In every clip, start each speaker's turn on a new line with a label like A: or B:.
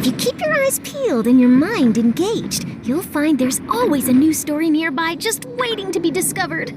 A: If you keep your eyes peeled and your mind engaged, you'll find there's always a new story nearby just waiting to be discovered.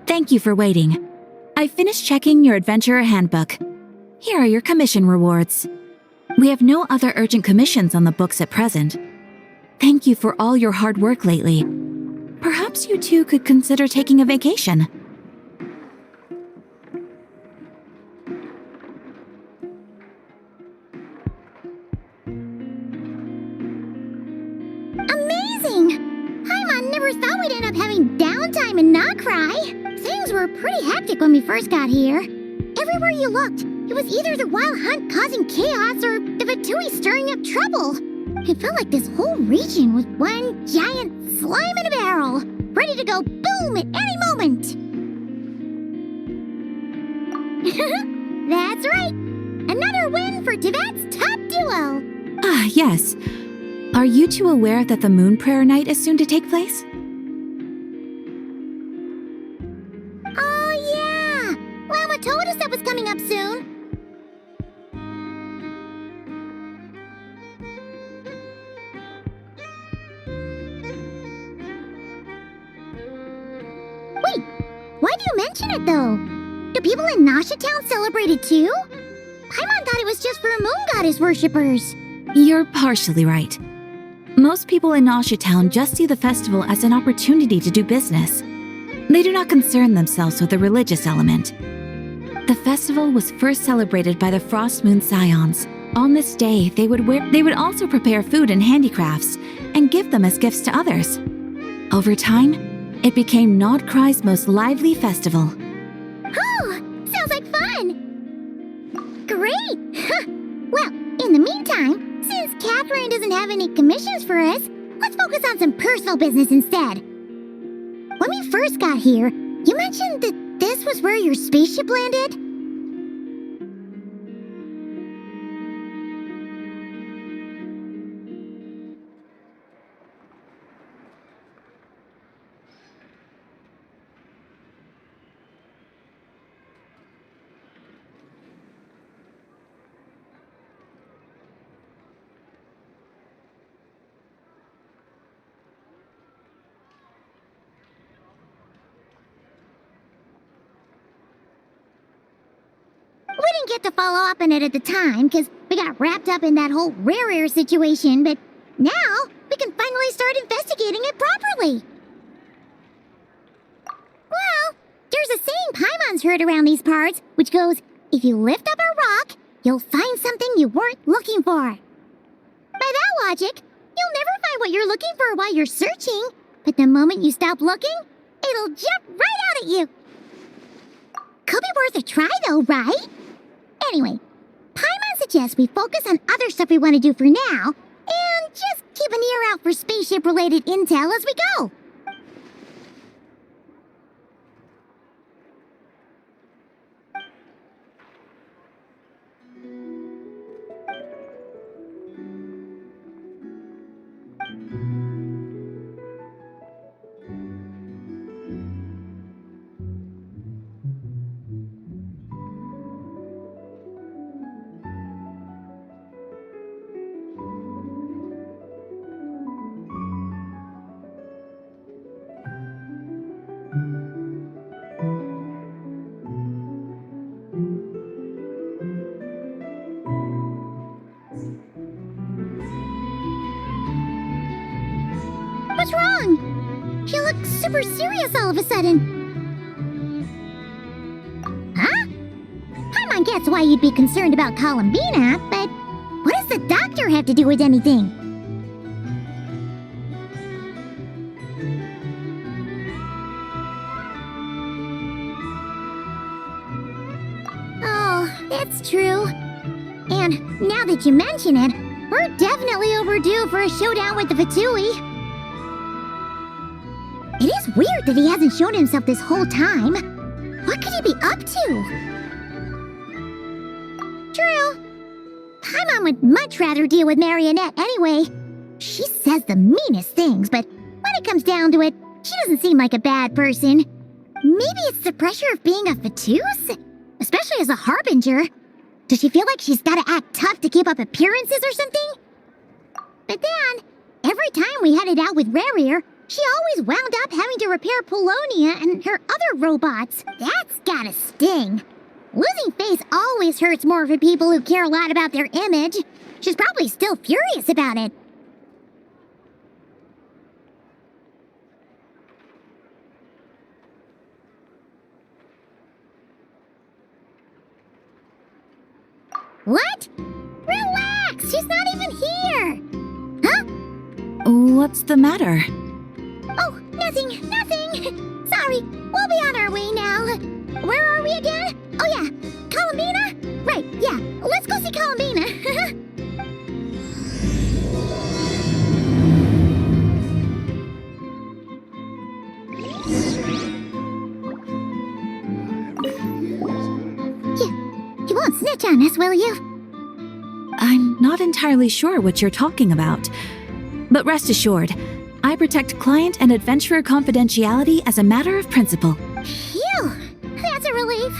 B: Thank you for waiting. I finished checking your adventurer handbook. Here are your commission rewards. We have no other urgent commissions on the books at present. Thank you for all your hard work lately. Perhaps you two could consider taking a vacation.
C: Amazing! Paimon never thought we'd end up having downtime and not cry. Things were pretty hectic when we first got here. Everywhere you looked, it was either the Wild Hunt causing chaos or the Fatui stirring up trouble. It felt like this whole region was one giant slime in a barrel, ready to go boom at any moment. That's right! Another win for Tibet's top duo!
B: Ah, yes. Are you two aware that the Moon Prayer Night is soon to take place?
C: Oh yeah! Lama told us that was coming up soon. Wait, why do you mention it though? Do people in Nasha Town celebrate it too? Paimon thought it was just for moon goddess worshippers.
B: You're partially right. Most people in Nasha Town just see the festival as an opportunity to do business. They do not concern themselves with the religious element. The festival was first celebrated by the Frost Moon Scions. On this day, they would also prepare food and handicrafts and give them as gifts to others. Over time, it became Nodcry's most lively festival.
C: Oh, sounds like fun! Great! Well, in the meantime, since Catherine doesn't have any commissions for us, let's focus on some personal business instead. When we first got here, you mentioned that this was where your spaceship landed? We didn't get to follow up on it at the time because we got wrapped up in that whole rare situation, but now we can finally start investigating it properly. Well, there's a saying Paimon's heard around these parts, which goes, if you lift up a rock, you'll find something you weren't looking for. By that logic, you'll never find what you're looking for while you're searching, but the moment you stop looking, it'll jump right out at you. Could be worth a try though, right? Anyway, Paimon suggests we focus on other stuff we want to do for now, and just keep an ear out for spaceship-related intel as we go. super serious all of a sudden. Huh? Paimon gets why you'd be concerned about Columbina, but what does the doctor have to do with anything? Oh, it's true. And now that you mention it, we're definitely overdue for a showdown with the Fatui. It is weird that he hasn't shown himself this whole time. What could he be up to? True. Paimon would much rather deal with Marionette anyway. She says the meanest things, but when it comes down to it, she doesn't seem like a bad person. Maybe it's the pressure of being a Fatuse? Especially as a Harbinger. Does she feel like she's gotta act tough to keep up appearances or something? But then, every time we headed out with Rarier, she always wound up having to repair Polonia and her other robots. That's gotta sting. Losing face always hurts more for people who care a lot about their image. She's probably still furious about it. What? Relax! She's not even here! Huh?
B: What's the matter?
C: Oh, nothing. Sorry, we'll be on our way now. Where are we again? Oh yeah, Columbina? Right, yeah, let's go see Columbina. You won't snitch on us, will you?
B: I'm not entirely sure what you're talking about. But rest assured, I protect client and adventurer confidentiality as a matter of principle.
C: Phew! That's a relief.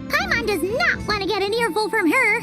C: Paimon does not want to get an earful from her.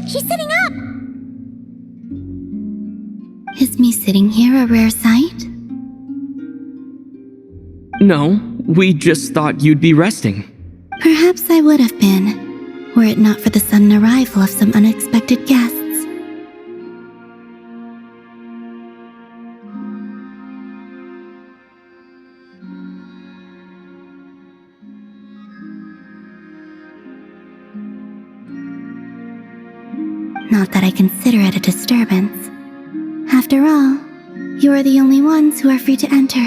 C: She's sitting up!
D: Is me sitting here a rare sight?
E: No, we just thought you'd be resting.
D: Perhaps I would have been, were it not for the sudden arrival of some unexpected guests. Not that I consider it a disturbance. After all, you are the only ones who are free to enter.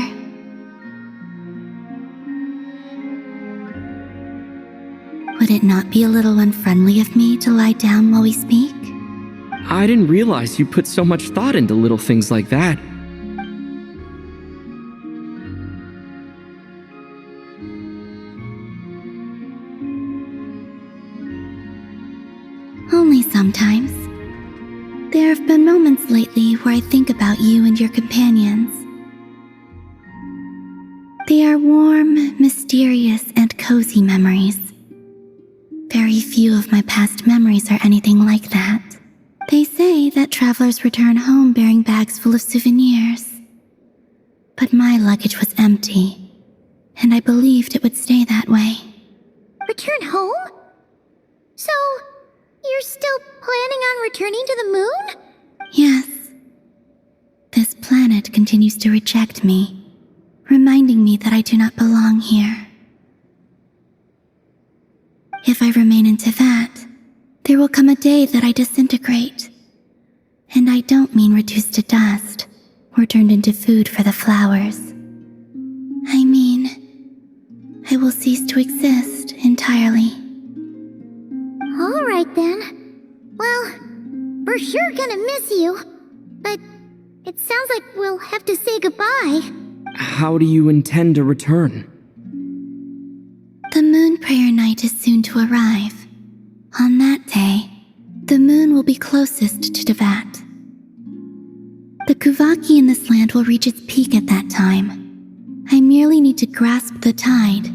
D: Would it not be a little unfriendly of me to lie down while we speak?
E: I didn't realize you put so much thought into little things like that.
D: Only sometimes. There have been moments lately where I think about you and your companions. They are warm, mysterious, and cozy memories. Very few of my past memories are anything like that. They say that travelers return home bearing bags full of souvenirs. But my luggage was empty, and I believed it would stay that way.
C: Return home? So, you're still planning on returning to the moon?
D: Yes. This planet continues to reject me, reminding me that I do not belong here. If I remain into that, there will come a day that I disintegrate. And I don't mean reduced to dust or turned into food for the flowers. I mean, I will cease to exist entirely.
C: Alright then. Well, we're sure gonna miss you. But it sounds like we'll have to say goodbye.
E: How do you intend to return?
D: The moon prayer night is soon to arrive. On that day, the moon will be closest to Devat. The Kuvaki in this land will reach its peak at that time. I merely need to grasp the tide,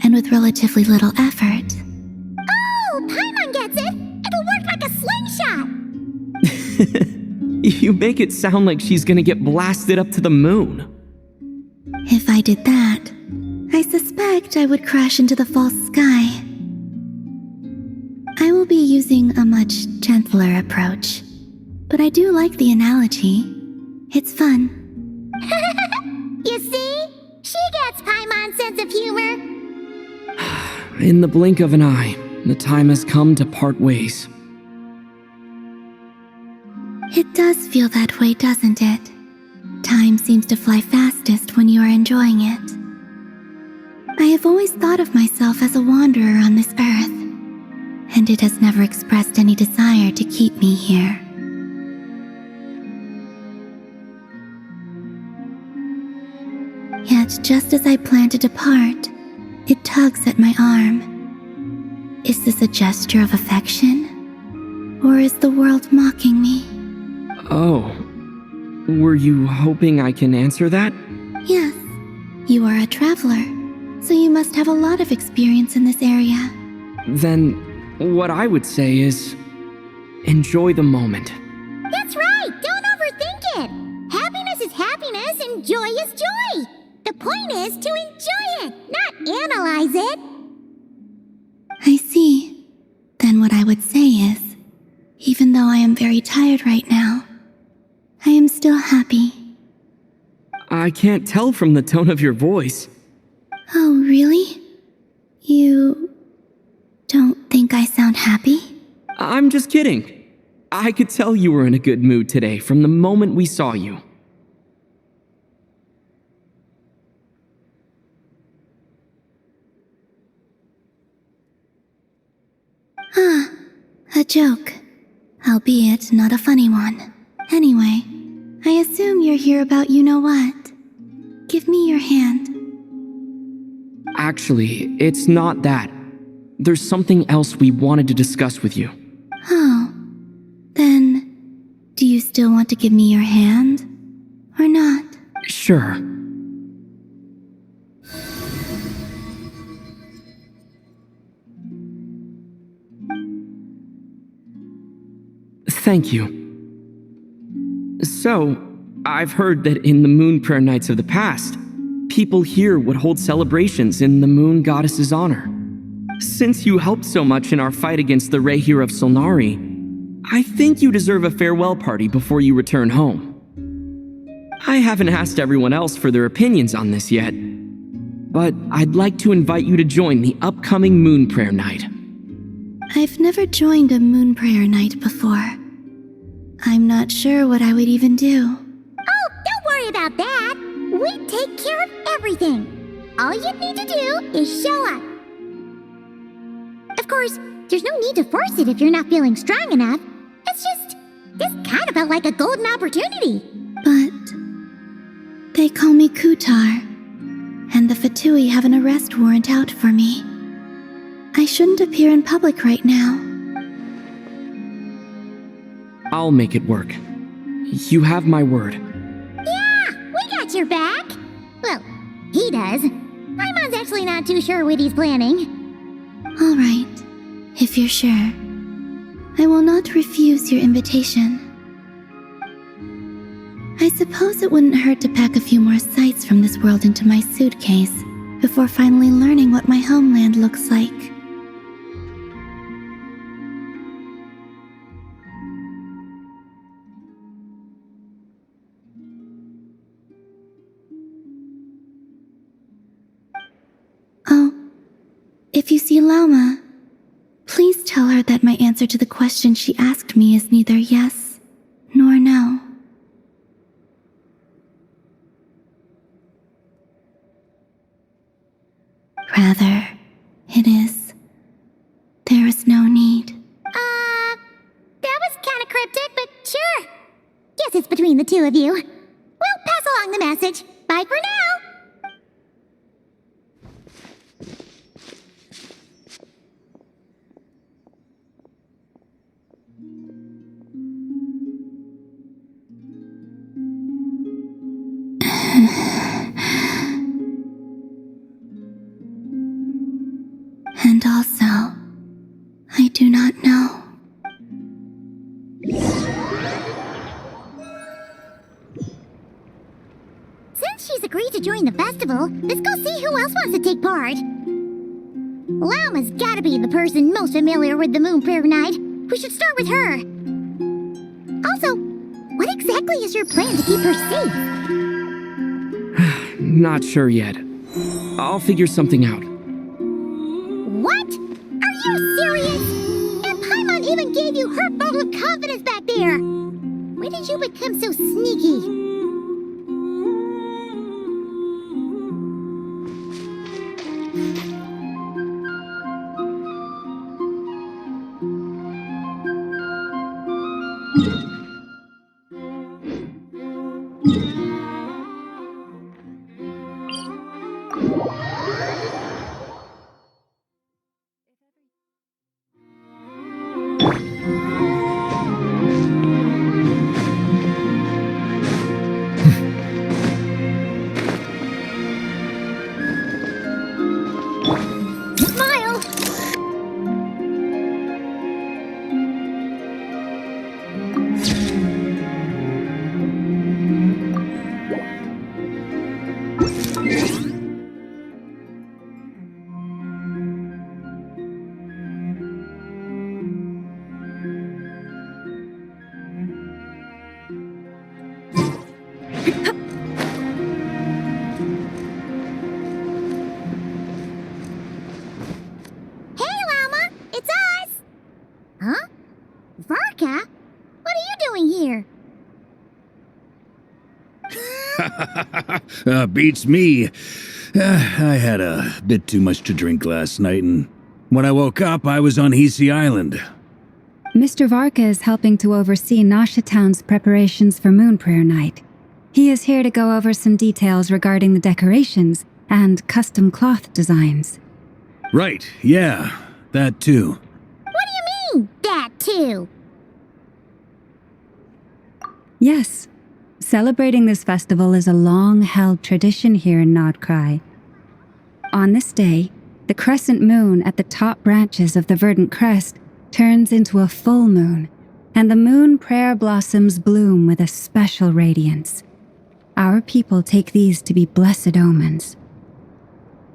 D: and with relatively little effort.
C: Oh, Paimon gets it! It'll work like a slingshot!
E: You make it sound like she's gonna get blasted up to the moon.
D: If I did that, I suspect I would crash into the false sky. I will be using a much gentler approach, but I do like the analogy. It's fun.
C: You see? She gets Paimon's sense of humor.
E: In the blink of an eye, the time has come to part ways.
D: It does feel that way, doesn't it? Time seems to fly fastest when you are enjoying it. I have always thought of myself as a wanderer on this earth, and it has never expressed any desire to keep me here. Yet, just as I plan to depart, it tugs at my arm. Is this a gesture of affection? Or is the world mocking me?
E: Oh. Were you hoping I can answer that?
D: Yes. You are a traveler, so you must have a lot of experience in this area.
E: Then, what I would say is, enjoy the moment.
C: That's right! Don't overthink it! Happiness is happiness and joy is joy! The point is to enjoy it, not analyze it!
D: I see. Then what I would say is, even though I am very tired right now, I am still happy.
E: I can't tell from the tone of your voice.
D: Oh, really? You don't think I sound happy?
E: I'm just kidding. I could tell you were in a good mood today from the moment we saw you.
D: A joke. Albeit not a funny one. Anyway, I assume you're here about you-know-what. Give me your hand.
E: Actually, it's not that. There's something else we wanted to discuss with you.
D: Oh. Then, do you still want to give me your hand? Or not?
E: Sure. Thank you. So, I've heard that in the moon prayer nights of the past, people here would hold celebrations in the moon goddess's honor. Since you helped so much in our fight against the Rehir of Solnari, I think you deserve a farewell party before you return home. I haven't asked everyone else for their opinions on this yet, but I'd like to invite you to join the upcoming moon prayer night.
D: I've never joined a moon prayer night before. I'm not sure what I would even do.
C: Oh, don't worry about that! We take care of everything! All you need to do is show up. Of course, there's no need to force it if you're not feeling strong enough. It's just, this kind of felt like a golden opportunity.
D: But they call me Kutar, and the Fatui have an arrest warrant out for me. I shouldn't appear in public right now.
E: I'll make it work. You have my word.
C: Yeah, we got your back. Well, he does. Paimon's actually not too sure what he's planning.
D: All right, if you're sure. I will not refuse your invitation. I suppose it wouldn't hurt to pack a few more sights from this world into my suitcase before finally learning what my homeland looks like. If you see Lauma, please tell her that my answer to the question she asked me is neither yes nor no. Rather, it is. There is no need.
C: That was kinda cryptic, but sure. Guess it's between the two of you. We'll pass along the message. Bye for now.
D: And also, I do not know.
C: Since she's agreed to join the festival, let's go see who else wants to take part. Lauma's gotta be the person most familiar with the Moon Prayer Night. We should start with her. Also, what exactly is your plan to keep her safe?
E: Not sure yet. I'll figure something out.
C: What? Are you serious? And Paimon even gave you her vote of confidence back there. When did you become so sneaky? Huh? Varka? What are you doing here?
F: Beats me. I had a bit too much to drink last night, and when I woke up, I was on Hisi Island.
G: Mr. Varka is helping to oversee Nasha Town's preparations for Moon Prayer Night. He is here to go over some details regarding the decorations and custom cloth designs.
F: Right, yeah, that too.
C: What do you mean, that too?
G: Yes. Celebrating this festival is a long-held tradition here in Nodcry. On this day, the crescent moon at the top branches of the verdant crest turns into a full moon, and the moon prayer blossoms bloom with a special radiance. Our people take these to be blessed omens.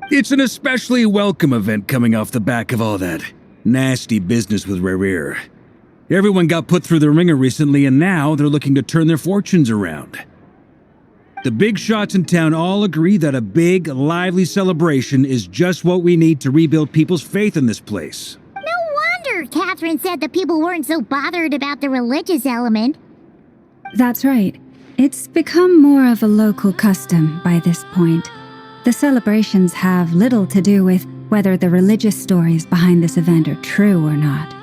F: It's an especially welcome event coming off the back of all that nasty business with Rare. Everyone got put through the ringer recently, and now they're looking to turn their fortunes around. The big shots in town all agree that a big, lively celebration is just what we need to rebuild people's faith in this place.
C: No wonder Catherine said the people weren't so bothered about the religious element.
G: That's right. It's become more of a local custom by this point. The celebrations have little to do with whether the religious stories behind this event are true or not.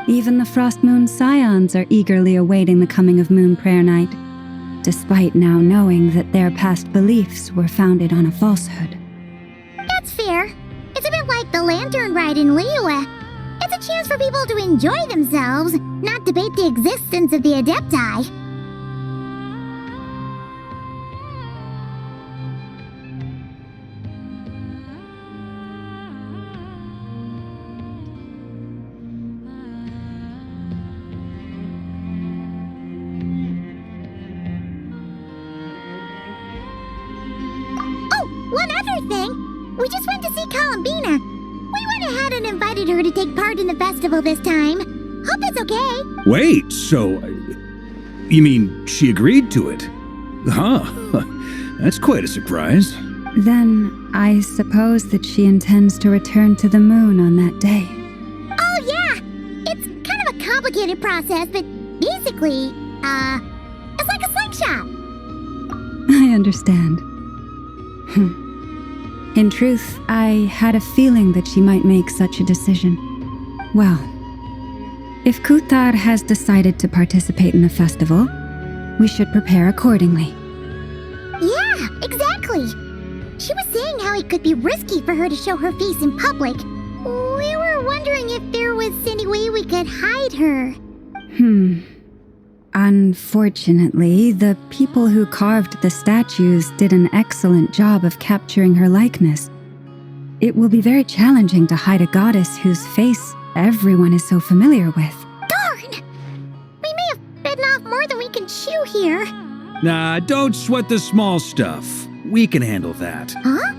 G: Even the Frost Moon Scions are eagerly awaiting the coming of Moon Prayer Night, despite now knowing that their past beliefs were founded on a falsehood.
C: That's fair. It's a bit like the lantern ride in Liyue. It's a chance for people to enjoy themselves, not debate the existence of the Adepti. One other thing! We just went to see Columbina. We went ahead and invited her to take part in the festival this time. Hope it's okay.
F: Wait, so... you mean she agreed to it? Huh. That's quite a surprise.
G: Then I suppose that she intends to return to the moon on that day.
C: Oh, yeah! It's kind of a complicated process, but basically, it's like a slingshot.
G: I understand. In truth, I had a feeling that she might make such a decision. Well, if Kuthar has decided to participate in the festival, we should prepare accordingly.
C: Yeah, exactly. She was saying how it could be risky for her to show her face in public. We were wondering if there was any way we could hide her.
G: Unfortunately, the people who carved the statues did an excellent job of capturing her likeness. It will be very challenging to hide a goddess whose face everyone is so familiar with.
C: Darn! We may have bitten off more than we can chew here.
F: Nah, don't sweat the small stuff. We can handle that.
C: Huh?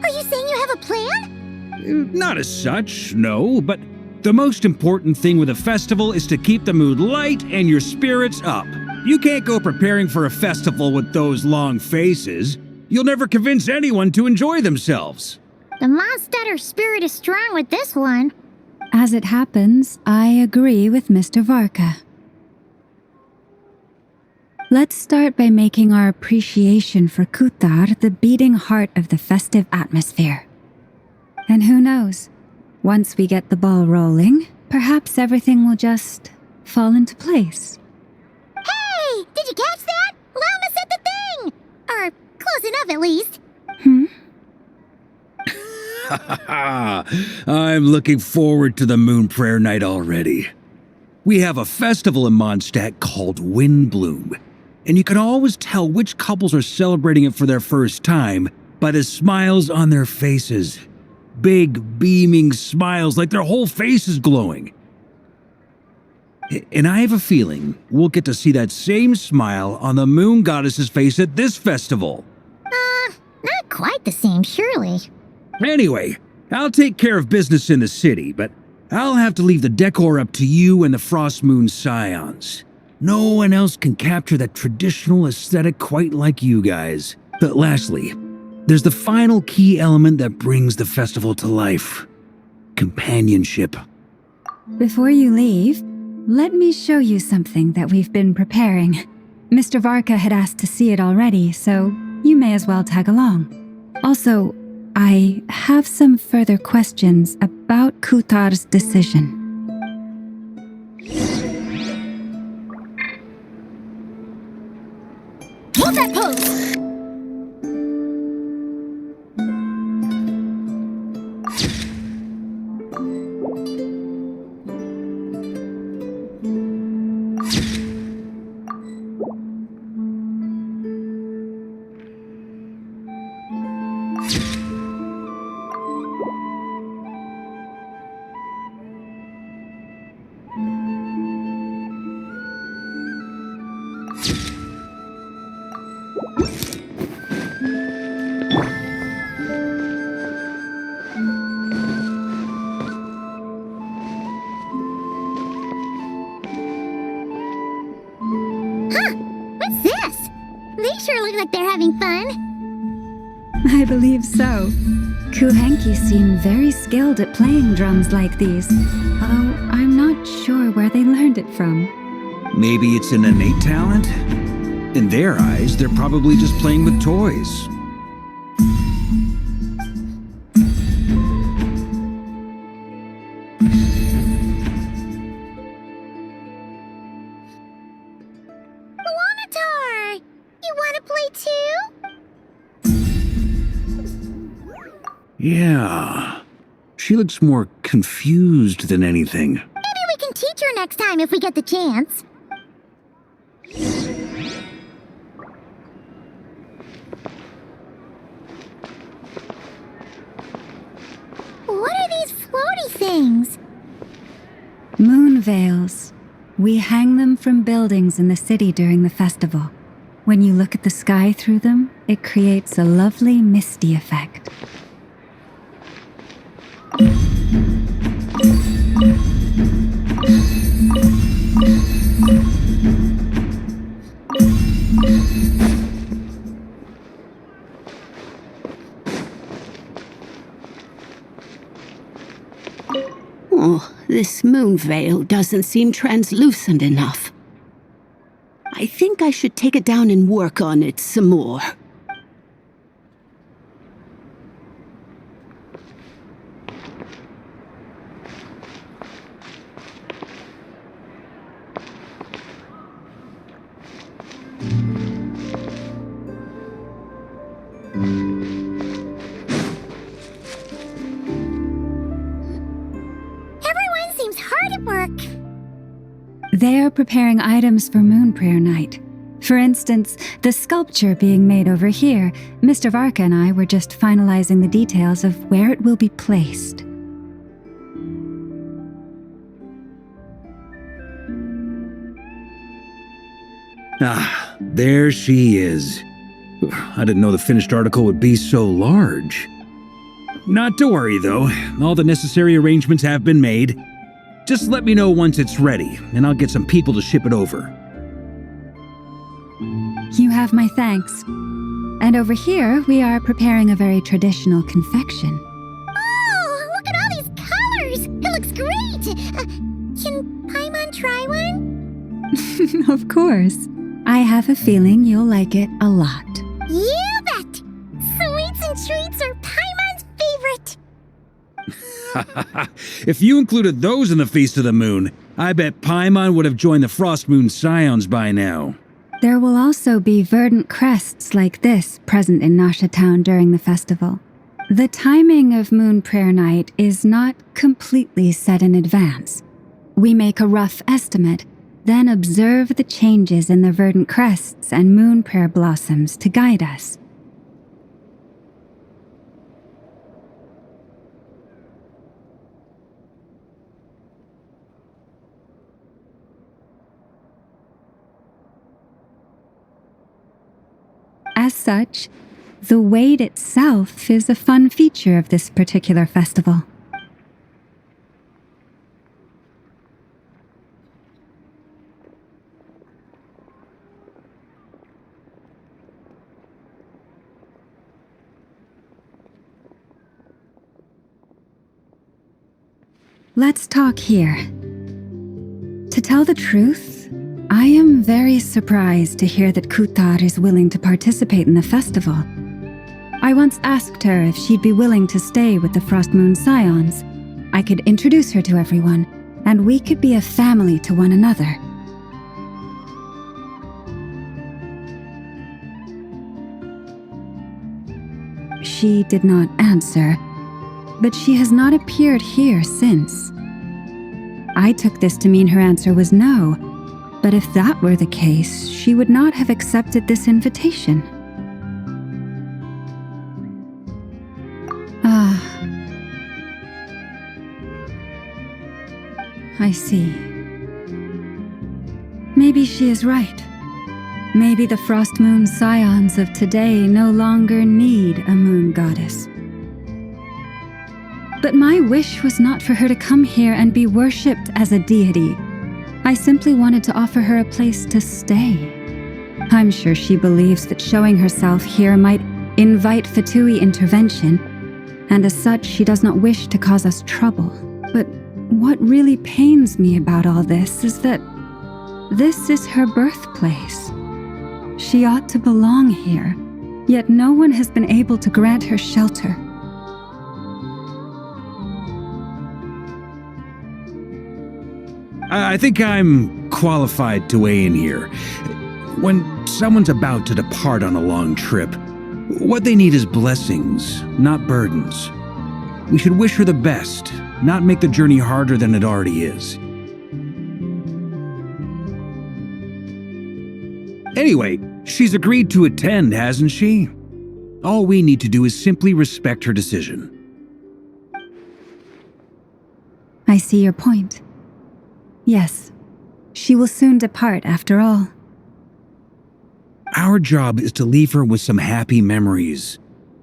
C: Are you saying you have a plan?
F: Not as such, no, but the most important thing with a festival is to keep the mood light and your spirits up. You can't go preparing for a festival with those long faces. You'll never convince anyone to enjoy themselves.
C: The Mondstatter spirit is strong with this one.
G: As it happens, I agree with Mr. Varka. Let's start by making our appreciation for Kuthar the beating heart of the festive atmosphere. And who knows? Once we get the ball rolling, perhaps everything will just fall into place.
C: Hey! Did you catch that? Llama said the thing! Or close enough, at least.
F: I'm looking forward to the Moon Prayer Night already. We have a festival in Mondstadt called Windbloom, and you can always tell which couples are celebrating it for their first time by the smiles on their faces. Big, beaming smiles like their whole face is glowing. And I have a feeling we'll get to see that same smile on the moon goddess's face at this festival.
C: Not quite the same, surely.
F: Anyway, I'll take care of business in the city, but I'll have to leave the decor up to you and the Frost Moon Scions. No one else can capture that traditional aesthetic quite like you guys. But lastly, there's the final key element that brings the festival to life. Companionship.
G: Before you leave, let me show you something that we've been preparing. Mr. Varka had asked to see it already, so you may as well tag along. Also, I have some further questions about Kuthar's decision.
C: Hold that pose! What's this? They sure look like they're having fun.
G: I believe so. Kuhenki seem very skilled at playing drums like these, although I'm not sure where they learned it from.
F: Maybe it's an innate talent? In their eyes, they're probably just playing with toys.
C: Wanatar! You want to play too?
F: Yeah. She looks more confused than anything.
C: Maybe we can teach her next time if we get the chance. What are these floaty things?
G: Moon veils. We hang them from buildings in the city during the festival. When you look at the sky through them, it creates a lovely misty effect.
H: This moon veil doesn't seem translucent enough. I think I should take it down and work on it some more.
C: Everyone seems hard at work.
G: They're preparing items for Moon Prayer Night. For instance, the sculpture being made over here, Mr. Varka and I were just finalizing the details of where it will be placed.
F: Ah, there she is. I didn't know the finished article would be so large. Not to worry, though. All the necessary arrangements have been made. Just let me know once it's ready, and I'll get some people to ship it over.
G: You have my thanks. And over here, we are preparing a very traditional confection.
C: Oh, look at all these colors! It looks great! Can Paimon try one?
G: Of course. I have a feeling you'll like it a lot.
C: You bet! Sweets and treats are Paimon's favorite!
F: If you included those in the Feast of the Moon, I bet Paimon would have joined the Frost Moon Scions by now.
G: There will also be verdant crests like this present in Nasha Town during the festival. The timing of Moon Prayer Night is not completely set in advance. We make a rough estimate, then observe the changes in the verdant crests and moon prayer blossoms to guide us. As such, the wait itself is a fun feature of this particular festival. Let's talk here. To tell the truth, I am very surprised to hear that Kutar is willing to participate in the festival. I once asked her if she'd be willing to stay with the Frost Moon Scions. I could introduce her to everyone, and we could be a family to one another. She did not answer, but she has not appeared here since. I took this to mean her answer was no, but if that were the case, she would not have accepted this invitation. Ah. I see. Maybe she is right. Maybe the Frost Moon Scions of today no longer need a moon goddess. But my wish was not for her to come here and be worshipped as a deity. I simply wanted to offer her a place to stay. I'm sure she believes that showing herself here might invite Fatui intervention, and as such she does not wish to cause us trouble. But what really pains me about all this is that this is her birthplace. She ought to belong here, yet no one has been able to grant her shelter.
F: I think I'm qualified to weigh in here. When someone's about to depart on a long trip, what they need is blessings, not burdens. We should wish her the best, not make the journey harder than it already is. Anyway, she's agreed to attend, hasn't she? All we need to do is simply respect her decision.
G: I see your point. Yes, she will soon depart after all.
F: Our job is to leave her with some happy memories.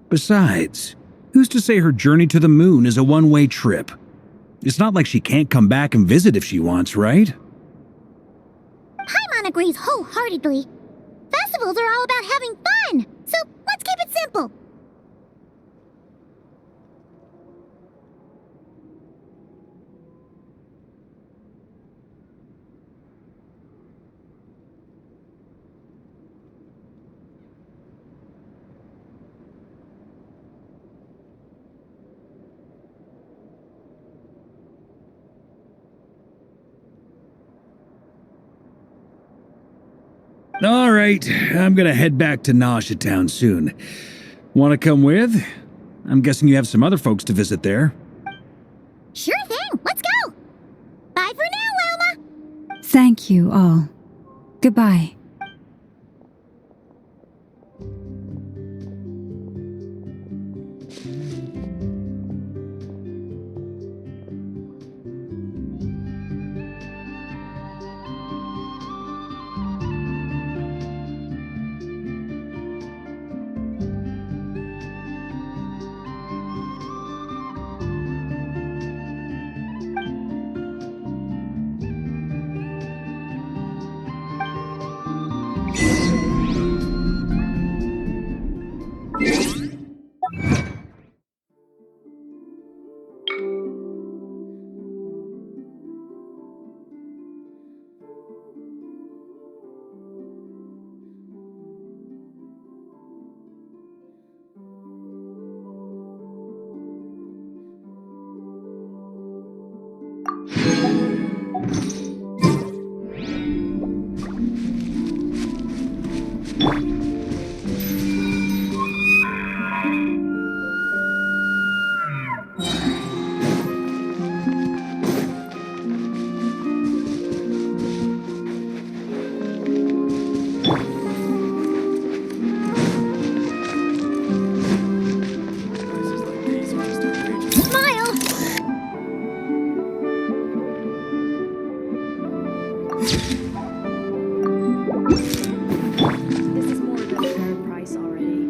F: Besides, who's to say her journey to the moon is a one-way trip? It's not like she can't come back and visit if she wants, right?
C: Paimon agrees wholeheartedly. Festivals are all about having fun, so let's keep it simple.
F: All right, I'm gonna head back to Nausea Town soon. Want to come with? I'm guessing you have some other folks to visit there.
C: Sure thing, let's go! Bye for now, Wilma!
G: Thank you all. Goodbye.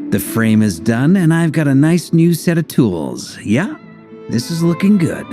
F: The frame is done, and I've got a nice new set of tools. Yeah, this is looking good.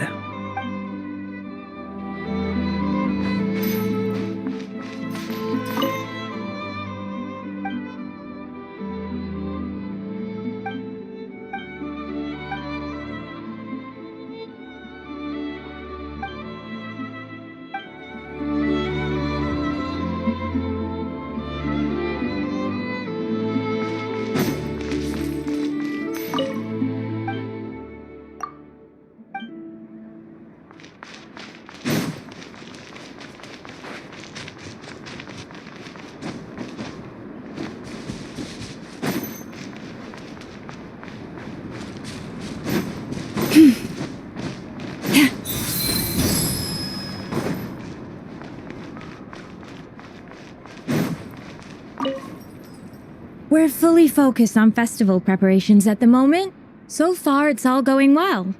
I: We're fully focused on festival preparations at the moment. So far, it's all going well.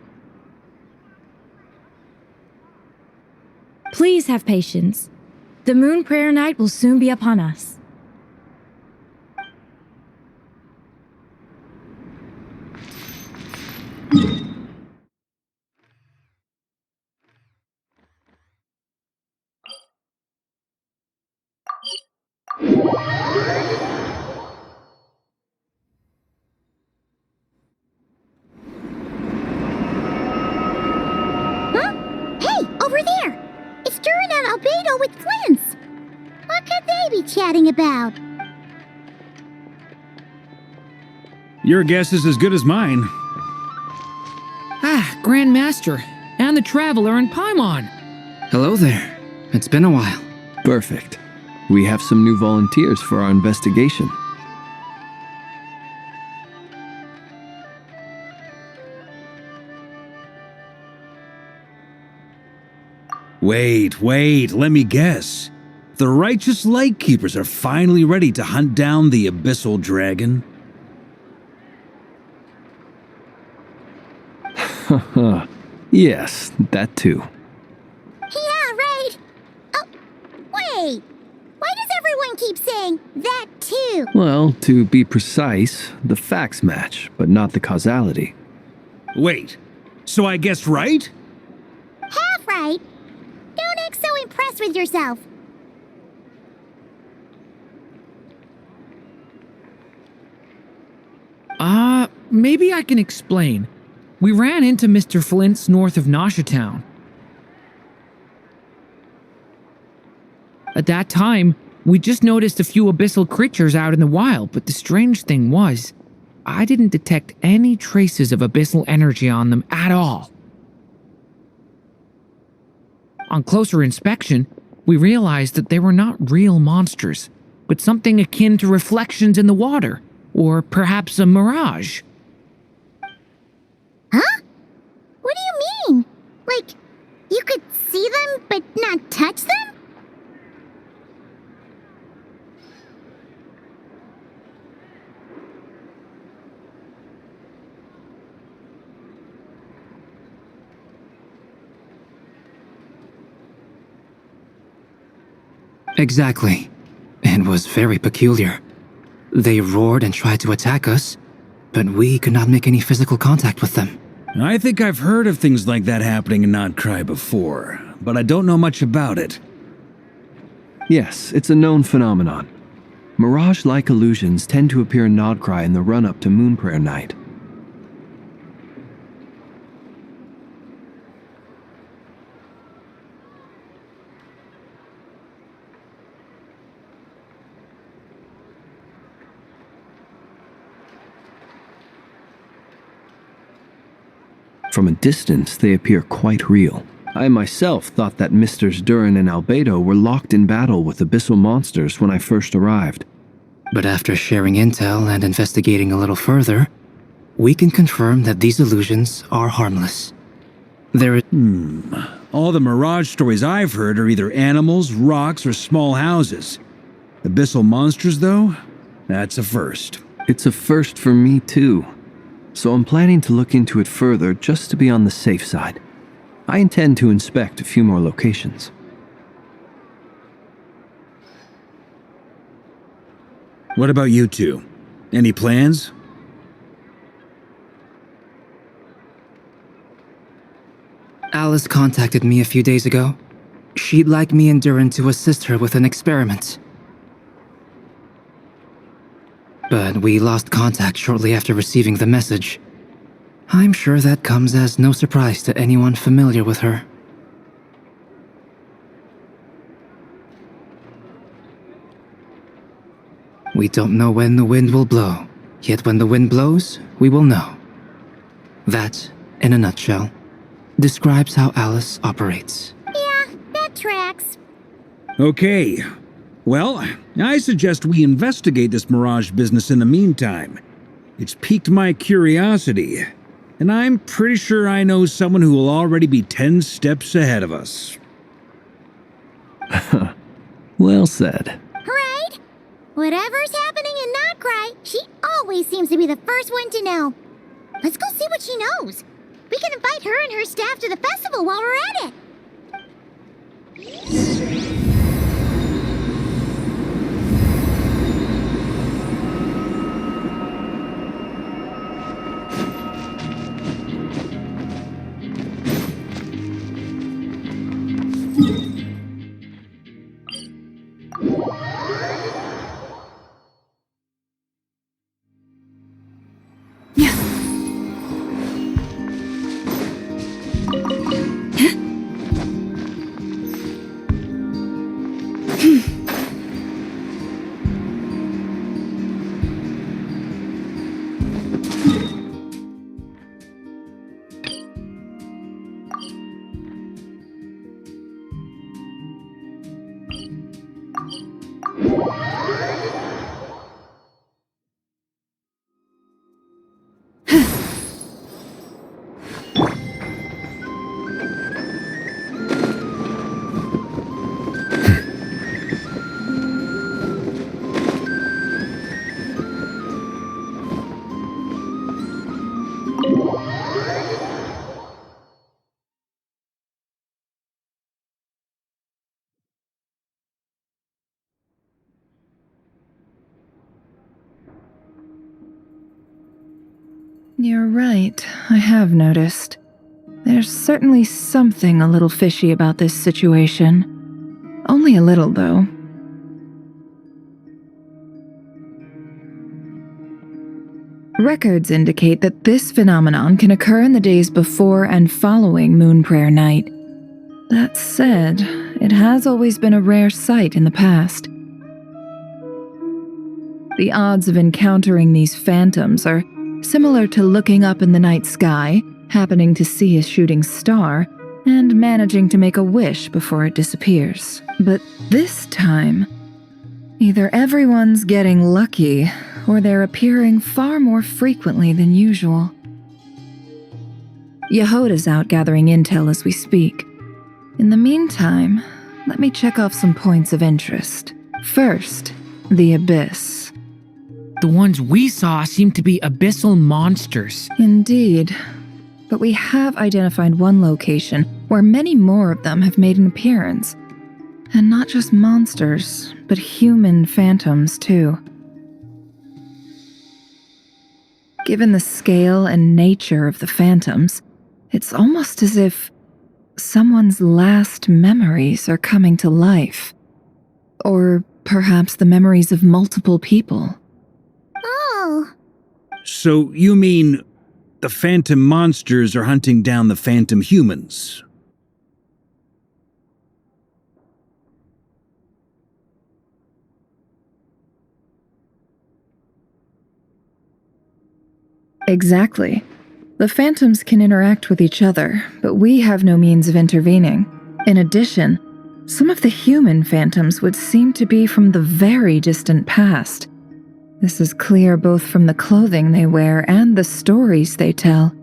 I: Please have patience. The Moon Prayer Night will soon be upon us.
C: Over there! It's Durin and Albedo with Glints! What could they be chatting about?
F: Your guess is as good as mine.
J: Ah, Grand Master, and the Traveler and Paimon.
E: Hello there. It's been a while.
K: Perfect. We have some new volunteers for our investigation.
F: Wait, let me guess. The righteous Lightkeepers are finally ready to hunt down the Abyssal Dragon?
K: Yes, that too.
C: Yeah, right! Oh, wait! Why does everyone keep saying that too?
K: Well, to be precise, the facts match, but not the causality.
F: Wait, so I guessed right?
C: Half right! Don't act so impressed with yourself.
J: Maybe I can explain. We ran into Mr. Flint's north of Nausea Town. At that time, we just noticed a few abyssal creatures out in the wild, but the strange thing was, I didn't detect any traces of abyssal energy on them at all. On closer inspection, we realized that they were not real monsters. but something akin to reflections in the water, or perhaps a mirage.
C: Huh? What do you mean? Like, you could see them but not touch them?
L: Exactly. It was very peculiar. They roared and tried to attack us, but we could not make any physical contact with them.
F: I think I've heard of things like that happening in Notcry before, but I don't know much about it.
K: Yes, it's a known phenomenon. Mirage-like illusions tend to appear in Notcry in the run-up to Moonprayer Night. From a distance, they appear quite real. I myself thought that Misters Durin and Albedo were locked in battle with abyssal monsters when I first arrived.
L: But after sharing intel and investigating a little further, we can confirm that these illusions are harmless. There is...
F: All the Mirage stories I've heard are either animals, rocks, or small houses. Abyssal monsters, though? That's a first.
K: It's a first for me, too. So I'm planning to look into it further just to be on the safe side. I intend to inspect a few more locations.
F: What about you two? Any plans?
L: Alice contacted me a few days ago. She'd like me and Durin to assist her with an experiment. But we lost contact shortly after receiving the message. I'm sure that comes as no surprise to anyone familiar with her. We don't know when the wind will blow, yet when the wind blows, we will know. That, in a nutshell, describes how Alice operates.
C: Yeah, that tracks.
F: Okay. Well, I suggest we investigate this Mirage business in the meantime. It's piqued my curiosity, and I'm pretty sure I know someone who will already be 10 steps ahead of us.
K: Well said.
C: Right? Whatever's happening in Notcry, she always seems to be the first one to know. Let's go see what she knows. We can invite her and her staff to the festival while we're at it.
M: You're right, I have noticed. There's certainly something a little fishy about this situation. Only a little, though. Records indicate that this phenomenon can occur in the days before and following Moonprayer Night. That said, it has always been a rare sight in the past. The odds of encountering these phantoms are similar to looking up in the night sky, happening to see a shooting star, and managing to make a wish before it disappears. But this time, Either everyone's getting lucky, or they're appearing far more frequently than usual. Yehoda's out gathering intel as we speak. In the meantime, let me check off some points of interest. First, the Abyss.
J: The ones we saw seem to be abyssal monsters.
M: Indeed. But we have identified one location where many more of them have made an appearance. And not just monsters, but human phantoms too. Given the scale and nature of the phantoms, it's almost as if someone's last memories are coming to life. Or perhaps the memories of multiple people.
C: Oh.
F: So you mean the phantom monsters are hunting down the phantom humans?
M: Exactly. The phantoms can interact with each other, but we have no means of intervening. In addition, some of the human phantoms would seem to be from the very distant past. This is clear both from the clothing they wear and the stories they tell.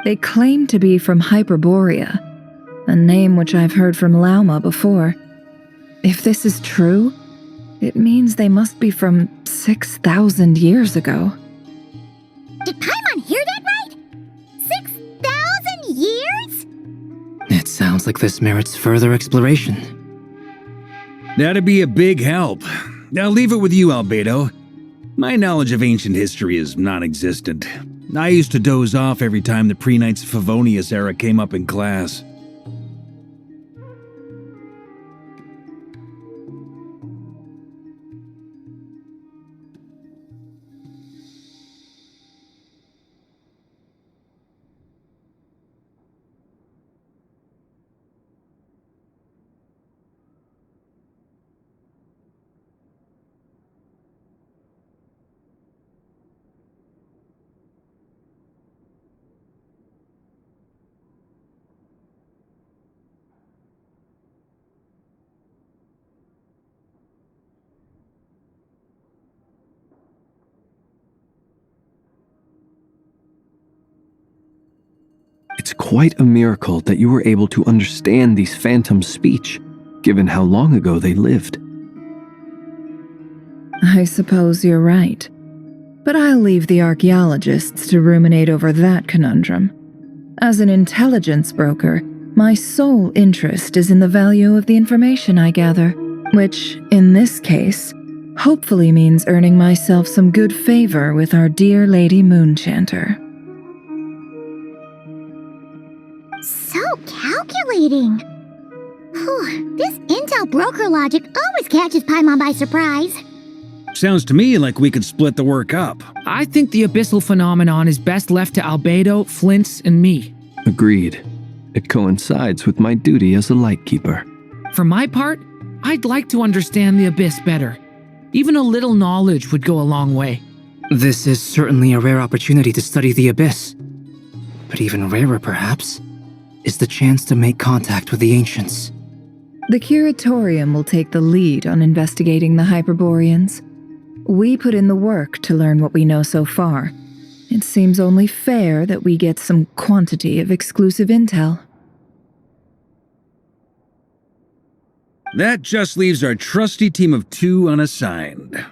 M: They claim to be from Hyperborea, a name which I've heard from Lauma before. If this is true, it means they must be from 6,000 years ago.
C: Did Paimon hear that right? 6,000 years?
L: It sounds like this merits further exploration.
F: That'd be a big help. I'll leave it with you, Albedo. My knowledge of ancient history is non-existent. I used to doze off every time the pre-Knights of Favonius era came up in class.
K: It's quite a miracle that you were able to understand these phantoms' speech, given how long ago they lived.
M: I suppose you're right. But I'll leave the archaeologists to ruminate over that conundrum. As an intelligence broker, my sole interest is in the value of the information I gather, which, in this case, hopefully means earning myself some good favor with our dear Lady Moonchanter.
C: So calculating. Whew, this intel broker logic always catches Paimon by surprise.
F: Sounds to me like we could split the work up.
J: I think the abyssal phenomenon is best left to Albedo, Flint's, and me.
K: Agreed. It coincides with my duty as a lightkeeper.
J: For my part, I'd like to understand the abyss better. Even a little knowledge would go a long way.
L: This is certainly a rare opportunity to study the abyss. But even rarer, perhaps, is the chance to make contact with the ancients.
M: The Curatorium will take the lead on investigating the Hyperboreans. We put in the work to learn what we know so far. It seems only fair that we get some quantity of exclusive intel.
F: That just leaves our trusty team of 2 unassigned.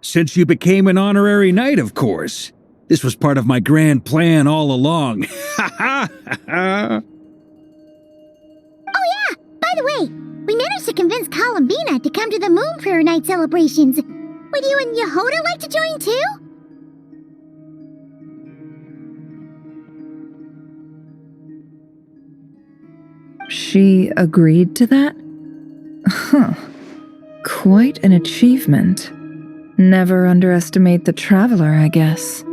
F: Since you became an honorary knight, of course. This was part of my grand plan all along. Ha ha ha!
C: Oh yeah, by the way, we managed to convince Columbina to come to the Moon Prayer Night celebrations. Would you and Yehoda like to join too?
M: She agreed to that? Huh. Quite an achievement. Never underestimate the traveler, I guess.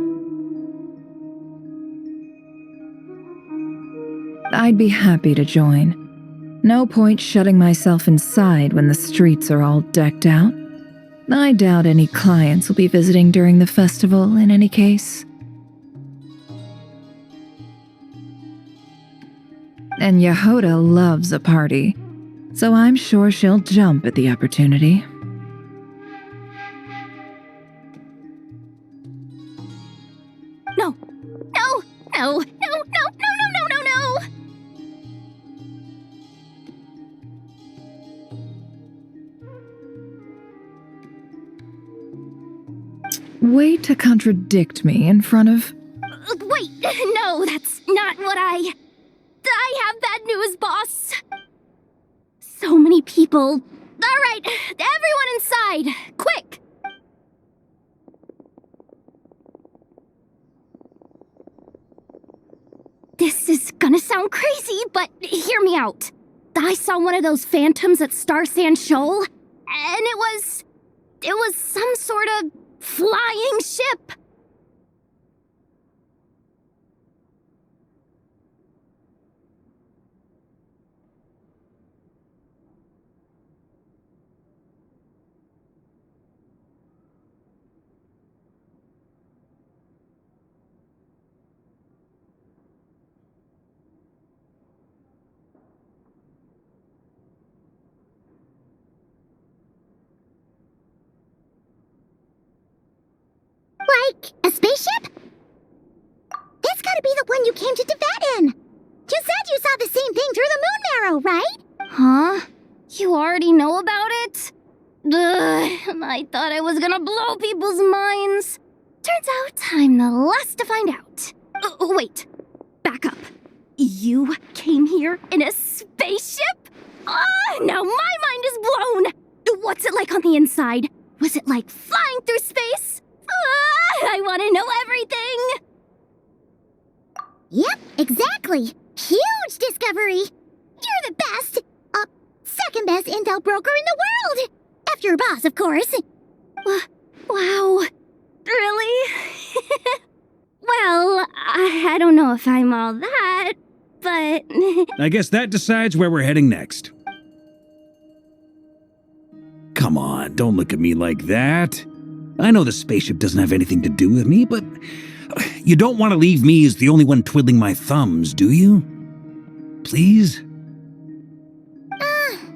M: I'd be happy to join. No point shutting myself inside when the streets are all decked out. I doubt any clients will be visiting during the festival in any case. And Yehoda loves a party, so I'm sure she'll jump at the opportunity.
A: No, no, no, no, no, no, no, no, no, no!
M: Way to contradict me in front of...
A: Wait, no, that's not what I have bad news, boss. So many people. All right, everyone inside, quick! This is gonna sound crazy, but hear me out. I saw one of those phantoms at Star Sand Shoal, and it was some sort of flying ship.
C: Like, a spaceship? That's gotta be the one you came to Tibet in. You said you saw the same thing through the moon marrow, right?
A: Huh? You already know about it? Ugh, I thought I was gonna blow people's minds. Turns out I'm the last to find out. Wait, back up. You came here in a spaceship? Now my mind is blown! What's it like on the inside? Was it like flying through space? I want to know everything!
C: Yep, exactly. Huge discovery. You're the best. Second best intel broker in the world. After your boss, of course.
A: Wow. Really? Well, I don't know if I'm all that, but...
F: I guess that decides where we're heading next. Come on, don't look at me like that. I know the spaceship doesn't have anything to do with me, but you don't want to leave me as the only one twiddling my thumbs, do you? Please?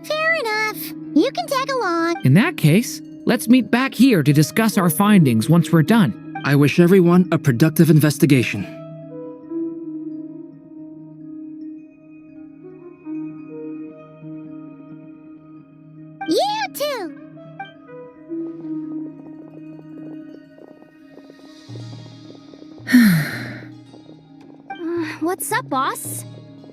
C: Fair enough. You can tag along.
J: In that case, let's meet back here to discuss our findings once we're done.
L: I wish everyone a productive investigation.
C: You too.
A: What's up, boss?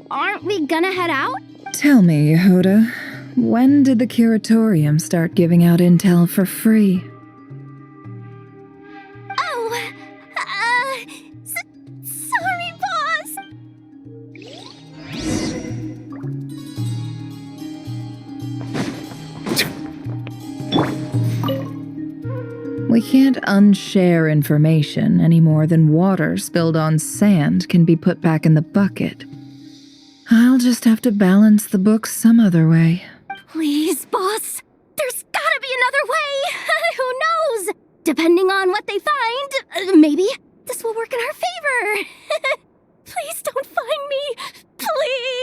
A: Aren't we gonna head out?
M: Tell me, Yehoda, when did the curatorium start giving out intel for free?
A: Oh, sorry, boss.
M: We can't unshare information any more than water spilled on sand can be put back in the bucket. I'll just have to balance the books some other way.
A: Please, boss. There's gotta be another way. Who knows? Depending on what they find, maybe this will work in our favor. Please don't find me. Please.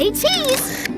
C: Say cheese!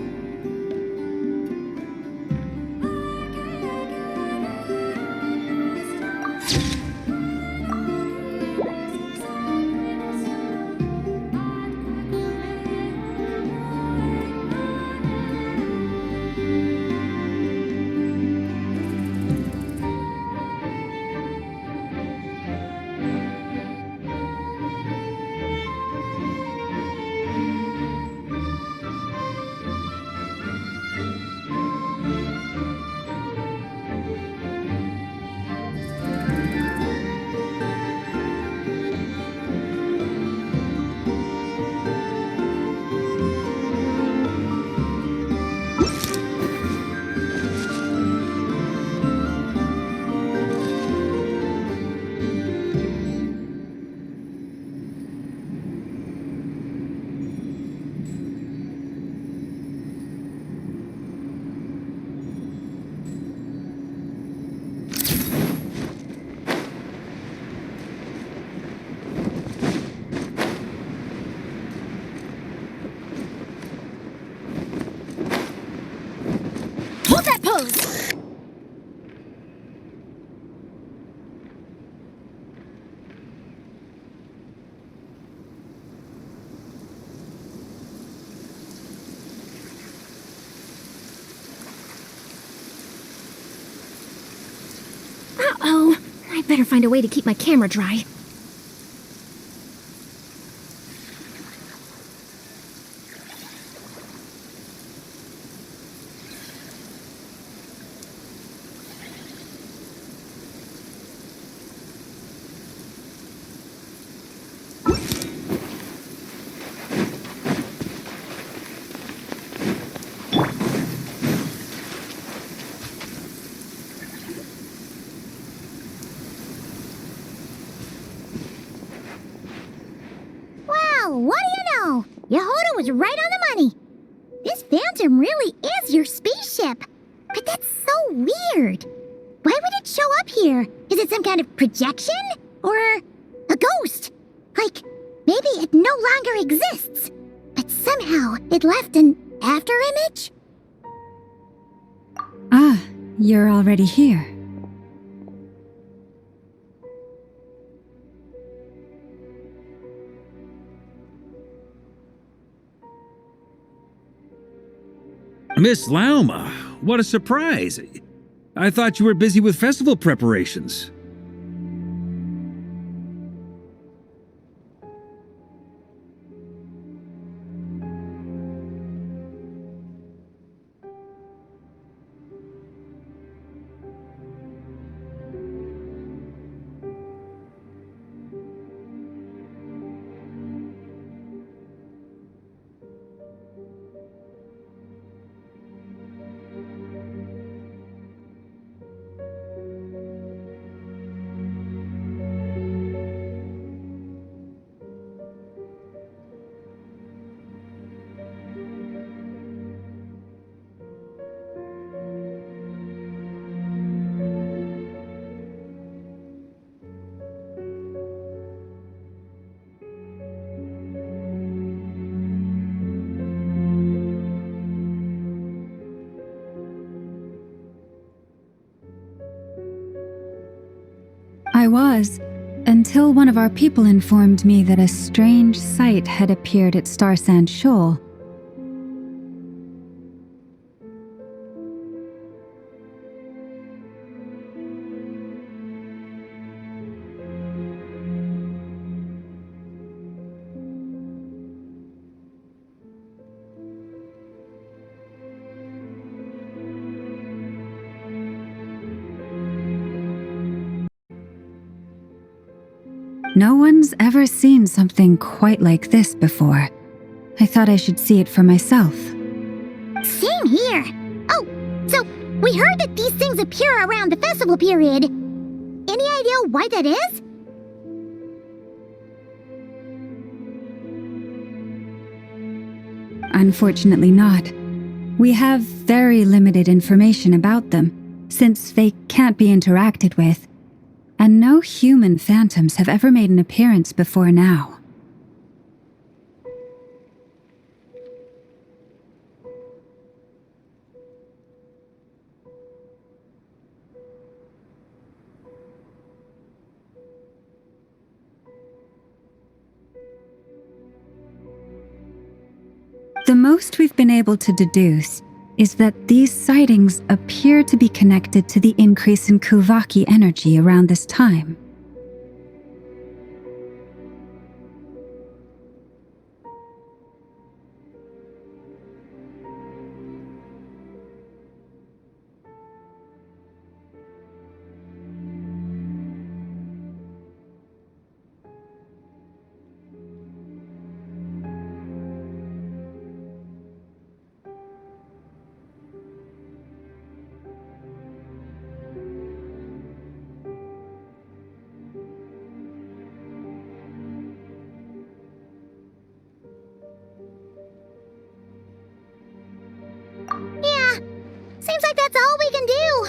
C: Hold that pose!
I: Uh-oh. I better find a way to keep my camera dry.
C: Well, what do you know? Yehuda was right on the money. This phantom really is your spaceship. But that's so weird. Why would it show up here? Is it some kind of projection? Or a ghost? Like, maybe it no longer exists. But somehow it left an afterimage?
G: Ah, you're already here.
F: Miss Lauma, what a surprise. I thought you were busy with festival preparations.
G: I was, until one of our people informed me that a strange sight had appeared at Star Sand Shoal. No one's ever seen something quite like this before. I thought I should see it for myself.
C: Same here. Oh, so we heard that these things appear around the festival period. Any idea why that is?
G: Unfortunately not. We have very limited information about them, since they can't be interacted with. And no human phantoms have ever made an appearance before now. The most we've been able to deduce is that these sightings appear to be connected to the increase in Kuvaki energy around this time.
C: Yeah, seems like that's all we can do.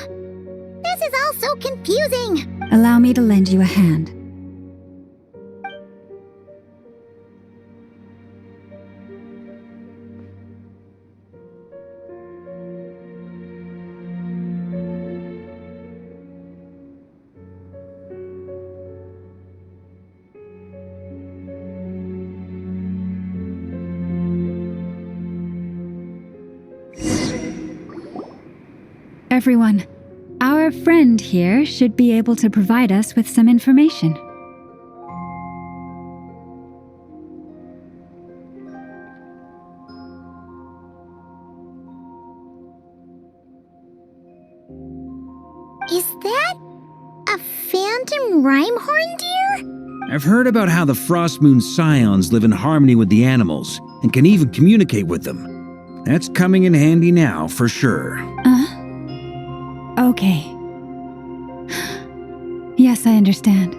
C: This is all so confusing.
G: Allow me to lend you a hand. Everyone, our friend here should be able to provide us with some information.
C: Is that a phantom rhymehorn deer?
F: I've heard about how the Frost Moon Scions live in harmony with the animals and can even communicate with them. That's coming in handy now, for sure.
G: Okay. Yes, I understand.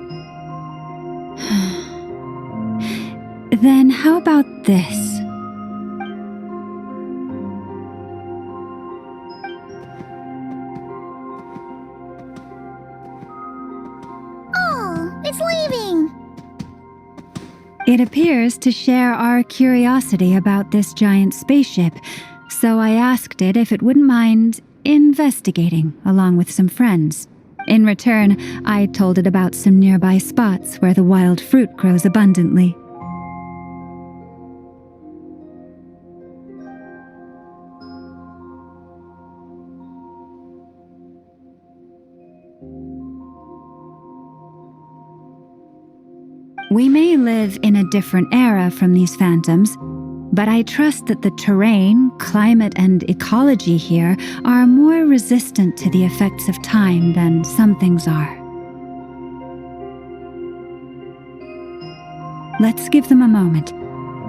G: Then how about this?
C: Oh, it's leaving.
G: It appears to share our curiosity about this giant spaceship, so I asked it if it wouldn't mind investigating along with some friends. In return, I told it about some nearby spots where the wild fruit grows abundantly. We may live in a different era from these phantoms, but I trust that the terrain, climate, and ecology here are more resistant to the effects of time than some things are. Let's give them a moment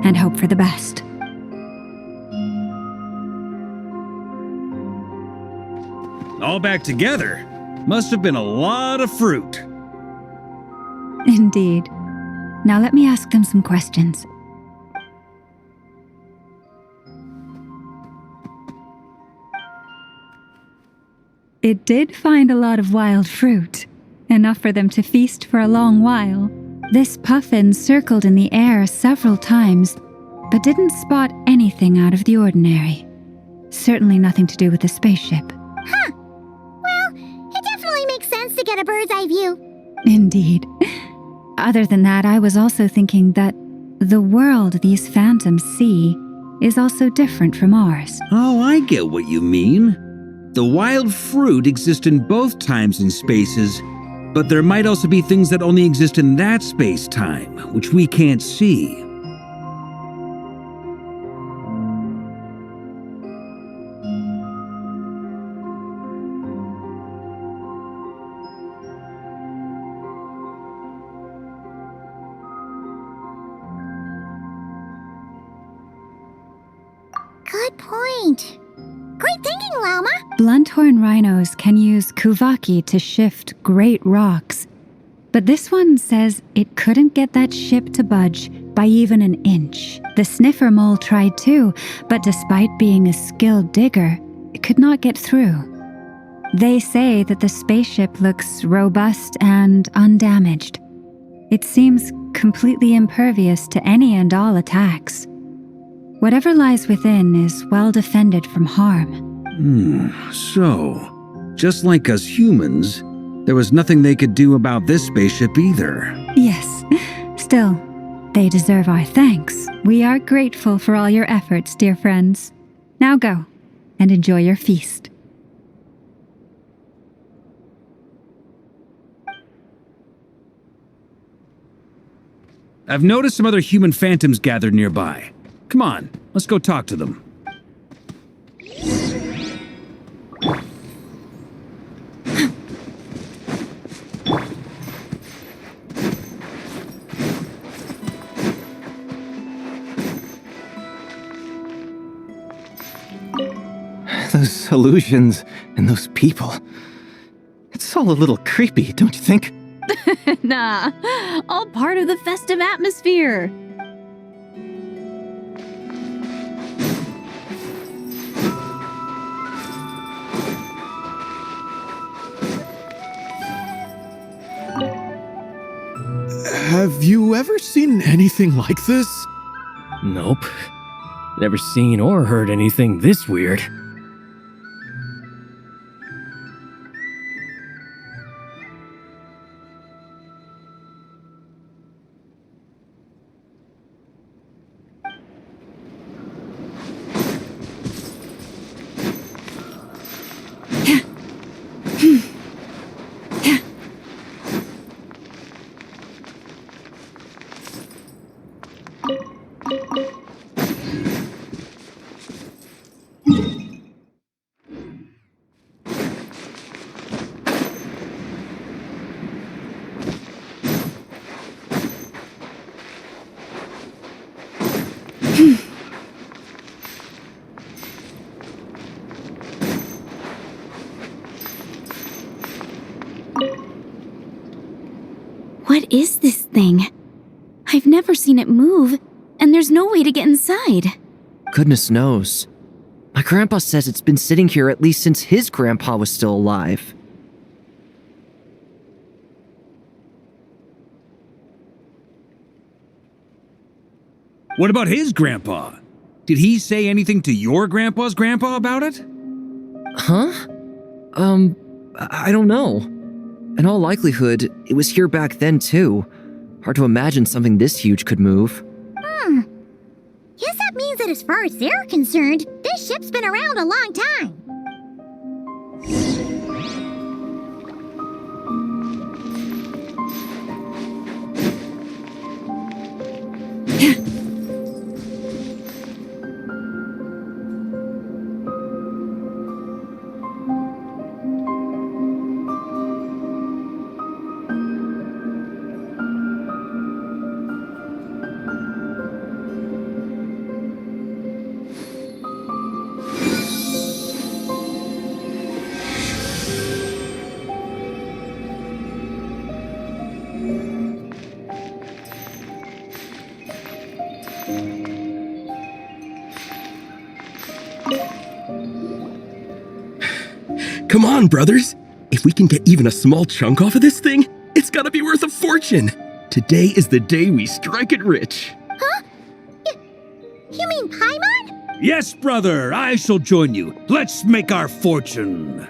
G: and hope for the best.
F: All back together? Must have been a lot of fruit.
G: Indeed. Now let me ask them some questions. It did find a lot of wild fruit, enough for them to feast for a long while. This puffin circled in the air several times, but didn't spot anything out of the ordinary. Certainly nothing to do with the spaceship.
C: Huh. Well, it definitely makes sense to get a bird's eye view.
G: Indeed. Other than that, I was also thinking that the world these phantoms see is also different from ours.
F: Oh, I get what you mean. The wild fruit exist in both times and spaces, but there might also be things that only exist in that space-time, which we can't see.
C: Good point. Great thinking, Lauma.
G: Blunthorn rhinos can use Kuvaki to shift great rocks, but this one says it couldn't get that ship to budge by even an inch. The sniffer mole tried too, but despite being a skilled digger, it could not get through. They say that the spaceship looks robust and undamaged. It seems completely impervious to any and all attacks. Whatever lies within is well defended from harm.
F: So, just like us humans, there was nothing they could do about this spaceship either.
G: Yes. Still, They deserve our thanks. We are grateful for all your efforts, dear friends. Now go and enjoy your feast.
F: I've noticed some other human phantoms gathered nearby. Come on, let's go talk to them.
L: Those illusions and those people. It's all a little creepy, don't you think?
B: Nah, all part of the festive atmosphere.
N: Have you ever seen anything like this?
O: Nope. Never seen or heard anything this weird.
B: What is this thing? I've never seen it move, and there's no way to get inside.
O: Goodness knows. My grandpa says it's been sitting here at least since his grandpa was still alive.
F: What about his grandpa? Did he say anything to your grandpa's grandpa about it?
O: Huh? I don't know. In all likelihood, it was here back then too. Hard to imagine something this huge could move.
C: Guess that means that as far as they're concerned, this ship's been around a long time.
P: Come on, brothers. If we can get even a small chunk off of this thing, it's gotta be worth a fortune. Today is the day we strike it rich.
C: Huh? You mean Paimon?
F: Yes, brother, I shall join you. Let's make our fortune.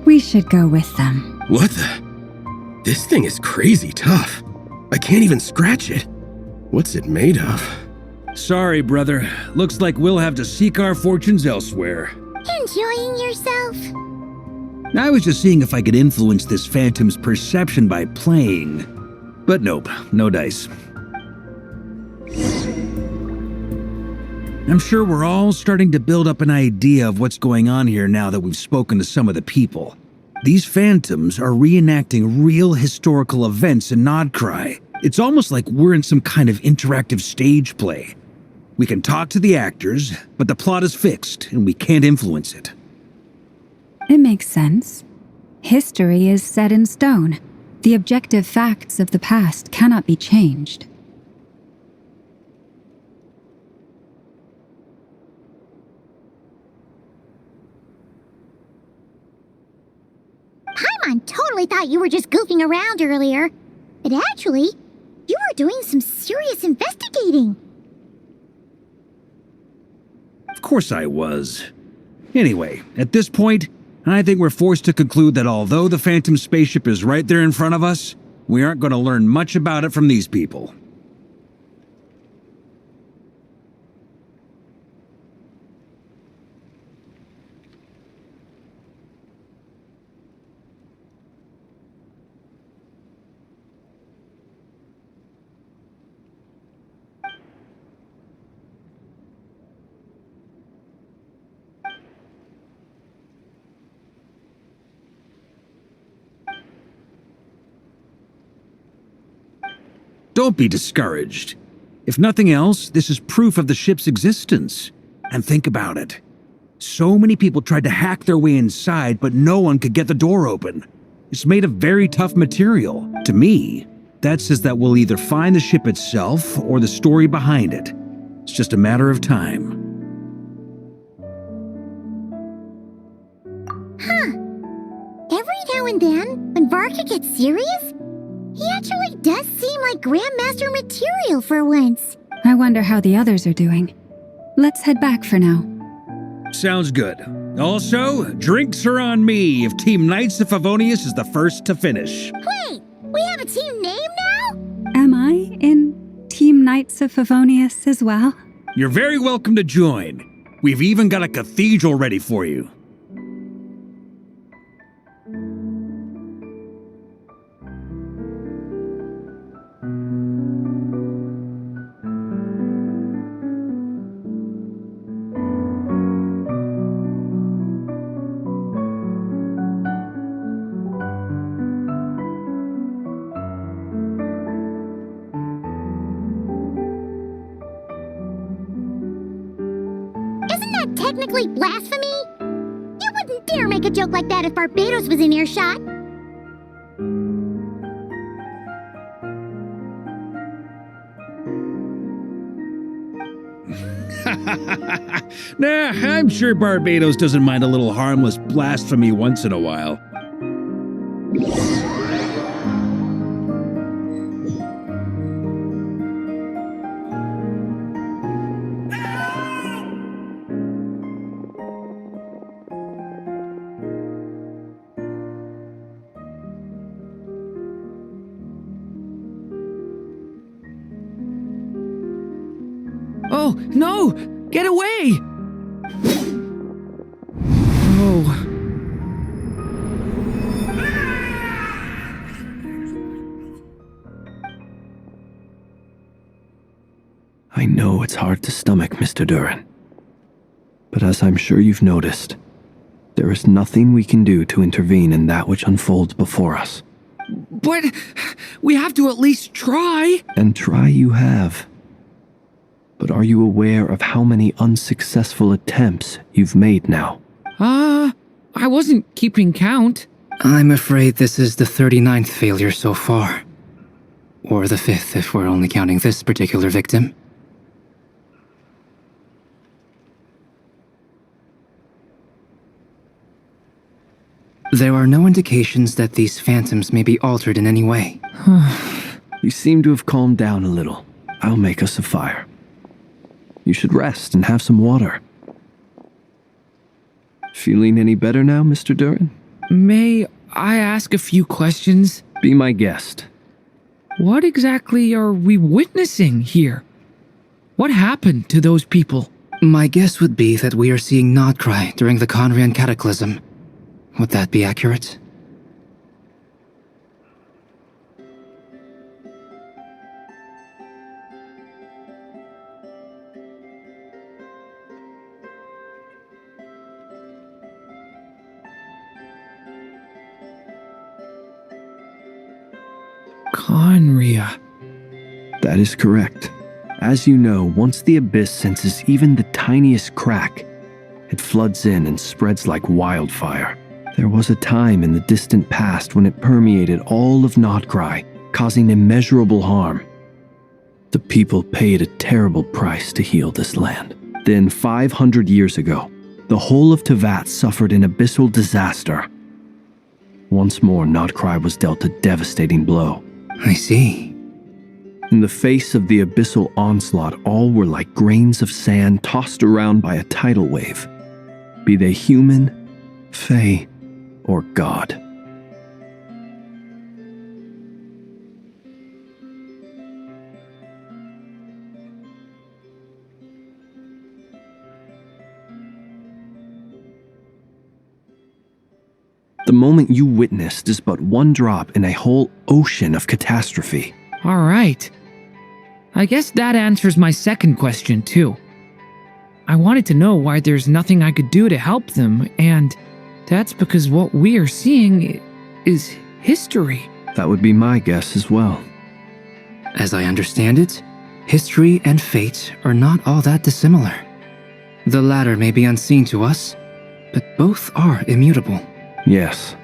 G: We should go with them.
P: What the? This thing is crazy tough. I can't even scratch it. What's it made of?
F: Sorry, brother. Looks like we'll have to seek our fortunes elsewhere.
C: Enjoying yourself?
F: I was just seeing if I could influence this phantom's perception by playing. But nope, no dice. I'm sure we're all starting to build up an idea of what's going on here now that we've spoken to some of the people. These phantoms are reenacting real historical events in Nodcry. It's almost like we're in some kind of interactive stage play. We can talk to the actors, but the plot is fixed and we can't influence it.
G: It makes sense. History is set in stone. The objective facts of the past cannot be changed.
C: Paimon totally thought you were just goofing around earlier. But actually, you were doing some serious investigating.
F: Of course I was. Anyway, at this point, I think we're forced to conclude that although the Phantom spaceship is right there in front of us, we aren't going to learn much about it from these people. Don't be discouraged. If nothing else, this is proof of the ship's existence. And think about it. So many people tried to hack their way inside, but no one could get the door open. It's made of very tough material. To me, that says that we'll either find the ship itself or the story behind it. It's just a matter of time.
C: Huh. Every now and then, when Varka gets serious, he actually does seem like Grandmaster material for once.
G: I wonder how the others are doing. Let's head back for now.
F: Sounds good. Also, drinks are on me if Team Knights of Favonius is the first to finish.
C: Wait, we have a team name now?
G: Am I in Team Knights of Favonius as well?
F: You're very welcome to join. We've even got a cathedral ready for you.
C: Technically blasphemy? You wouldn't dare make a joke like that if Barbados was in earshot.
F: Nah, I'm sure Barbados doesn't mind a little harmless blasphemy once in a while.
J: Oh, no! Get away! Oh.
K: I know it's hard to stomach, Mr. Duran. But as I'm sure you've noticed, there is nothing we can do to intervene in that which unfolds before us.
J: But we have to at least try.
K: And try you have. But are you aware of how many unsuccessful attempts you've made now?
J: I wasn't keeping count.
L: I'm afraid this is the 39th failure so far. Or the 5th if we're only counting this particular victim. There are no indications that these phantoms may be altered in any way.
K: You seem to have calmed down a little. I'll make us a fire. You should rest and have some water. Feeling any better now, Mr. Duran?
J: May I ask a few questions?
K: Be my guest.
J: What exactly are we witnessing here? What happened to those people?
L: My guess would be that we are seeing Nodcry during the Conrian Cataclysm. Would that be accurate?
J: Conria.
K: That is correct. As you know, once the abyss senses even the tiniest crack, it floods in and spreads like wildfire. There was a time in the distant past when it permeated all of Nodcry, causing immeasurable harm. The people paid a terrible price to heal this land. Then 500 years ago, the whole of Tevat suffered an abyssal disaster. Once more, Nodcry was dealt a devastating blow.
L: I see.
K: In the face of the abyssal onslaught, all were like grains of sand tossed around by a tidal wave. Be they human, fae, or God. The moment you witnessed is but one drop in a whole ocean of catastrophe.
J: All right. I guess that answers my second question, too. I wanted to know why there's nothing I could do to help them, and that's because what we are seeing is history.
K: That would be my guess as well.
L: As I understand it, history and fate are not all that dissimilar. The latter may be unseen to us, but both are immutable.
K: Yes.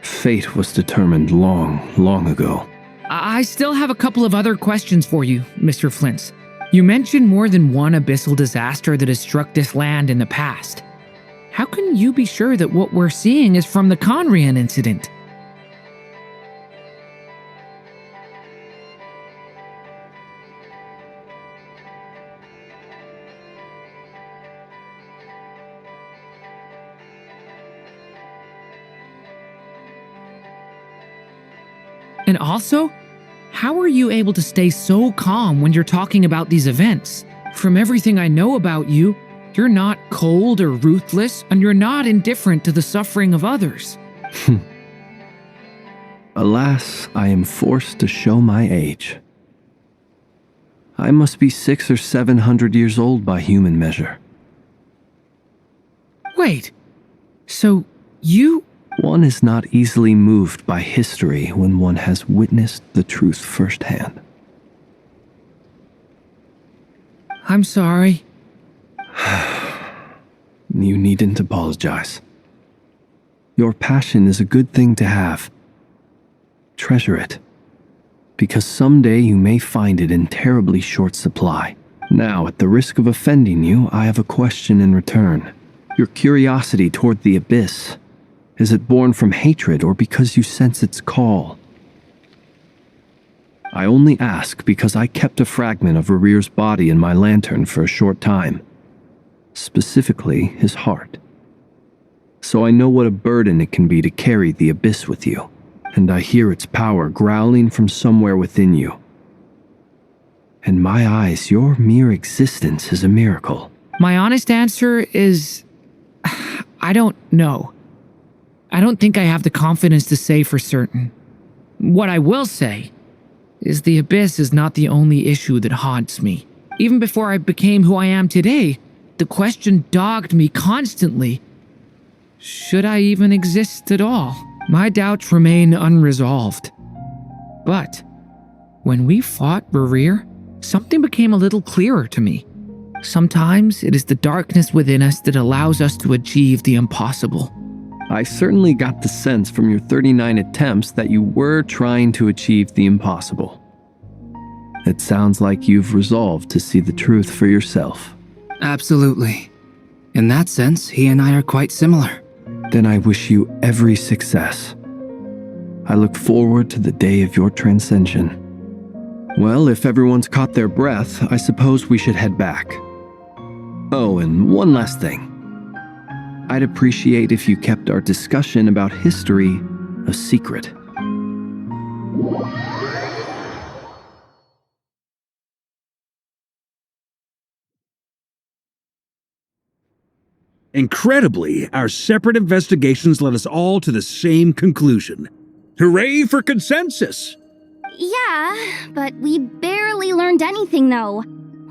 K: Fate was determined long, long ago.
J: I still have a couple of other questions for you, Mr. Flint's. You mentioned more than one abyssal disaster that has struck this land in the past. How can you be sure that what we're seeing is from the Conrian incident? And also, how are you able to stay so calm when you're talking about these events? From everything I know about you, you're not cold or ruthless, and you're not indifferent to the suffering of others.
K: Alas, I am forced to show my age. I must be 600 or 700 years old by human measure.
J: Wait, so you...
K: One is not easily moved by history when one has witnessed the truth firsthand.
J: I'm sorry.
K: You needn't apologize. Your passion is a good thing to have. Treasure it, because someday you may find it in terribly short supply. Now, at the risk of offending you, I have a question in return. Your curiosity toward the abyss, is it born from hatred or because you sense its call? I only ask because I kept a fragment of Rarir's body in my lantern for a short time. Specifically, his heart. So I know what a burden it can be to carry the abyss with you, and I hear its power growling from somewhere within you. In my eyes, your mere existence is a miracle.
J: My honest answer is... I don't know. I don't think I have the confidence to say for certain. What I will say is the abyss is not the only issue that haunts me. Even before I became who I am today, the question dogged me constantly. Should I even exist at all? My doubts remain unresolved. But when we fought Rarir, something became a little clearer to me. Sometimes it is the darkness within us that allows us to achieve the impossible.
K: I certainly got the sense from your 39 attempts that you were trying to achieve the impossible. It sounds like you've resolved to see the truth for yourself.
L: Absolutely. In that sense, he and I are quite similar.
K: Then I wish you every success. I look forward to the day of your transcension. Well, if everyone's caught their breath, I suppose we should head back. Oh, and one last thing. I'd appreciate if you kept our discussion about history a secret.
F: Incredibly, our separate investigations led us all to the same conclusion. Hooray for consensus!
A: Yeah, but we barely learned anything, though.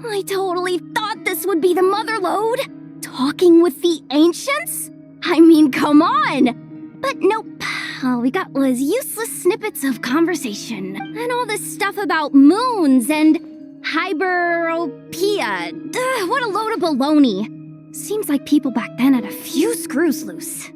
A: I totally thought this would be the mother lode. Talking with the ancients? I mean, come on! But nope. All we got was useless snippets of conversation. And all this stuff about moons and hyperopia. What a load of baloney. Seems like people back then had a few screws loose.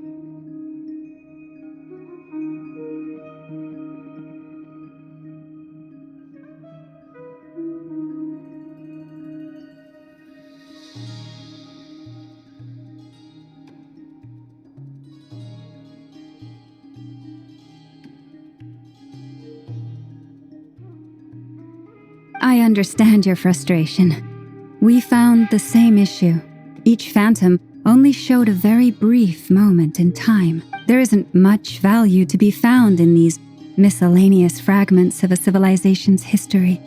G: I understand your frustration. We found the same issue. Each phantom only showed a very brief moment in time. There isn't much value to be found in these miscellaneous fragments of a civilization's history,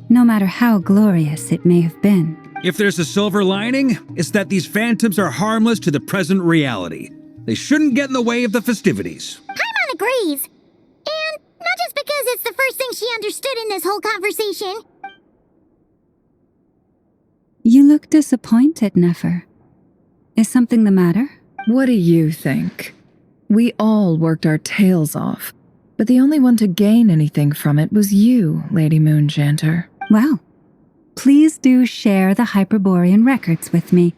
G: no matter how glorious it may have been.
F: If there's a silver lining, it's that these phantoms are harmless to the present reality. They shouldn't get in the way of the festivities.
C: Paimon agrees. And not just because it's the first thing she understood in this whole conversation.
G: You look disappointed, Nefer. Is something the matter?
M: What do you think? We all worked our tails off, but the only one to gain anything from it was you, Lady Moonjanter.
G: Well, please do share the Hyperborean records with me.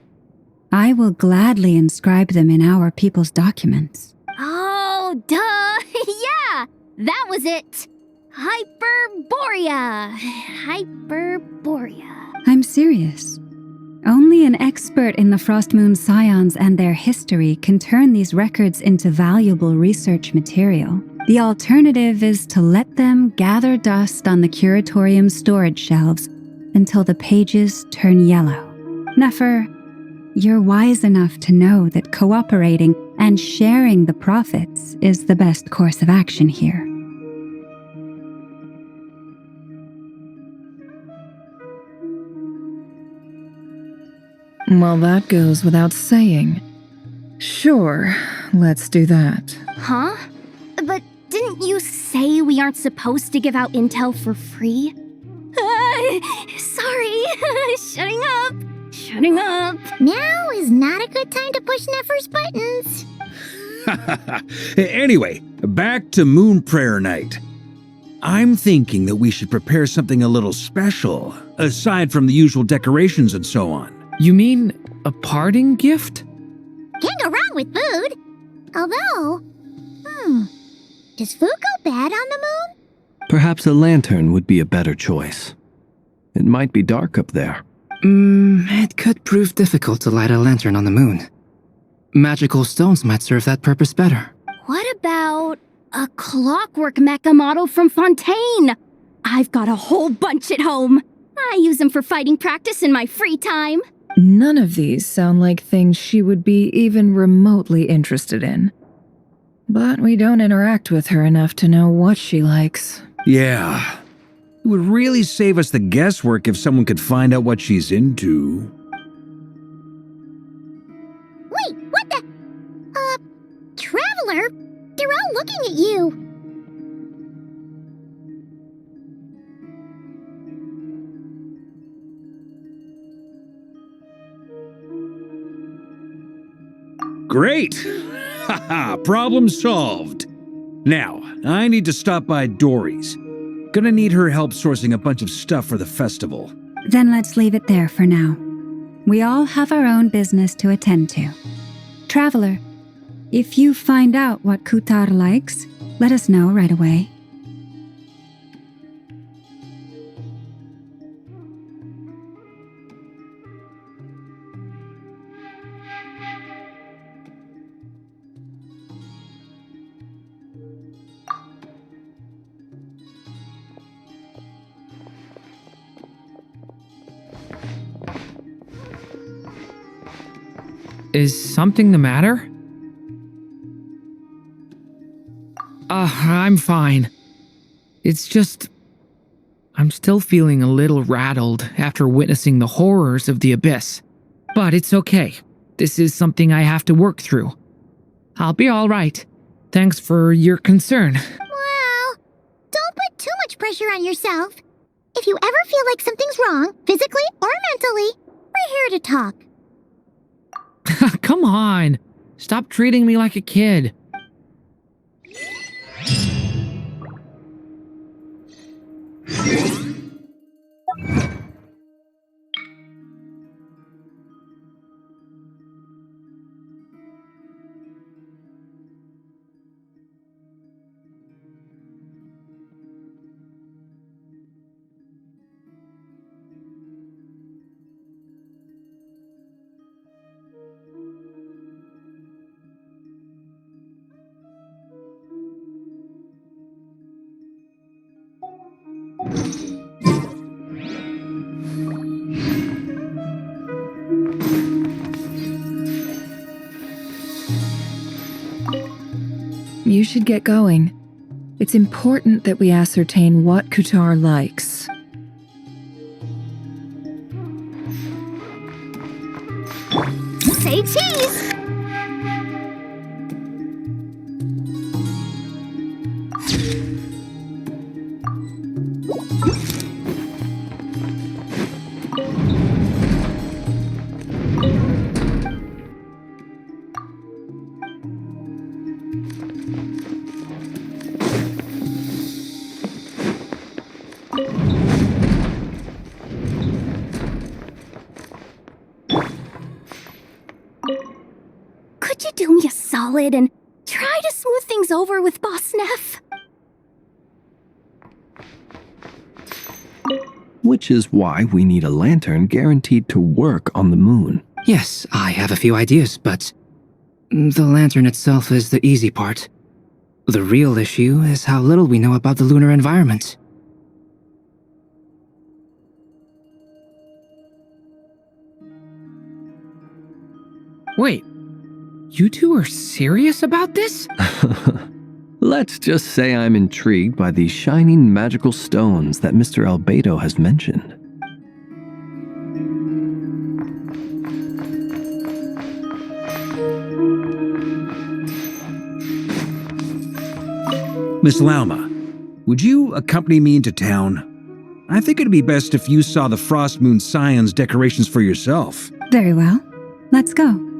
G: I will gladly inscribe them in our people's documents.
A: Oh, duh! Yeah! That was it! Hyperborea! Hyperborea.
G: I'm serious. Only an expert in the Frostmoon Scions and their history can turn these records into valuable research material. The alternative is to let them gather dust on the Curatorium's storage shelves until the pages turn yellow. Nefer, you're wise enough to know that cooperating and sharing the profits is the best course of action here.
M: Well, that goes without saying. Sure, let's do that.
A: Huh? But didn't you say we aren't supposed to give out intel for free? Sorry. Shutting up.
C: Now is not a good time to push Nefer's buttons.
F: Anyway, back to Moon Prayer Night. I'm thinking that we should prepare something a little special, aside from the usual decorations and so on.
J: You mean a parting gift?
C: Can't go wrong with food. Although, does food go bad on the moon?
K: Perhaps a lantern would be a better choice. It might be dark up there.
L: It could prove difficult to light a lantern on the moon. Magical stones might serve that purpose better.
A: What about a clockwork mecha model from Fontaine? I've got a whole bunch at home. I use them for fighting practice in my free time.
M: None of these sound like things she would be even remotely interested in. But we don't interact with her enough to know what she likes.
F: Yeah. It would really save us the guesswork if someone could find out what she's into.
C: Wait, what the? Traveler? They're all looking at you.
F: Great! Haha, problem solved. Now, I need to stop by Dory's. Gonna need her help sourcing a bunch of stuff for the festival.
G: Then let's leave it there for now. We all have our own business to attend to. Traveler, if you find out what Kutar likes, let us know right away.
J: Is something the matter? I'm fine. It's just... I'm still feeling a little rattled after witnessing the horrors of the Abyss. But it's okay. This is something I have to work through. I'll be alright. Thanks for your concern.
C: Well, don't put too much pressure on yourself. If you ever feel like something's wrong, physically or mentally, we're here to talk.
J: Come on. Stop treating me like a kid.
M: you should get going. It's important that we ascertain what Kutar likes.
A: Say cheese! Could you do me a solid and try to smooth things over with Boss Neff?
K: Which is why we need a lantern guaranteed to work on the moon.
L: Yes, I have a few ideas, but the lantern itself is the easy part. The real issue is how little we know about the lunar environment.
J: Wait, you two are serious about this?
K: Let's just say I'm intrigued by the shining magical stones that Mr. Albedo has mentioned.
F: Miss Lauma, would you accompany me into town? I think it'd be best if you saw the Frost Moon Scion's decorations for yourself.
G: Very well. Let's go.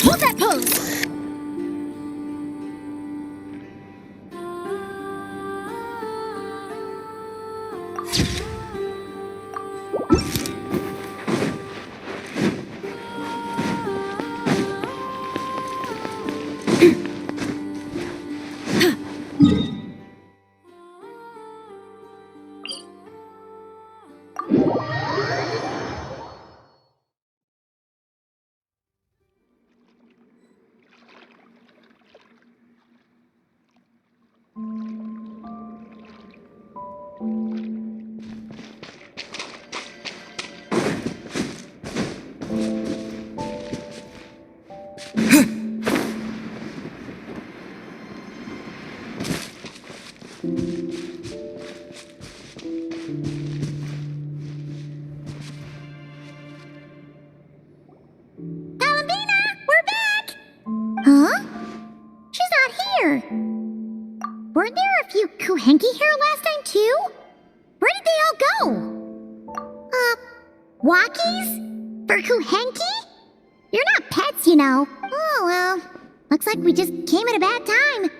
A: Hold that pose!
C: Huh? She's not here. Weren't there a few Kuhenki here last time too? Where did they all go? Walkies? For Kuhenki? You're not pets, you know. Oh well, looks like we just came at a bad time.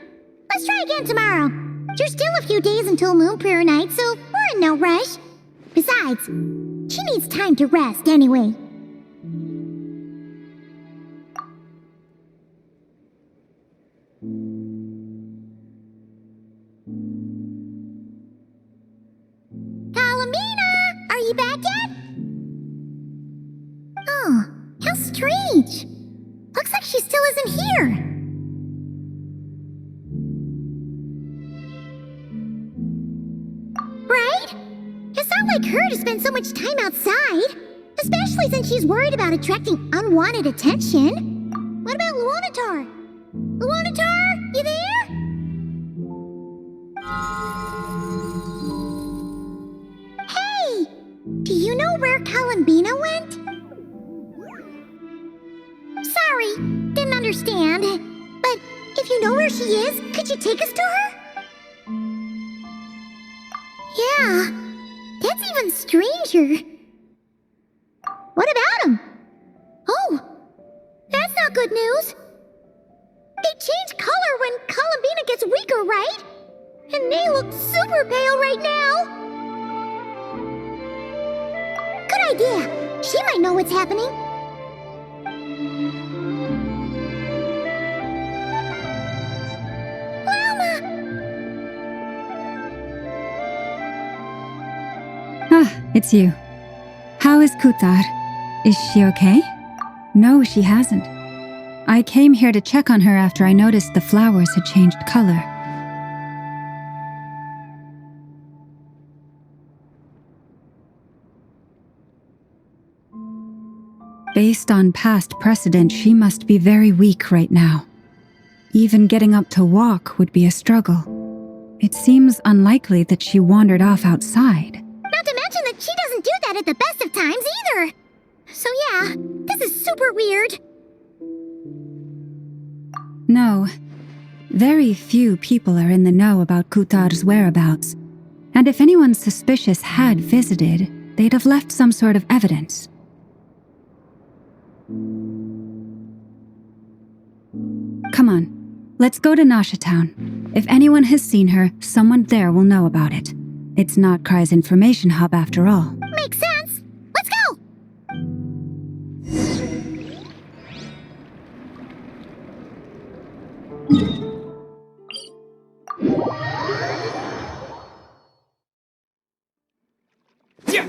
C: Let's try again tomorrow. There's still a few days until Moon Prayer Night, so we're in no rush. Besides, she needs time to rest anyway. Are you back yet? Oh, how like her to spend so much time outside, especially since she's worried about attracting unwanted attention. What about Luanatar? Luanatar, you there? Hey! Do you know where Columbina went? Sorry, didn't understand. But if you know where she is, could you take us to her? Yeah, that's even stranger. What about him? Oh, that's not good news. They change color when Columbina gets weaker, right? And they look super pale right now. Good idea. She might know what's happening.
G: Ah, it's you. How is Kutar? Is she okay? No, she hasn't. I came here to check on her after I noticed the flowers had changed color. Based on past precedent, she must be very weak right now. Even getting up to walk would be a struggle. It seems unlikely that she wandered off outside.
C: Not to mention that she doesn't do that at the best of times either. So yeah, this is super weird.
G: No. Very few people are in the know about Kutar's whereabouts. And if anyone suspicious had visited, they'd have left some sort of evidence. Come on, let's go to Nasha Town. If anyone has seen her, someone there will know about it. It's not Cry's information hub after all.
C: Makes sense. Let's go!
E: Yeah.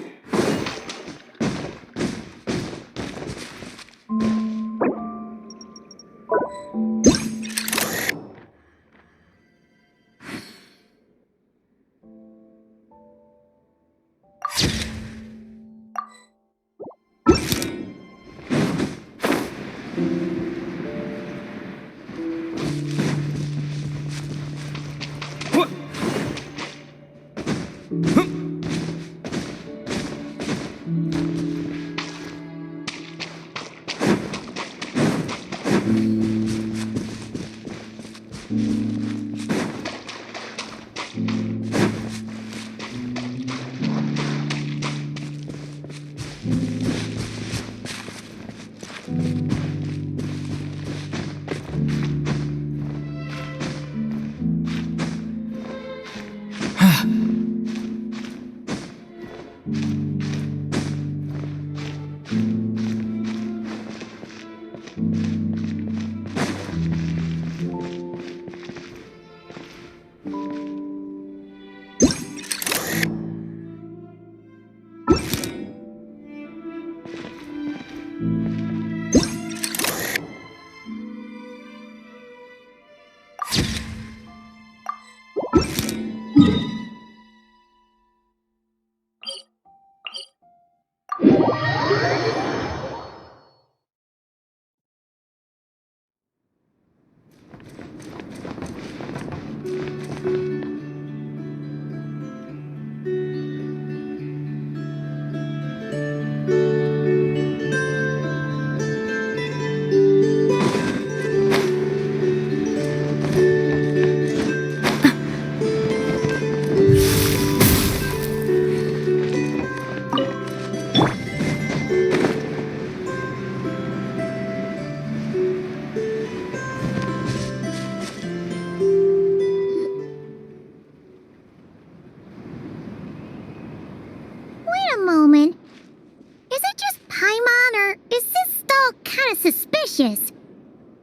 C: Suspicious.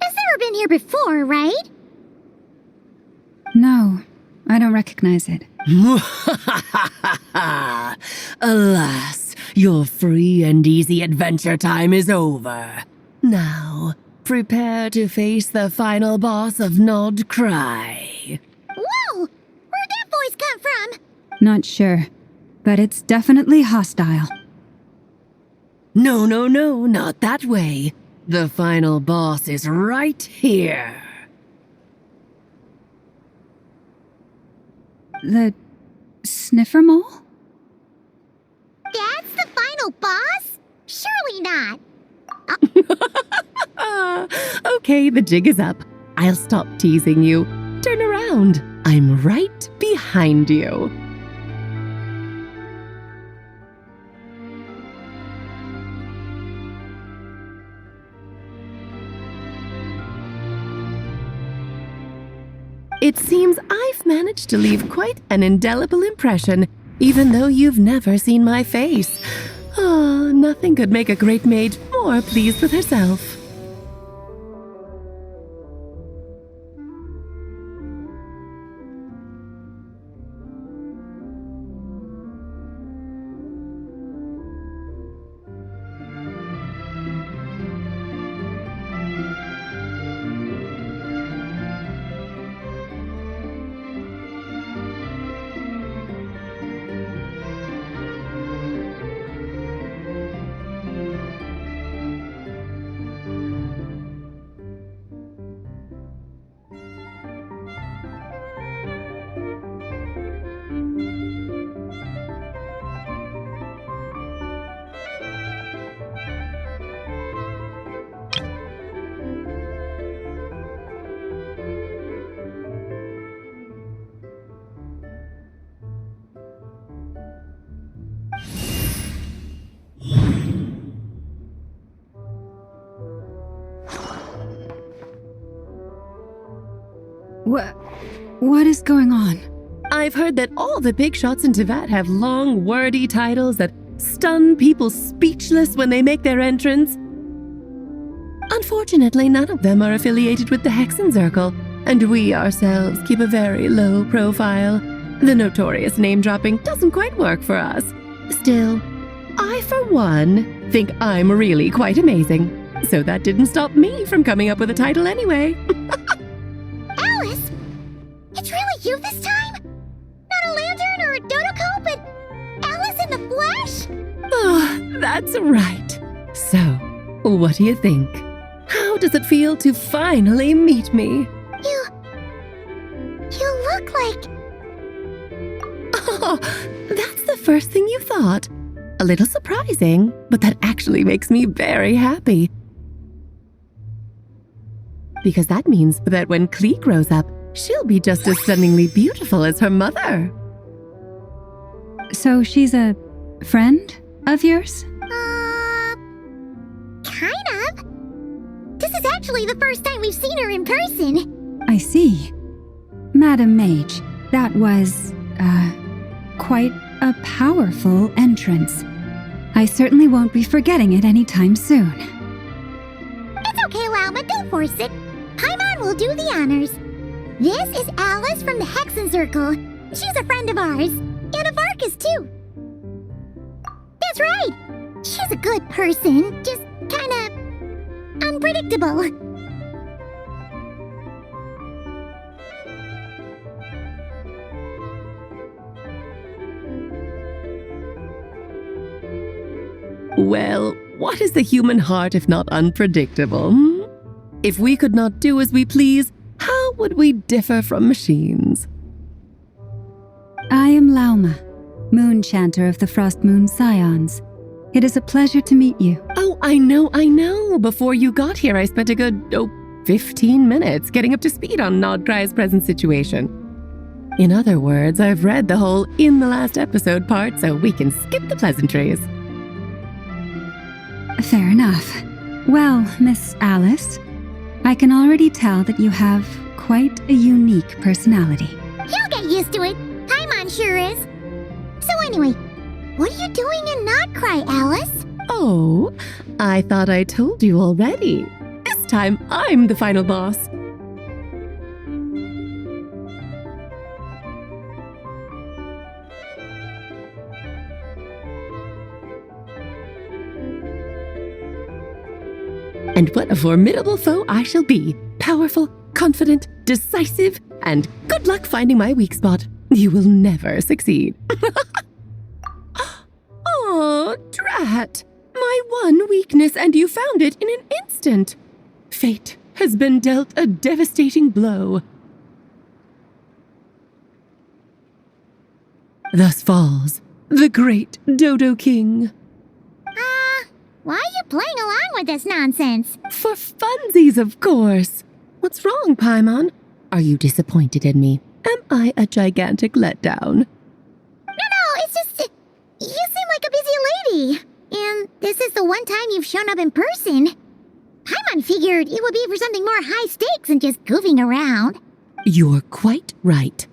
C: Has never been here before, right?
G: No, I don't recognize it.
Q: Alas, your free and easy adventure time is over. Now, prepare to face the final boss of Nod Cry.
C: Whoa! Where'd that voice come from?
G: Not sure. but it's definitely hostile.
Q: No, no, no, not that way. The final boss is right here.
G: The sniffer mole?
C: That's the final boss? Surely not.
Q: Okay, the jig is up. I'll stop teasing you. Turn around. I'm right behind you. It seems I've managed to leave quite an indelible impression, even though you've never seen my face. Ah, nothing could make a great maid more pleased with herself.
G: What is going on?
Q: I've heard that all the big shots in Teyvat have long, wordy titles that stun people speechless when they make their entrance. Unfortunately, none of them are affiliated with the Hexen Circle, and we ourselves keep a very low profile. The notorious name-dropping doesn't quite work for us. Still, I, for one, think I'm really quite amazing. So that didn't stop me from coming up with a title anyway.
C: Alice? It's really you this time? Not a lantern or a dodo but Alice in the flesh?
Q: Oh, that's right. So, what do you think? How does it feel to finally meet me?
C: You look like...
Q: Oh, that's the first thing you thought. A little surprising, but that actually makes me very happy. Because that means that when Klee grows up, she'll be just as stunningly beautiful as her mother.
G: So she's a friend of yours?
C: Kind of. This is actually the first time we've seen her in person.
G: I see. Madam Mage, that was, quite a powerful entrance. I certainly won't be forgetting it anytime soon.
C: It's okay, Lauma, don't force it. Paimon will do the honors. This is Alice from the Hexen Circle. She's a friend of ours. And of Arcus, too. That's right. She's a good person, just kinda unpredictable.
Q: Well, what is the human heart if not unpredictable? If we could not do as we please, how would we differ from machines?
G: I am Lauma, Moon Chanter of the Frost Moon Scions. It is a pleasure to meet you.
Q: Oh, I know. Before you got here, I spent a good, 15 minutes getting up to speed on Nodcry's present situation. In other words, I've read the whole in the last episode part, so we can skip the pleasantries.
G: Fair enough. Well, Miss Alice, I can already tell that you have quite a unique personality.
C: He'll get used to it. Paimon sure is. So anyway, what are you doing in Nodcry, Alice?
Q: Oh, I thought I told you already. This time, I'm the final boss. And what a formidable foe I shall be. Powerful, confident, decisive, and good luck finding my weak spot. You will never succeed. that? My one weakness, and you found it in an instant. Fate has been dealt a devastating blow. Thus falls the great Dodo King.
C: Why are you playing along with this nonsense?
Q: For funsies, of course. What's wrong, Paimon? Are you disappointed in me? Am I a gigantic letdown?
C: No, it's just... You seem like a busy lady. And this is the one time you've shown up in person. Paimon figured it would be for something more high stakes than just goofing around.
Q: You're quite right.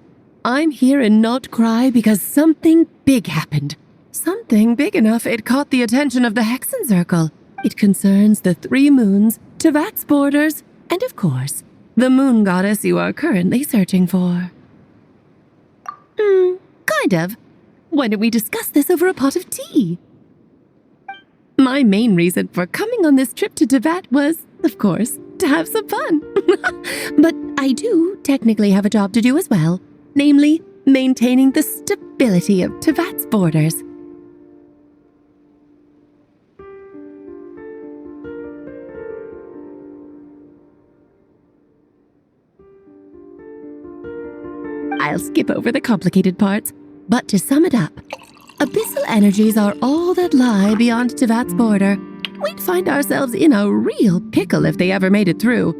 Q: I'm here in Not Cry because something big happened. Something big enough it caught the attention of the Hexen Circle. It concerns the 3 moons, Tevat's borders, and of course, the moon goddess you are currently searching for. Kind of. Why don't we discuss this over a pot of tea? My main reason for coming on this trip to Tevat was, of course, to have some fun. But I do technically have a job to do as well, namely, maintaining the stability of Tevat's borders. I'll skip over the complicated parts, but to sum it up, abyssal energies are all that lie beyond Tevat's border. We'd find ourselves in a real pickle if they ever made it through.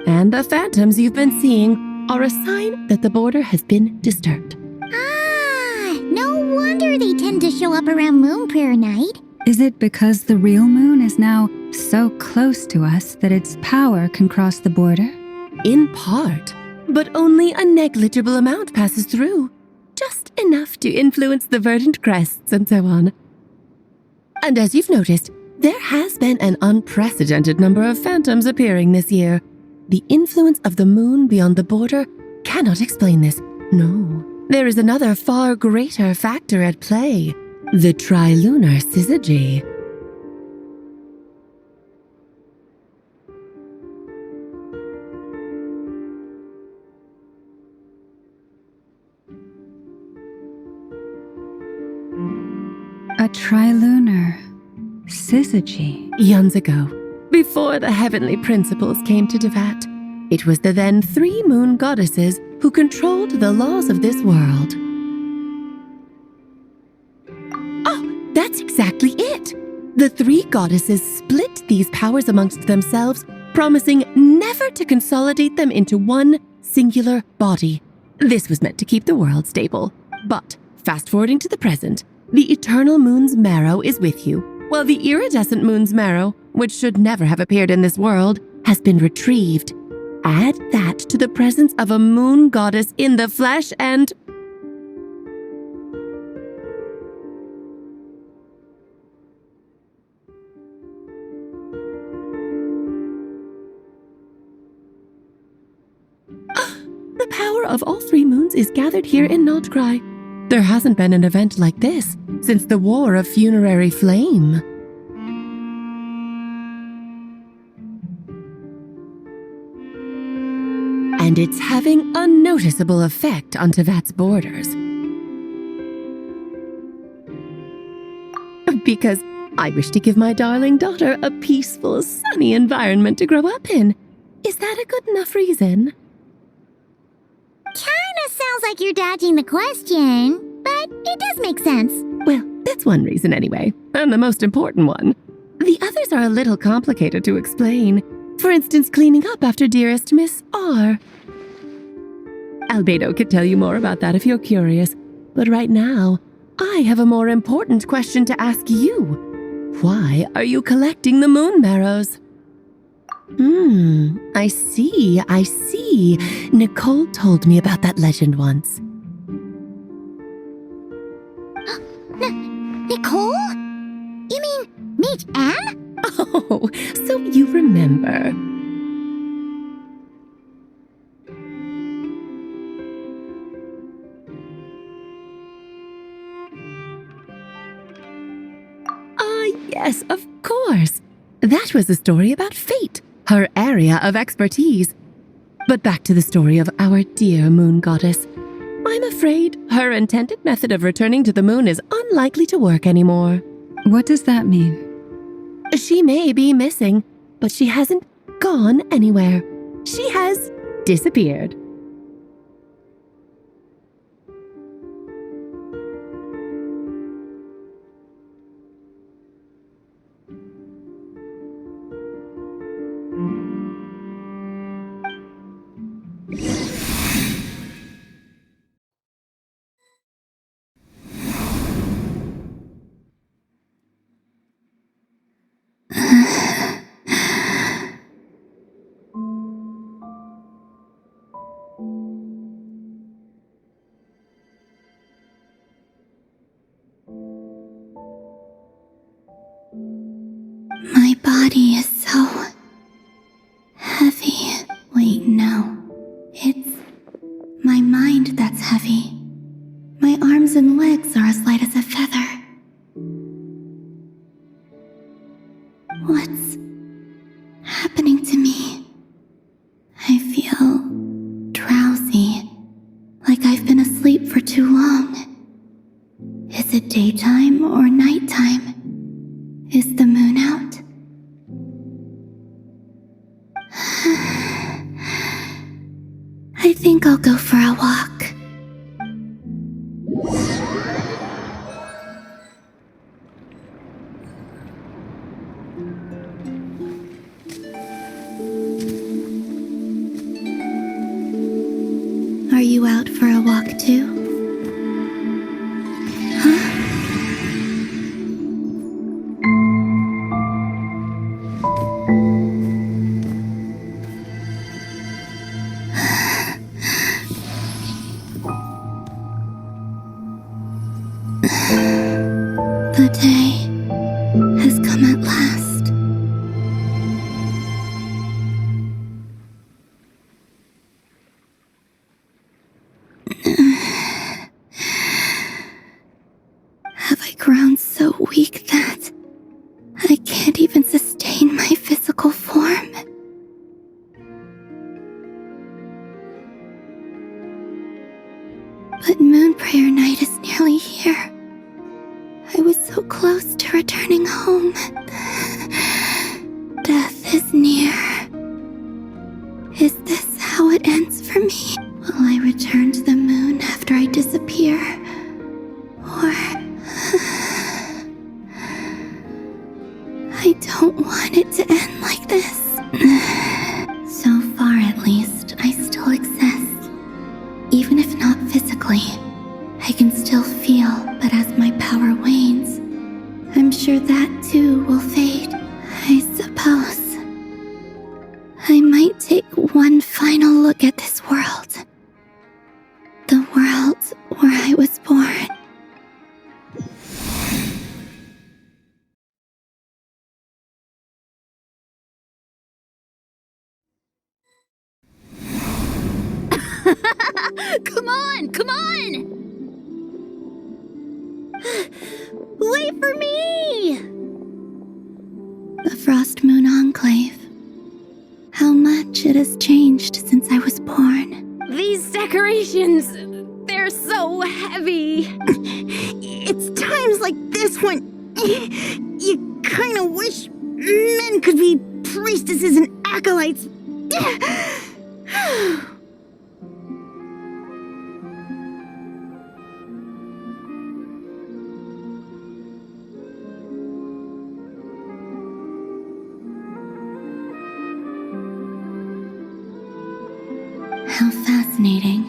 Q: And the phantoms you've been seeing are a sign that the border has been disturbed.
C: No wonder they tend to show up around Moon Prayer Night.
G: Is it because the real moon is now so close to us that its power can cross the border?
Q: In part, but only a negligible amount passes through. Just enough to influence the verdant crests and so on. And as you've noticed, there has been an unprecedented number of phantoms appearing this year. The influence of the moon beyond the border cannot explain this. No, there is another far greater factor at play. The trilunar syzygy.
G: A trilunar syzygy.
Q: Eons ago, before the heavenly principles came to Tevat, it was the then 3 moon goddesses who controlled the laws of this world. Oh, that's exactly it! The 3 goddesses split these powers amongst themselves, promising never to consolidate them into one singular body. This was meant to keep the world stable. But, fast-forwarding to the present, the eternal moon's marrow is with you, while the iridescent moon's marrow, which should never have appeared in this world, has been retrieved. Add that to the presence of a moon goddess in the flesh and... The power of all 3 moons is gathered here in Not Cry. There hasn't been an event like this since the War of Funerary Flame. And it's having a noticeable effect on Tevat's borders. Because I wish to give my darling daughter a peaceful, sunny environment to grow up in. Is that a good enough reason?
C: Kinda sounds like you're dodging the question, but it does make sense.
Q: Well, that's one reason anyway, and the most important one. The others are a little complicated to explain. For instance, cleaning up after dearest Miss R. Albedo could tell you more about that if you're curious, but right now, I have a more important question to ask you. Why are you collecting the moon marrows? I see. Nicole told me about that legend once.
C: Nicole? You mean Mage Anne?
Q: Oh, so you remember. Yes, of course. That was a story about fate, her area of expertise. But back to the story of our dear moon goddess. I'm afraid her intended method of returning to the moon is unlikely to work anymore.
G: What does that mean?
Q: She may be missing, but she hasn't gone anywhere. She has disappeared.
D: My body is so heavy. Wait, no. It's my mind that's heavy. My arms and legs are as light as a feather. What's happening to me? I feel drowsy, like I've been asleep for too long. Is it daytime or nighttime? Is the moon out? I think I'll go for a walk. Are you out for a walk too? The day has come at last. Have I grown so weak that I can't even sustain my physical form? But Moon Prayer Night is nearly here. I was so close to returning home. Death is near. Is this how it ends for me? Will I return to the moon after I disappear? Or... I don't want it to end like this. So far, at least, I still exist. Even if not physically, I can still feel, but as my power wanes, I'm sure that too will fade. I suppose I might take one final look at this world. The world where I was born.
A: Come on! Come on!
C: Wait for me!
D: The Frost Moon Enclave. How much it has changed since I was born.
I: These decorations, they're so heavy.
C: It's times like this when you kind of wish men could be priestesses and acolytes.
D: How fascinating.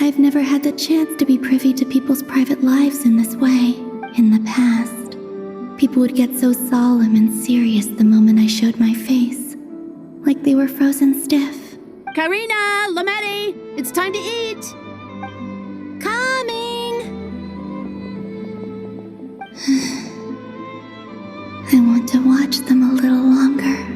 D: I've never had the chance to be privy to people's private lives in this way. In the past, people would get so solemn and serious the moment I showed my face. Like they were frozen stiff.
Q: Karina, Lametti, it's time to eat.
C: Coming!
D: I want to watch them a little longer.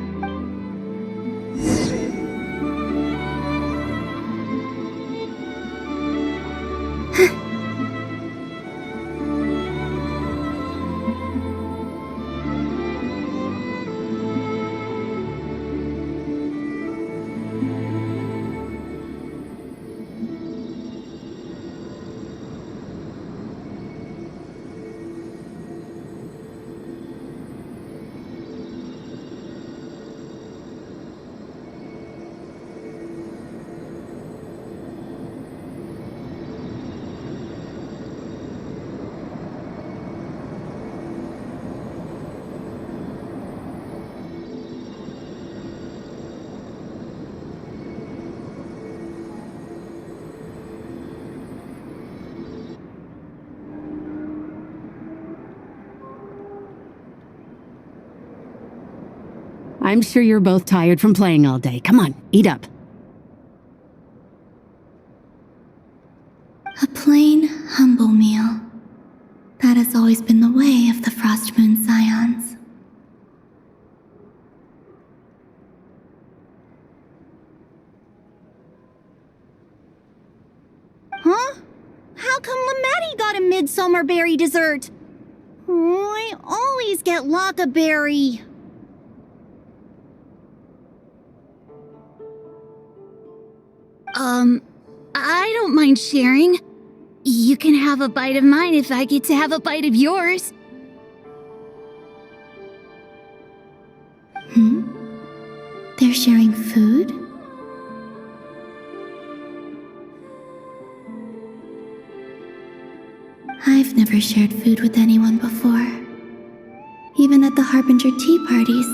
H: I'm sure you're both tired from playing all day. Come on, eat up.
D: A plain, humble meal. That has always been the way of the Frost Moon Scions.
A: Huh? How come Lamatti got a midsummer berry dessert? I always get Lockaberry. I don't mind sharing. You can have a bite of mine if I get to have a bite of yours.
D: They're sharing food? I've never shared food with anyone before. Even at the Harbinger tea parties,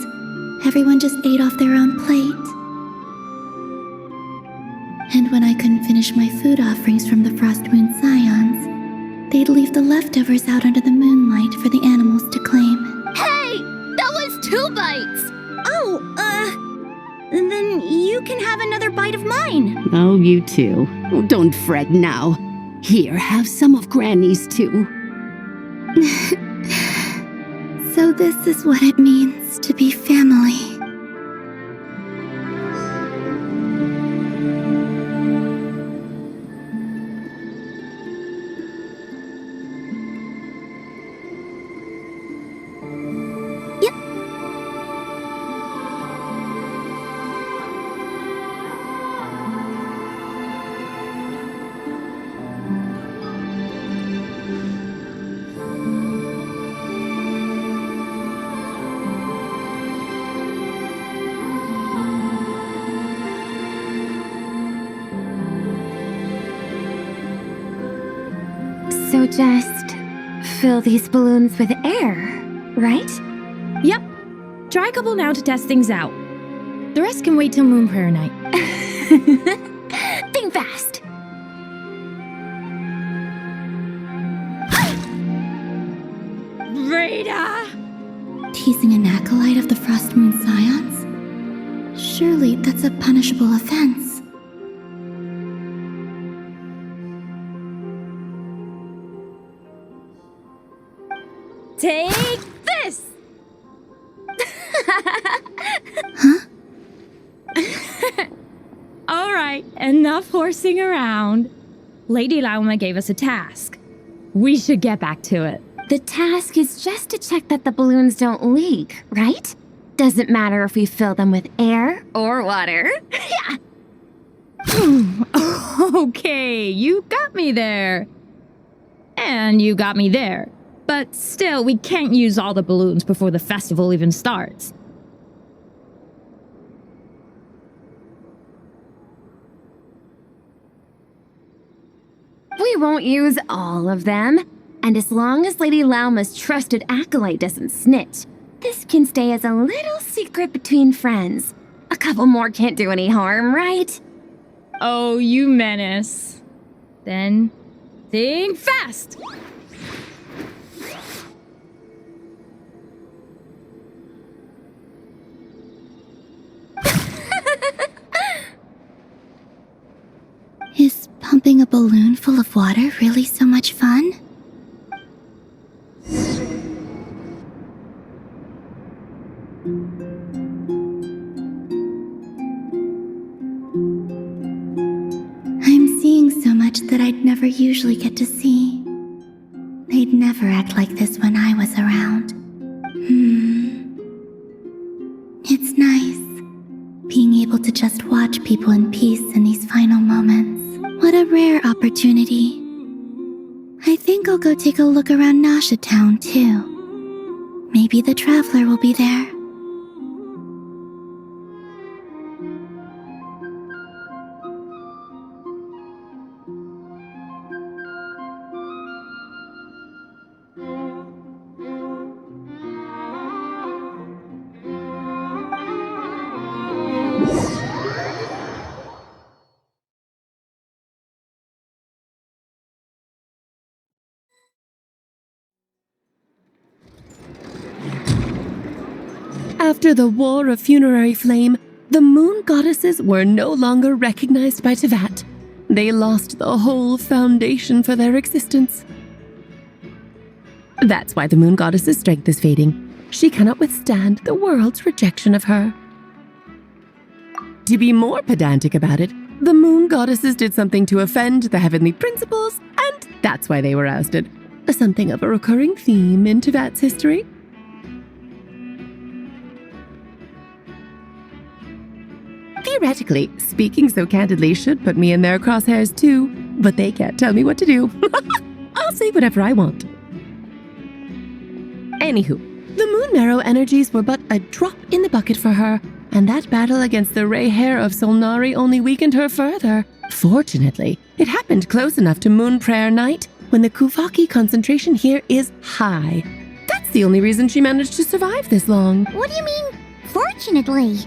D: everyone just ate off their own plate. And when I couldn't finish my food offerings from the Frost Moon Scions, they'd leave the leftovers out under the moonlight for the animals to claim.
A: Hey! That was 2 bites! Then you can have another bite of mine.
H: Oh, you too. Oh, don't fret now. Here, have some of Granny's too.
D: So this is what it means to be family.
R: So just fill these balloons with air, right?
I: Yep. Try a couple now to test things out. The rest can wait till Moon Prayer Night.
R: Think fast.
I: Rada!
D: Teasing an acolyte of the Frost Moon Scions? Surely that's a punishable offense.
I: Take this!
D: Huh?
I: All right, enough horsing around. Lady Lauma gave us a task. We should get back to it.
R: The task is just to check that the balloons don't leak, right? Doesn't matter if we fill them with air or water. Yeah.
I: Okay, you got me there. And you got me there. But still, we can't use all the balloons before the festival even starts.
R: We won't use all of them. And as long as Lady Lauma's trusted acolyte doesn't snitch, this can stay as a little secret between friends. A couple more can't do any harm, right?
I: Oh, you menace. Then, think fast!
D: Is pumping a balloon full of water really so much fun? I'm seeing so much that I'd never usually get to see. They'd never act like this when I was around. It's nice, being able to just watch people in peace in these final moments. What a rare opportunity. I think I'll go take a look around Nasha Town, too. Maybe the Traveler will be there.
Q: After the War of Funerary Flame, the moon goddesses were no longer recognized by Tevat. They lost the whole foundation for their existence. That's why the moon goddess's strength is fading. She cannot withstand the world's rejection of her. To be more pedantic about it, the moon goddesses did something to offend the heavenly principles, and that's why they were ousted. Something of a recurring theme in Tevat's history. Theoretically, speaking so candidly should put me in their crosshairs too, but they can't tell me what to do. I'll say whatever I want. Anywho, the Moon Marrow energies were but a drop in the bucket for her, and that battle against the Ray Hair of Solnari only weakened her further. Fortunately, it happened close enough to Moon Prayer Night when the Kuvaki concentration here is high. That's the only reason she managed to survive this long.
C: What do you mean, fortunately?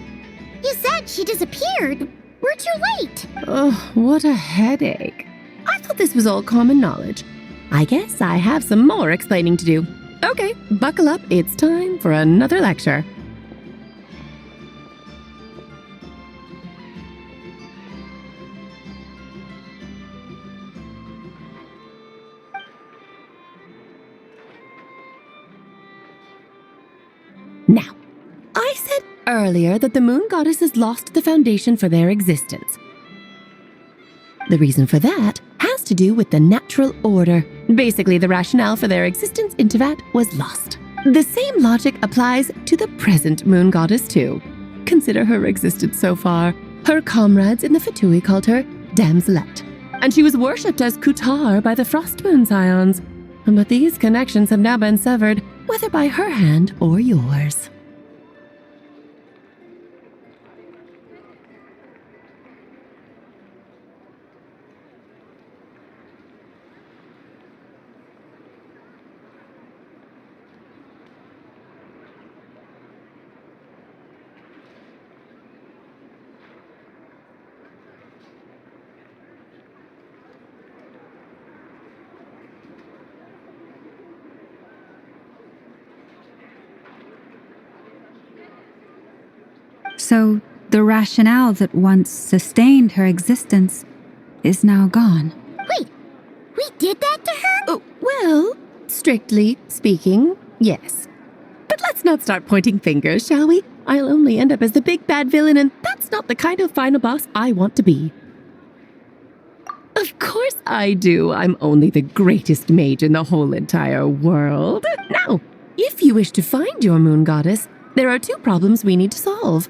C: You said she disappeared. We're too late.
Q: Oh, what a headache. I thought this was all common knowledge. I guess I have some more explaining to do. Okay, buckle up. It's time for another lecture. Now, I said earlier that the moon goddesses lost the foundation for their existence. The reason for that has to do with the natural order. Basically, the rationale for their existence in Tevat was lost. The same logic applies to the present moon goddess too. Consider her existence so far. Her comrades in the Fatui called her Damselette, and she was worshipped as Kutar by the Frost Moon Scions. But these connections have now been severed, whether by her hand or yours.
G: So, the rationale that once sustained her existence is now gone.
C: Wait, we did that to her?
Q: Oh, well, strictly speaking, yes. But let's not start pointing fingers, shall we? I'll only end up as the big bad villain, and that's not the kind of final boss I want to be. Of course I do. I'm only the greatest mage in the whole entire world. Now, if you wish to find your moon goddess, there are two problems we need to solve.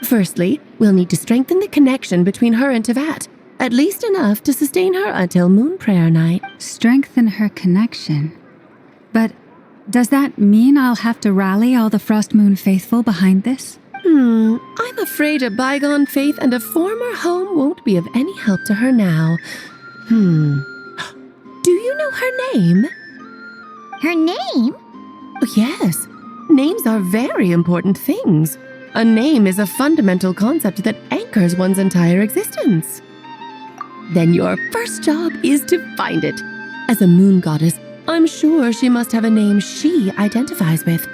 Q: Firstly, we'll need to strengthen the connection between her and Tevat, at least enough to sustain her until Moon Prayer Night.
G: Strengthen her connection? But does that mean I'll have to rally all the Frost Moon faithful behind this?
Q: I'm afraid a bygone faith and a former home won't be of any help to her now. Do you know her name?
C: Her name?
Q: Yes. Names are very important things. A name is a fundamental concept that anchors one's entire existence. Then your first job is to find it. As a moon goddess, I'm sure she must have a name she identifies with.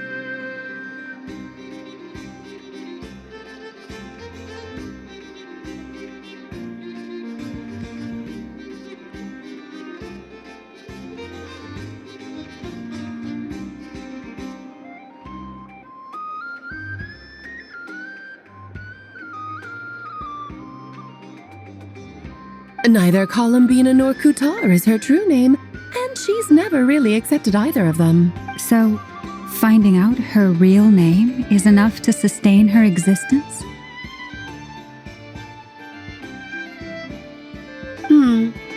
Q: Neither Columbina nor Kutar is her true name, and she's never really accepted either of them.
G: So, finding out her real name is enough to sustain her existence?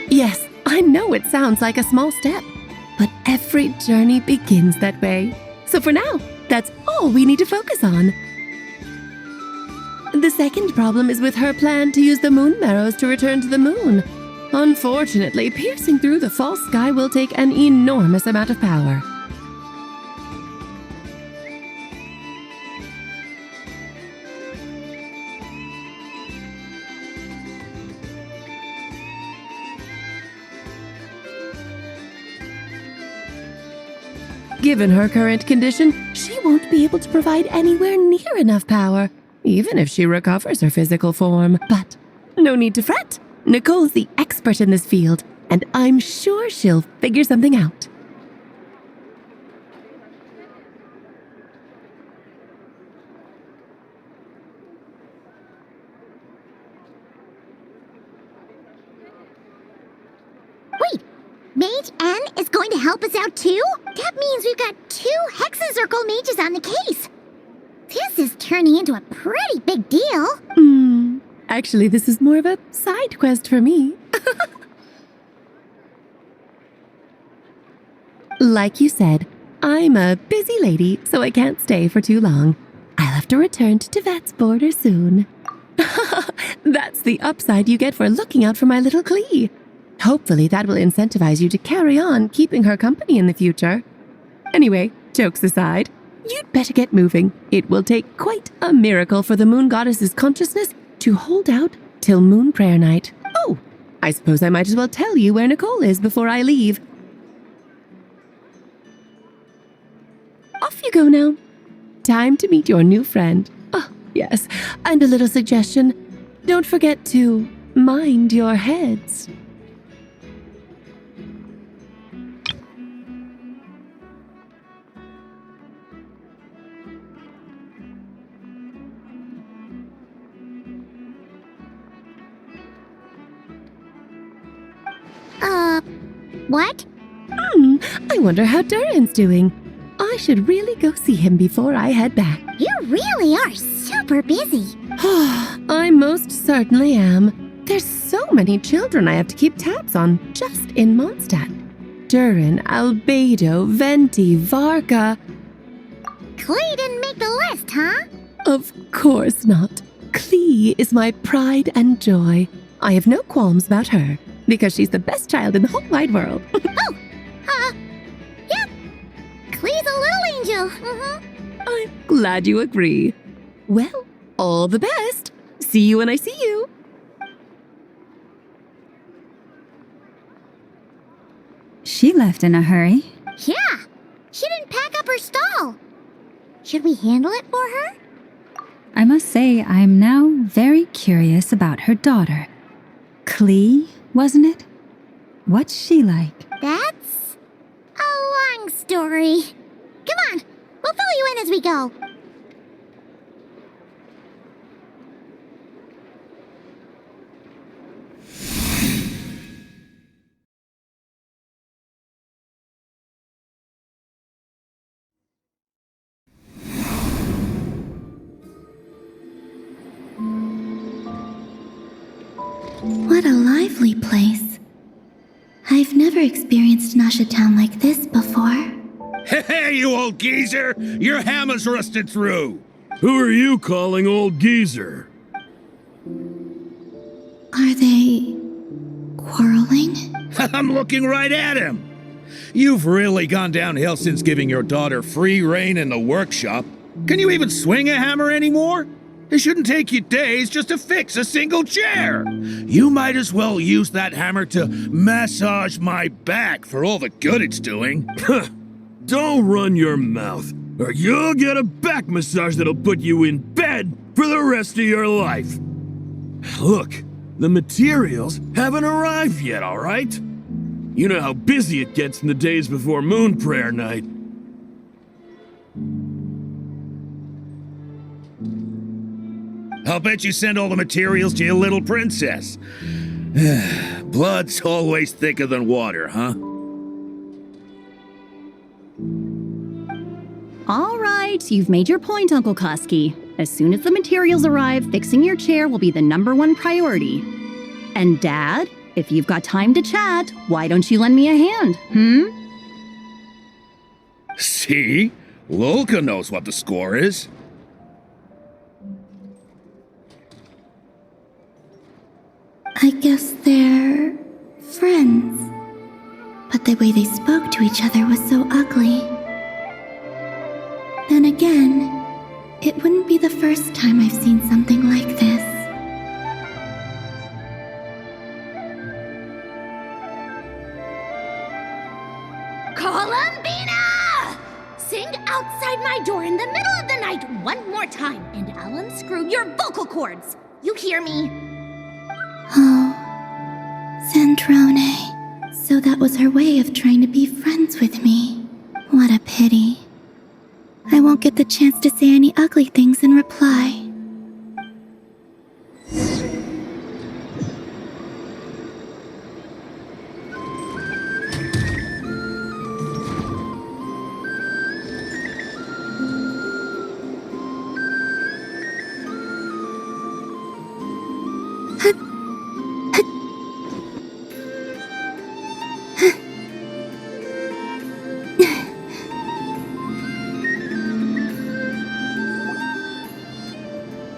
Q: Yes, I know it sounds like a small step, but every journey begins that way. So for now, that's all we need to focus on. The second problem is with her plan to use the moon marrows to return to the moon. Unfortunately, piercing through the false sky will take an enormous amount of power. Given her current condition, she won't be able to provide anywhere near enough power, even if she recovers her physical form. But no need to fret. Nicole's the expert in this field, and I'm sure she'll figure something out.
C: Wait, Mage N is going to help us out too? That means we've got 2 Hexen Circle mages on the case. This is turning into a pretty big deal.
Q: Actually, this is more of a side quest for me. Like you said, I'm a busy lady, so I can't stay for too long. I'll have to return to Tevet's border soon. That's the upside you get for looking out for my little Klee. Hopefully that will incentivize you to carry on keeping her company in the future. Anyway, jokes aside, you'd better get moving. It will take quite a miracle for the moon goddess's consciousness to hold out till moon prayer night. Oh, I suppose I might as well tell you where Nicole is before I leave. Off you go now. Time to meet your new friend. Oh, yes, and a little suggestion. Don't forget to mind your heads.
C: What?
Q: I wonder how Durin's doing. I should really go see him before I head back.
C: You really are super busy.
Q: I most certainly am. There's so many children I have to keep tabs on just in Mondstadt. Durin, Albedo, Venti, Varka.
C: Klee didn't make the list, huh?
Q: Of course not. Klee is my pride and joy. I have no qualms about her, because she's the best child in the whole wide world.
C: Yep. Klee's a little angel.
Q: I'm glad you agree. Well, all the best. See you when I see you.
G: She left in a hurry.
C: Yeah, she didn't pack up her stall. Should we handle it for her?
G: I must say, I'm now very curious about her daughter. Klee, wasn't it? What's she like?
C: That's a long story. Come on, we'll fill you in as we go.
D: What a lively place. I've never experienced Nasha Town like this before.
F: Hey, you old geezer! Your hammer's rusted through! Who are you calling old geezer?
D: Are they quarreling?
F: I'm looking right at him! You've really gone downhill since giving your daughter free rein in the workshop. Can you even swing a hammer anymore? It shouldn't take you days just to fix a single chair. You might as well use that hammer to massage my back for all the good it's doing.
S: Don't run your mouth, or you'll get a back massage that'll put you in bed for the rest of your life. Look, the materials haven't arrived yet, all right? You know how busy it gets in the days before moon prayer night.
F: I'll bet you send all the materials to your little princess. Blood's always thicker than water, huh?
T: All right, you've made your point, Uncle Koski. As soon as the materials arrive, fixing your chair will be the #1 priority. And Dad, if you've got time to chat, why don't you lend me a hand,
F: See? Lolka knows what the score is.
D: I guess they're friends. But the way they spoke to each other was so ugly. Then again, it wouldn't be the first time I've seen something like this.
A: Columbina!
C: Sing outside my door in the middle of the night one more time, and I'll unscrew your vocal cords. You hear me?
D: Oh, Zandrone. So that was her way of trying to be friends with me. What a pity. I won't get the chance to say any ugly things in reply.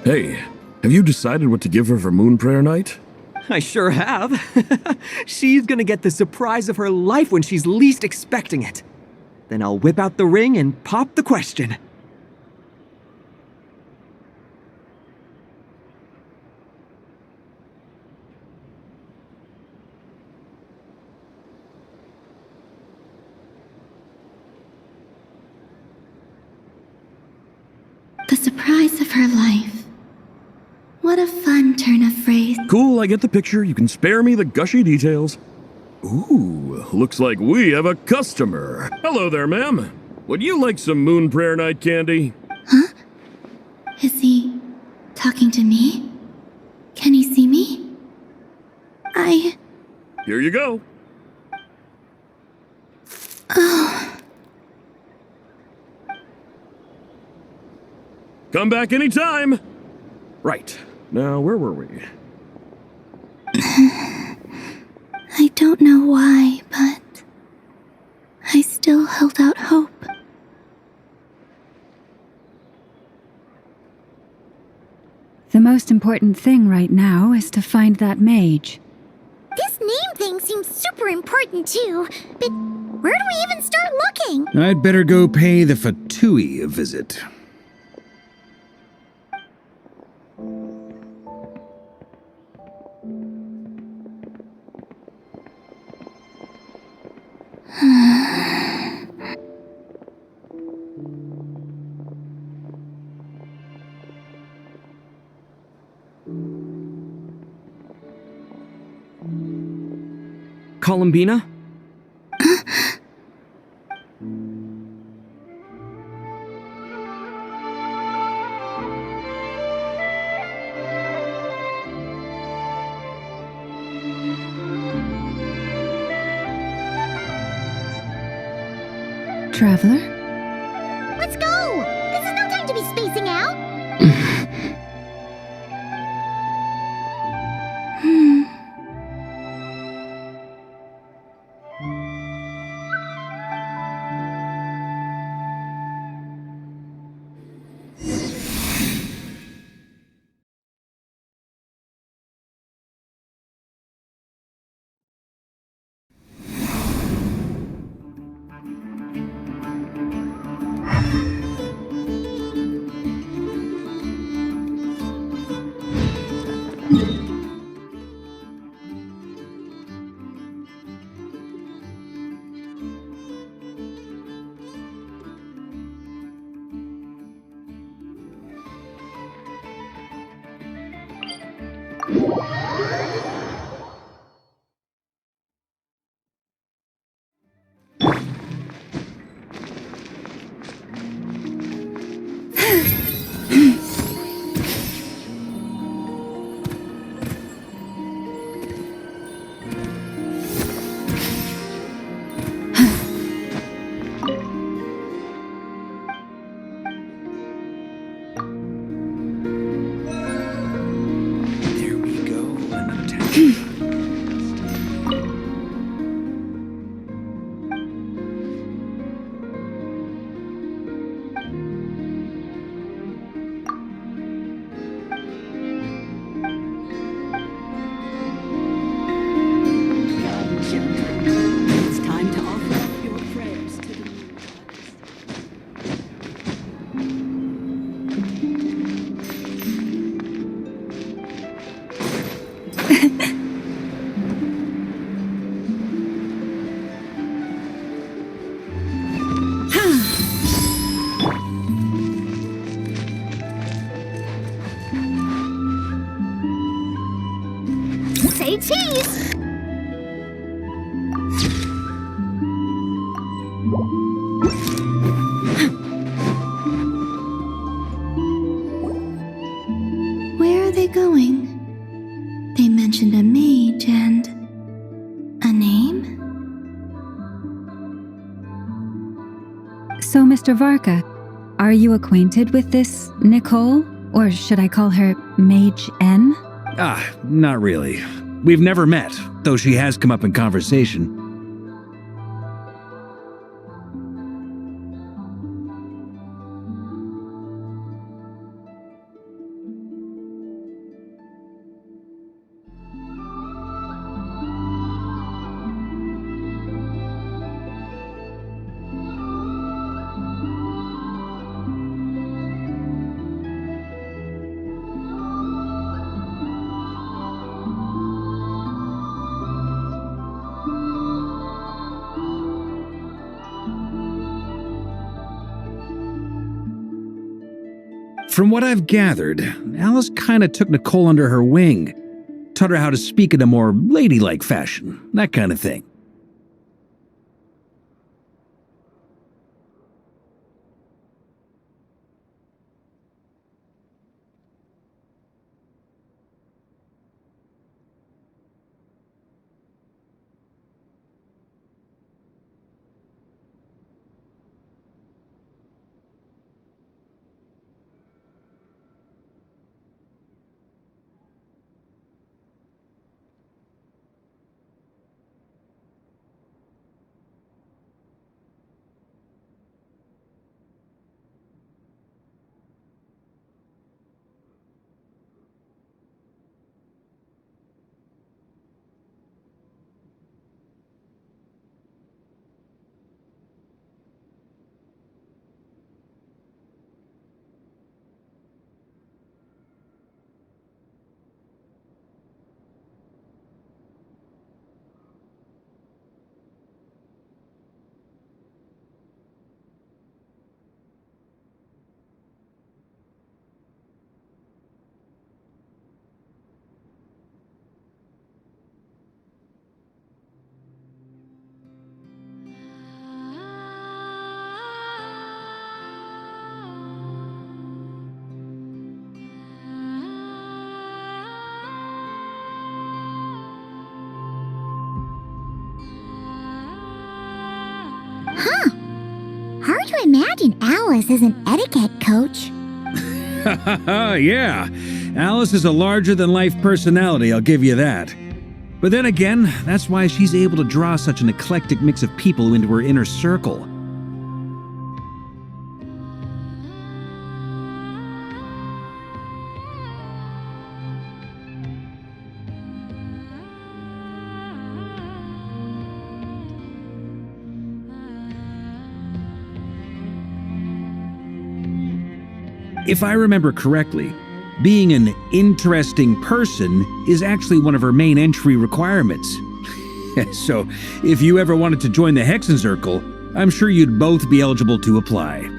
S: Hey, have you decided what to give her for Moon Prayer Night?
U: I sure have. She's gonna get the surprise of her life when she's least expecting it. Then I'll whip out the ring and pop the question.
D: The surprise of her life. What a fun turn of phrase.
S: Cool, I get the picture. You can spare me the gushy details. Ooh, looks like we have a customer. Hello there, ma'am. Would you like some Moon Prayer Night candy?
D: Huh? Is he talking to me? Can he see me?
S: Here you go.
D: Oh.
S: Come back anytime. Right. Now, where were we?
D: I don't know why, but I still held out hope.
G: The most important thing right now is to find that mage.
C: This name thing seems super important too, but where do we even start looking?
F: I'd better go pay the Fatui a visit.
E: Columbina?
G: Traveler?
C: Let's go! This is no time to be spacing out!
U: There we go.
G: So, Mr. Varka, are you acquainted with this Nicole? Or should I call her Mage N?
F: Not really. We've never met, though she has come up in conversation. From what I've gathered, Alice kinda took Nicole under her wing, taught her how to speak in a more ladylike fashion, that kind of thing.
C: Hard to imagine Alice as an etiquette coach.
F: Yeah, Alice is a larger-than-life personality, I'll give you that. But then again, that's why she's able to draw such an eclectic mix of people into her inner circle. If I remember correctly, being an interesting person is actually one of her main entry requirements. So, if you ever wanted to join the Hexen Circle, I'm sure you'd both be eligible to apply.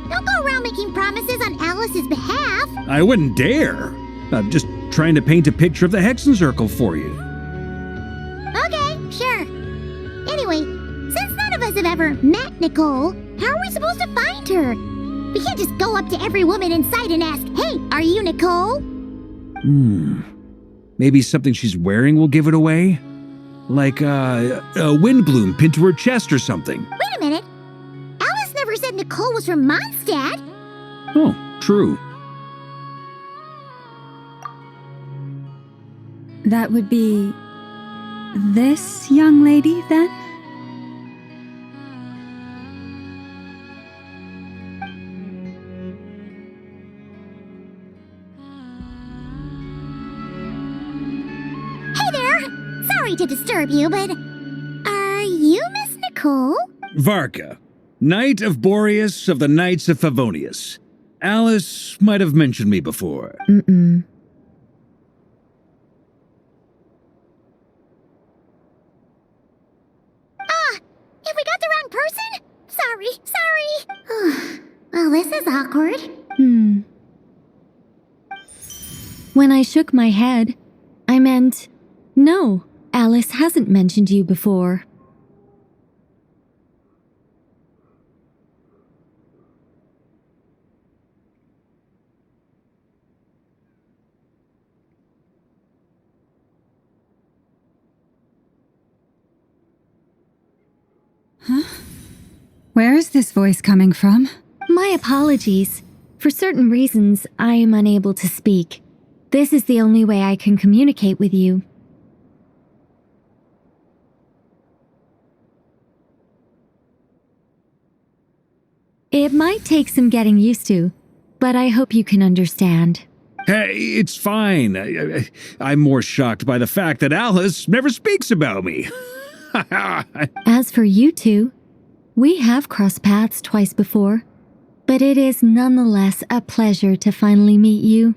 C: Don't go around making promises on Alice's behalf.
F: I wouldn't dare. I'm just trying to paint a picture of the Hexen Circle for you.
C: Okay, sure. Anyway, since none of us have ever met Nicole, how are we supposed to find her? We can't just go up to every woman in sight and ask, "Hey, are you Nicole?"
F: Maybe something she's wearing will give it away? Like a wind bloom pinned to her chest or something.
C: Wait a minute. Alice never said Nicole was from Mondstadt.
F: Oh, true.
G: That would be this young lady, then?
C: Hey there! Sorry to disturb you, but are you Miss Nicole?
F: Varka, Knight of Boreas of the Knights of Favonius. Alice might have mentioned me before.
M: Mm-mm.
C: Have we got the wrong person? Sorry. Well, this is awkward.
B: When I shook my head, I meant, no, Alice hasn't mentioned you before.
G: Huh? Where is this voice coming from?
B: My apologies. For certain reasons, I am unable to speak. This is the only way I can communicate with you. It might take some getting used to, but I hope you can understand.
F: Hey, it's fine. I'm more shocked by the fact that Alice never speaks about me.
B: As for you two, we have crossed paths twice before, but it is nonetheless a pleasure to finally meet you.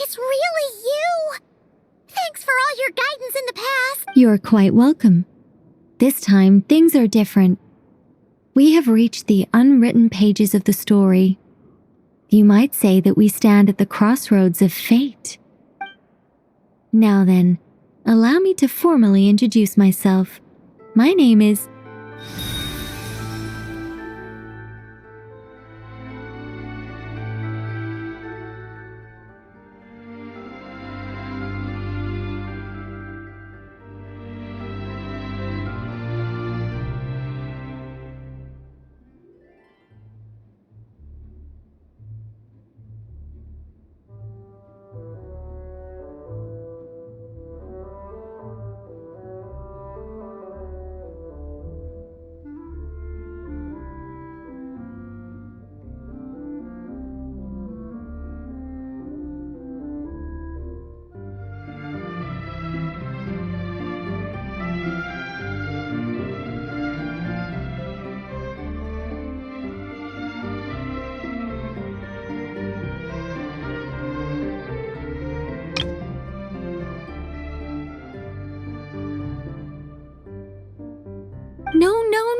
C: It's really you! Thanks for all your guidance in the past!
B: You're quite welcome. This time, things are different. We have reached the unwritten pages of the story. You might say that we stand at the crossroads of fate. Now then, allow me to formally introduce myself. My name is...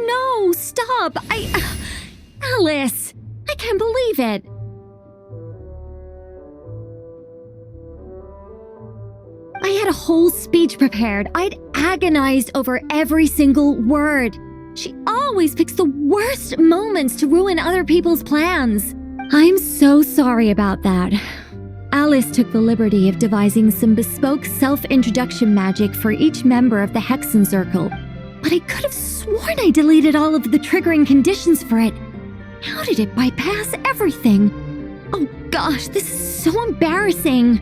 B: No, stop! Alice! I can't believe it! I had a whole speech prepared. I'd agonized over every single word. She always picks the worst moments to ruin other people's plans. I'm so sorry about that. Alice took the liberty of devising some bespoke self-introduction magic for each member of the Hexen Circle. But I could have sworn I deleted all of the triggering conditions for it. How did it bypass everything? Oh gosh, this is so embarrassing.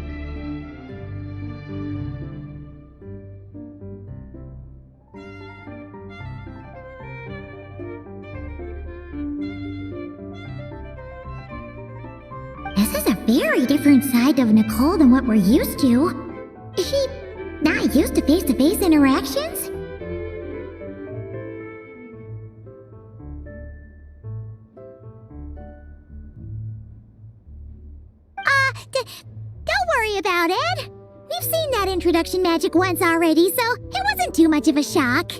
C: This is a very different side of Nicole than what we're used to. Is she not used to face-to-face interactions? Don't worry about it. We've seen that introduction magic once already, so it wasn't too much of a shock.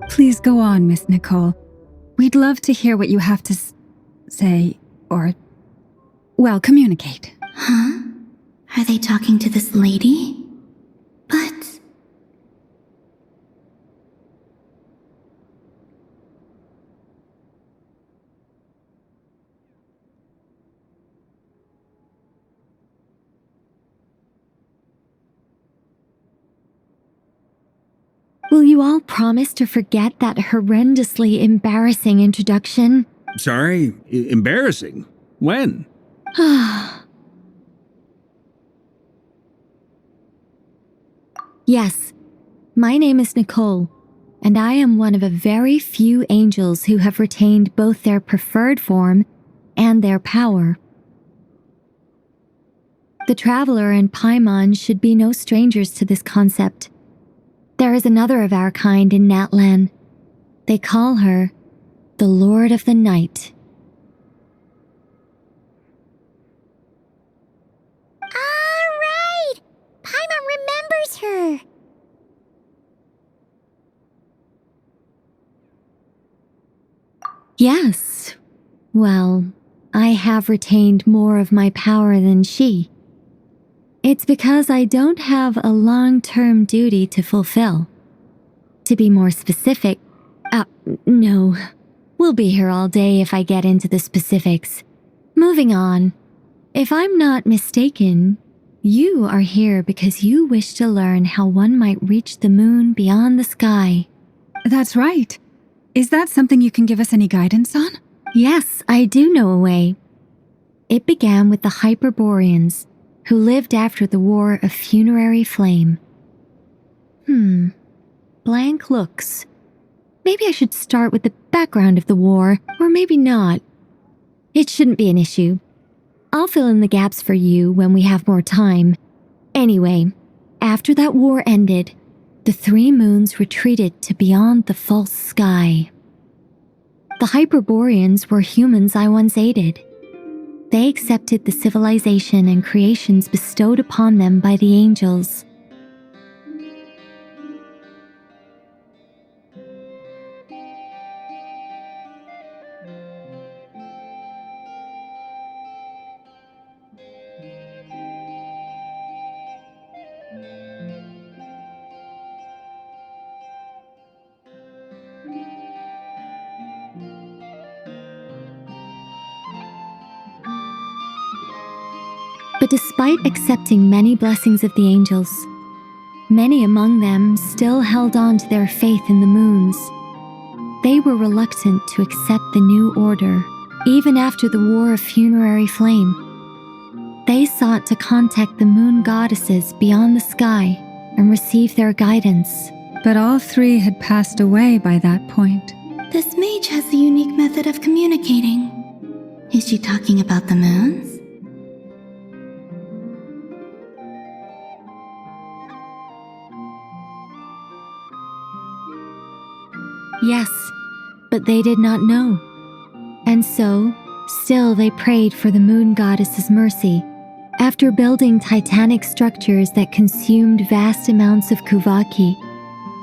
G: Please go on, Miss Nicole. We'd love to hear what you have to say, or, well, communicate.
D: Huh? Are they talking to this lady? But...
B: Will you all promise to forget that horrendously embarrassing introduction?
F: Sorry? Embarrassing? When?
B: Yes, my name is Nicole, and I am one of a very few angels who have retained both their preferred form and their power. The Traveler and Paimon should be no strangers to this concept. There is another of our kind in Natlan. They call her the Lord of the Night.
C: All right! Paimon remembers her!
D: Yes. Well, I have retained more of my power than she. It's because I don't have a long-term duty to fulfill. To be more specific, no. We'll be here all day if I get into the specifics. Moving on. If I'm not mistaken, you are here because you wish to learn how one might reach the moon beyond the sky.
G: That's right. Is that something you can give us any guidance on?
D: Yes, I do know a way. It began with the Hyperboreans, who lived after the War of Funerary Flame. Blank looks. Maybe I should start with the background of the war, or maybe not. It shouldn't be an issue. I'll fill in the gaps for you when we have more time. Anyway, after that war ended, the three moons retreated to beyond the false sky. The Hyperboreans were humans I once aided. They accepted the civilization and creations bestowed upon them by the angels. But despite accepting many blessings of the angels, many among them still held on to their faith in the moons. They were reluctant to accept the new order, even after the War of Funerary Flame. They sought to contact the moon goddesses beyond the sky and receive their guidance.
G: But all three had passed away by that point.
D: This mage has a unique method of communicating. Is she talking about the moons? Yes, but they did not know. And so, still they prayed for the moon goddess's mercy. After building titanic structures that consumed vast amounts of Kuvaki,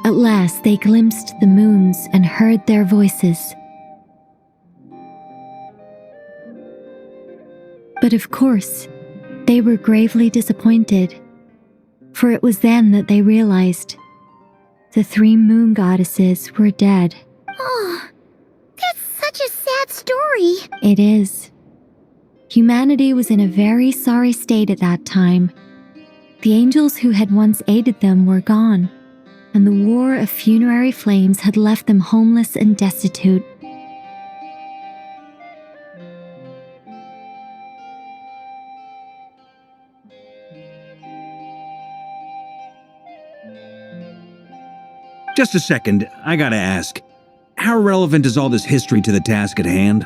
D: at last they glimpsed the moons and heard their voices. But of course, they were gravely disappointed, for it was then that they realized the three moon goddesses were dead.
C: Oh, that's such a sad story.
D: It is. Humanity was in a very sorry state at that time. The angels who had once aided them were gone, and the War of Funerary Flames had left them homeless and destitute.
F: Just a second, I gotta ask. How relevant is all this history to the task at hand?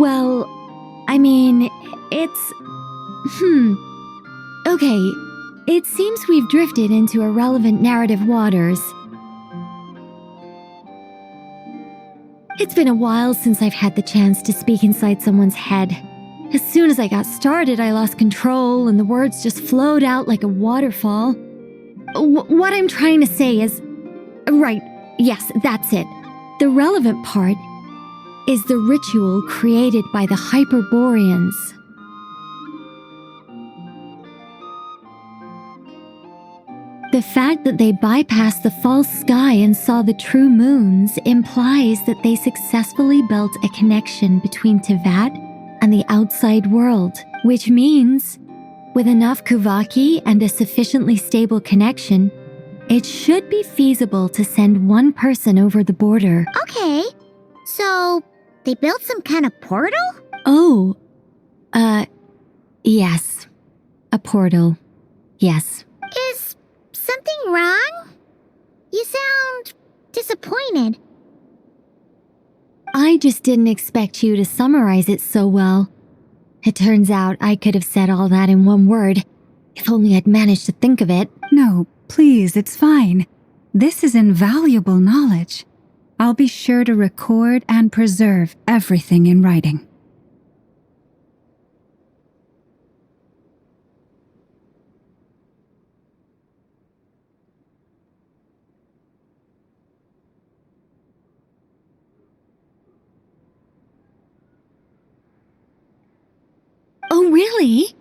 D: Well, I mean, it's... Okay, it seems we've drifted into irrelevant narrative waters. It's been a while since I've had the chance to speak inside someone's head. As soon as I got started, I lost control and the words just flowed out like a waterfall. What I'm trying to say is... Right, yes, that's it. The relevant part is the ritual created by the Hyperboreans. The fact that they bypassed the false sky and saw the true moons implies that they successfully built a connection between Tevat and the outside world, which means, with enough Kuvaki and a sufficiently stable connection, it should be feasible to send one person over the border.
C: Okay, so they built some kind of portal?
D: Oh, yes. A portal. Yes.
C: Is something wrong? You sound disappointed.
D: I just didn't expect you to summarize it so well. It turns out I could have said all that in one word, if only I'd managed to think of it.
G: No, please, it's fine. This is invaluable knowledge. I'll be sure to record and preserve everything in writing.
N: Really?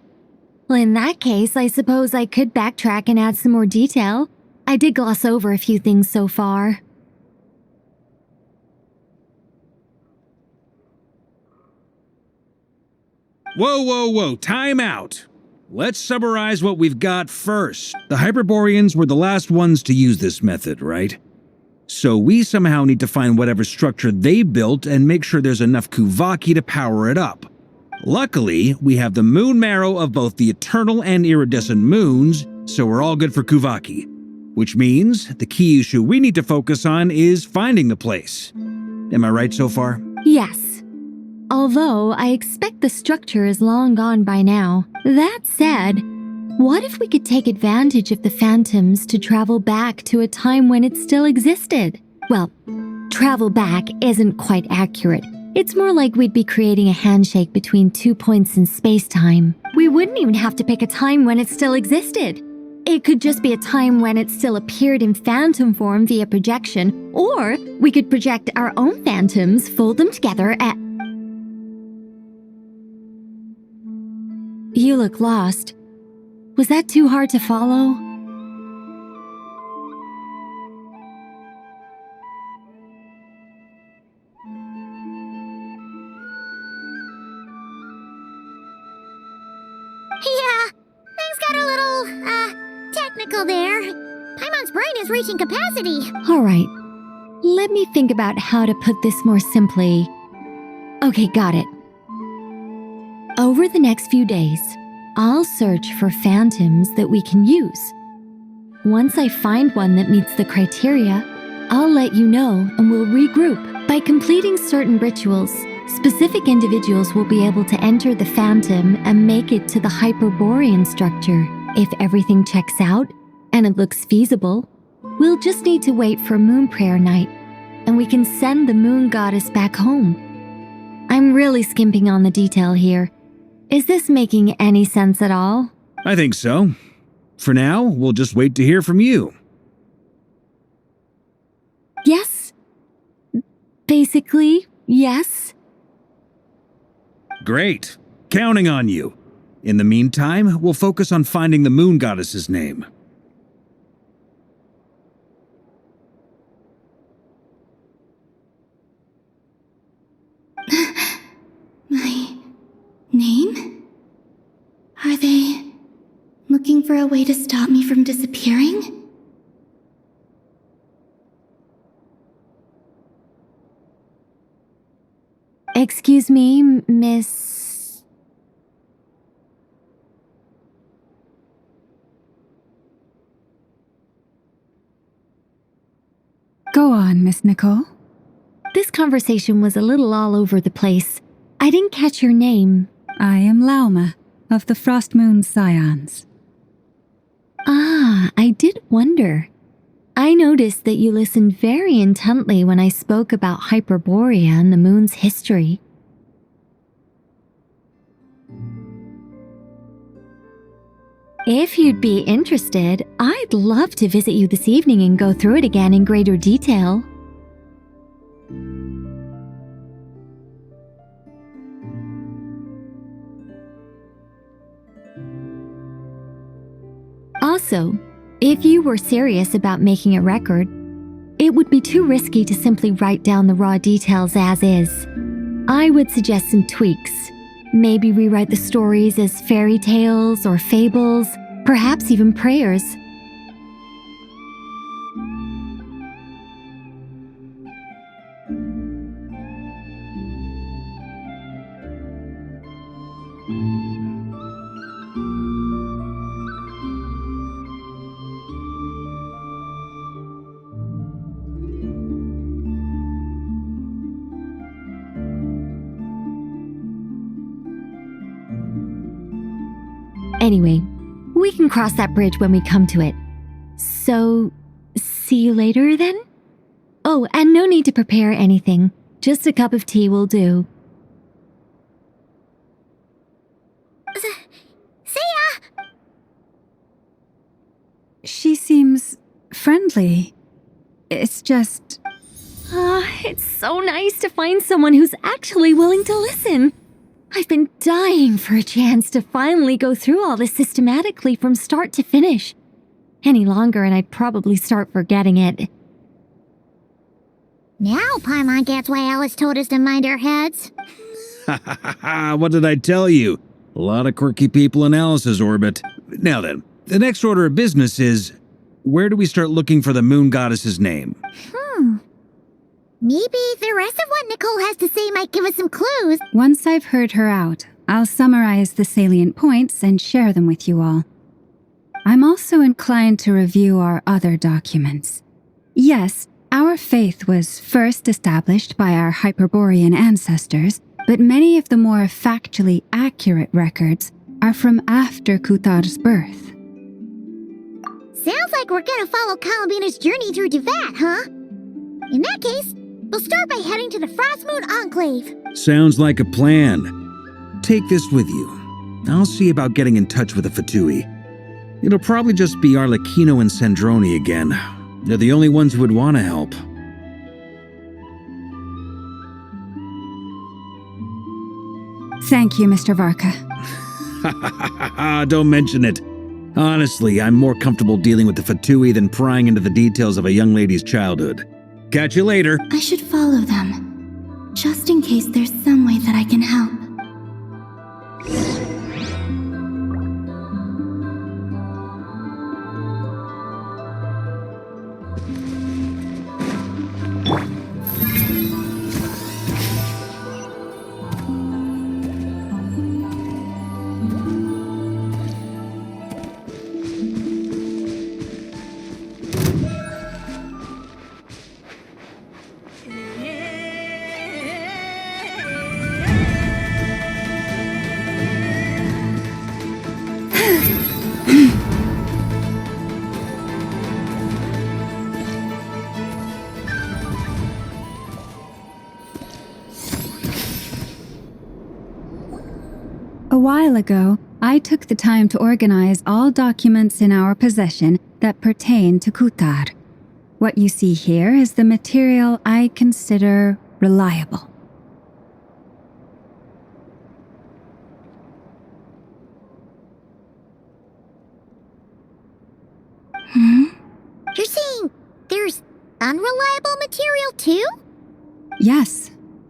N: Well, in that case, I suppose I could backtrack and add some more detail. I did gloss over a few things so far.
F: Whoa, time out. Let's summarize what we've got first. The Hyperboreans were the last ones to use this method, right? So we somehow need to find whatever structure they built and make sure there's enough Kuvaki to power it up. Luckily, we have the moon marrow of both the eternal and iridescent moons, so we're all good for Kuvaki. Which means the key issue we need to focus on is finding the place. Am I right so far?
N: Yes. Although I expect the structure is long gone by now. That said, what if we could take advantage of the phantoms to travel back to a time when it still existed? Well, travel back isn't quite accurate. It's more like we'd be creating a handshake between 2 points in space-time. We wouldn't even have to pick a time when it still existed. It could just be a time when it still appeared in phantom form via projection, or we could project our own phantoms, fold them together at... You look lost. Was that too hard to follow?
C: Yeah, things got a little, technical there. Paimon's brain is reaching capacity.
N: All right. Let me think about how to put this more simply. Okay, got it. Over the next few days, I'll search for phantoms that we can use. Once I find one that meets the criteria, I'll let you know and we'll regroup. By completing certain rituals, specific individuals will be able to enter the phantom and make it to the Hyperborean structure. If everything checks out and it looks feasible, we'll just need to wait for Moon Prayer Night, and we can send the Moon Goddess back home. I'm really skimping on the detail here. Is this making any sense at all?
F: I think so. For now, we'll just wait to hear from you.
N: Yes. Basically, yes.
F: Great. Counting on you. In the meantime, we'll focus on finding the Moon Goddess's name.
D: My name? Are they looking for a way to stop me from disappearing?
N: Excuse me, Miss...
G: Go on, Miss Nicole.
N: This conversation was a little all over the place. I didn't catch your name.
G: I am Lauma, of the Frost Moon Scions.
N: Ah, I did wonder. I noticed that you listened very intently when I spoke about Hyperborea and the moon's history. If you'd be interested, I'd love to visit you this evening and go through it again in greater detail. Also, if you were serious about making a record, it would be too risky to simply write down the raw details as is. I would suggest some tweaks. Maybe rewrite the stories as fairy tales or fables, perhaps even prayers. Anyway, we can cross that bridge when we come to it. So, see you later then? Oh, and no need to prepare anything. Just a cup of tea will do.
C: See ya!
G: She seems friendly. It's just...
N: It's so nice to find someone who's actually willing to listen. I've been dying for a chance to finally go through all this systematically from start to finish. Any longer and I'd probably start forgetting it.
C: Now Paimon gets why Alice told us to mind our heads.
F: Ha ha ha ha, what did I tell you? A lot of quirky people in Alice's orbit. Now then, the next order of business is, where do we start looking for the moon goddess's name?
C: Maybe the rest of what Nicole has to say might give us some clues.
G: Once I've heard her out, I'll summarize the salient points and share them with you all. I'm also inclined to review our other documents. Yes, our faith was first established by our Hyperborean ancestors, but many of the more factually accurate records are from after Kutar's birth.
C: Sounds like we're gonna follow Columbina's journey through Duvat, huh? In that case, we'll start by heading to the Frostmoon Enclave.
F: Sounds like a plan. Take this with you. I'll see about getting in touch with the Fatui. It'll probably just be Arlecchino and Sandroni again. They're the only ones who would want to help.
G: Thank you, Mr. Varka.
F: Don't mention it. Honestly, I'm more comfortable dealing with the Fatui than prying into the details of a young lady's childhood. Catch you later.
D: I should follow them, just in case there's some way that I can help.
G: A while ago, I took the time to organize all documents in our possession that pertain to Kutar. What you see here is the material I consider reliable.
C: You're saying there's unreliable material too?
G: Yes.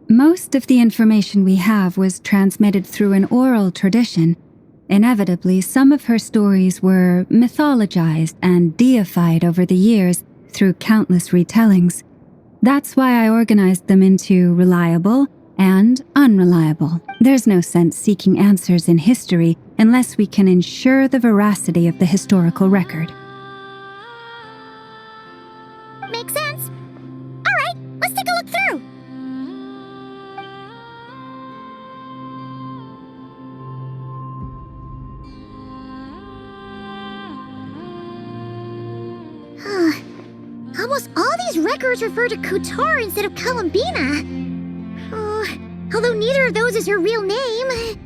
G: Most of the information we have was transmitted through an oral tradition. Inevitably, some of her stories were mythologized and deified over the years through countless retellings. That's why I organized them into reliable and unreliable. There's no sense seeking answers in history unless we can ensure the veracity of the historical record.
C: Makes sense. All right, let's take a look through. Almost all these records refer to Kutar instead of Columbina. Although neither of those is her real name.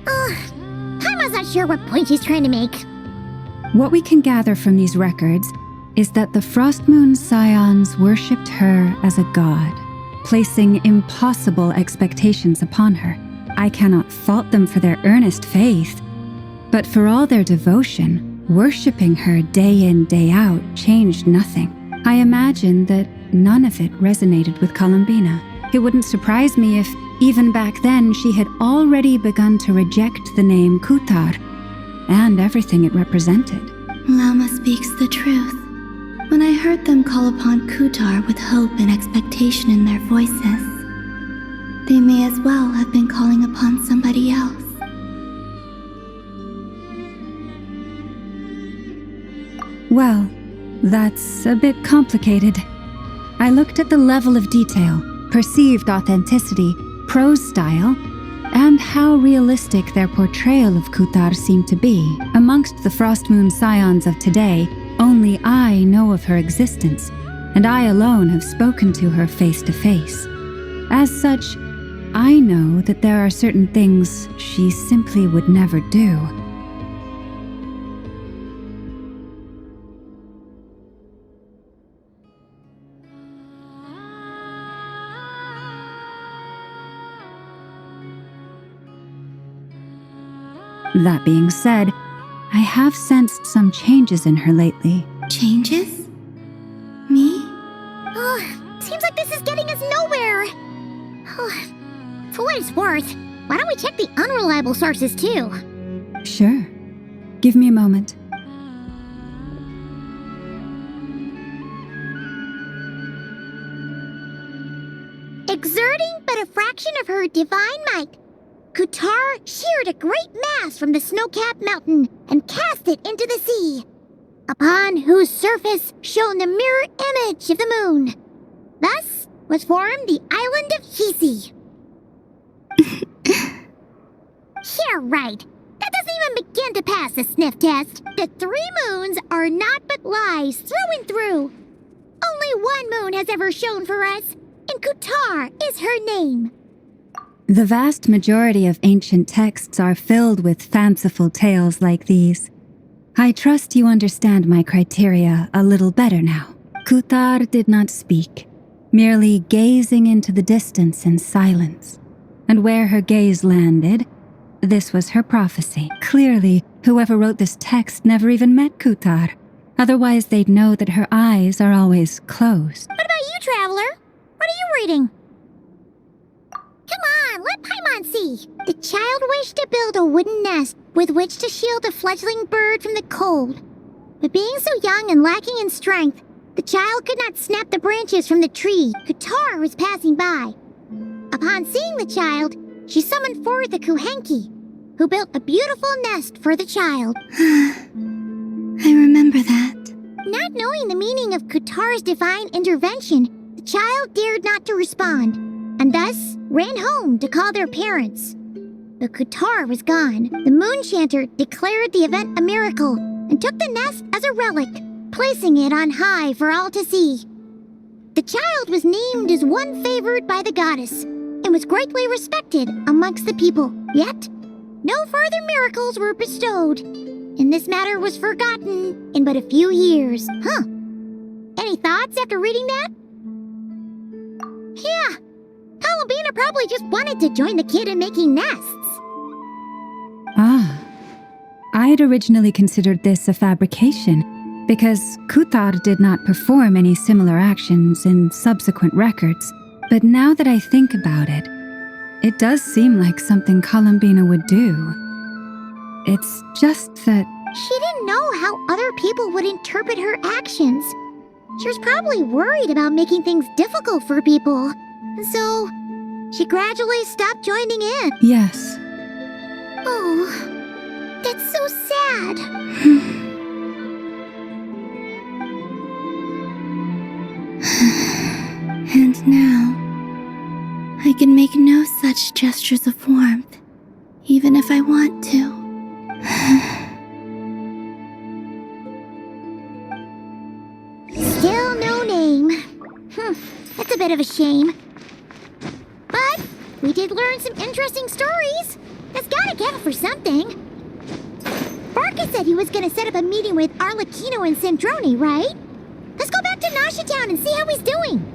C: Paimon's not sure what point she's trying to make.
G: What we can gather from these records is that the Frostmoon Scions worshipped her as a god, placing impossible expectations upon her. I cannot fault them for their earnest faith, but for all their devotion, worshipping her day in, day out changed nothing. I imagine that none of it resonated with Columbina. It wouldn't surprise me if, even back then, she had already begun to reject the name Kutar and everything it represented.
D: Lama speaks the truth. When I heard them call upon Kutar with hope and expectation in their voices, they may as well have been calling upon somebody else.
G: Well, that's a bit complicated. I looked at the level of detail, perceived authenticity, prose style, and how realistic their portrayal of Kutar seemed to be. Amongst the Frostmoon Scions of today, only I know of her existence, and I alone have spoken to her face to face. As such, I know that there are certain things she simply would never do. That being said, I have sensed some changes in her lately.
D: Changes? Me?
C: Oh, seems like this is getting us nowhere. Oh, for what it's worth, why don't we check the unreliable sources too?
G: Sure. Give me a moment.
C: Exerting but a fraction of her divine might, Kutar sheared a great mass from the snow-capped mountain and cast it into the sea, upon whose surface shone the mirror image of the moon. Thus was formed the island of Hisi. Yeah, right. That doesn't even begin to pass the sniff test. The 3 moons are not but lies through and through. Only one moon has ever shone for us, and Kutar is her name.
G: The vast majority of ancient texts are filled with fanciful tales like these. I trust you understand my criteria a little better now. Kutar did not speak, merely gazing into the distance in silence. And where her gaze landed, this was her prophecy. Clearly, whoever wrote this text never even met Kutar. Otherwise, they'd know that her eyes are always closed.
C: What about you, Traveler? What are you reading? Come on, let Paimon see. The child wished to build a wooden nest with which to shield a fledgling bird from the cold. But being so young and lacking in strength, the child could not snap the branches from the tree Kutar was passing by. Upon seeing the child, she summoned forth a Kuhenki, who built a beautiful nest for the child.
D: I remember that.
C: Not knowing the meaning of Kutar's divine intervention, the child dared not to respond, and thus ran home to call their parents. But Kutar was gone. The moon chanter declared the event a miracle and took the nest as a relic, placing it on high for all to see. The child was named as one favored by the goddess and was greatly respected amongst the people. Yet, no further miracles were bestowed, and this matter was forgotten in but a few years. Huh. Any thoughts after reading that? Yeah, Columbina probably just wanted to join the kid in making nests.
G: Ah. I'd originally considered this a fabrication, because Kutar did not perform any similar actions in subsequent records. But now that I think about it, it does seem like something Columbina would do. It's just that...
C: She didn't know how other people would interpret her actions. She was probably worried about making things difficult for people. And so, she gradually stopped joining in.
G: Yes.
C: Oh, that's so sad.
D: And now, I can make no such gestures of warmth, even if I want to.
C: Still no name. That's a bit of a shame. But we did learn some interesting stories. That's gotta count for something. Barca said he was gonna set up a meeting with Arlecchino and Sandrone, right? Let's go back to Nasha Town and see how he's doing.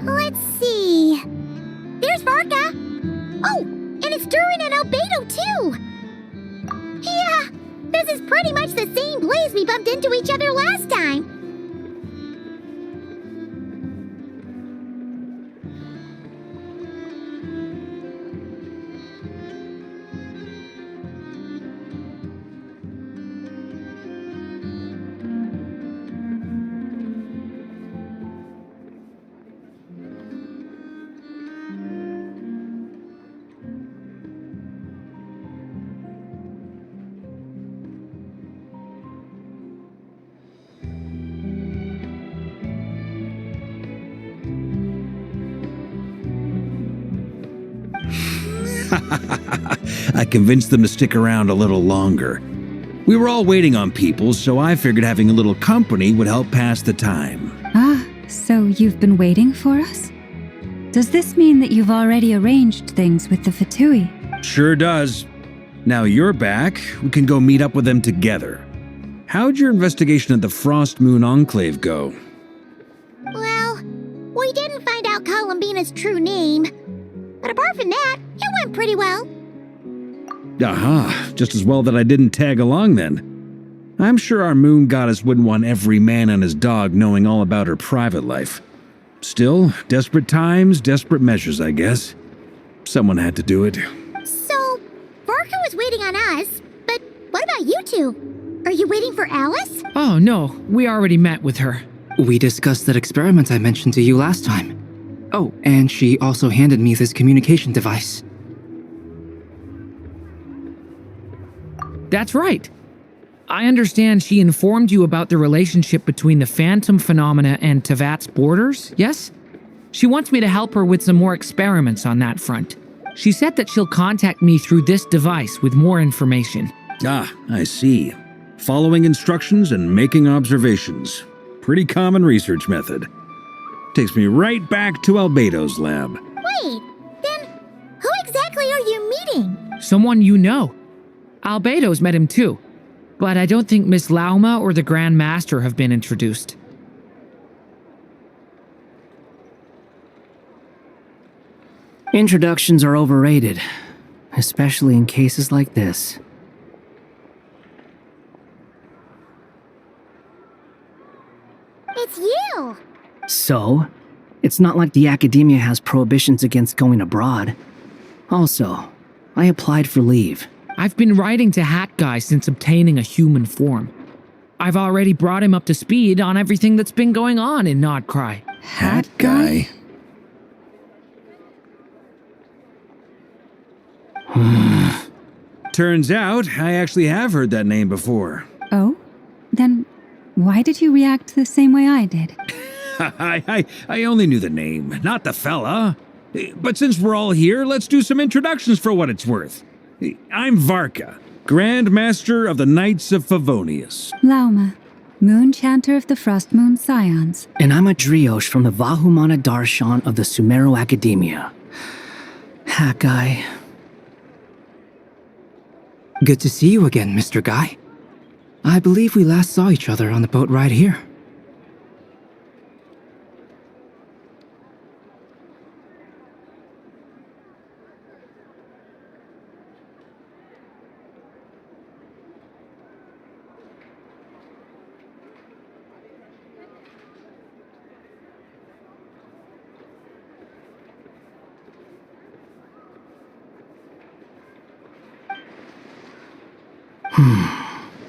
C: Let's see. There's Varka. Oh, and it's Durin and Albedo too. Yeah, this is pretty much the same place we bumped into each other last time.
F: I convinced them to stick around a little longer. We were all waiting on people, so I figured having a little company would help pass the time.
G: Ah, so you've been waiting for us? Does this mean that you've already arranged things with the Fatui?
F: Sure does. Now you're back, we can go meet up with them together. How'd your investigation at the Frost Moon Enclave go?
C: Well, we didn't find out Columbina's true name. But apart from that, it went pretty well.
F: Aha, just as well that I didn't tag along then. I'm sure our moon goddess wouldn't want every man and his dog knowing all about her private life. Still, desperate times, desperate measures, I guess. Someone had to do it.
C: So, Varka was waiting on us, but what about you two? Are you waiting for Alice?
J: Oh, no. We already met with her.
L: We discussed that experiment I mentioned to you last time. Oh, and she also handed me this communication device.
J: That's right. I understand she informed you about the relationship between the phantom phenomena and Tevat's borders, yes? She wants me to help her with some more experiments on that front. She said that she'll contact me through this device with more information.
F: Ah, I see. Following instructions and making observations. Pretty common research method. Takes me right back to Albedo's lab.
C: Wait, then who exactly are you meeting?
J: Someone you know. Albedo's met him too. But I don't think Miss Lauma or the Grand Master have been introduced.
L: Introductions are overrated, especially in cases like this.
C: It's you!
L: So, it's not like the academia has prohibitions against going abroad. Also, I applied for leave.
J: I've been writing to Hat Guy since obtaining a human form. I've already brought him up to speed on everything that's been going on in Nodcry.
F: Hat Guy? Turns out, I actually have heard that name before.
G: Oh? Then why did you react the same way I did?
F: I only knew the name, not the fella. But since we're all here, let's do some introductions for what it's worth. I'm Varka, Grand Master of the Knights of Favonius.
G: Lauma, Moon Chanter of the Frost Moon Scions.
L: And I'm a Driosh from the Vahumana Darshan of the Sumero Academia. Hat Guy. Good to see you again, Mr. Guy. I believe we last saw each other on the boat ride here.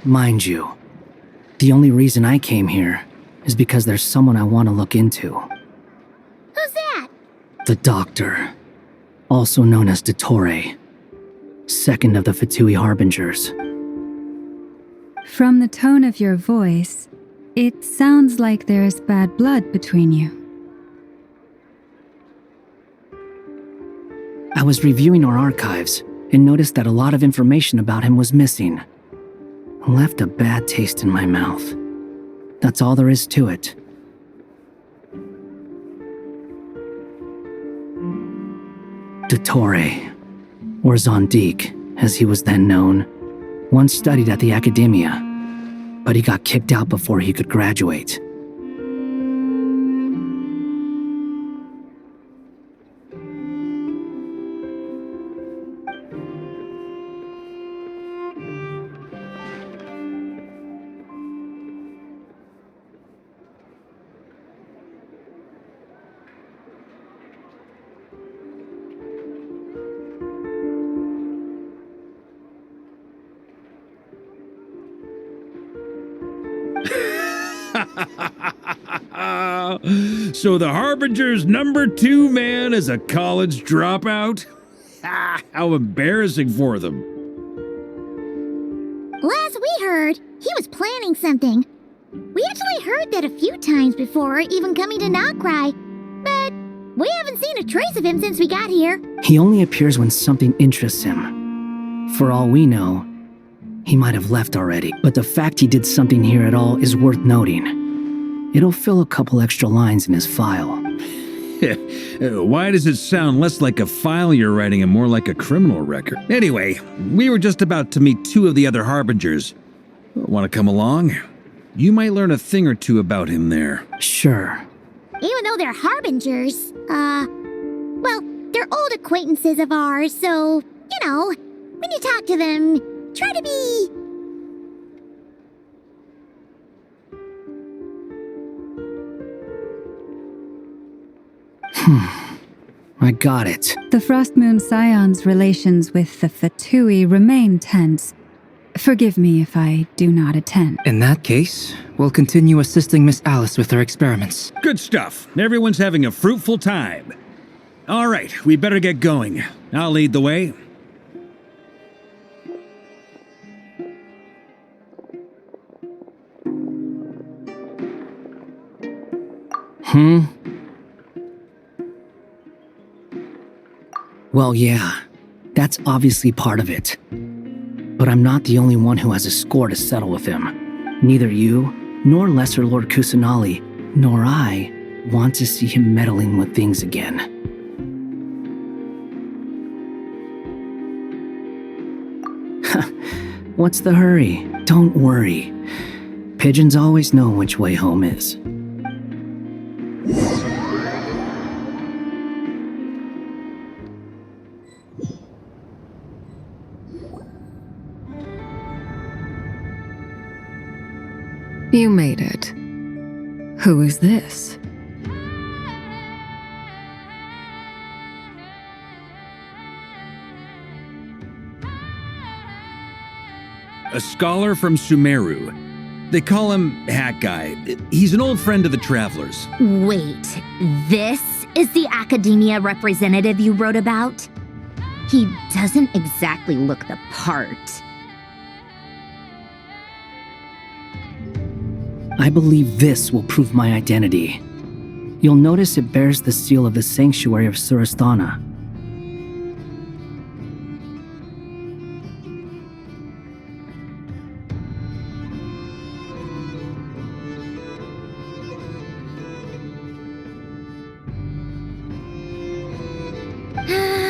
L: Mind you, the only reason I came here is because there's someone I want to look into.
C: Who's that?
L: The Doctor, also known as Dottore, second of the Fatui Harbingers.
G: From the tone of your voice, it sounds like there is bad blood between you.
L: I was reviewing our archives and noticed that a lot of information about him was missing. Left a bad taste in my mouth. That's all there is to it. Dottore, or Zondik, as he was then known, once studied at the Academia, but he got kicked out before he could graduate.
F: So the Harbinger's #2 man is a college dropout? How embarrassing for them.
C: Last we heard, he was planning something. We actually heard that a few times before, even coming to Nodcry. But we haven't seen a trace of him since we got here.
L: He only appears when something interests him. For all we know, he might have left already, but the fact he did something here at all is worth noting. It'll fill a couple extra lines in his file.
F: Why does it sound less like a file you're writing and more like a criminal record? Anyway, we were just about to meet 2 of the other Harbingers. Want to come along? You might learn a thing or two about him there.
L: Sure.
C: Even though they're Harbingers, well, they're old acquaintances of ours, so, you know, when you talk to them, try to be...
L: I got it.
G: The Frost Moon Scion's relations with the Fatui remain tense. Forgive me if I do not attend.
L: In that case, we'll continue assisting Miss Alice with her experiments.
F: Good stuff. Everyone's having a fruitful time. All right, we better get going. I'll lead the way.
L: Well, yeah, that's obviously part of it. But I'm not the only one who has a score to settle with him. Neither you, nor Lesser Lord Kusanali, nor I want to see him meddling with things again. What's the hurry? Don't worry. Pigeons always know which way home is.
M: You made it. Who is this?
F: A scholar from Sumeru. They call him Hat Guy. He's an old friend of the Travelers.
R: Wait, this is the academia representative you wrote about? He doesn't exactly look the part.
L: I believe this will prove my identity. You'll notice it bears the seal of the Sanctuary of Surasthana.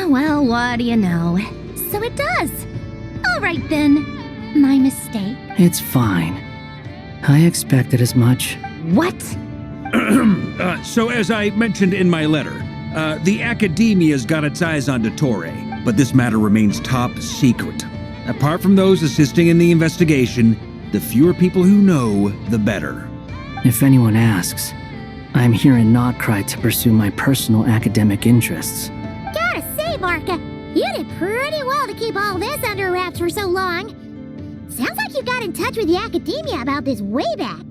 R: Well, what do you know? So it does. All right then. My mistake.
L: It's fine. I expected as much.
R: What?
F: So as I mentioned in my letter, the Academia's got its eyes on Dottore, but this matter remains top secret. Apart from those assisting in the investigation, the fewer people who know, the better.
L: If anyone asks, I'm here in Notcry to pursue my personal academic interests.
C: Gotta say, Marka, you did pretty well to keep all this under wraps for so long. Sounds like you got in touch with the Academia about this way back.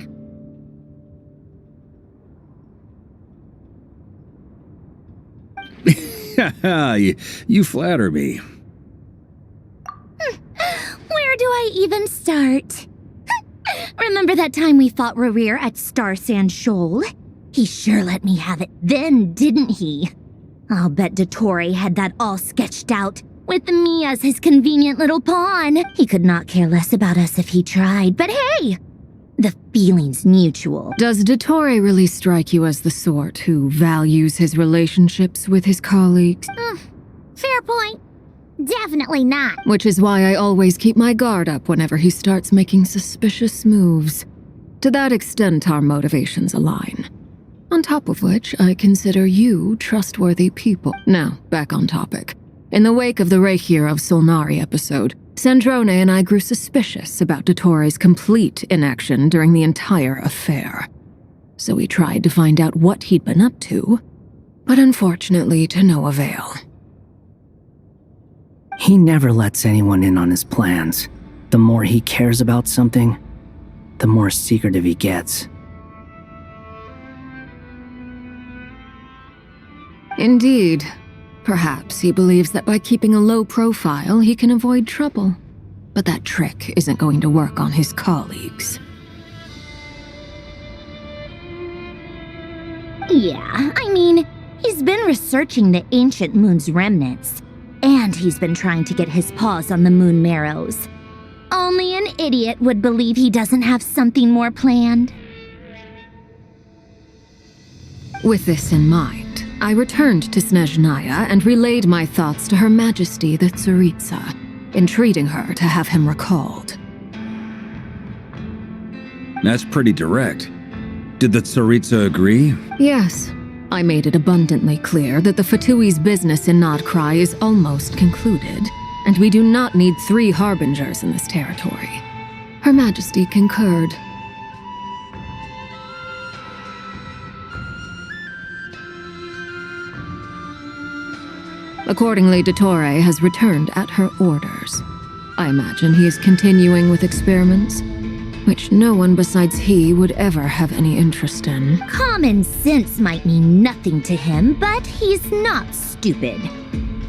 F: You flatter me.
R: Where do I even start? Remember that time we fought Rerir at Star Sand Shoal? He sure let me have it then, didn't he? I'll bet Dottore had that all sketched out, with me as his convenient little pawn. He could not care less about us if he tried, but hey! The feeling's mutual.
M: Does Dottore really strike you as the sort who values his relationships with his colleagues?
C: Fair point. Definitely not.
M: Which is why I always keep my guard up whenever he starts making suspicious moves. To that extent, our motivations align. On top of which, I consider you trustworthy people. Now, back on topic. In the wake of the Reikir of Solnari episode, Sandrone and I grew suspicious about Dottore's complete inaction during the entire affair. So we tried to find out what he'd been up to, but unfortunately to no avail.
L: He never lets anyone in on his plans. The more he cares about something, the more secretive he gets.
M: Indeed. Perhaps he believes that by keeping a low profile, he can avoid trouble. But that trick isn't going to work on his colleagues.
R: Yeah, I mean,
C: He's been researching the ancient moon's remnants, and he's been trying to get his paws on the moon marrows. Only an idiot would believe he doesn't have something more planned.
O: With this in mind, I returned to Snezhnaya and relayed my thoughts to Her Majesty the Tsaritsa, entreating her to have him recalled.
F: That's pretty direct. Did the Tsaritsa agree?
O: Yes, I made it abundantly clear that the Fatui's business in Nodcry is almost concluded, and we do not need 3 harbingers in this territory. Her Majesty concurred. Accordingly, Dottore has returned at her orders. I imagine he is continuing with experiments, which no one besides he would ever have any interest in.
C: Common sense might mean nothing to him, but he's not stupid.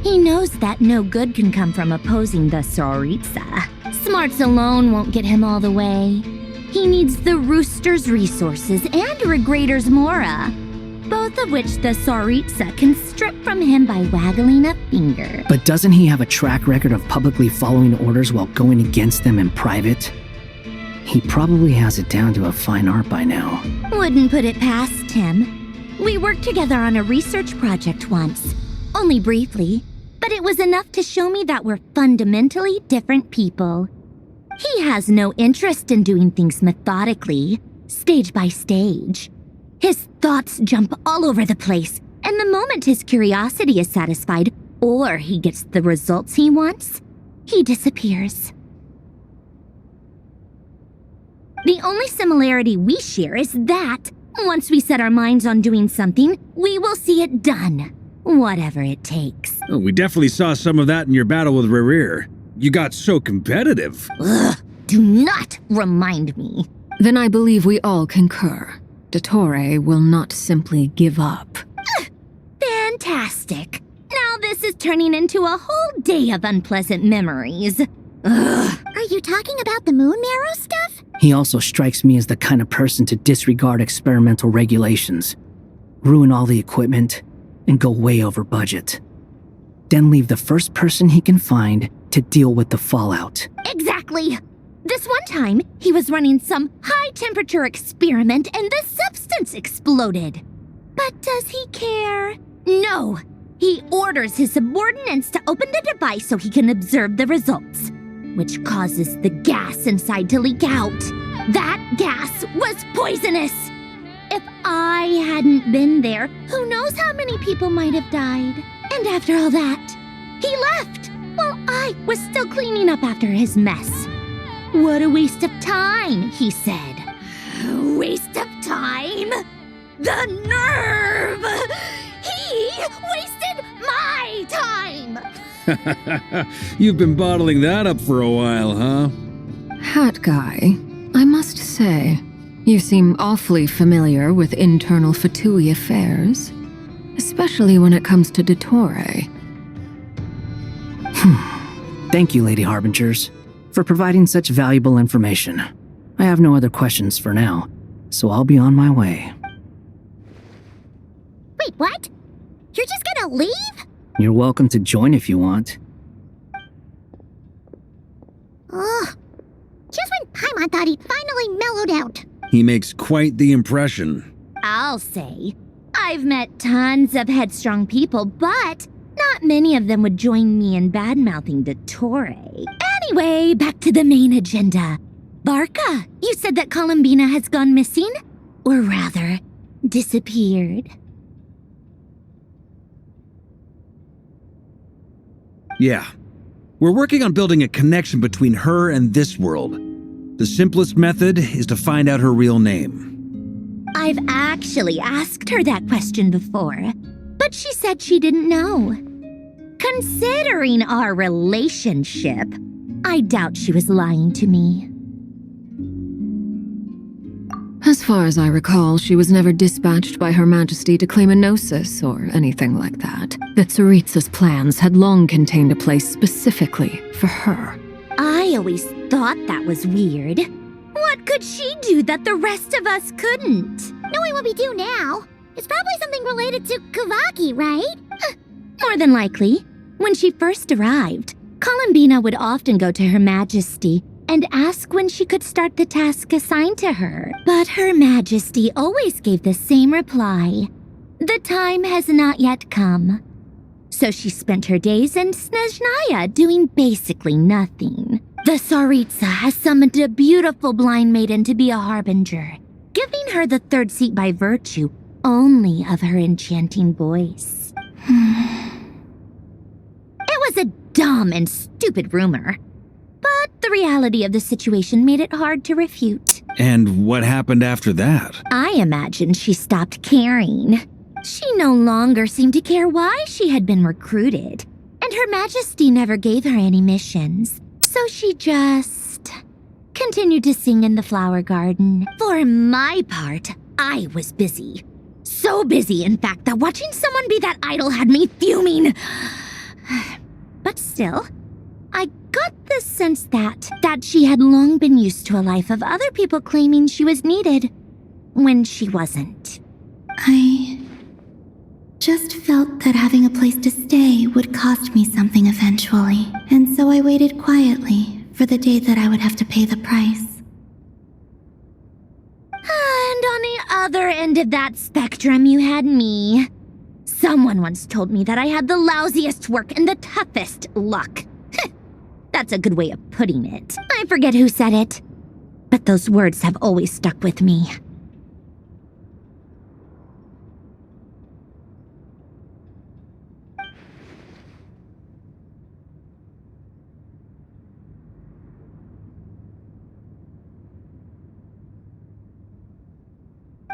C: He knows that no good can come from opposing the Tsaritsa. Smarts alone won't get him all the way. He needs the Rooster's resources and Regrator's Mora, both of which the Tsaritsa can strip from him by waggling a finger.
L: But doesn't he have a track record of publicly following orders while going against them in private? He probably has it down to a fine art by now.
C: Wouldn't put it past him. We worked together on a research project once. Only briefly, but it was enough to show me that we're fundamentally different people. He has no interest in doing things methodically, stage by stage. His thoughts jump all over the place, and the moment his curiosity is satisfied, or he gets the results he wants, he disappears. The only similarity we share is that, once we set our minds on doing something, we will see it done, whatever it takes.
F: Oh, we definitely saw some of that in your battle with Rerir. You got so competitive.
C: Ugh, do not remind me.
O: Then I believe we all concur. Dottore will not simply give up.
C: Fantastic. Now this is turning into a whole day of unpleasant memories. Ugh.
D: Are you talking about the moon marrow stuff?
L: He also strikes me as the kind of person to disregard experimental regulations, ruin all the equipment, and go way over budget. Then leave the first person he can find to deal with the fallout.
C: Exactly. This one time, he was running some high-temperature experiment and the substance exploded. But does he care? No. He orders his subordinates to open the device so he can observe the results, which causes the gas inside to leak out. That gas was poisonous. If I hadn't been there, who knows how many people might have died. And after all that, he left while I was still cleaning up after his mess. What a waste of time, he said. Waste of time? The nerve! He wasted my time!
F: You've been bottling that up for a while, huh?
O: Hat guy, I must say, you seem awfully familiar with internal Fatui affairs, especially when it comes to Dottore.
L: Thank you, Lady Harbingers, for providing such valuable information. I have no other questions for now, so I'll be on my way.
C: Wait, what? You're just gonna leave?
L: You're welcome to join if you want.
C: Ugh. Just when Paimon thought he'd finally mellowed out.
F: He makes quite the impression.
C: I'll say. I've met tons of headstrong people, but not many of them would join me in bad-mouthing Dottore. Anyway, back to the main agenda. Barca, you said that Columbina has gone missing? Or rather, disappeared.
F: Yeah. We're working on building a connection between her and this world. The simplest method is to find out her real name.
C: I've actually asked her that question before, but she said she didn't know. Considering our relationship, I doubt she was lying to me.
O: As far as I recall, she was never dispatched by Her Majesty to claim a gnosis or anything like that. The Tsaritsa's plans had long contained a place specifically for her.
C: I always thought that was weird. What could she do that the rest of us couldn't?
D: Knowing what we do now,
C: It's probably something related to Kavaki, right?
R: More than likely. When she first arrived, Columbina would often go to Her Majesty and ask when she could start the task assigned to her. But Her Majesty always gave the same reply. The time has not yet come. So she spent her days in Snezhnaya doing basically nothing. The Tsaritsa has summoned a beautiful blind maiden to be a harbinger, giving her the third seat by virtue only of her enchanting voice. It was a dumb and stupid rumor, but the reality of the situation made it hard to refute.
F: And what happened after that?
R: I imagine she stopped caring. She no longer seemed to care why she had been recruited, and Her Majesty never gave her any missions, so she just continued to sing in the flower garden. For my part, I was busy. So busy, in fact, that watching someone be that idol had me fuming. But still, I got the sense that she had long been used to a life of other people claiming she was needed when she wasn't.
D: I just felt that having a place to stay would cost me something eventually, and so I waited quietly for the day that I would have to pay the price.
R: And on the other end of that spectrum, you had me. Someone once told me that I had the lousiest work and the toughest luck. That's a good way of putting it. I forget who said it, but those words have always stuck with me.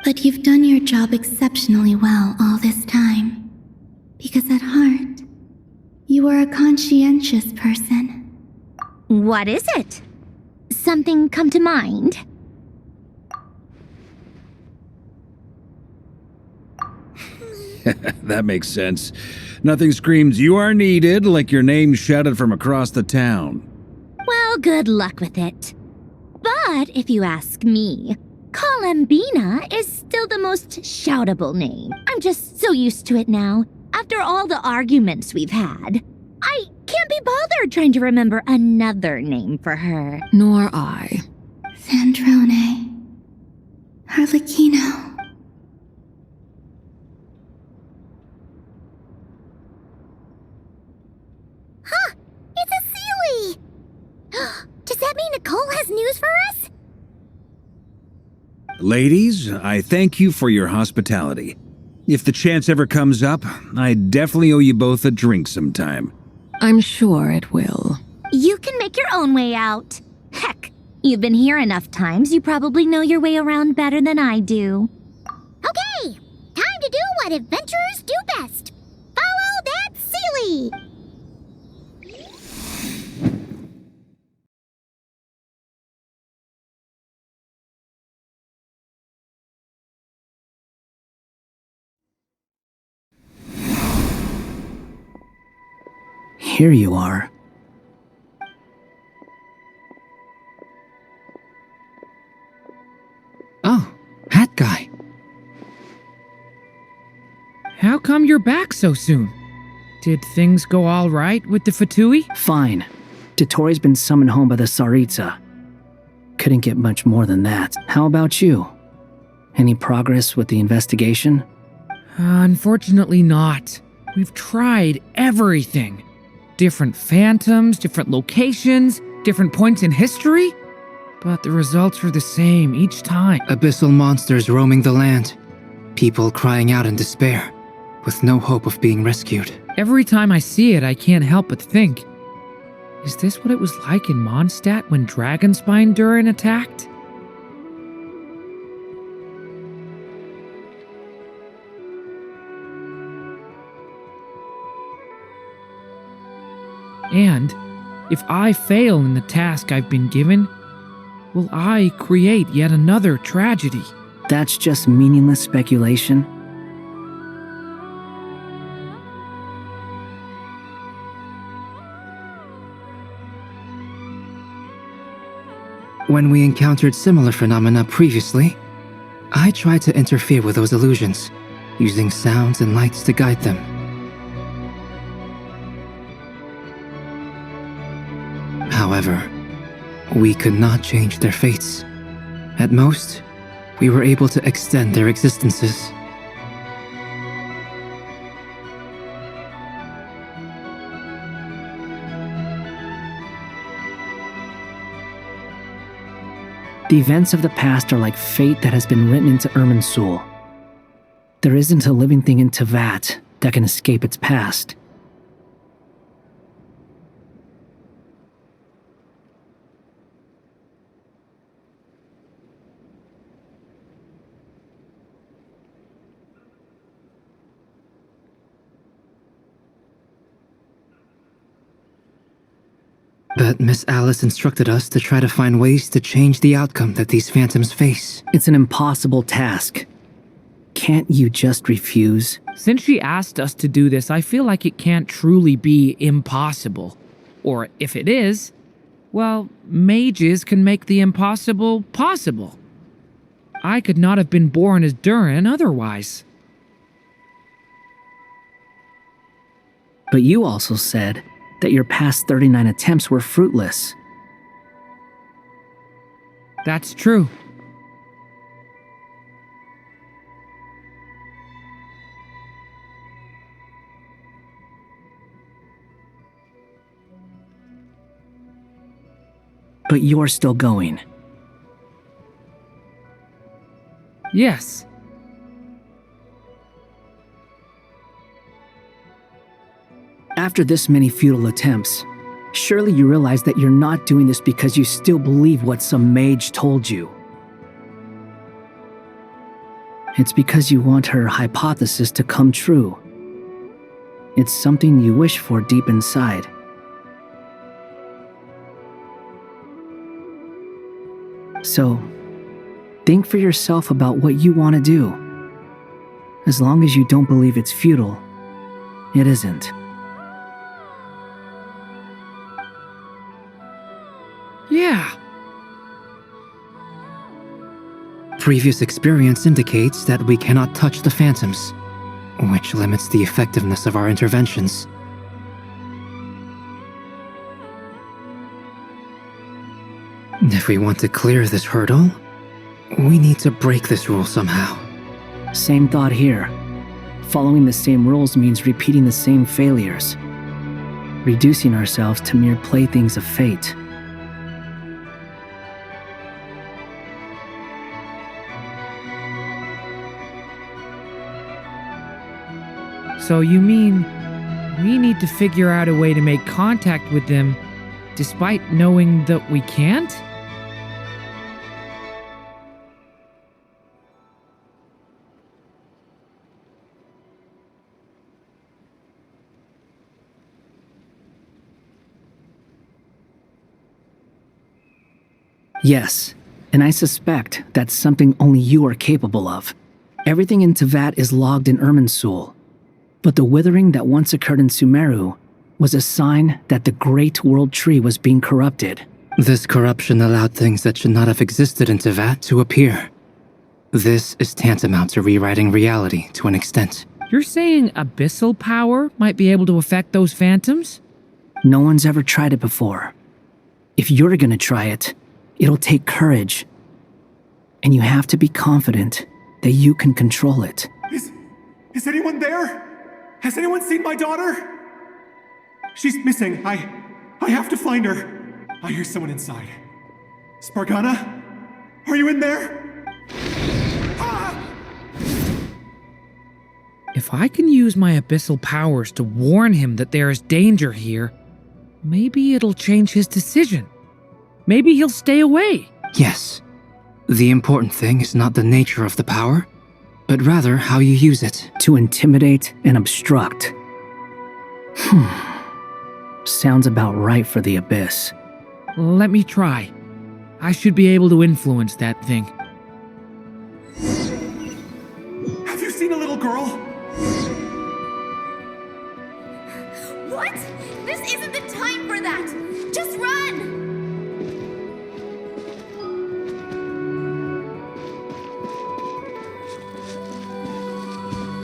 D: But you've done your job exceptionally well all this time. Because at heart, you are a conscientious person.
R: What is it? Something come to mind?
F: That makes sense. Nothing screams you are needed like your name shouted from across the town.
R: Well, good luck with it. But if you ask me, Columbina is still the most shoutable name. I'm just so used to it now. After all the arguments we've had, I can't be bothered trying to remember another name for her.
O: Nor I.
D: Sandrone. Harlequino.
C: Huh! It's a Sealy! Does that mean Nicole has news for us?
F: Ladies, I thank you for your hospitality. If the chance ever comes up, I definitely owe you both a drink sometime.
O: I'm sure it will.
R: You can make your own way out. Heck, you've been here enough times, you probably know your way around better than I do.
C: Okay! Time to do what adventurers do best. Follow that Sealy!
L: Here you are.
J: Oh, that guy. How come you're back so soon? Did things go all right with the Fatui?
L: Fine. Dotori's been summoned home by the Tsaritsa. Couldn't get much more than that. How about you? Any progress with the investigation?
J: Unfortunately not. We've tried everything. Different phantoms, different locations, different points in history. But the results are the same each time.
P: Abyssal monsters roaming the land. People crying out in despair, with no hope of being rescued.
J: Every time I see it, I can't help but think, is this what it was like in Mondstadt when Dragonspine Durin attacked? And if I fail in the task I've been given, will I create yet another tragedy?
L: That's just meaningless speculation.
P: When we encountered similar phenomena previously, I tried to interfere with those illusions. using sounds and lights to guide them. However, we could not change their fates. At most, we were able to extend their existences.
L: The events of the past are like fate that has been written into Irminsul. There isn't a living thing in Tevat that can escape its past.
P: But Miss Alice instructed us to try to find ways to change the outcome that these phantoms face.
L: It's an impossible task. Can't you just refuse?
J: Since she asked us to do this, I feel like it can't truly be impossible. Or if it is, well, mages can make the impossible possible. I could not have been born as Durin otherwise.
L: But you also said that your past 39 attempts were fruitless.
J: That's true.
L: But you're still going.
J: Yes.
L: After this many futile attempts, surely you realize that you're not doing this because you still believe what some mage told you. It's because you want her hypothesis to come true. It's something you wish for deep inside. So, think for yourself about what you want to do. As long as you don't believe it's futile, it isn't.
J: Yeah.
P: Previous experience indicates that we cannot touch the phantoms, which limits the effectiveness of our interventions. If we want to clear this hurdle, we need to break this rule somehow.
L: Same thought here. Following the same rules means repeating the same failures, reducing ourselves to mere playthings of fate.
J: So you mean we need to figure out a way to make contact with them despite knowing that we can't?
L: Yes, and I suspect that's something only you are capable of. Everything in Tevat is logged in Irminsul, but the withering that once occurred in Sumeru was a sign that the Great World Tree was being corrupted.
P: This corruption allowed things that should not have existed in Tevat to appear. This is tantamount to rewriting reality to an extent.
J: You're saying abyssal power might be able to affect those phantoms?
L: No one's ever tried it before. If you're gonna try it, it'll take courage. And you have to be confident that you can control it.
K: Is anyone there? Has anyone seen my daughter? She's missing. I have to find her. I hear someone inside. Spargana? Are you in there?
J: If I can use my abyssal powers to warn him that there is danger here, maybe it'll change his decision. Maybe he'll stay away.
P: Yes. The important thing is not the nature of the power, but rather how you use it.
L: To intimidate and obstruct. Sounds about right for the Abyss.
J: Let me try. I should be able to influence that thing.
K: Have you seen a little girl?
V: What? This isn't the time for that! Just run!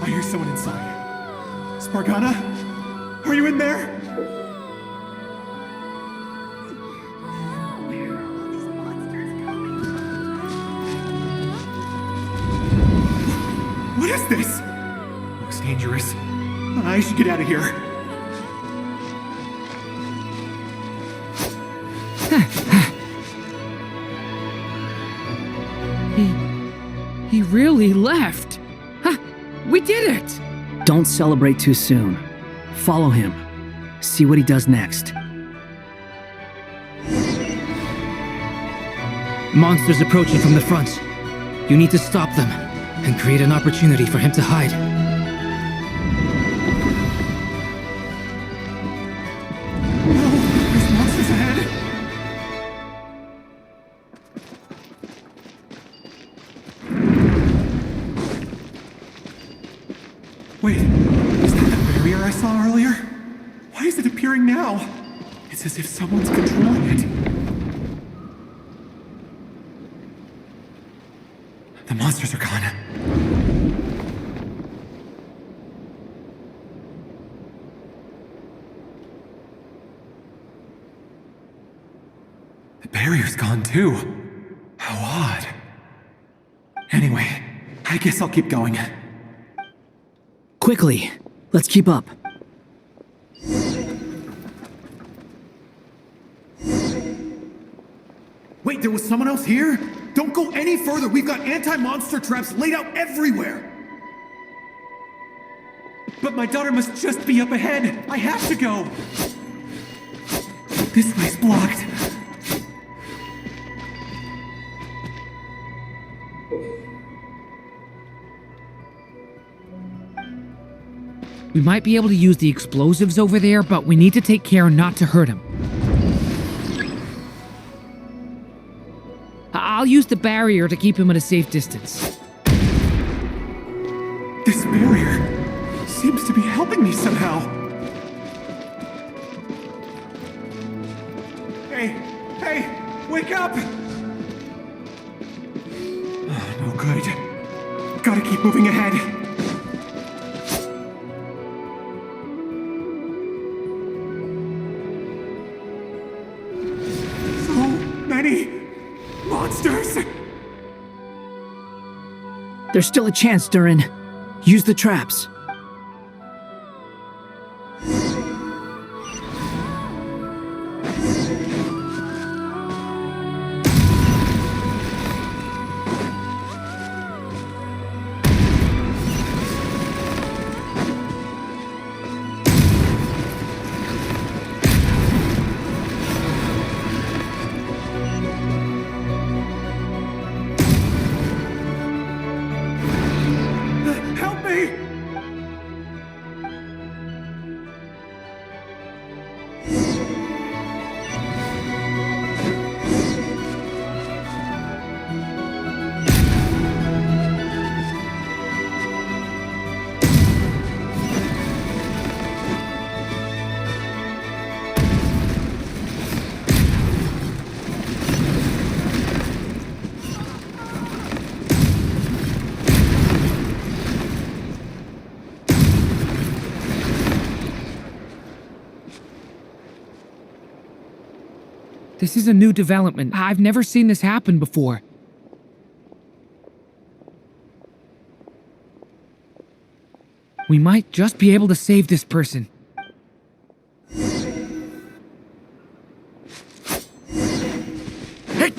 K: I hear someone inside. Spargana? Are you in there? What is this? Looks dangerous. I should get out of here.
J: He really left. Huh, we did it!
L: Don't celebrate too soon. Follow him. See what he does next.
J: Monsters approaching from the front. You need to stop them and create an opportunity for him to hide.
K: There's monsters ahead. Wait, is that the barrier I saw earlier? Why is it appearing now? It's as if someone's controlling it. The monsters are gone. The barrier's gone too. How odd. Anyway, I guess I'll keep going.
L: Quickly, let's keep up.
K: Wait, there was someone else here? Don't go any further. We've got anti-monster traps laid out everywhere. But my daughter must just be up ahead. I have to go. This way's blocked.
J: We might be able to use the explosives over there, but we need to take care not to hurt him. I'll use the barrier to keep him at a safe distance.
K: This barrier seems to be helping me somehow. Hey, wake up! Oh, no good. Gotta keep moving ahead. So many monsters!
L: There's still a chance, Durin. Use the traps.
K: Help me!
J: This is a new development. I've never seen this happen before. We might just be able to save this person. Hey!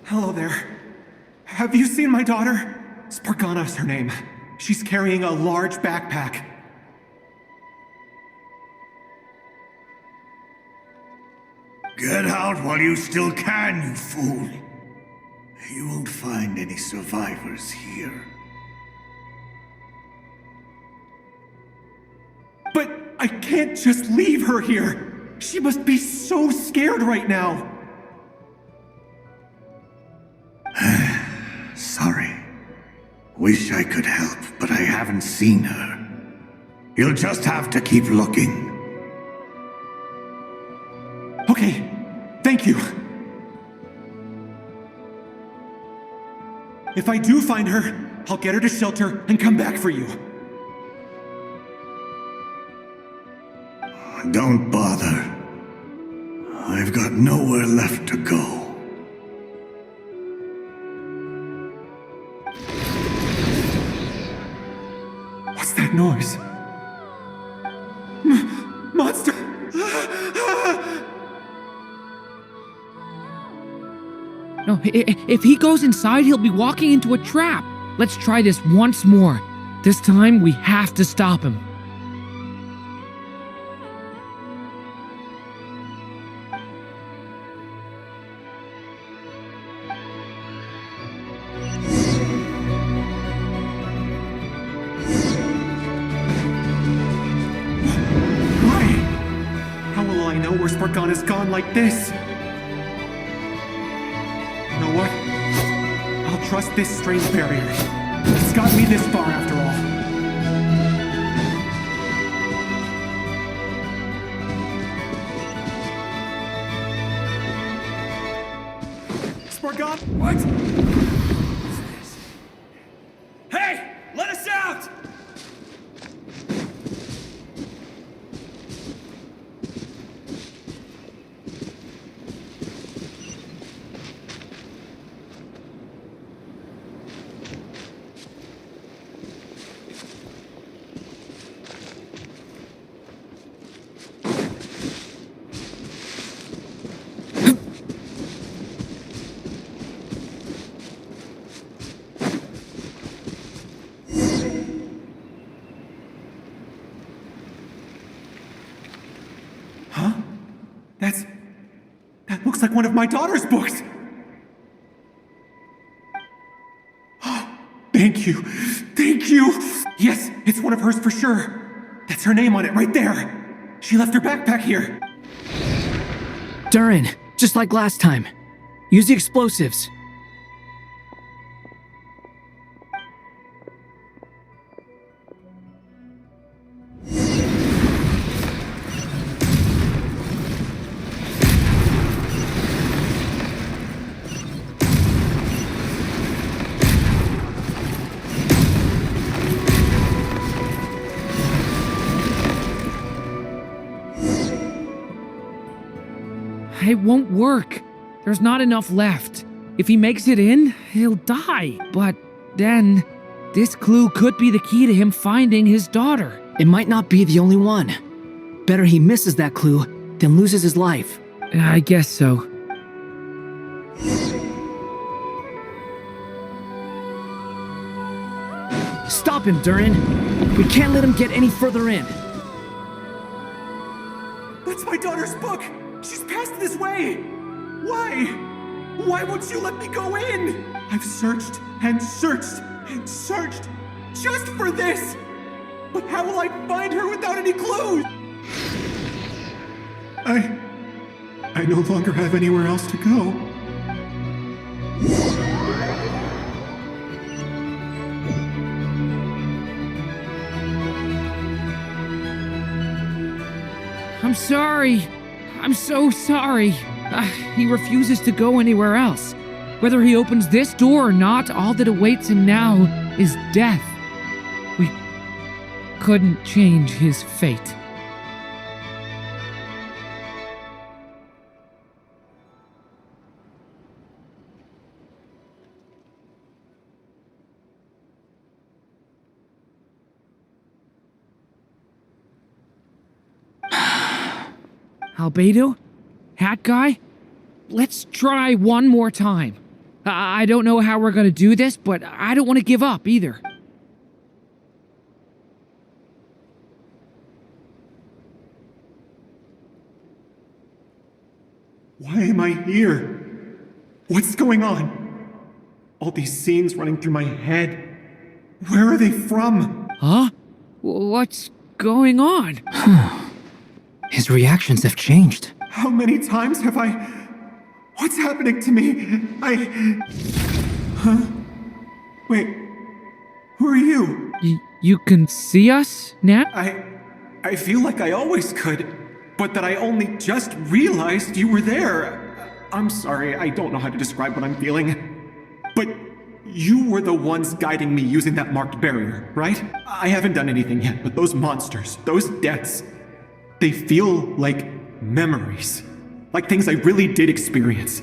K: Hello there. Have you seen my daughter? Spargana is her name. She's carrying a large backpack.
H: Get out while you still can, you fool. You won't find any survivors here.
K: But I can't just leave her here. She must be so scared right now.
H: Sorry. Wish I could help, but I haven't seen her. You'll just have to keep looking.
K: Okay, thank you. If I do find her, I'll get her to shelter and come back for you.
H: Don't bother. I've got nowhere left to go.
K: What's that noise? Monster!
J: No, if he goes inside, he'll be walking into a trap. Let's try this once more. This time, we have to stop him.
K: Spargana's gone like this. You know what? I'll trust this strange barrier. It's got me this far after all. Spargana! What? Hey! Let us out! That looks like one of my daughter's books! Thank you! Thank you! Yes, it's one of hers for sure! That's her name on it right there! She left her backpack here!
L: Durin, just like last time. Use the explosives.
J: It won't work. There's not enough left. If he makes it in, he'll die. But then, this clue could be the key to him finding his daughter.
L: It might not be the only one. Better he misses that clue than loses his life.
J: I guess so.
L: Stop him, Durin. We can't let him get any further in.
K: That's my daughter's book! She's passed this way! Why? Why won't you let me go in? I've searched and searched and searched just for this! But how will I find her without any clues? I no longer have anywhere else to go.
J: I'm sorry. I'm so sorry. He refuses to go anywhere else. Whether he opens this door or not, all that awaits him now is death. We couldn't change his fate. Albedo? Hat guy? Let's try one more time. I don't know how we're gonna do this, but I don't want to give up either.
K: Why am I here? What's going on? All these scenes running through my head. Where are they from?
J: Huh? What's going on?
L: His reactions have changed.
K: How many times have I... What's happening to me? Huh? Wait. Who are you?
J: You can see us now?
K: I feel like I always could. but that I only just realized you were there. I'm sorry, I don't know how to describe what I'm feeling. But you were the ones guiding me using that marked barrier, right? I haven't done anything yet, but those monsters, those deaths, they feel like memories. Like things I really did experience.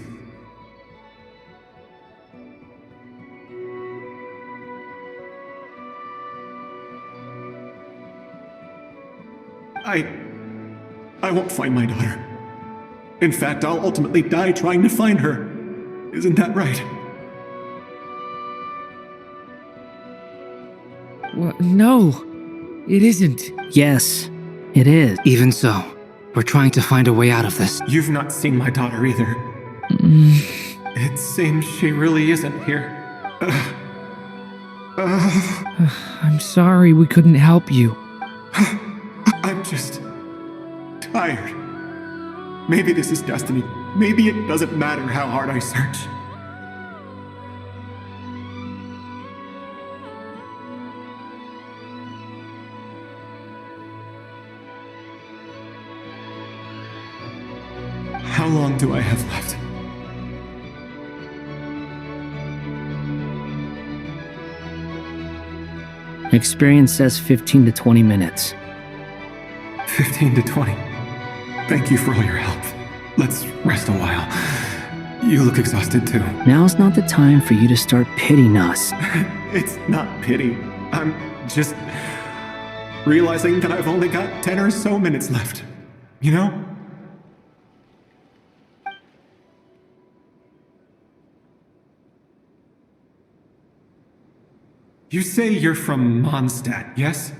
K: I won't find my daughter. In fact, I'll ultimately die trying to find her. Isn't that right?
J: Well, no, it isn't.
L: Yes, it is.
P: Even so, we're trying to find a way out of this.
K: You've not seen my daughter either. It seems she really isn't here.
J: I'm sorry we couldn't help you.
K: I'm just tired. Maybe this is destiny. Maybe it doesn't matter how hard I search. How long do I have left?
L: Experience says 15 to 20 minutes.
K: 15 to 20. Thank you for all your help. Let's rest a while. You look exhausted too.
L: Now's not the time for you to start pitying us.
K: It's not pity. I'm just realizing that I've only got 10 or so minutes left. You know? You say you're from Mondstadt, yes?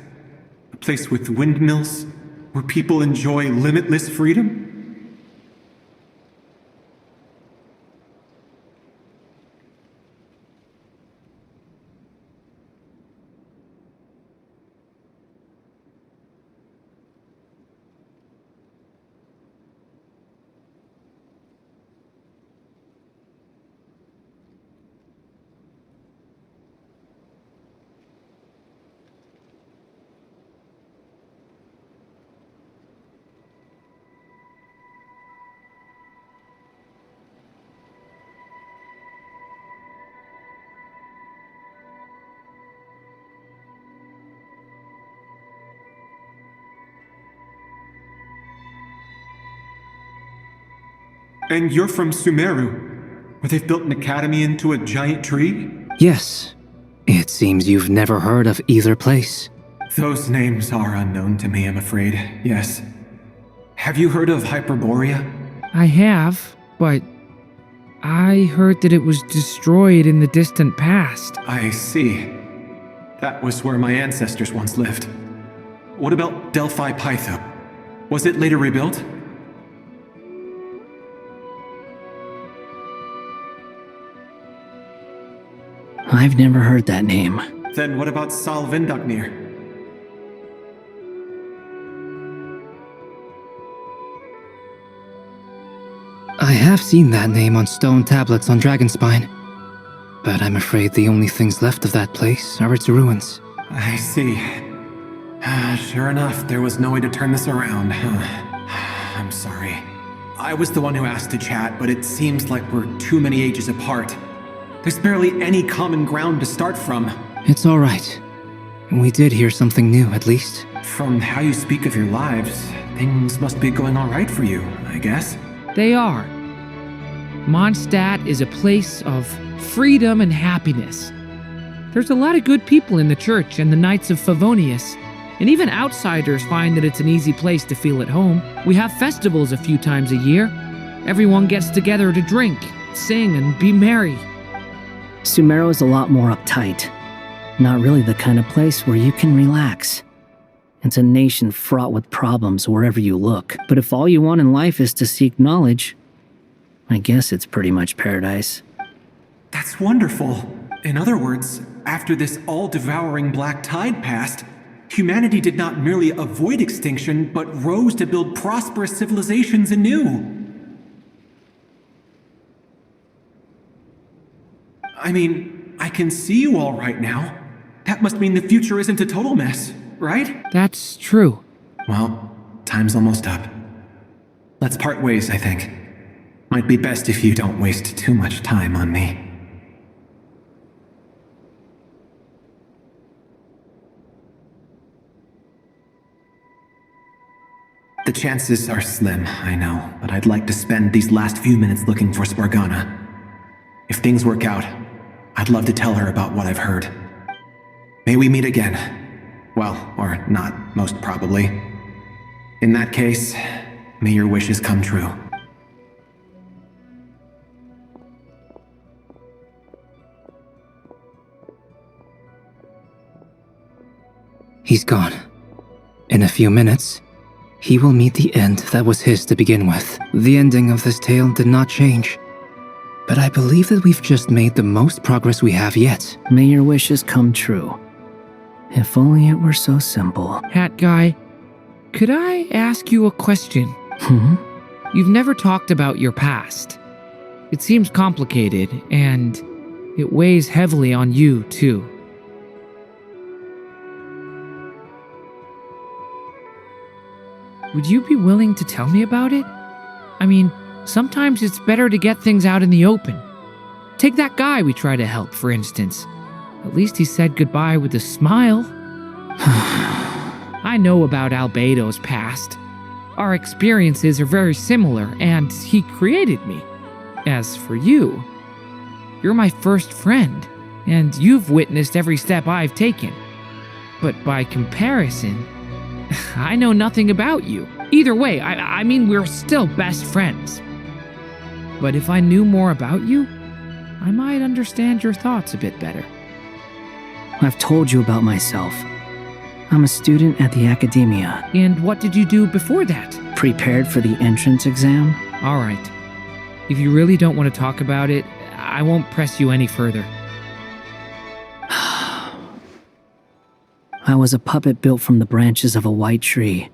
K: A place with windmills, where people enjoy limitless freedom? And you're from Sumeru, where they've built an academy into a giant tree?
P: Yes. It seems you've never heard of either place.
K: Those names are unknown to me, I'm afraid, yes. Have you heard of Hyperborea?
J: I have, but I heard that it was destroyed in the distant past.
K: I see. That was where my ancestors once lived. What about Delphi Pytho? Was it later rebuilt?
L: I've never heard that name.
K: Then what about Sal Vindaknir?
P: I have seen that name on stone tablets on Dragonspine. But I'm afraid the only things left of that place are its ruins.
K: I see. Sure enough, there was no way to turn this around. I'm sorry. I was the one who asked to chat, but it seems like we're too many ages apart. There's barely any common ground to start from.
P: It's all right. We did hear something new, at least.
K: From how you speak of your lives, things must be going all right for you, I guess.
J: They are. Mondstadt is a place of freedom and happiness. There's a lot of good people in the church and the Knights of Favonius, and even outsiders find that it's an easy place to feel at home. We have festivals a few times a year. Everyone gets together to drink, sing, and be merry.
L: Sumeru is a lot more uptight. Not really the kind of place where you can relax. It's a nation fraught with problems wherever you look. But if all you want in life is to seek knowledge, I guess it's pretty much paradise.
K: That's wonderful. In other words, after this all-devouring black tide passed, humanity did not merely avoid extinction, but rose to build prosperous civilizations anew. I mean, I can see you all right now. That must mean the future isn't a total mess, right?
J: That's true.
K: Well, time's almost up.
I: let's part ways, I think. Might be best if you don't waste too much time on me. The chances are slim, I know, but I'd like to spend these last few minutes looking for Spargana. If things work out, I'd love to tell her about what I've heard. May we meet again. Well, or not, most probably. In that case, may your wishes come true.
P: He's gone. In a few minutes, he will meet the end that was his to begin with. The ending of this tale did not change. But I believe that we've just made the most progress we have yet.
L: May your wishes come true. If only it were so simple.
J: Hat guy, could I ask you a question? You've never talked about your past. It seems complicated, and it weighs heavily on you, too. Would you be willing to tell me about it? I mean, sometimes it's better to get things out in the open. Take that guy we try to help, for instance. At least he said goodbye with a smile. I know about Albedo's past. Our experiences are very similar, and he created me. As for you, you're my first friend, and you've witnessed every step I've taken. But by comparison, I know nothing about you. Either way, I mean, we're still best friends. But if I knew more about you, I might understand your thoughts a bit better.
L: I've told you about myself. I'm a student at the academia.
J: And what did you do before that?
L: Prepared for the entrance exam.
J: All right. If you really don't want to talk about it, I won't press you any further.
L: I was a puppet built from the branches of a white tree,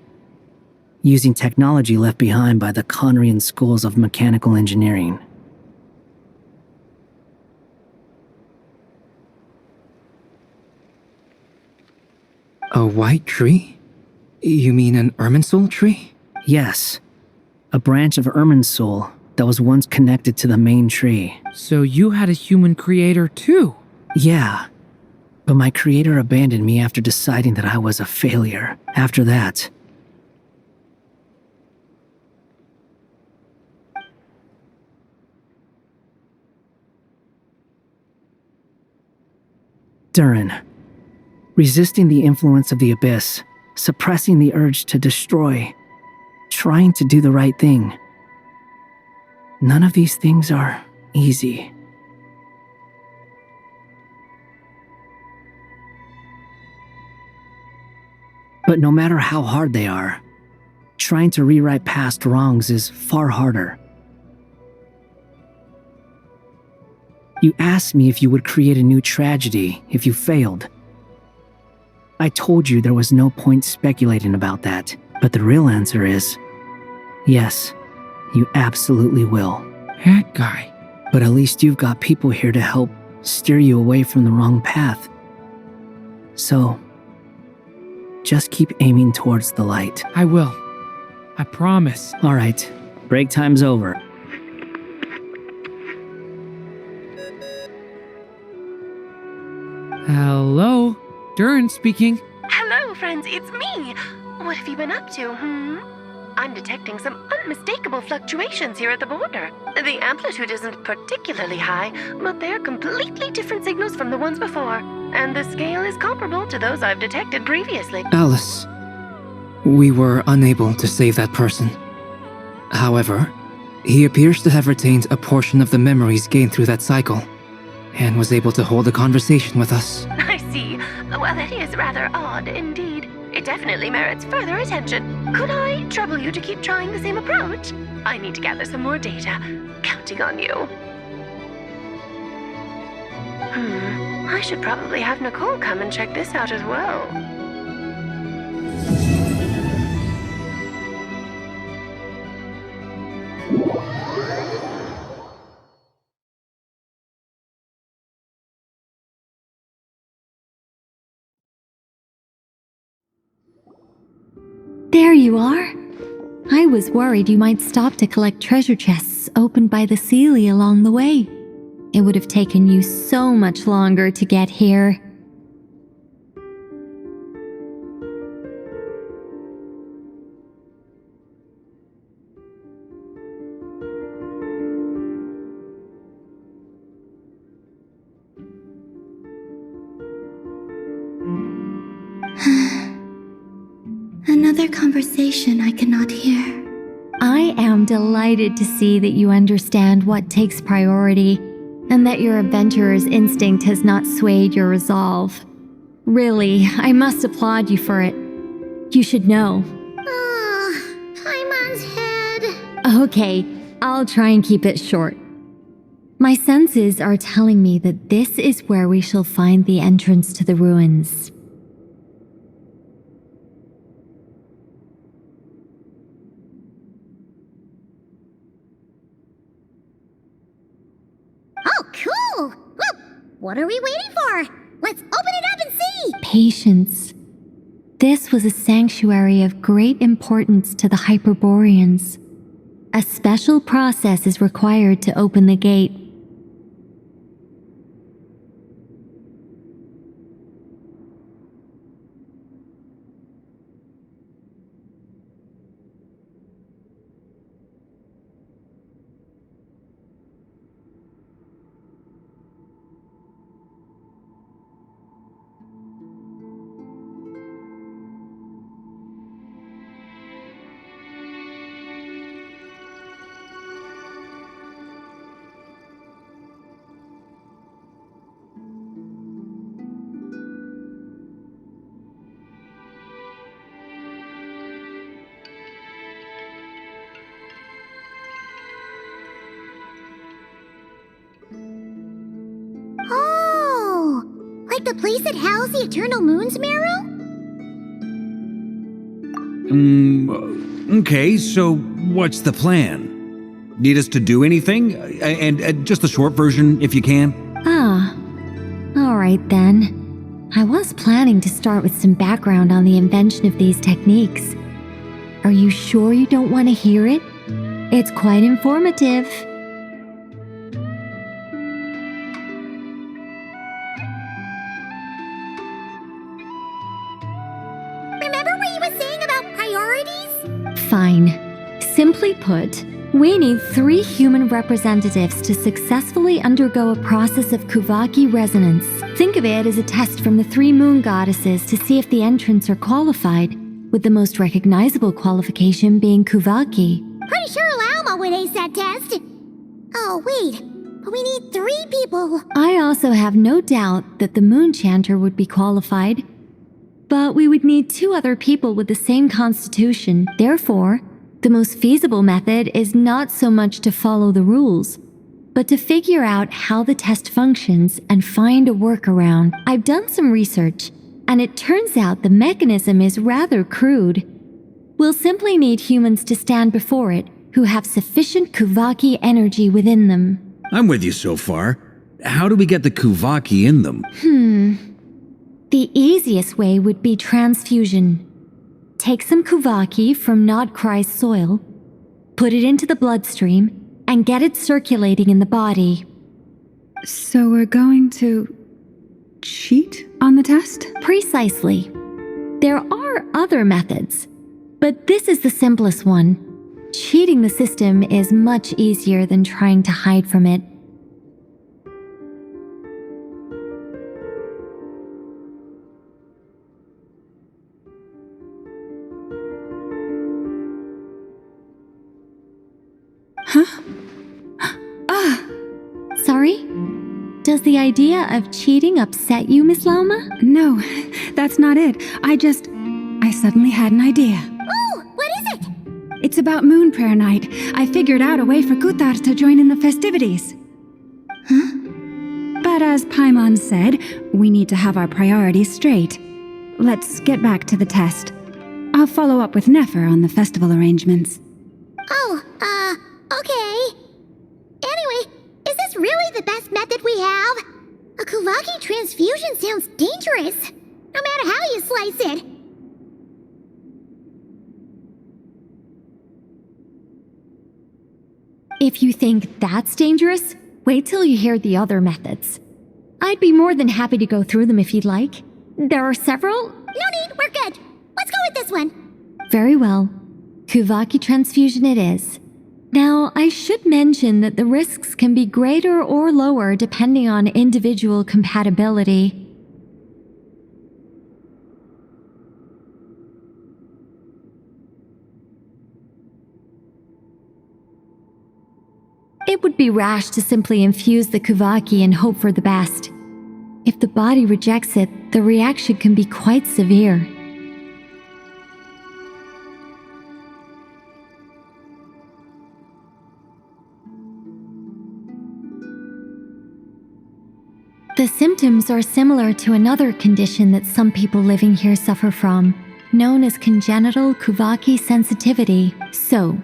L: using technology left behind by the Conrian schools of mechanical engineering.
P: A white tree? You mean an Irminsul tree?
L: Yes. A branch of Irminsul that was once connected to the main tree.
J: So you had a human creator too?
L: Yeah. But my creator abandoned me after deciding that I was a failure. After that, Durin. Resisting the influence of the abyss, suppressing the urge to destroy, trying to do the right thing. None of these things are easy. But no matter how hard they are, trying to rewrite past wrongs is far harder. You asked me if you would create a new tragedy if you failed. I told you there was no point speculating about that, but the real answer is, yes, you absolutely will.
J: That guy.
L: But at least you've got people here to help steer you away from the wrong path. So, just keep aiming towards the light.
J: I will. I promise.
L: All right, break time's over.
J: Hello? Durin speaking.
V: Hello, friends, it's me. What have you been up to, I'm detecting some unmistakable fluctuations here at the border. The amplitude isn't particularly high, but they're completely different signals from the ones before. And the scale is comparable to those I've detected previously.
P: Alice, we were unable to save that person. However, he appears to have retained a portion of the memories gained through that cycle, and was able to hold a conversation with us.
V: I see. Well, that is rather odd indeed. It definitely merits further attention. Could I trouble you to keep trying the same approach? I need to gather some more data. Counting on you. I should probably have Nicole come and check this out as well.
N: There you are. I was worried you might stop to collect treasure chests opened by the Seelie along the way. It would have taken you so much longer to get here.
D: Another conversation I cannot hear.
N: I am delighted to see that you understand what takes priority and that your adventurer's instinct has not swayed your resolve. Really, I must applaud you for it. You should know.
C: Paimon's head.
N: Okay, I'll try and keep it short. My senses are telling me that this is where we shall find the entrance to the ruins.
C: Oh, cool! Well, what are we waiting for? Let's open it up and see!
N: Patience. This was a sanctuary of great importance to the Hyperboreans. A special process is required to open the gate.
C: Oh! Like the place that housed the Eternal Moon's marrow?
F: Okay, so what's the plan? Need us to do anything? And just the short version, if you can.
N: Ah, all right then. I was planning to start with some background on the invention of these techniques. Are you sure you don't want to hear it? It's quite informative.
C: Remember what you were saying about priorities?
N: Fine. Simply put, we need 3 human representatives to successfully undergo a process of Kuvaki resonance. Think of it as a test from the 3 moon goddesses to see if the entrants are qualified, with the most recognizable qualification being Kuvaki.
C: Pretty sure Lauma would ace that test. Oh, wait. But we need 3 people.
N: I also have no doubt that the moon chanter would be qualified. But we would need 2 other people with the same constitution. Therefore, the most feasible method is not so much to follow the rules, but to figure out how the test functions and find a workaround. I've done some research, and it turns out the mechanism is rather crude. We'll simply need humans to stand before it who have sufficient Kuvaki energy within them.
F: I'm with you so far. How do we get the Kuvaki in them?
N: The easiest way would be transfusion. Take some Kuvaki from Nodcry's soil, put it into the bloodstream, and get it circulating in the body.
G: So we're going to cheat on the test?
N: Precisely. There are other methods, but this is the simplest one. Cheating the system is much easier than trying to hide from it. Sorry? Does the idea of cheating upset you, Miss Lauma?
G: No, that's not it. I suddenly had an idea.
C: Oh, what is it?
G: It's about Moon Prayer Night. I figured out a way for Kuthar to join in the festivities. But as Paimon said, we need to have our priorities straight. Let's get back to the test. I'll follow up with Nefer on the festival arrangements.
C: Oh, okay. Anyway, is this really the best method we have? A Kuvaki transfusion sounds dangerous, no matter how you slice it.
N: if you think that's dangerous, wait till you hear the other methods. I'd be more than happy to go through them if you'd like. There are several.
C: No need, we're good. Let's go with this one.
N: Very well. Kuvaki transfusion it is. Now, I should mention that the risks can be greater or lower depending on individual compatibility. It would be rash to simply infuse the Kuvaki and hope for the best. If the body rejects it, the reaction can be quite severe. The symptoms are similar to another condition that some people living here suffer from, known as congenital Kuvaki sensitivity. So,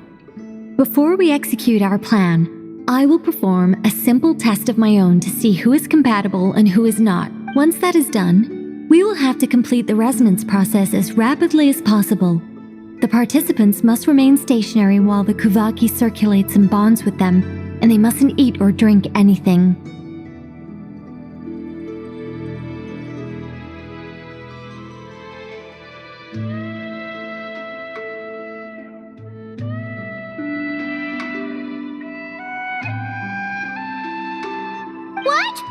N: before we execute our plan, I will perform a simple test of my own to see who is compatible and who is not. Once that is done, we will have to complete the resonance process as rapidly as possible. The participants must remain stationary while the Kuvaki circulates and bonds with them, and they mustn't eat or drink anything.
C: What?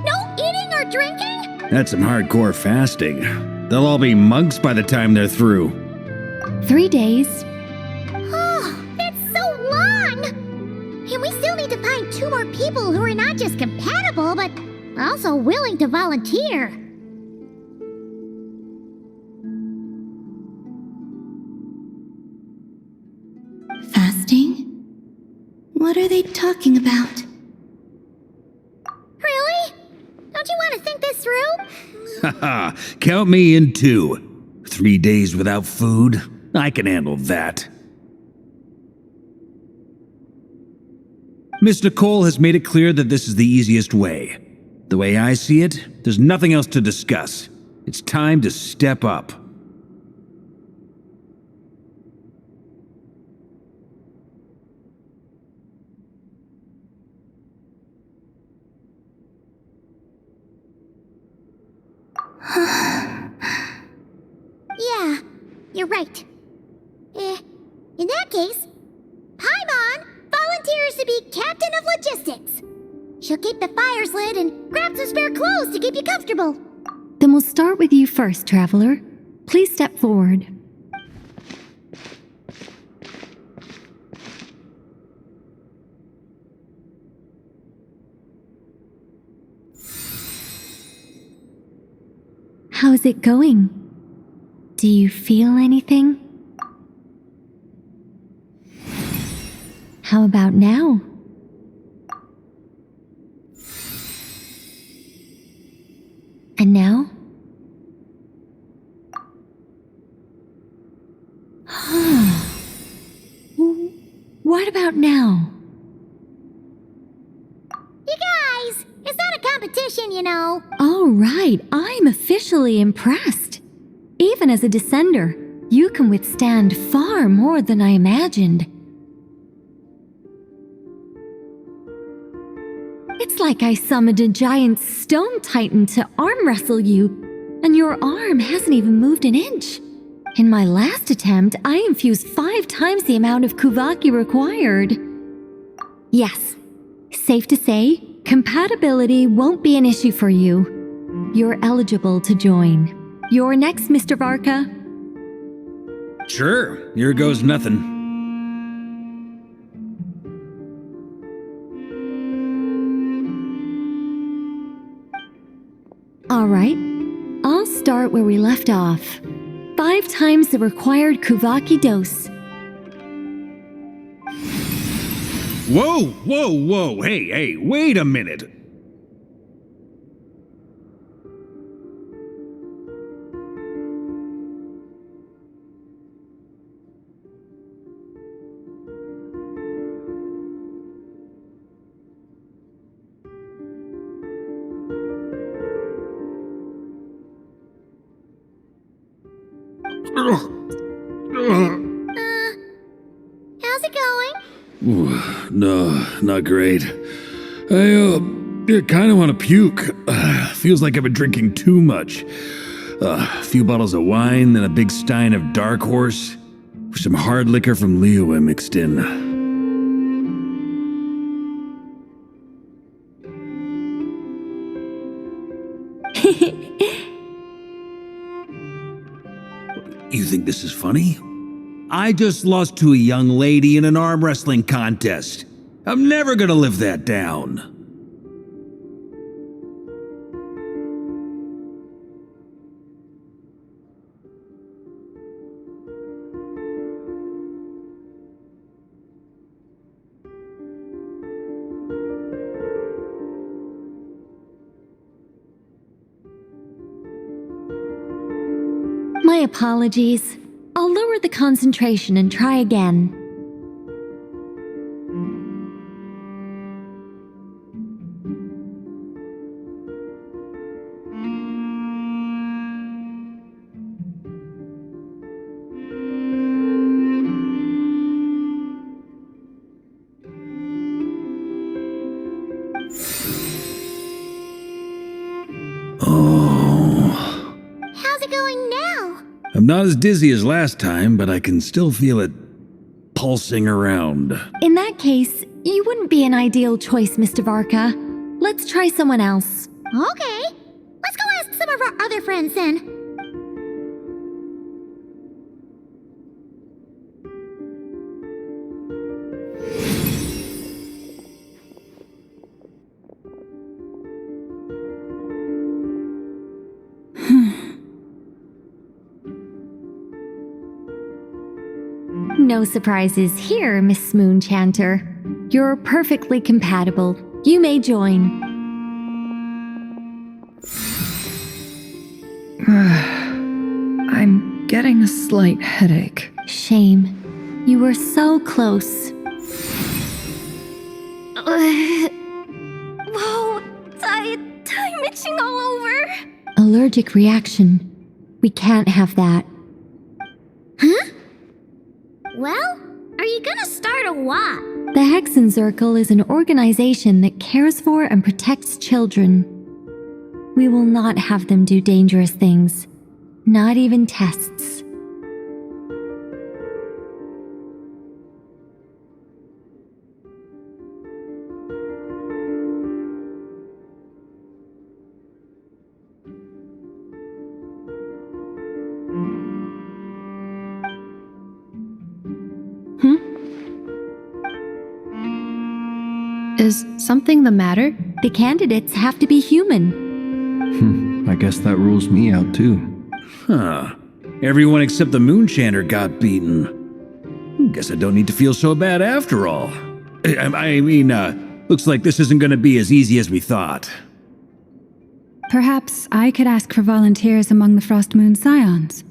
C: No eating or drinking?
F: That's some hardcore fasting. They'll all be monks by the time they're through.
N: 3 days.
C: Oh, that's so long! And we still need to find 2 more people who are not just compatible, but also willing to volunteer.
D: Fasting? What are they talking about?
C: Really? Don't you want to think this through?
F: Haha, count me in too. 3 days without food? I can handle that. Miss Nicole has made it clear that this is the easiest way. The way I see it, there's nothing else to discuss. It's time to step up.
C: Yeah, you're right. In that case, Paimon volunteers to be captain of logistics. She'll keep the fires lit and grab some spare clothes to keep you comfortable.
N: Then we'll start with you first, traveler. Please step forward. How's it going? Do you feel anything? How about now? And now? What about now?
C: You guys, it's not a competition, you know.
N: All right, I'm officially impressed. Even as a descender, you can withstand far more than I imagined. It's like I summoned a giant stone titan to arm wrestle you, and your arm hasn't even moved an inch. In my last attempt, I infused 5 times the amount of Kuvaki required. Yes, safe to say, compatibility won't be an issue for you. You're eligible to join. You're next, Mr. Varka.
F: Sure, here goes nothing.
N: All right, I'll start where we left off. 5 times the required Kuvaki dose.
F: Whoa, whoa, whoa, hey, wait a minute.
C: How's it going?
F: Ooh, no, not great. I kind of want to puke. Feels like I've been drinking too much. A few bottles of wine, then a big stein of Dark Horse. Some hard liquor from Leo I mixed in. You think this is funny? I just lost to a young lady in an arm wrestling contest. I'm never gonna live that down.
N: My apologies. I'll lower the concentration and try again.
C: How's it going now?
F: I'm not as dizzy as last time, but I can still feel it pulsing around.
N: In that case, you wouldn't be an ideal choice, Mr. Varka. Let's try someone else.
C: Okay. Let's go ask some of our other friends then.
N: No surprises here, Miss Moonchanter. You're perfectly compatible. You may join.
M: I'm getting a slight headache.
N: Shame. You were so close.
A: Whoa, I'm itching all over.
N: Allergic reaction. We can't have that.
C: Huh? Well, are you gonna start a what?
N: The Hexenzirkel is an organization that cares for and protects children. We will not have them do dangerous things. Not even tests.
Q: Is something the matter?
N: The candidates have to be human.
P: I guess that rules me out too.
F: Huh. Everyone except the Moonchanter got beaten. Guess I don't need to feel so bad after all. I mean, looks like this isn't gonna be as easy as we thought.
G: Perhaps I could ask for volunteers among the Frost Moon Scions.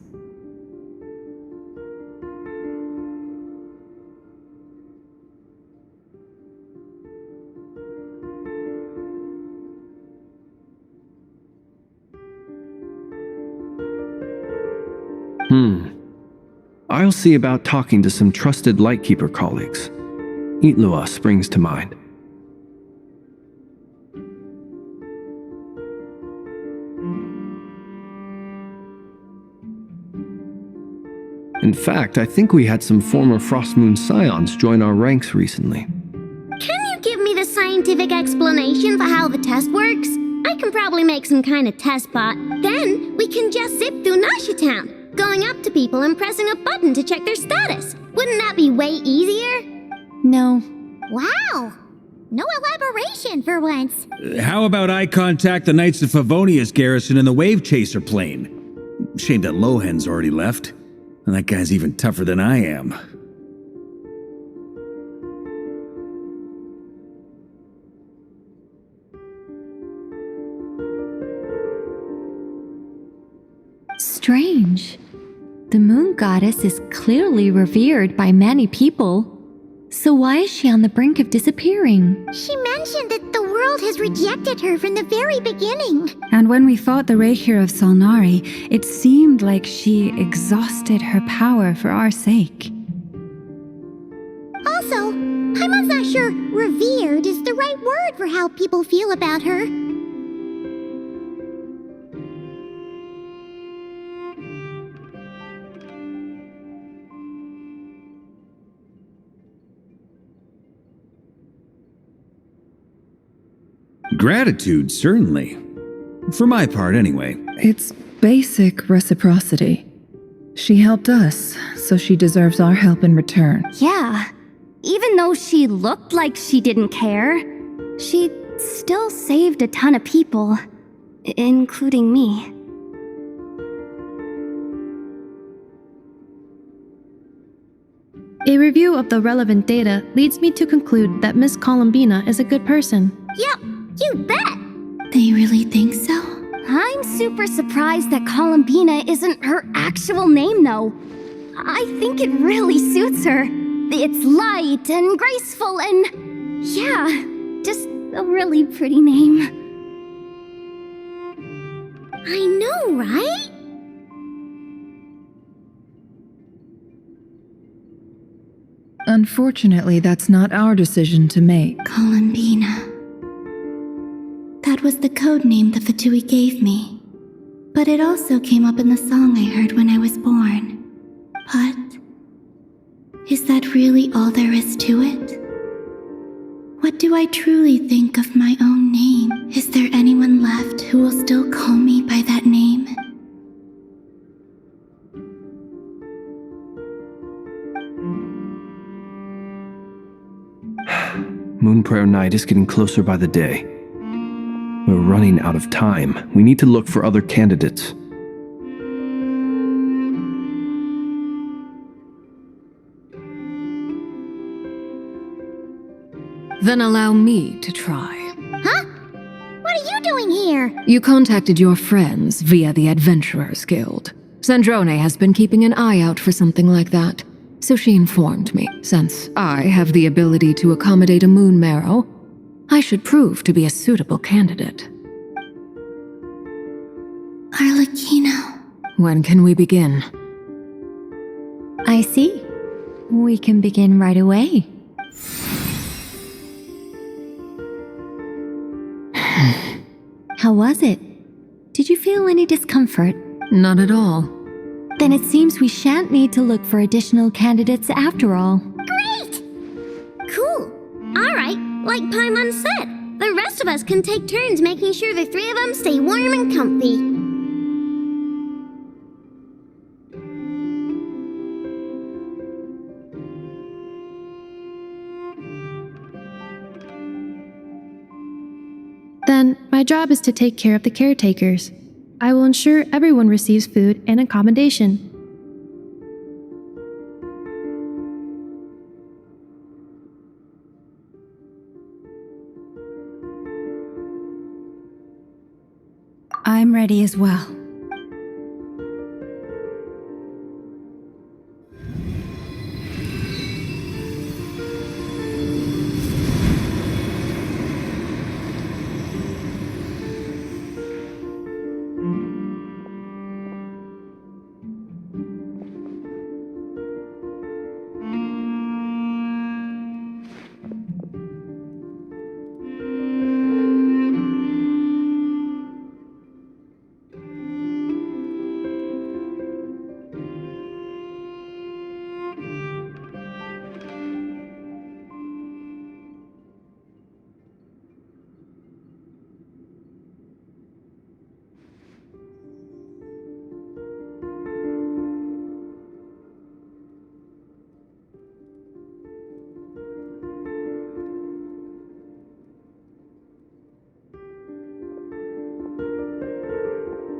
P: I'll see about talking to some trusted Lightkeeper colleagues. Itlua springs to mind. In fact, I think we had some former Frostmoon Scions join our ranks recently.
C: Can you give me the scientific explanation for how the test works? I can probably make some kind of test bot. Then we can just zip through Nasha Town, going up to people and pressing a button to check their status. Wouldn't that be way easier?
N: No.
C: Wow. No elaboration for once.
F: How about I contact the Knights of Favonia's garrison in the Wave Chaser plane? Shame that Lohan's already left. And that guy's even tougher than I am.
N: Strange. The moon goddess is clearly revered by many people. So why is she on the brink of disappearing?
C: She mentioned that the world has rejected her from the very beginning.
G: And when we fought the Rahier of Solnari, it seemed like she exhausted her power for our sake.
C: Also, Paimon's not sure revered is the right word for how people feel about her.
F: Gratitude, certainly. For my part, anyway.
M: It's basic reciprocity. She helped us, so she deserves our help in return.
A: Yeah. Even though she looked like she didn't care, she still saved a ton of people, including me.
Q: A review of the relevant data leads me to conclude that Miss Columbina is a good person.
C: Yep, you bet!
D: They really think so?
A: I'm super surprised that Columbina isn't her actual name, though. I think it really suits her. It's light and graceful and... yeah, just a really pretty name.
C: I know, right?
M: Unfortunately, that's not our decision to make.
D: Columbina. That was the code name the Fatui gave me. But it also came up in the song I heard when I was born. But... is that really all there is to it? What do I truly think of my own name? Is there anyone left who will still call me by that name?
I: Moon Prayer Night is getting closer by the day. We're running out of time. We need to look for other candidates.
O: Then allow me to try.
C: Huh? What are you doing here?
O: You contacted your friends via the Adventurers Guild. Sandrone has been keeping an eye out for something like that, so she informed me. Since I have the ability to accommodate a moon marrow, I should prove to be a suitable candidate.
D: Arlecchino.
O: When can we begin?
N: I see. We can begin right away. How was it? Did you feel any discomfort?
O: Not at all.
N: Then it seems we shan't need to look for additional candidates after all.
C: Great! Cool. Alright, like Paimon said, the rest of us can take turns making sure the three of them stay warm and comfy.
Q: Then, my job is to take care of the caretakers. I will ensure everyone receives food and accommodation.
G: I'm ready as well.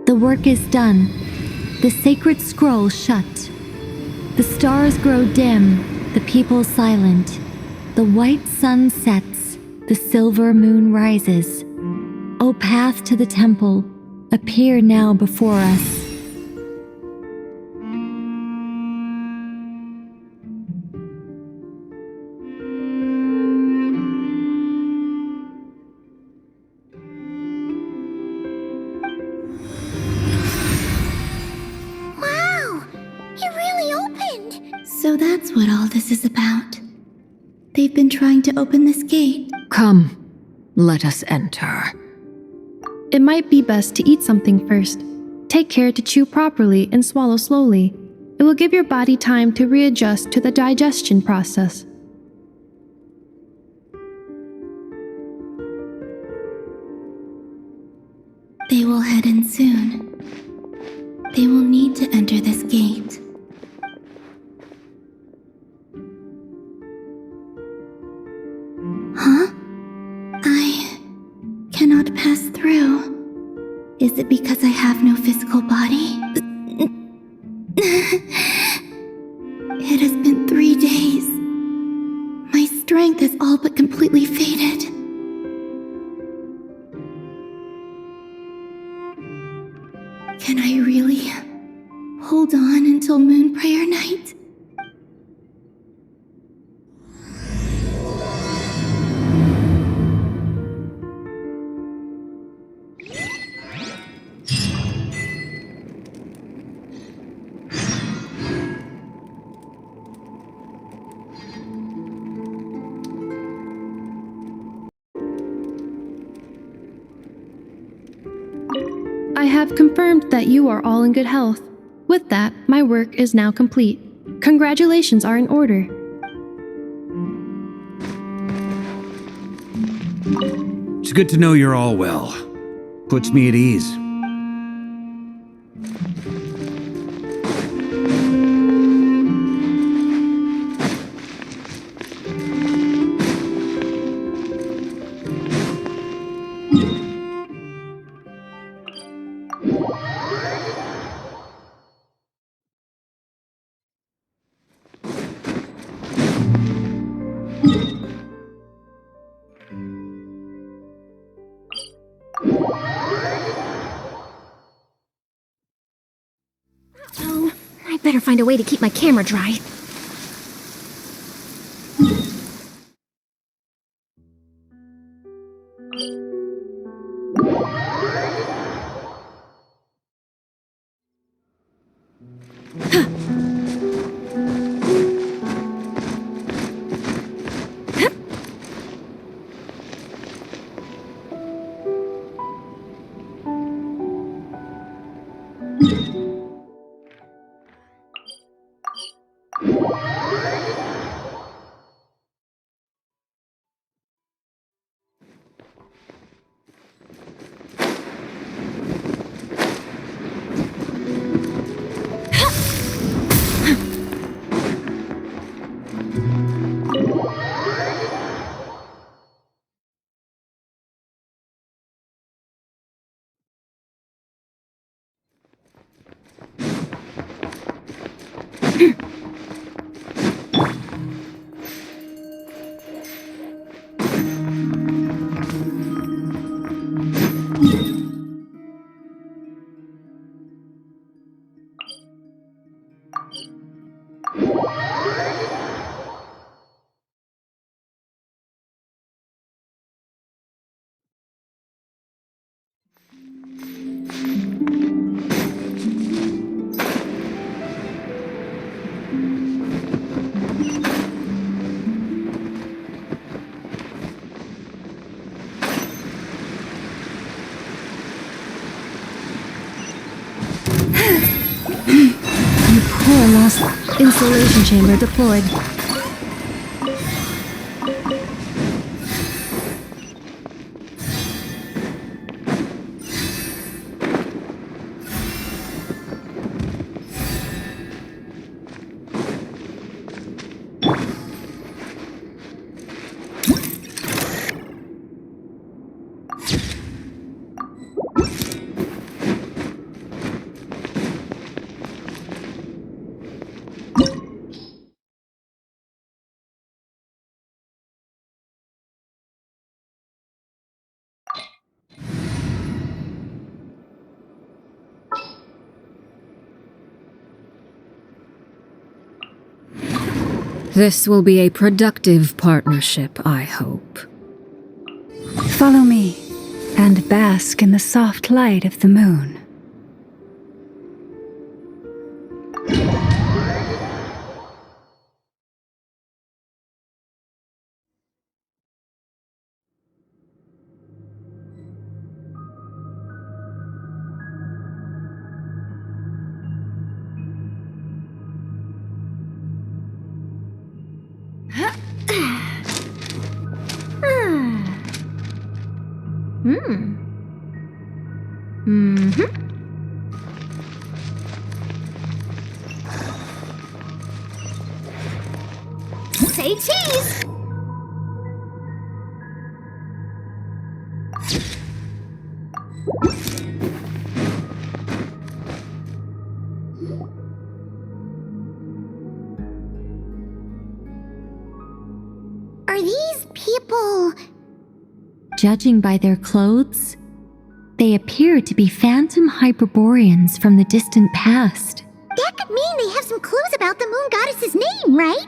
N: The work is done. The sacred scroll shut. The stars grow dim, the people silent. The white sun sets, the silver moon rises. O path to the temple, appear now before us.
D: So that's what all this is about. They've been trying to open this gate.
O: Come, let us enter.
Q: It might be best to eat something first. Take care to chew properly and swallow slowly. It will give your body time to readjust to the digestion process.
D: They will head in soon. They will need to enter this gate. Huh? I cannot pass through. Is it because I have no physical body? It has been 3 days. My strength has all but completely faded. Can I really hold on until Moon Prayer Night?
Q: I have confirmed that you are all in good health. With that, my work is now complete. Congratulations are in order.
F: It's good to know you're all well. Puts me at ease.
A: Oh, I better find a way to keep my camera dry.
Q: You poor lost insulation chamber deployed.
O: This will be a productive partnership, I hope.
G: Follow me, and bask in the soft light of the moon.
C: Say cheese! Are these people...
N: Judging by their clothes, they appear to be phantom Hyperboreans from the distant past.
C: That could mean they have some clues about the moon goddess's name, right?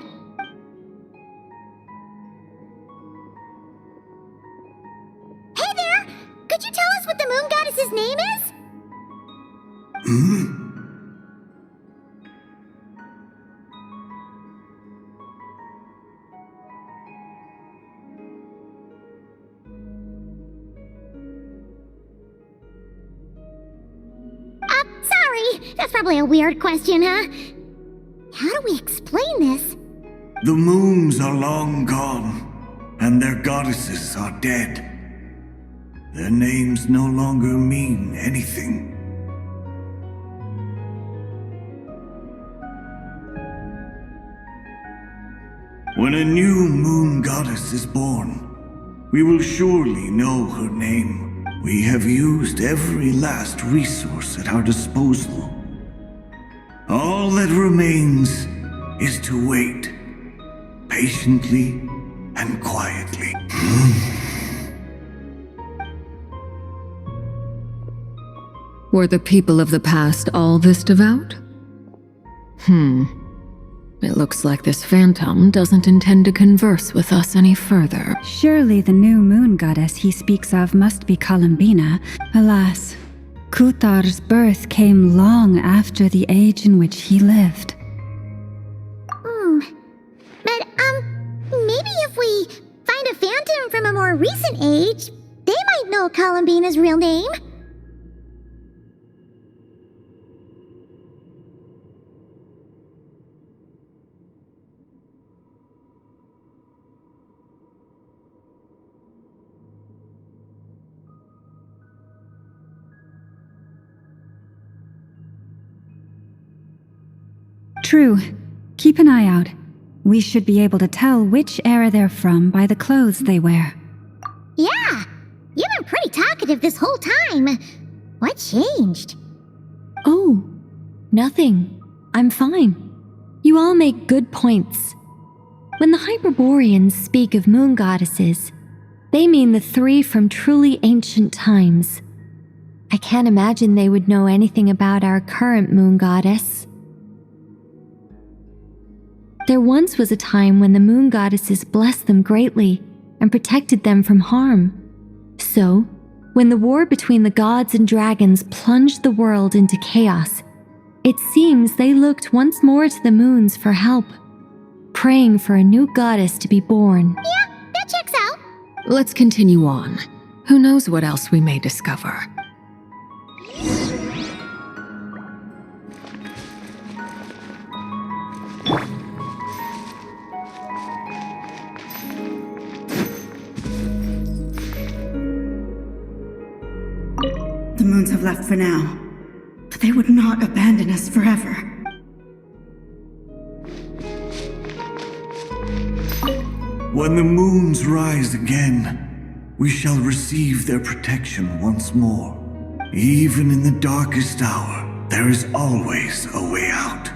C: Hey there! Could you tell us what the moon goddess's name is? Sorry. That's probably a weird question, huh? How do we explain this?
H: The moons are long gone, and their goddesses are dead. Their names no longer mean anything. When a new moon goddess is born, we will surely know her name. We have used every last resource at our disposal. All that remains is to wait, patiently and quietly.
O: Were the people of the past all this devout? It looks like this phantom doesn't intend to converse with us any further.
G: Surely the new moon goddess he speaks of must be Columbina. Alas, Kuthar's birth came long after the age in which he lived.
C: But, maybe if we find a phantom from a more recent age, they might know Columbina's real name.
G: True. Keep an eye out. We should be able to tell which era they're from by the clothes they wear.
C: Yeah! You've been pretty talkative this whole time. What changed?
N: Oh, nothing. I'm fine. You all make good points. When the Hyperboreans speak of moon goddesses, they mean the three from truly ancient times. I can't imagine they would know anything about our current moon goddess. There once was a time when the moon goddesses blessed them greatly and protected them from harm. So, when the war between the gods and dragons plunged the world into chaos, it seems they looked once more to the moons for help, praying for a new goddess to be born.
C: Yeah, that checks out.
O: Let's continue on. Who knows what else we may discover?
S: The moons have left for now, but they would not abandon us forever.
H: When the moons rise again, we shall receive their protection once more. Even in the darkest hour, there is always a way out.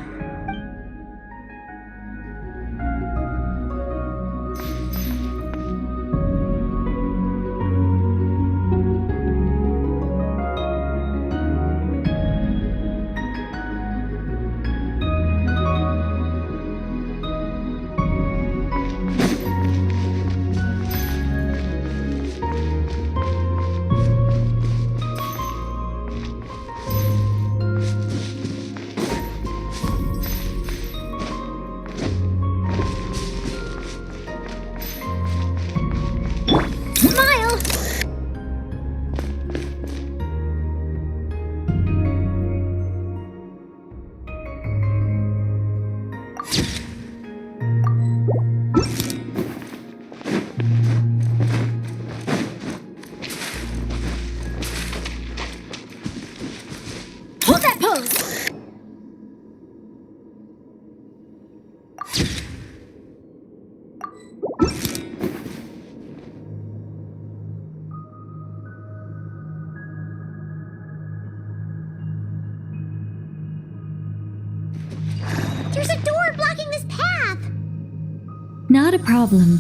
N: Not a problem.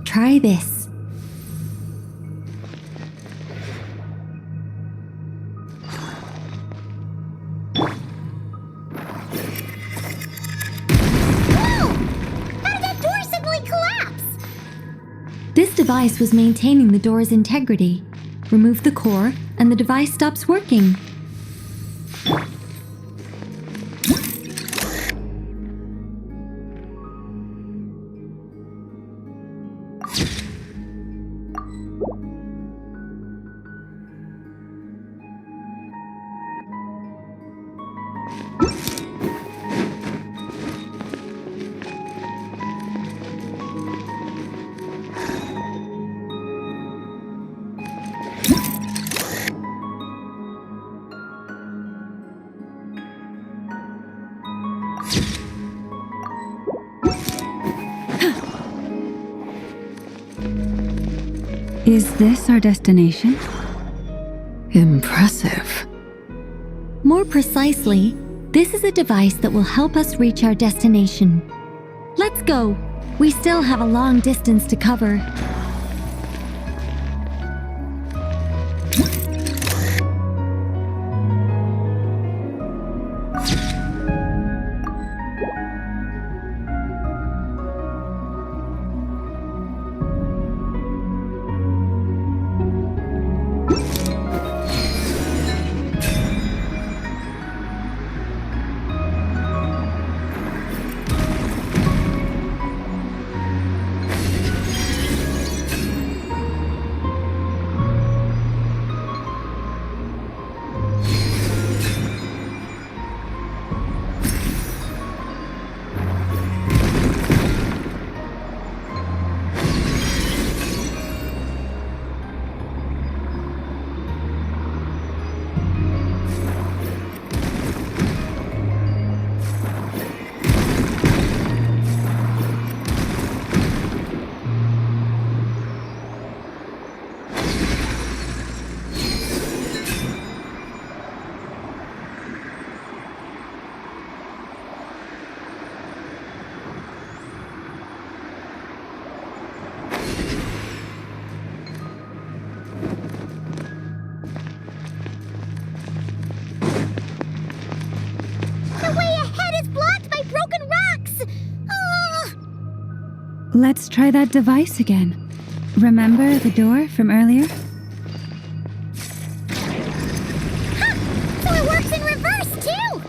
N: Try this. This device was maintaining the door's integrity. Remove the core, and the device stops working.
G: Is this our destination?
O: Impressive.
N: More precisely, this is a device that will help us reach our destination. Let's go. We still have a long distance to cover.
G: Let's try that device again. Remember the door from earlier?
C: So it works in reverse, too!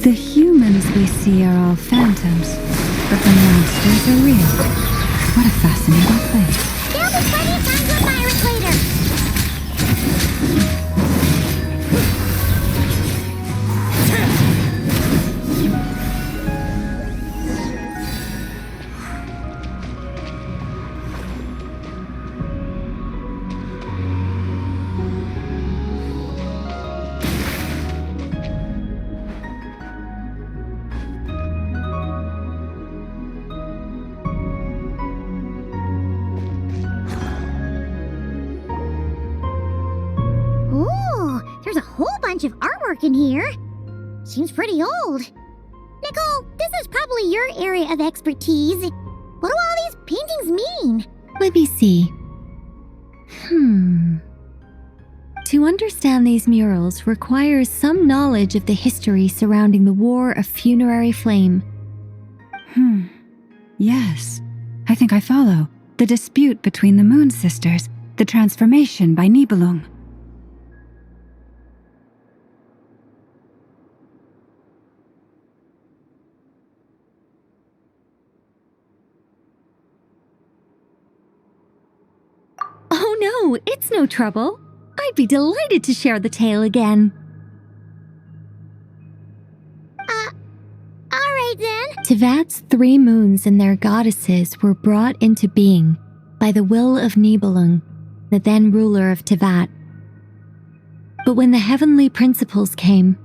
G: The humans we see are all phantoms, but the monsters are real. What a fascinating place.
C: There'll be plenty of time to admire it later. There's a whole bunch of artwork in here. Seems pretty old. Nicole, this is probably your area of expertise. What do all these paintings mean?
N: Let me see. To understand these murals requires some knowledge of the history surrounding the War of Funerary Flame.
G: Yes, I think I follow. The dispute between the Moon Sisters, the transformation by Nibelung.
N: Oh no, it's no trouble. I'd be delighted to share the tale again.
C: Alright then.
N: Tevat's 3 moons and their goddesses were brought into being by the will of Nibelung, the then ruler of Tevat. But when the heavenly principles came,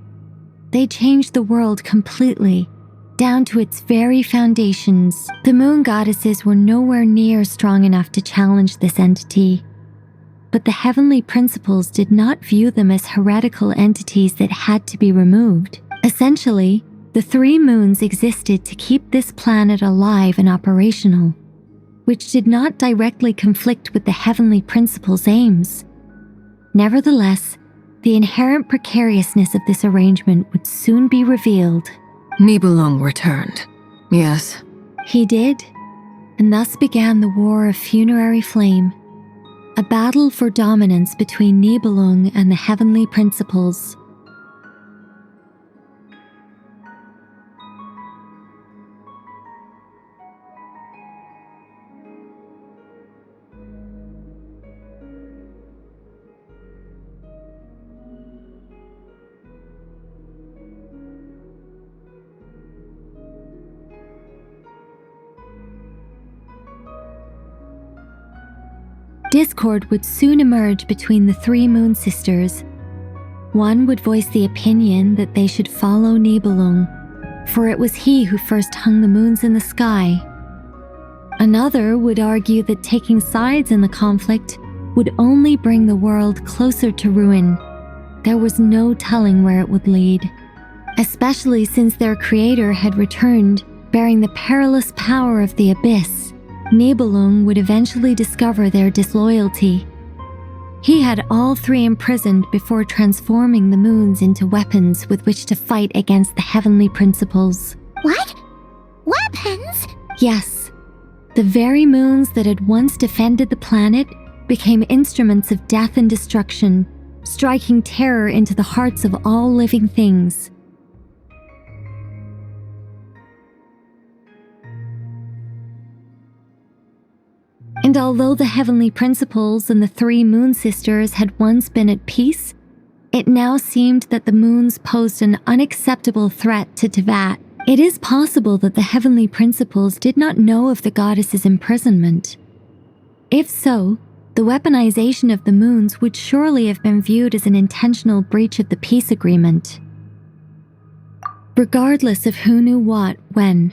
N: they changed the world completely, down to its very foundations. The moon goddesses were nowhere near strong enough to challenge this entity. But the heavenly principles did not view them as heretical entities that had to be removed. Essentially, the 3 moons existed to keep this planet alive and operational, which did not directly conflict with the heavenly principles' aims. Nevertheless, the inherent precariousness of this arrangement would soon be revealed.
O: Nibelung returned. Yes.
N: He did, and thus began the War of Funerary Flame, a battle for dominance between Nibelung and the heavenly principles. Discord would soon emerge between the 3 Moon Sisters. One would voice the opinion that they should follow Nibelung, for it was he who first hung the moons in the sky. Another would argue that taking sides in the conflict would only bring the world closer to ruin. There was no telling where it would lead, especially since their creator had returned, bearing the perilous power of the abyss. Nibelung would eventually discover their disloyalty. He had all 3 imprisoned before transforming the moons into weapons with which to fight against the heavenly principles.
C: What? Weapons?
N: Yes. The very moons that had once defended the planet became instruments of death and destruction, striking terror into the hearts of all living things. And although the heavenly principles and the 3 Moon Sisters had once been at peace, it now seemed that the moons posed an unacceptable threat to Tevat. It is possible that the heavenly principles did not know of the goddess's imprisonment. If so, the weaponization of the moons would surely have been viewed as an intentional breach of the peace agreement. Regardless of who knew what, when,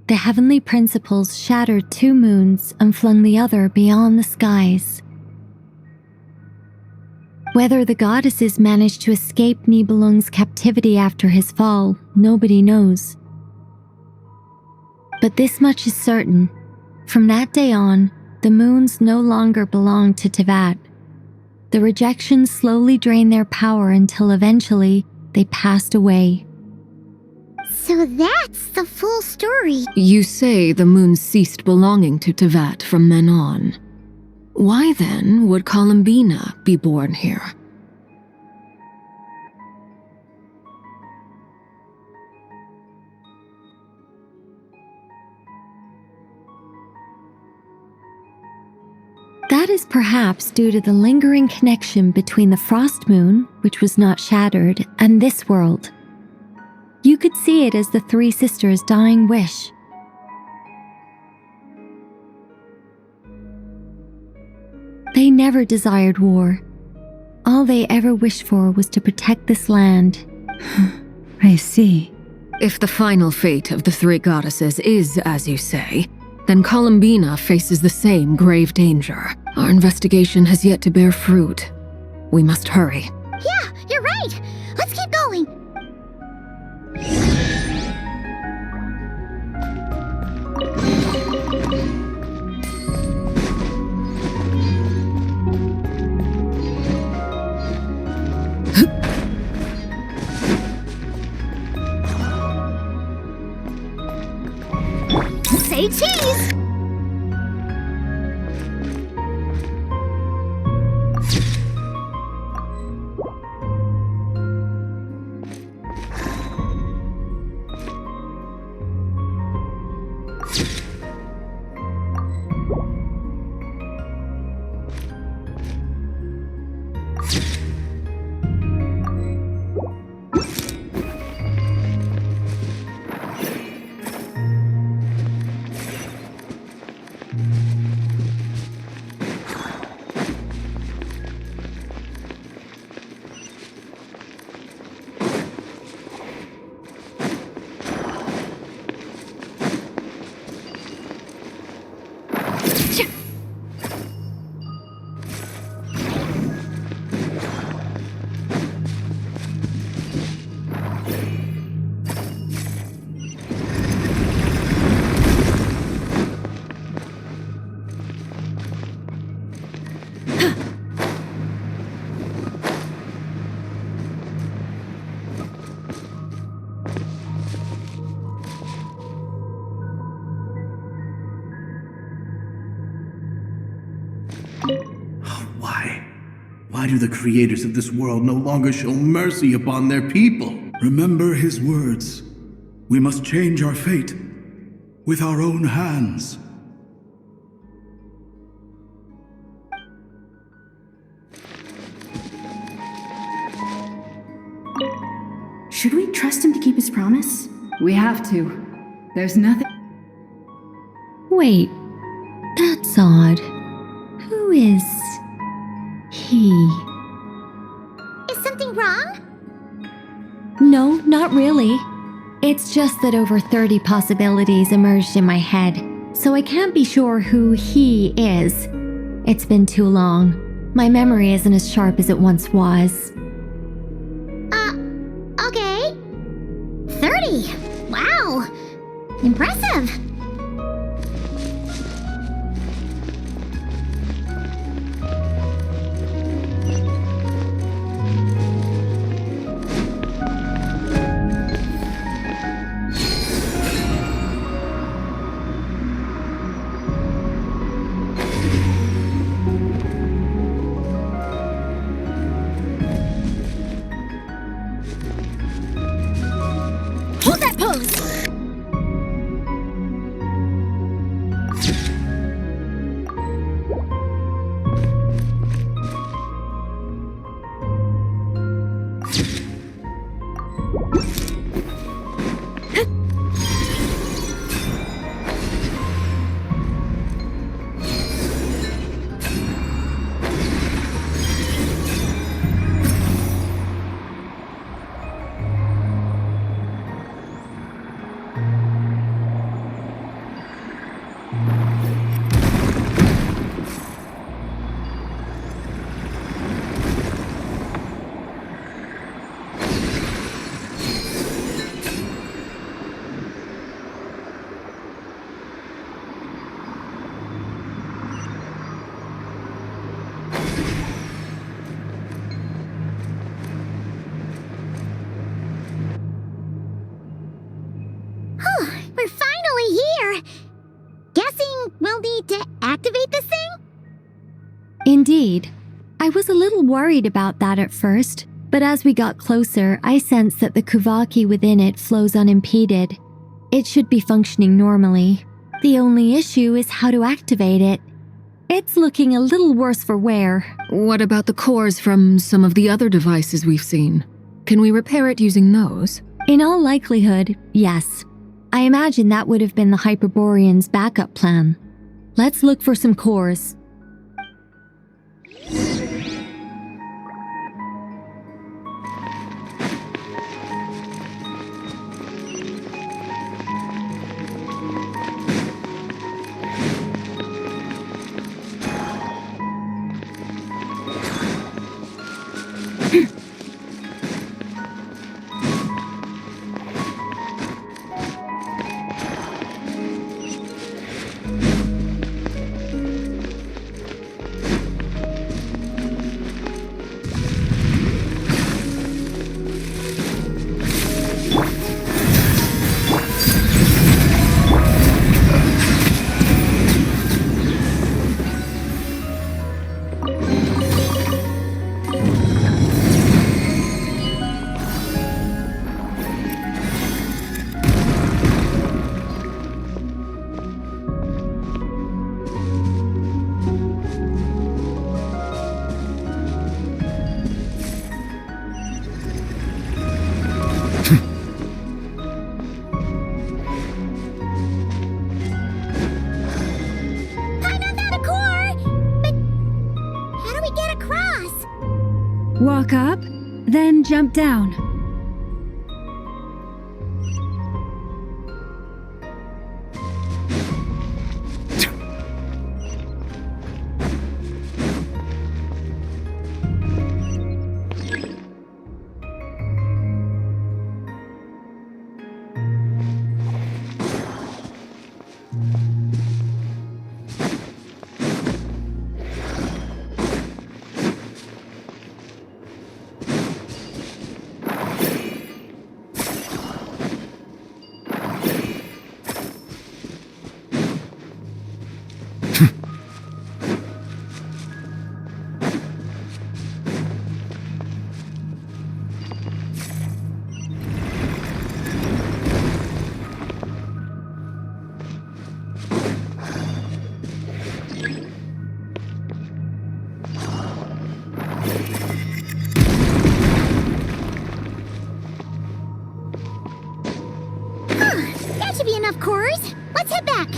N: the heavenly principles shattered 2 moons and flung the other beyond the skies. Whether the goddesses managed to escape Nibelung's captivity after his fall, nobody knows. But this much is certain. From that day on, the moons no longer belonged to Tevat. The rejection slowly drained their power until eventually they passed away.
C: So that's the full story.
O: You say the moons ceased belonging to Tevat from then on. Why then would Columbina be born here?
N: That is perhaps due to the lingering connection between the Frost Moon, which was not shattered, and this world. You could see it as the 3 sisters' dying wish. They never desired war. All they ever wished for was to protect this land.
G: I see.
O: If the final fate of the 3 goddesses is as you say, then Columbina faces the same grave danger. Our investigation has yet to bear fruit. We must hurry.
C: Yeah, you're right. Let's keep going.
A: Say cheese!
H: Why do the creators of this world no longer show mercy upon their people?
E: Remember his words. We must change our fate with our own hands.
T: Should we trust him to keep his promise? We have to. There's nothing.
N: Wait, that's odd. Who is he?
C: Is something wrong?
N: No, not really. It's just that over 30 possibilities emerged in my head, so I can't be sure who he is. It's been too long. My memory isn't as sharp as it once was.
C: Okay. 30! Wow! Impressive!
A: Hold that pose!
C: We're finally here! Guessing we'll need to activate this thing?
N: Indeed. I was a little worried about that at first, but as we got closer, I sensed that the Kuvaki within it flows unimpeded. It should be functioning normally. The only issue is how to activate it. It's looking a little worse for wear.
O: What about the cores from some of the other devices we've seen? Can we repair it using those?
N: In all likelihood, yes. I imagine that would have been the Hyperborean's backup plan. Let's look for some cores.
G: Walk up, then jump down.
C: That should be enough cores. Let's head back.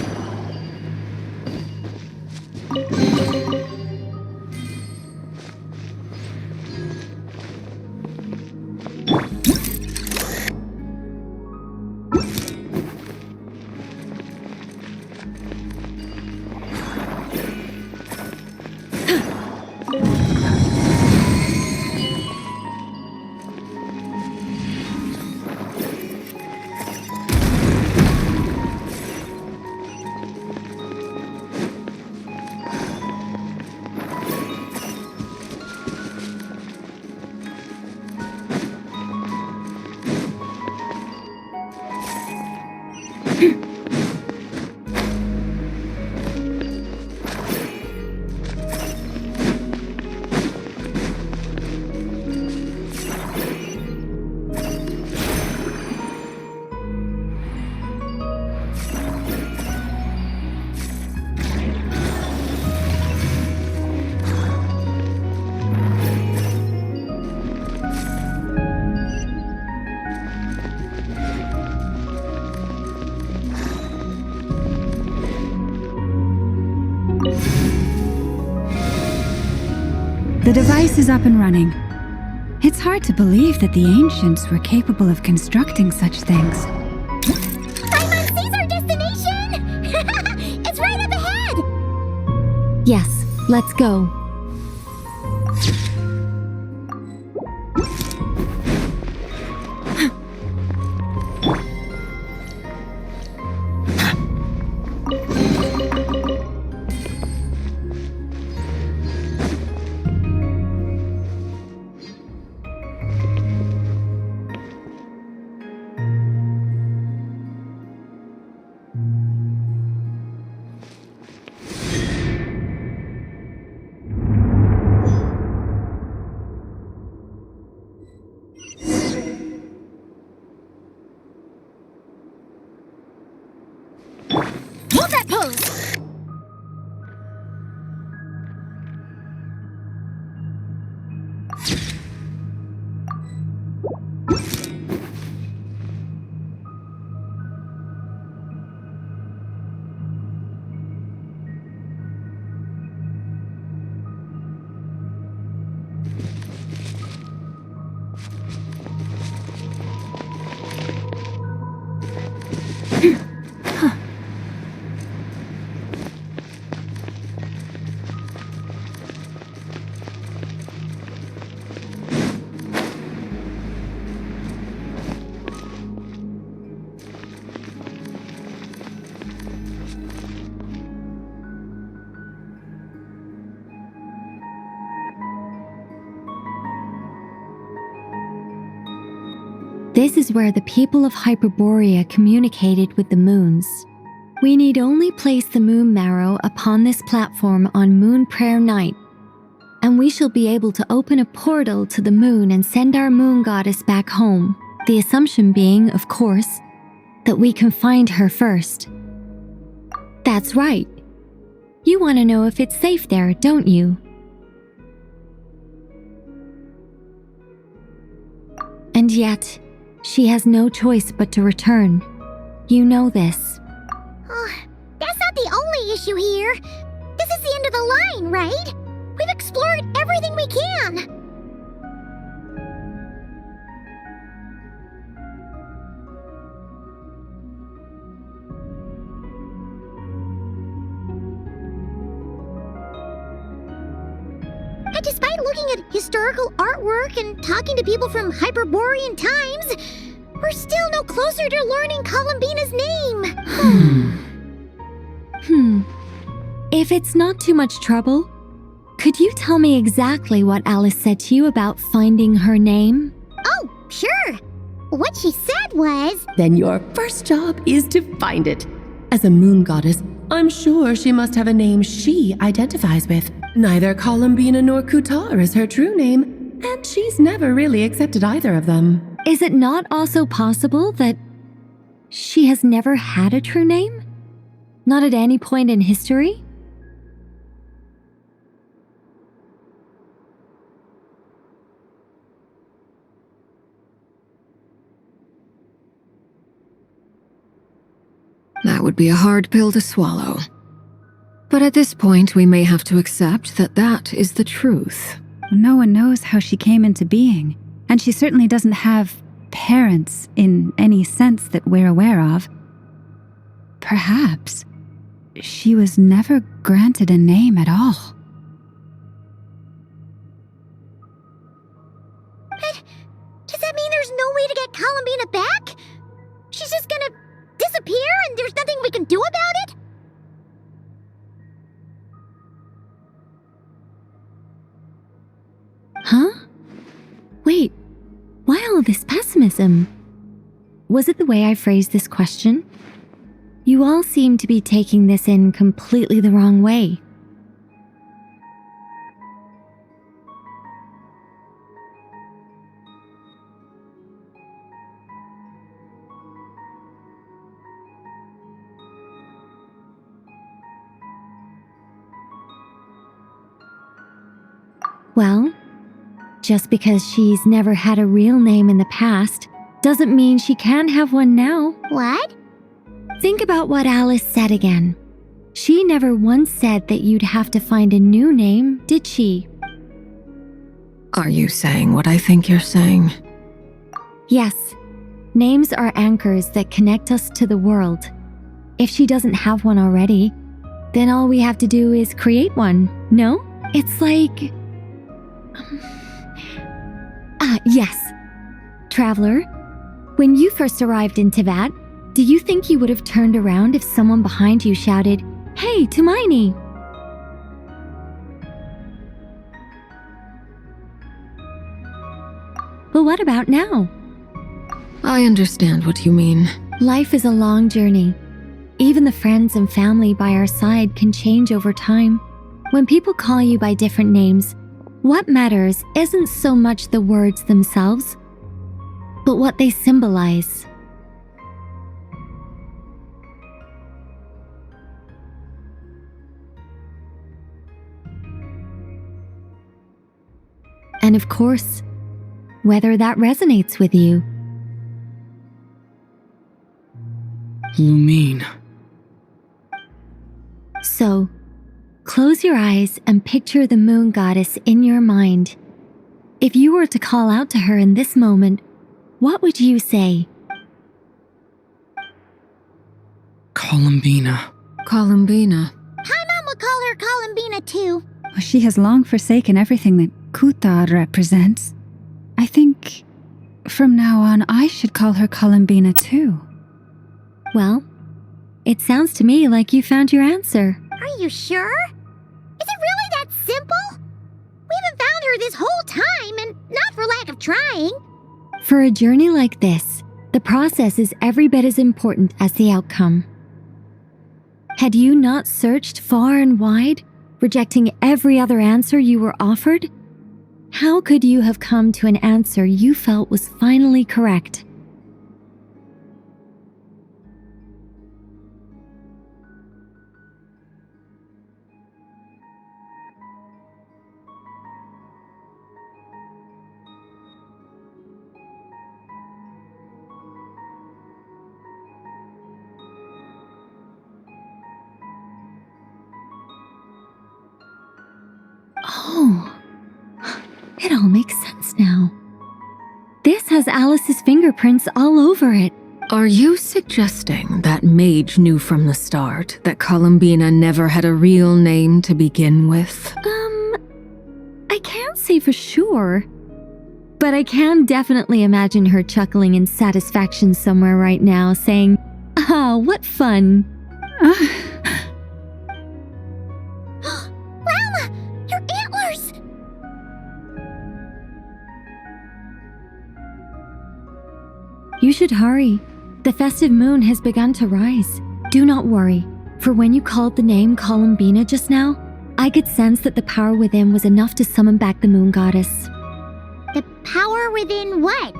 G: The device is up and running. It's hard to believe that the ancients were capable of constructing such things.
C: Paimon sees our destination! It's right up ahead!
N: Yes, let's go.
C: Hold that pose!
N: This is where the people of Hyperborea communicated with the moons. We need only place the moon marrow upon this platform on Moon Prayer Night, and we shall be able to open a portal to the moon and send our moon goddess back home. The assumption being, of course, that we can find her first. That's right. You want to know if it's safe there, don't you? And yet, she has no choice but to return. You know this.
C: That's not the only issue here. This is the end of the line, right? We've explored everything we can. But despite looking at historical artwork and talking to people from Hyperborean times, we're still no closer to learning Columbina's name.
N: If it's not too much trouble, could you tell me exactly what Alice said to you about finding her name?
C: Oh, sure. What she said was...
B: Then your first job is to find it. As a moon goddess, I'm sure she must have a name she identifies with. Neither Columbina nor Kutar is her true name, and she's never really accepted either of them.
N: Is it not also possible that she has never had a true name? Not at any point in history?
O: That would be a hard pill to swallow. But at this point, we may have to accept that that is the truth.
G: No one knows how she came into being, and she certainly doesn't have parents in any sense that we're aware of. Perhaps she was never granted a name at all.
C: But does that mean there's no way to get Columbina back? She's just gonna disappear and there's nothing we can do about it?
N: Huh? Wait, why all this pessimism? Was it the way I phrased this question? You all seem to be taking this in completely the wrong way. Well, just because she's never had a real name in the past doesn't mean she can't have one now.
C: What?
N: Think about what Alice said again. She never once said that you'd have to find a new name, did she?
O: Are you saying what I think you're saying?
N: Yes. Names are anchors that connect us to the world. If she doesn't have one already, then all we have to do is create one, no? It's like... yes. Traveler, when you first arrived in Teyvat, do you think you would have turned around if someone behind you shouted, "Hey, Tumaini"? But what about now?
O: I understand what you mean.
N: Life is a long journey. Even the friends and family by our side can change over time. When people call you by different names, what matters isn't so much the words themselves, but what they symbolize. And of course, whether that resonates with you.
P: Lumine.
N: So, close your eyes and picture the moon goddess in your mind. If you were to call out to her in this moment, what would you say?
P: Columbina.
O: Columbina.
C: Paimon would call her Columbina too.
G: She has long forsaken everything that Kutar represents. I think from now on I should call her Columbina too.
N: Well, it sounds to me like you found your answer.
C: Are you sure? Is it really that simple? We haven't found her this whole time, and not for lack of trying.
N: For a journey like this, the process is every bit as important as the outcome. Had you not searched far and wide, rejecting every other answer you were offered, how could you have come to an answer you felt was finally correct? Oh, it all makes sense now. This has Alice's fingerprints all over it.
O: Are you suggesting that mage knew from the start that Columbina never had a real name to begin with?
N: I can't say for sure. But I can definitely imagine her chuckling in satisfaction somewhere right now, saying, "Ah, what fun."
C: Llama! Your antlers!
N: You should hurry. The festive moon has begun to rise. Do not worry, for when you called the name Columbina just now, I could sense that the power within was enough to summon back the moon goddess.
C: The power within what?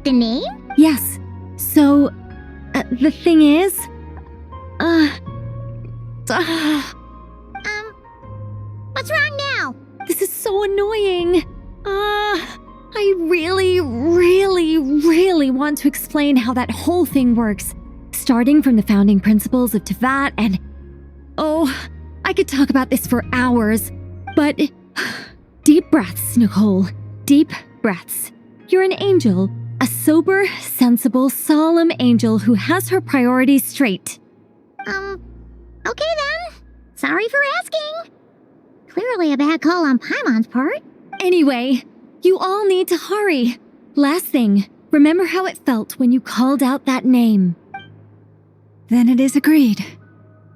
C: The name?
N: Yes. So, the thing is...
C: What's wrong now?
N: This is so annoying. I really want to explain how that whole thing works. Starting from the founding principles of Tevat and... Oh, I could talk about this for hours, but... Deep breaths, Nicole. Deep breaths. You're an angel. A sober, sensible, solemn angel who has her priorities straight.
C: Okay then. Sorry for asking. Clearly a bad call on Paimon's part.
N: Anyway, you all need to hurry. Last thing, remember how it felt when you called out that name.
G: Then it is agreed.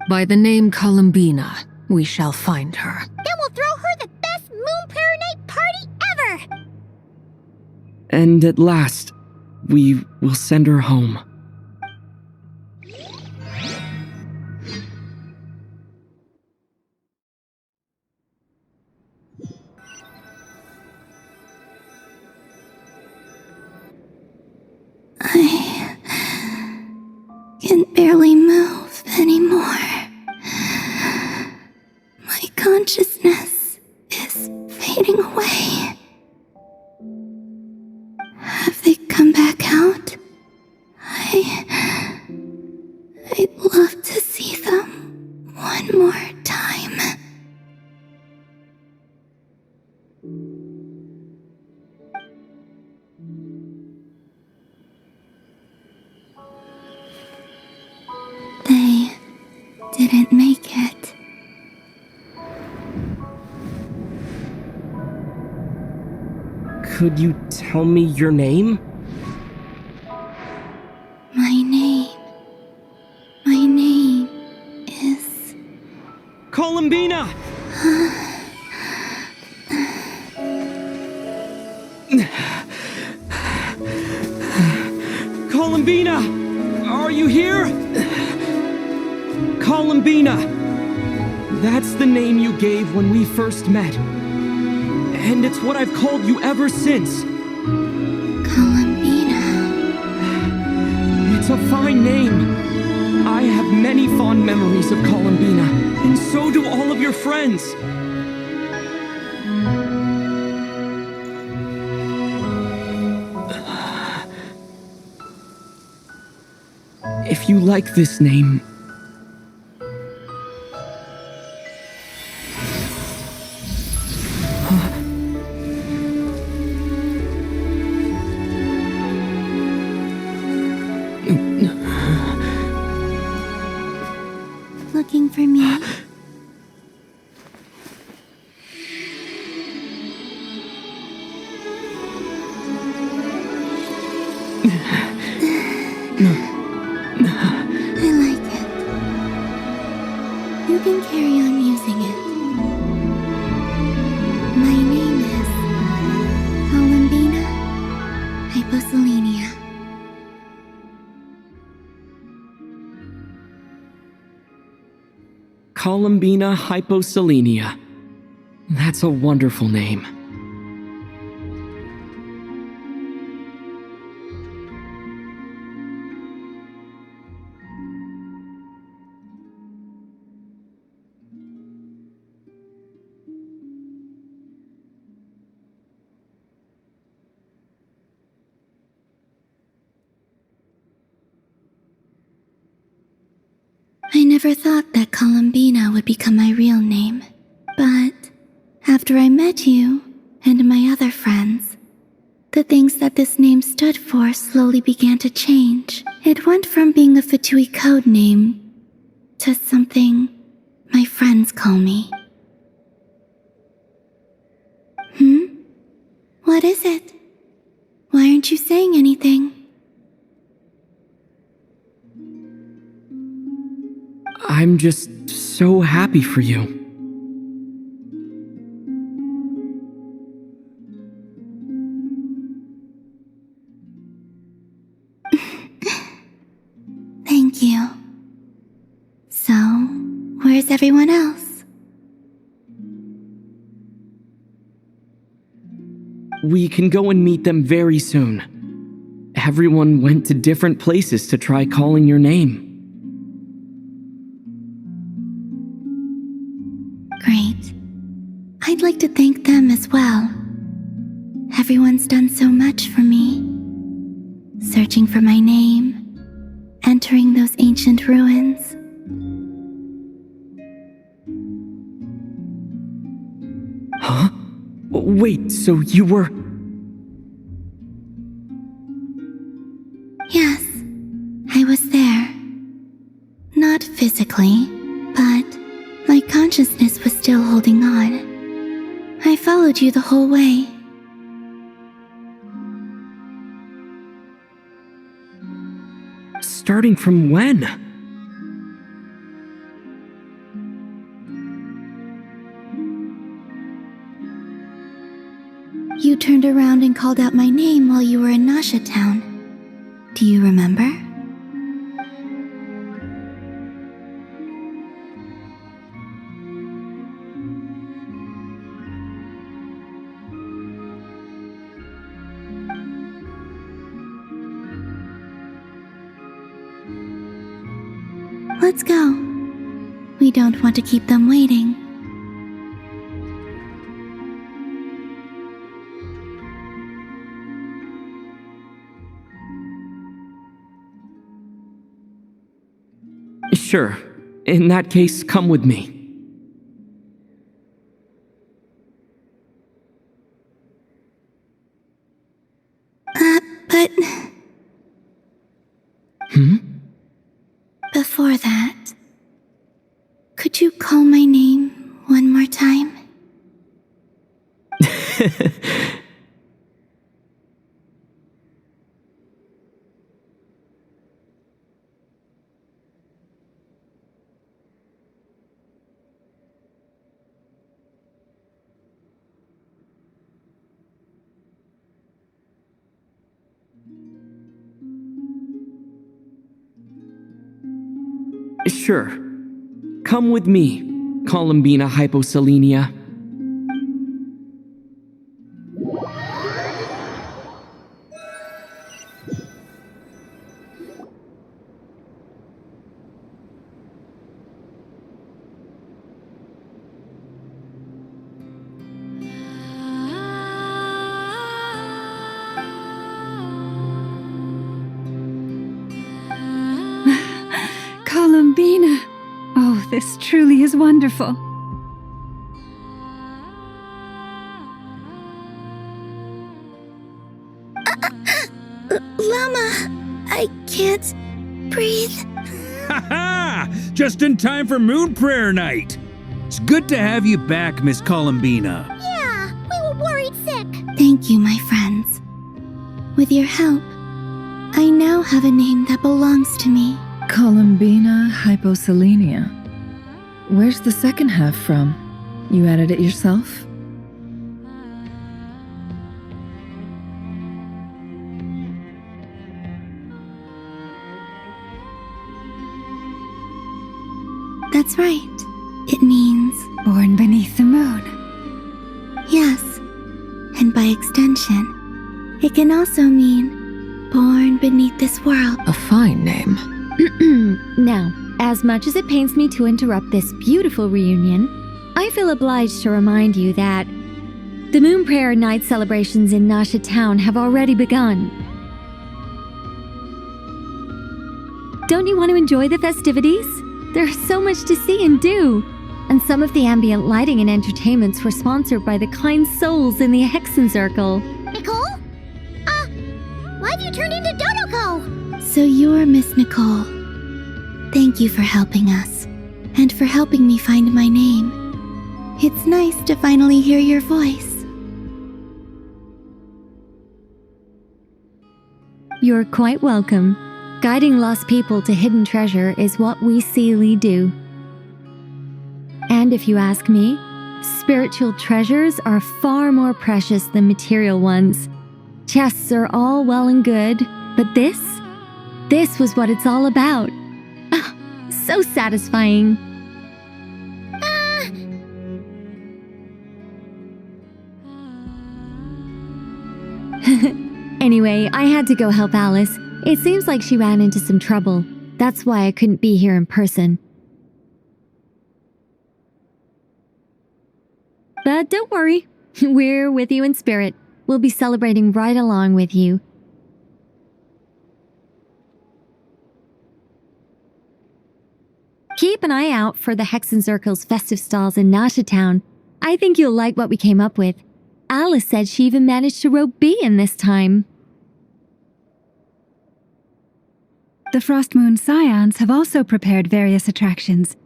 O: By the name Columbina, we shall find her.
C: Then we'll throw her the best Moon Prayer Night party ever!
P: And at last, we will send her home.
D: I can barely move anymore. My consciousness is fading away. Have they come back out? I'd love to see them one more time. They didn't make it.
R: Could you tell me your name?
D: My name is...
R: Columbina! Columbina! Are you here? Columbina! That's the name you gave when we first met. And it's what I've called you ever since.
D: Columbina.
R: It's a fine name. I have many fond memories of Columbina, and so do all of your friends. If you like this name,
D: Looking for me? I like it. You can carry on using it. My name is Columbina Hyposelenia.
R: Columbina Hyposelenia. That's a wonderful name.
D: I never thought that Columbina would become my real name. But after I met you and my other friends, the things that this name stood for slowly began to change. It went from being a Fatui code name to something my friends call me. What is it? Why aren't you saying anything?
R: I'm just so happy for you.
D: Thank you. So, where's everyone else?
R: We can go and meet them very soon. Everyone went to different places to try calling your name.
D: Great. I'd like to thank them as well. Everyone's done so much for me. Searching for my name, entering those ancient ruins.
R: Huh? Wait, so you were...
D: Yes, I was there. Not physically, but my consciousness was still holding on. I followed you the whole way.
R: Starting from when?
D: You turned around and called out my name while you were in Nasha Town. Do you remember? Let's go. We don't want to keep them waiting.
R: Sure. In that case, come with me.
D: But...
R: Hmm?
D: Before that, could you call my name one more time?
R: Sure. Come with me, Columbina Hyposelenia.
G: Columbina! Oh, this truly is wonderful.
D: Llama, I can't breathe.
F: Ha ha! Just in time for Moon Prayer Night. It's good to have you back, Miss Columbina.
C: Yeah, we were worried sick.
D: Thank you, my friends. With your help, I now have a name that belongs to me.
M: Columbina Hyposelenia. Where's the second half from? You added it yourself?
D: That's right. It means...
G: Born beneath the moon.
D: Yes. And by extension, it can also mean born beneath this world.
O: A fine name.
N: Now, as much as it pains me to interrupt this beautiful reunion, I feel obliged to remind you that the Moon Prayer Night celebrations in Nasha Town have already begun. Don't you want to enjoy the festivities? There's so much to see and do. And some of the ambient lighting and entertainments were sponsored by the kind souls in the Hexen Circle.
C: Nicole? Why'd you turn into Dodoko?
D: So you're Miss Nicole. Thank you for helping us, and for helping me find my name. It's nice to finally hear your voice.
N: You're quite welcome. Guiding lost people to hidden treasure is what we Seelie do. And if you ask me, spiritual treasures are far more precious than material ones. Chests are all well and good, but this was what it's all about. So satisfying. Anyway, I had to go help Alice. It seems like she ran into some trouble. That's why I couldn't be here in person. But don't worry, we're with you in spirit. We'll be celebrating right along with you. Keep an eye out for the Hexenzirkel's festive stalls in Nasha Town. I think you'll like what we came up with. Alice said she even managed to rope B in this time.
G: The Frost Moon Scions have also prepared various attractions.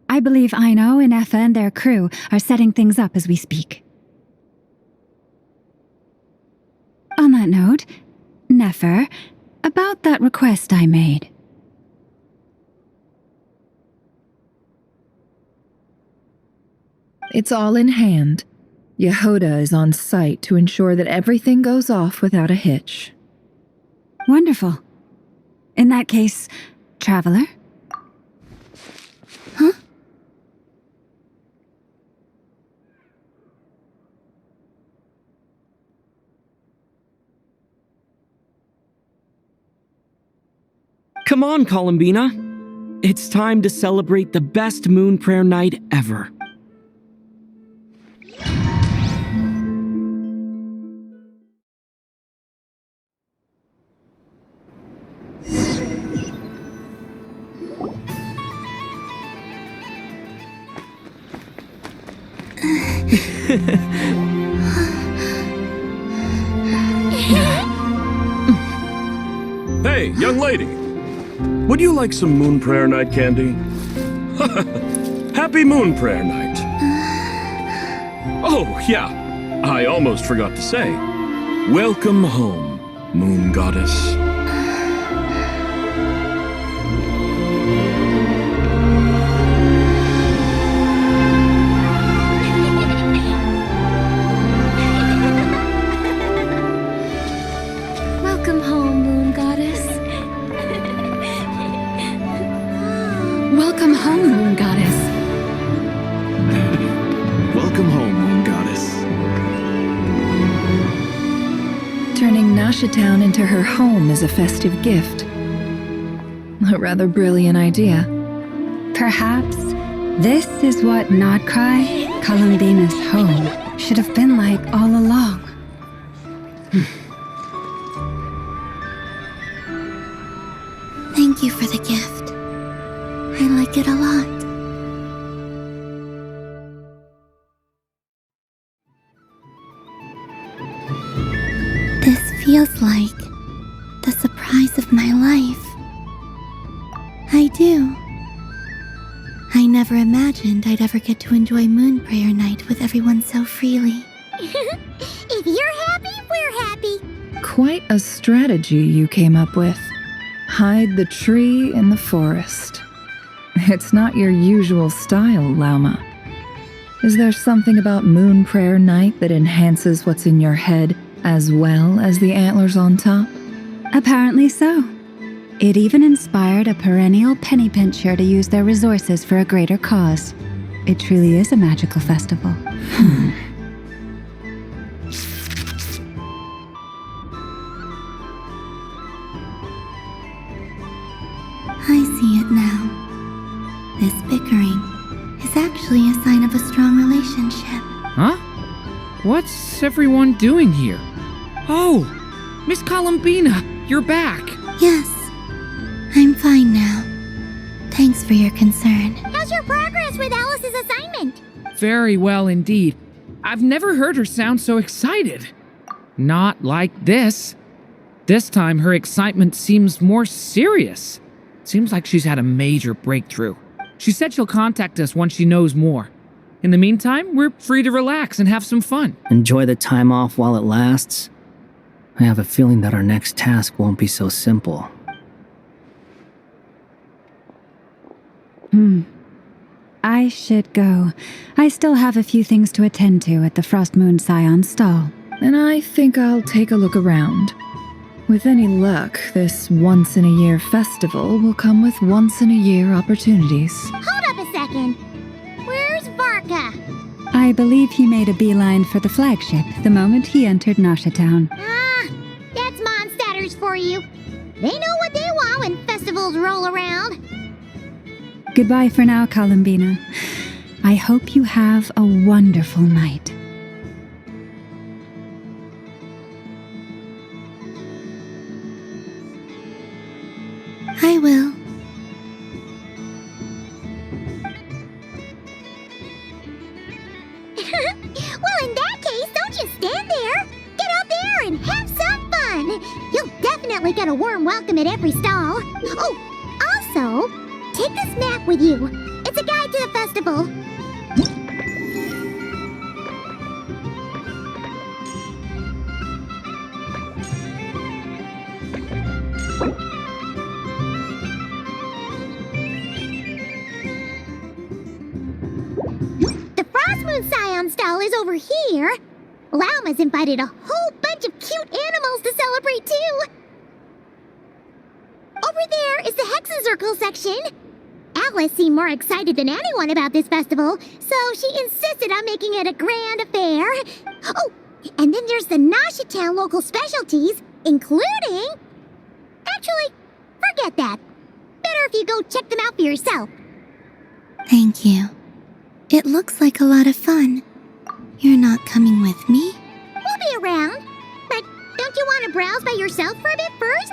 G: I believe Aino, Ineffa, and their crew are setting things up as we speak. On that note, Nefer, about that request I made.
M: It's all in hand. Yehoda is on site to ensure that everything goes off without a hitch.
G: Wonderful. In that case, Traveler?
A: Huh?
R: Come on, Columbina. It's time to celebrate the best moon prayer night ever.
K: Hey, young lady. Would you like some moon prayer night candy? Happy moon prayer night. Oh, yeah. I almost forgot to say. Welcome home, moon goddess.
N: Welcome home, Moon Goddess. Welcome home, Moon Goddess.
I: Welcome home, Moon Goddess.
M: Turning Nasha Town into her home is a festive gift. A rather brilliant idea.
G: Perhaps this is what Nodcry, Columbina's home, should have been like all along.
D: Thank you for the gift. I like it a lot. This feels like the surprise of my life. I do. I never imagined I'd ever get to enjoy Moon Prayer Night with everyone so freely.
C: If you're happy, we're happy.
M: Quite a strategy you came up with. Hide the tree in the forest. It's not your usual style, Lauma. Is there something about Moon Prayer Night that enhances what's in your head as well as the antlers on top?
G: Apparently so. It even inspired a perennial penny pincher to use their resources for a greater cause. It truly is a magical festival.
D: I see it now. This bickering is actually a sign of a strong relationship.
J: Huh? What's everyone doing here? Oh, Miss Columbina, you're back.
D: Yes, I'm fine now. Thanks for your concern.
C: How's your progress with Alice's assignment?
J: Very well indeed. I've never heard her sound so excited. Not like this. This time her excitement seems more serious. Seems like she's had a major breakthrough. She said she'll contact us once she knows more. In the meantime, we're free to relax and have some fun.
L: Enjoy the time off while it lasts. I have a feeling that our next task won't be so simple.
G: I should go. I still have a few things to attend to at the Frost Moon Scion's stall.
M: And I think I'll take a look around. With any luck, this once-in-a-year festival will come with once-in-a-year opportunities.
C: Hold up a second. Where's Varka?
G: I believe he made a beeline for the flagship the moment he entered Nasha Town.
C: Ah, that's Mondstadters for you. They know what they want when festivals roll around.
G: Goodbye for now, Columbina. I hope you have a wonderful night.
D: I will.
C: Well, in that case, don't just stand there. Get out there and have some fun. You'll definitely get a warm welcome at every stall. Oh, also, take this map with you. It's a guide to the festival. The Frostmoon Scion stall is over here. Lauma's invited a whole bunch of cute animals to celebrate too. Over there is the Hexencircle section. Alice seemed more excited than anyone about this festival, so she insisted on making it a grand affair. Oh, and then there's the Nasha Town local specialties, including... Actually, forget that. Better if you go check them out for yourself.
D: Thank you. It looks like a lot of fun. You're not coming with me?
C: We'll be around. But don't you want to browse by yourself for a bit first?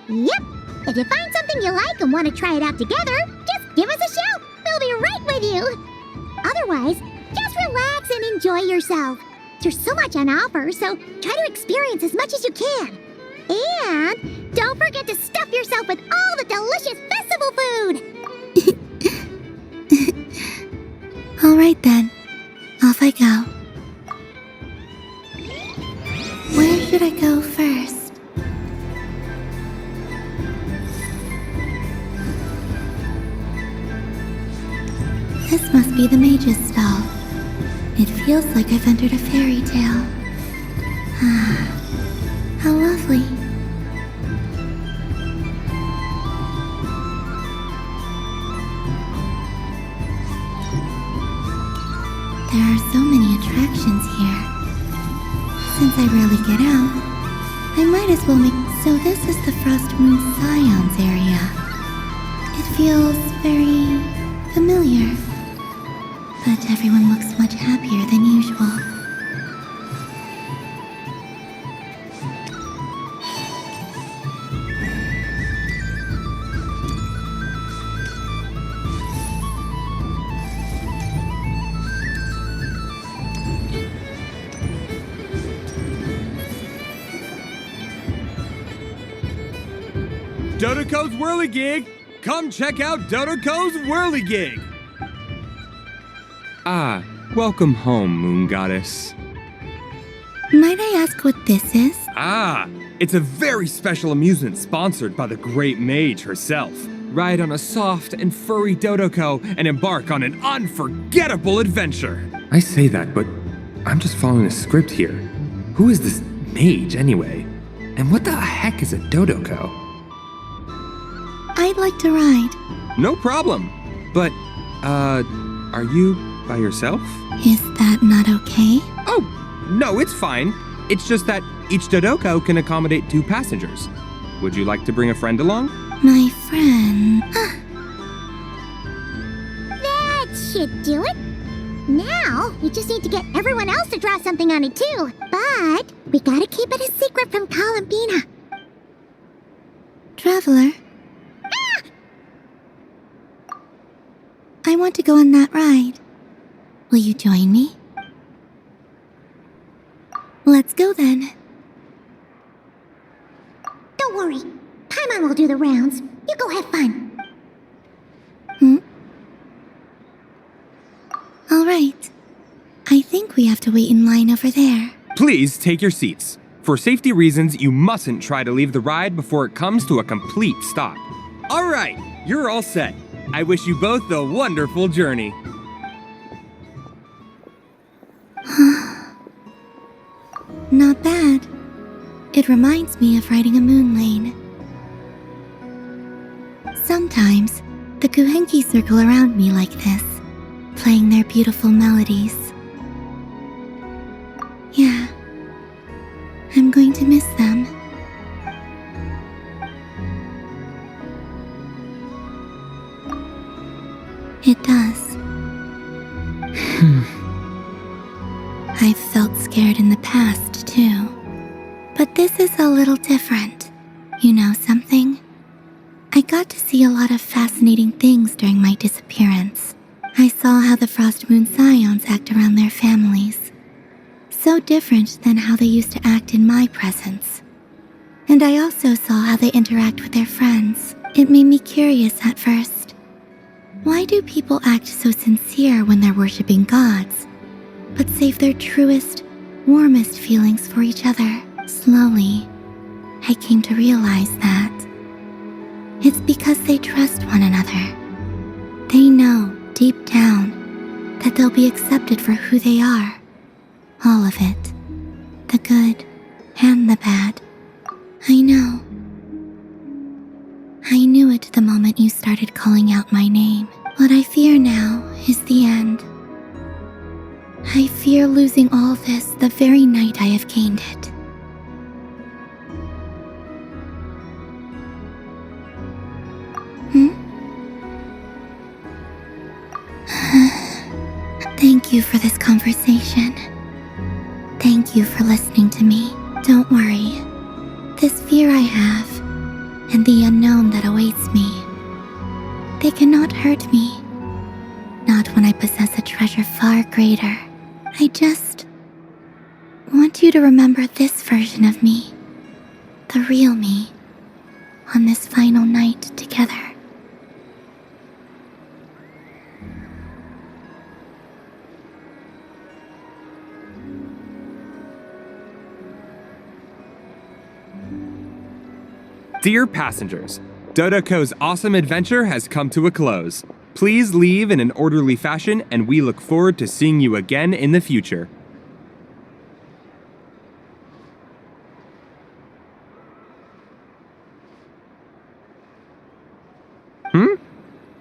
C: Yep. If you find something you like and want to try it out together, just give us a shout. We'll be right with you. Otherwise, just relax and enjoy yourself. There's so much on offer, so try to experience as much as you can. And don't forget to stuff yourself with all the delicious festival food.
D: All right then. Off I go. Where should I go first? This must be the mage's stall. It feels like I've entered a fairy tale. Ah, how lovely. There are so many attractions here. Since I rarely get out, I might as well make... So this is the Frostmoon Scions area. It feels very familiar. But everyone looks much happier than usual.
R: Dodoco's Whirligig! Come check out Dodoco's Whirligig! Ah, welcome home, Moon Goddess.
D: Might I ask what this is?
R: Ah, it's a very special amusement sponsored by the great mage herself. Ride on a soft and furry Dodoco and embark on an unforgettable adventure. I say that, but I'm just following a script here. Who is this mage, anyway? And what the heck is a Dodoco?
D: I'd like to ride.
R: No problem. But, are you by yourself?
D: Is that not okay?
R: Oh, no, it's fine. It's just that each Dodoco can accommodate 2 passengers. Would you like to bring a friend along?
D: My friend...
C: That should do it. Now, we just need to get everyone else to draw something on it too. But we gotta keep it a secret from Columbina.
D: Traveler? I want to go on that ride. Will you join me? Let's go then.
C: Don't worry. Paimon will do the rounds. You go have fun.
D: All right. I think we have to wait in line over there.
R: Please take your seats. For safety reasons, you mustn't try to leave the ride before it comes to a complete stop. All right, you're all set. I wish you both a wonderful journey.
D: Not bad. It reminds me of riding a moon lane. Sometimes, the Kuhenki circle around me like this, playing their beautiful melodies. Yeah, I'm going to miss them. It does. I've felt scared in the past, too. But this is a little different. You know something? I got to see a lot of fascinating things during my disappearance. I saw how the Frost Moon Scions act around their families. So different than how they used to act in my presence. And I also saw how they interact with their friends. It made me curious at first. Why do people act so sincere when they're worshipping gods, but save their truest, warmest feelings for each other? Slowly, I came to realize that it's because they trust one another. They know, deep down, that they'll be accepted for who they are. All of it. The good and the bad. I know. I knew it the moment you started calling out my name. What I fear now is the end. I fear losing all this the very night I have gained it. Thank you for this conversation. Thank you for listening to me. Don't worry. This fear I have, and the unknown that awaits me, they cannot hurt me. Not when I possess a treasure far greater. I just want you to remember this version of me, the real me, on this final night together.
R: Dear passengers, Dodoko's awesome adventure has come to a close. Please leave in an orderly fashion, and we look forward to seeing you again in the future.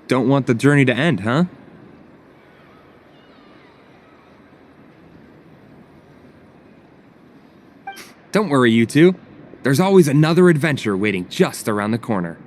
R: Don't want the journey to end, huh? Don't worry, you two. There's always another adventure waiting just around the corner.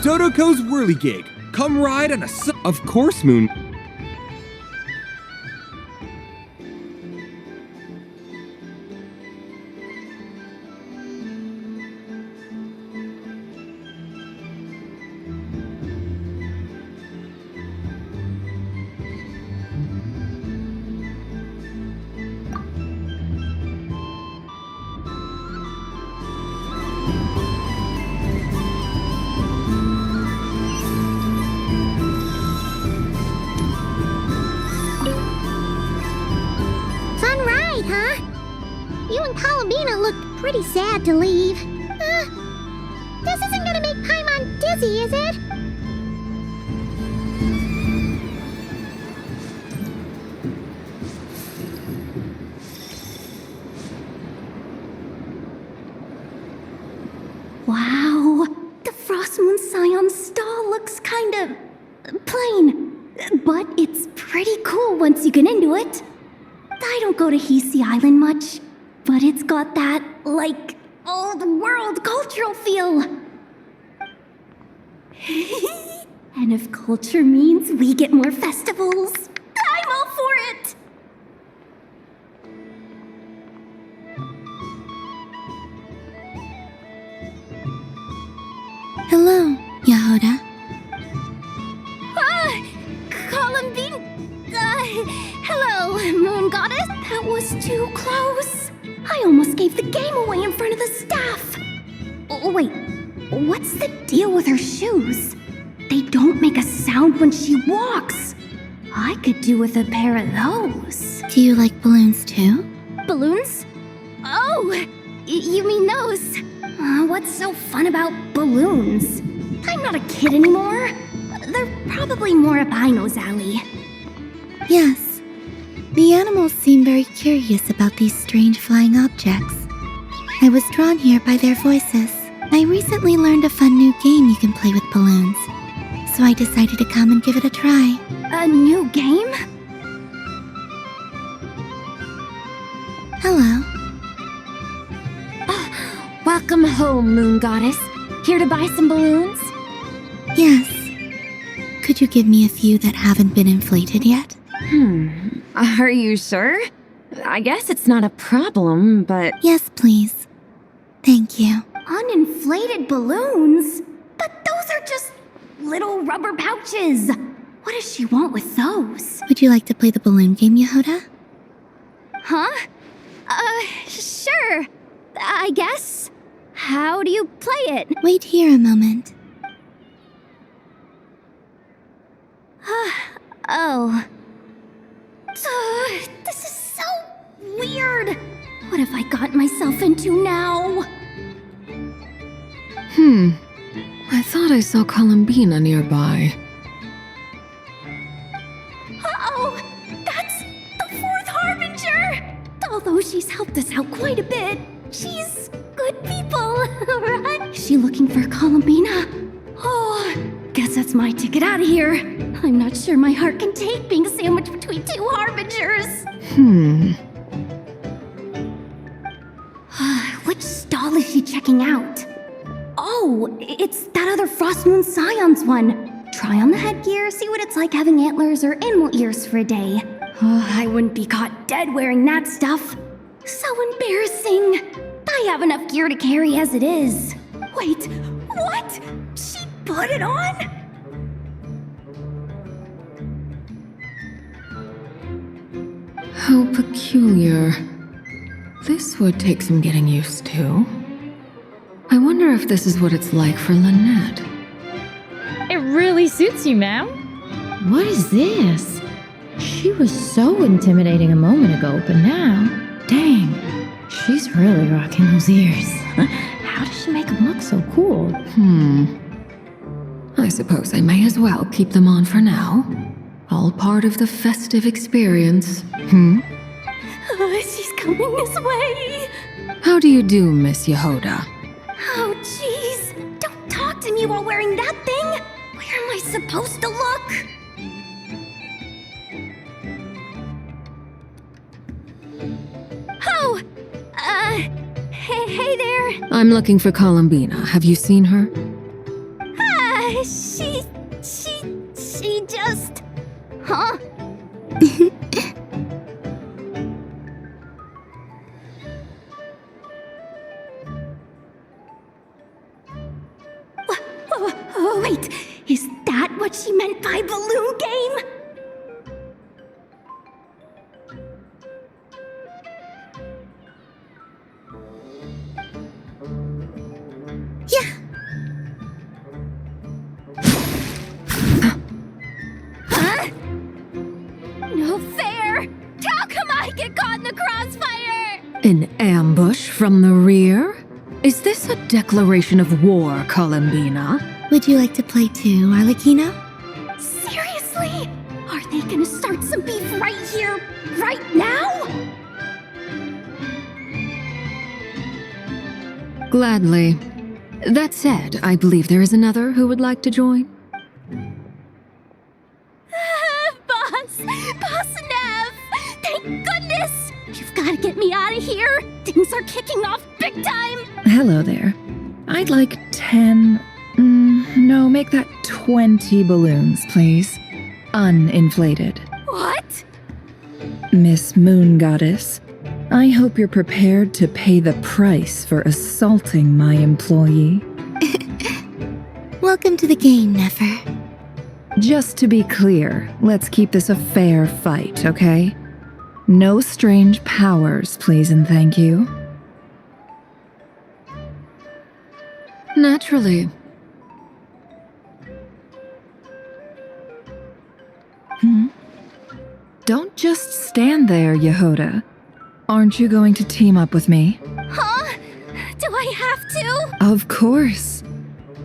R: Dodoko's Whirligig. Come ride on a Of course, Moon.
C: Pretty sad to leave. This isn't gonna make Paimon dizzy, is it?
A: Wow, the Frost Moon Scion stall looks kind of plain, but it's pretty cool once you get into it. I don't go to Hisi Island much, but it's got that, like, old world cultural feel. And if culture means we get more festivals, I'm all for it!
D: Hello. Yehoda?
A: Columbine! Hello, Moon Goddess. That was too close. I almost gave the game away in front of the staff. Oh, wait, what's the deal with her shoes? They don't make a sound when she walks. I could do with a pair of those.
D: Do you like balloons too?
A: Balloons? Oh, you mean those? What's so fun about balloons? I'm not a kid anymore. They're probably more up Aino's alley.
D: Yes. The animals seem very curious about these strange flying objects. I was drawn here by their voices. I recently learned a fun new game you can play with balloons, so I decided to come and give it a try.
A: A new game?
D: Hello.
N: Welcome home, Moon Goddess. Here to buy some balloons?
D: Yes. Could you give me a few that haven't been inflated yet?
N: Are you sure? I guess it's not a problem, but...
D: Yes, please. Thank you.
A: Uninflated balloons? But those are just little rubber pouches. What does she want with those?
D: Would you like to play the balloon game, Yehoda?
A: Huh? Sure. I guess. How do you play it?
D: Wait here a moment.
A: Oh. This is so weird. What have I got myself into now?
O: I thought I saw Columbina nearby.
A: Uh-oh! That's the fourth Harbinger! Although she's helped us out quite a bit, she's good people, right? Is she looking for Columbina? Oh, guess that's my ticket out of here. I'm not sure my heart can take being sandwiched between two Harbingers. Which stall is she checking out? Oh, it's that other Frost Moon Scions one. Try on the headgear, see what it's like having antlers or animal ears for a day. Oh, I wouldn't be caught dead wearing that stuff. So embarrassing. I have enough gear to carry as it is. Wait, what? She put it on?
O: How peculiar. This would take some getting used to. I wonder if this is what it's like for Lynette.
U: It really suits you, ma'am. What is this? She was so intimidating a moment ago, but now, dang, she's really rocking those ears. How does she make them look so cool?
O: I suppose I may as well keep them on for now. All part of the festive experience.
A: She's coming this way.
O: How do you do, Miss Yehoda?
A: Oh, jeez. Don't talk to me while wearing that thing. Where am I supposed to look? Oh! Hey there.
O: I'm looking for Columbina. Have you seen her?
A: She just... Huh? Wait, is that what she meant by balloon game?
D: Yeah.
A: Huh? No fair! How come I get caught in the crossfire?
O: An ambush from the rear? Is this a declaration of war, Columbina?
D: Would you like to play too, Arlecchino?
A: Seriously? Are they gonna start some beef right here, right now?
O: Gladly. That said, I believe there is another who would like to join.
A: Boss Nev! Thank goodness! You've gotta get me out of here! Things are kicking off big time!
M: Hello there. I'd like 10... no, make that 20 balloons, please. Uninflated.
A: What?
M: Miss Moon Goddess, I hope you're prepared to pay the price for assaulting my employee.
D: Welcome to the game, Nefer.
M: Just to be clear, let's keep this a fair fight, okay? No strange powers, please and thank you.
O: Naturally.
M: Don't just stand there, Yehoda. Aren't you going to team up with me?
A: Huh? Do I have to?
M: Of course.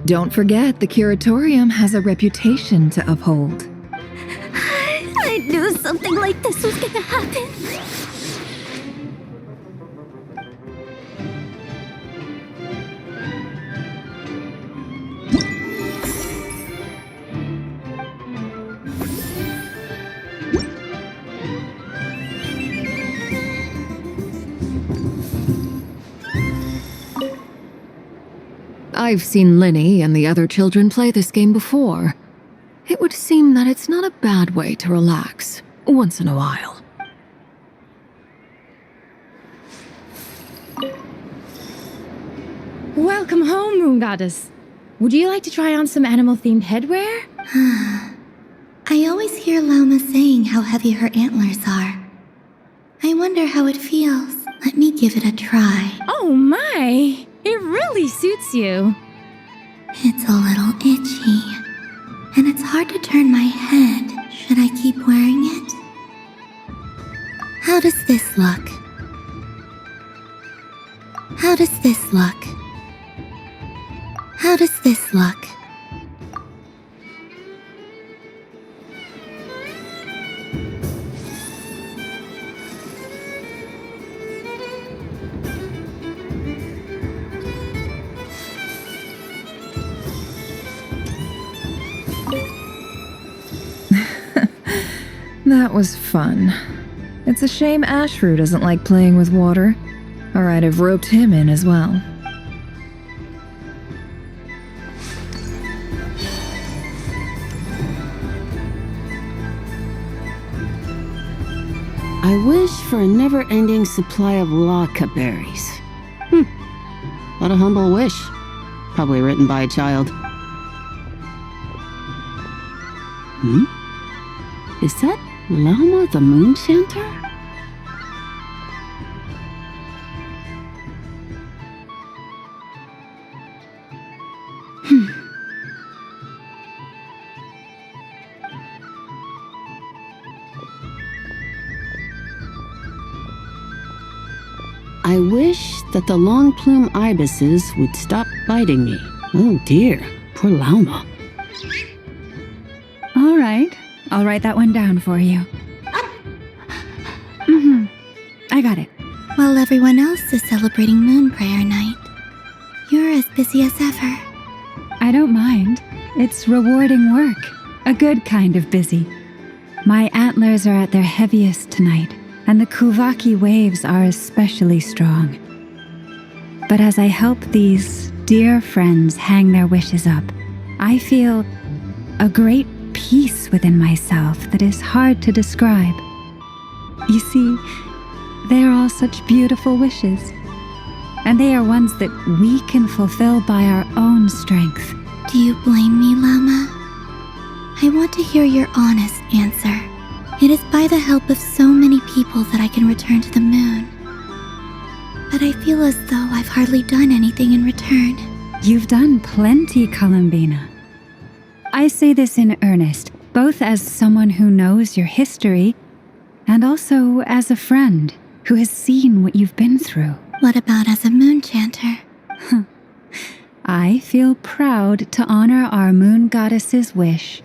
M: Don't forget, the Curatorium has a reputation to uphold.
A: I knew something like this was gonna happen.
O: I've seen Linny and the other children play this game before. It would seem that it's not a bad way to relax, once in a while.
U: Welcome home, Moon Goddess. Would you like to try on some animal-themed headwear?
D: I always hear Lauma saying how heavy her antlers are. I wonder how it feels. Let me give it a try.
U: Oh my! It really suits you.
D: It's a little itchy. And it's hard to turn my head. Should I keep wearing it? How does this look? How does this look? How does this look?
M: That was fun. It's a shame Ashru doesn't like playing with water, or I'd have roped him in as well.
Q: I wish for a never-ending supply of laka berries. What a humble wish. Probably written by a child. Is that Lauma the Moon Chanter? I wish that the long plume ibises would stop biting me. Oh dear, poor Lauma.
G: All right, I'll write that one down for you. I got it.
D: While everyone else is celebrating Moon Prayer Night, you're as busy as ever.
G: I don't mind. It's rewarding work. A good kind of busy. My antlers are at their heaviest tonight, and the Kuvaki waves are especially strong. But as I help these dear friends hang their wishes up, I feel a great peace within myself that is hard to describe. You see, they are all such beautiful wishes, and they are ones that we can fulfill by our own strength.
D: Do you blame me, Lauma? I want to hear your honest answer. It is by the help of so many people that I can return to the moon. But I feel as though I've hardly done anything in return.
G: You've done plenty, Columbina. I say this in earnest, both as someone who knows your history, and also as a friend who has seen what you've been through.
D: What about as a moon chanter?
G: I feel proud to honor our moon goddess's wish,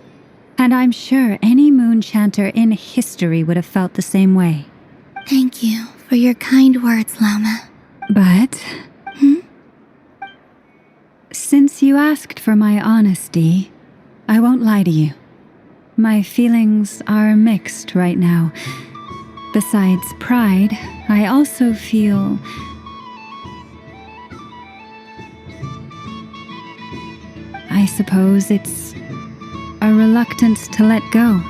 G: and I'm sure any moon chanter in history would have felt the same way.
D: Thank you for your kind words, Lauma.
G: But... since you asked for my honesty, I won't lie to you. My feelings are mixed right now. Besides pride, I also feel... I suppose it's a reluctance to let go.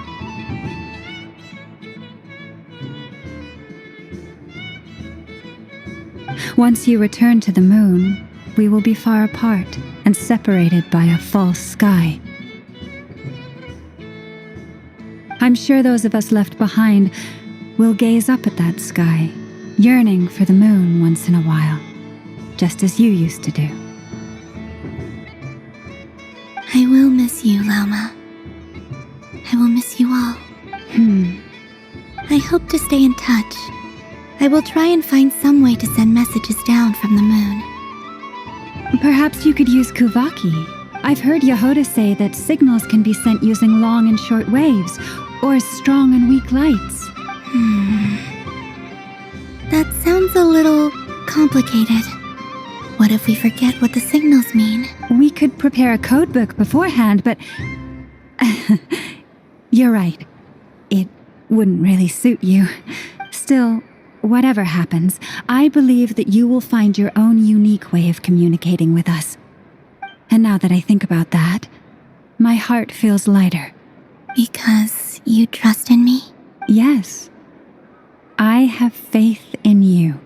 G: Once you return to the moon, we will be far apart. and separated by a false sky. I'm sure those of us left behind will gaze up at that sky, yearning for the moon once in a while, just as you used to do.
D: I will miss you, Lauma. I will miss you all. I hope to stay in touch. I will try and find some way to send messages down from the moon.
G: Perhaps you could use Kuvaki. I've heard Yehoda say that signals can be sent using long and short waves, or strong and weak lights.
D: That sounds a little complicated. What if we forget what the signals mean?
G: We could prepare a codebook beforehand, but... You're right. It wouldn't really suit you. Still, whatever happens, I believe that you will find your own unique way of communicating with us. And now that I think about that, my heart feels lighter.
D: Because you trust in me?
G: Yes. I have faith in you,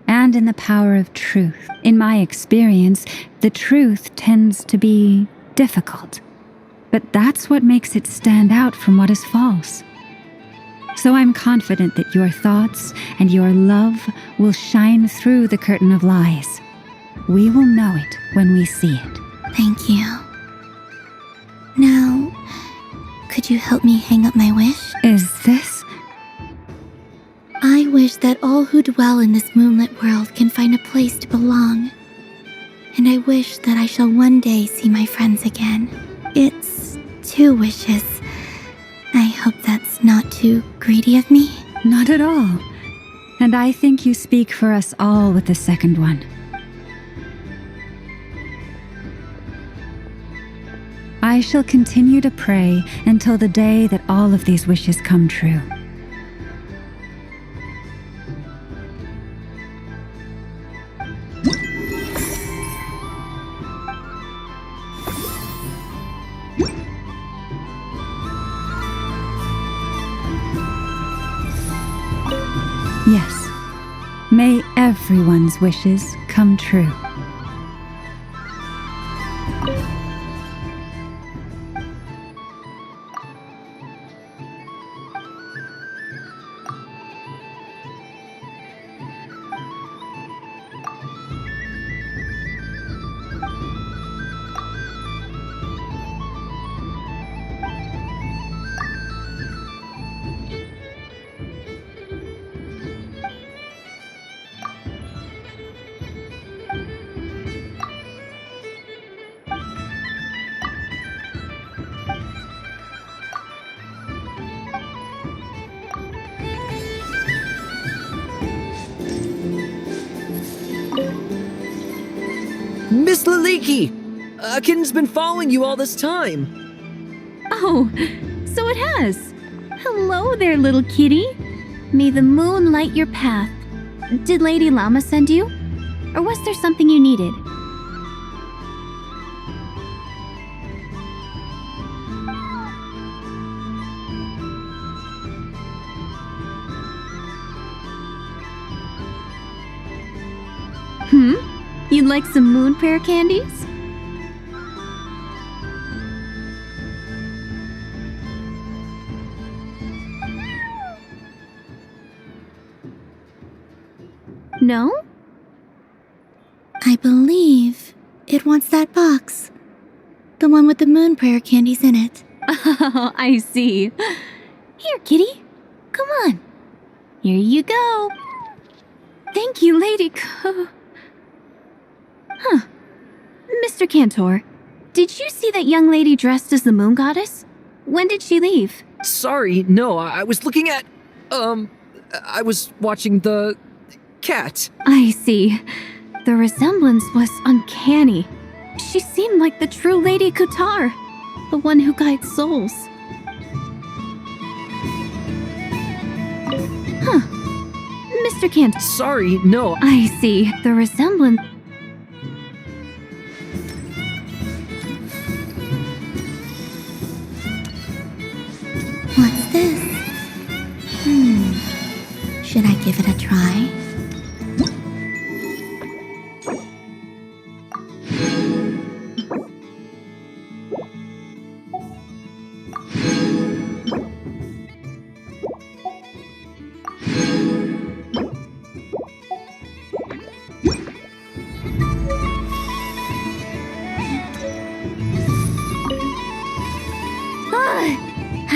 G: and in the power of truth. In my experience, the truth tends to be difficult, but that's what makes it stand out from what is false. So I'm confident that your thoughts and your love will shine through the curtain of lies. We will know it when we see it.
D: Thank you. Now, could you help me hang up my wish?
G: Is this?
D: I wish that all who dwell in this moonlit world can find a place to belong. And I wish that I shall one day see my friends again. It's 2 wishes. I hope that's not too greedy of me.
G: Not at all. And I think you speak for us all with the second one. I shall continue to pray until the day that all of these wishes come true. Yes, may everyone's wishes come true.
S: Miss Laliki! A kitten's been following you all this time.
A: Oh, so it has. Hello there, little kitty. May the moon light your path. Did Lady Llama send you? Or was there something you needed? You'd like some moon prayer candies? No?
D: I believe it wants that box. The one with the moon prayer candies in it.
A: Oh, I see. Here, kitty. Come on. Here you go. Thank you, Lady Mr. Cantor, did you see that young lady dressed as the moon goddess? When did she leave?
S: Sorry, no, I was looking at... I was watching the... cat.
A: I see. The resemblance was uncanny. She seemed like the true Lady Kutar, the one who guides souls. Mr. Cantor.
S: Sorry, no.
A: I see. The resemblance...
D: What's this? Should I give it a try?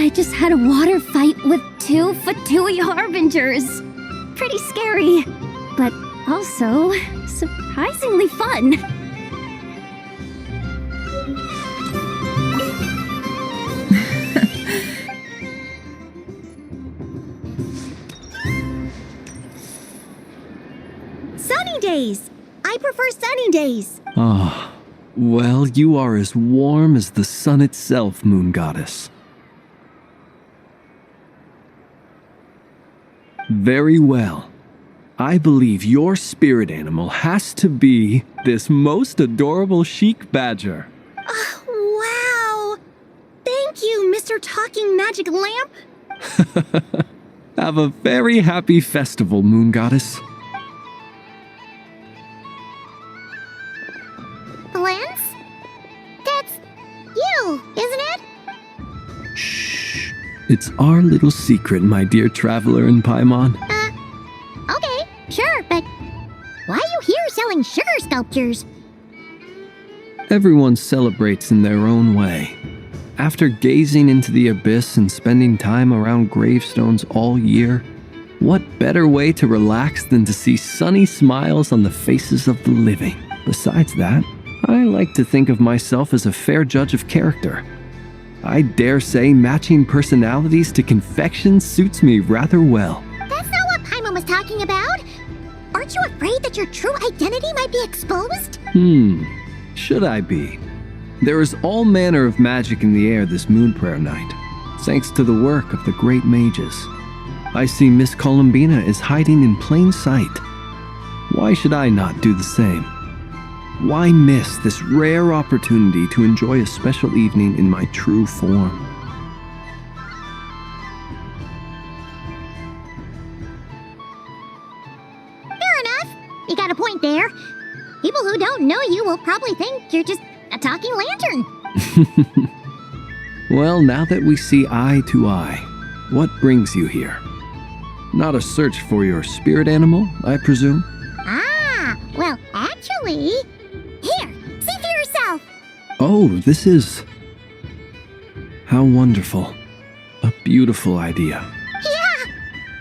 A: I just had a water fight with 2 Fatui Harbingers. Pretty scary, but also surprisingly fun.
C: Sunny days! I prefer sunny days.
H: Ah, well, you are as warm as the sun itself, Moon Goddess. Very well. I believe your spirit animal has to be this most adorable chic badger.
C: Wow! Thank you, Mr. Talking Magic Lamp.
H: Have a very happy festival, Moon Goddess.
C: Lance? That's you, isn't it?
H: Shh. It's our little secret, my dear traveler in Paimon.
C: Okay, sure, but why are you here selling sugar sculptures?
H: Everyone celebrates in their own way. After gazing into the abyss and spending time around gravestones all year, what better way to relax than to see sunny smiles on the faces of the living? Besides that, I like to think of myself as a fair judge of character. I dare say matching personalities to confection suits me rather well.
C: That's not what Paimon was talking about. Aren't you afraid that your true identity might be exposed?
H: Should I be? There is all manner of magic in the air this moon prayer night, thanks to the work of the great mages. I see Miss Columbina is hiding in plain sight. Why should I not do the same? Why miss this rare opportunity to enjoy a special evening in my true form?
C: Fair enough. You got a point there. People who don't know you will probably think you're just a talking lantern.
H: Well, now that we see eye to eye, what brings you here? Not a search for your spirit animal, I presume?
C: Well, actually... Here, see for yourself.
H: Oh, this is... How wonderful. A beautiful idea.
C: Yeah!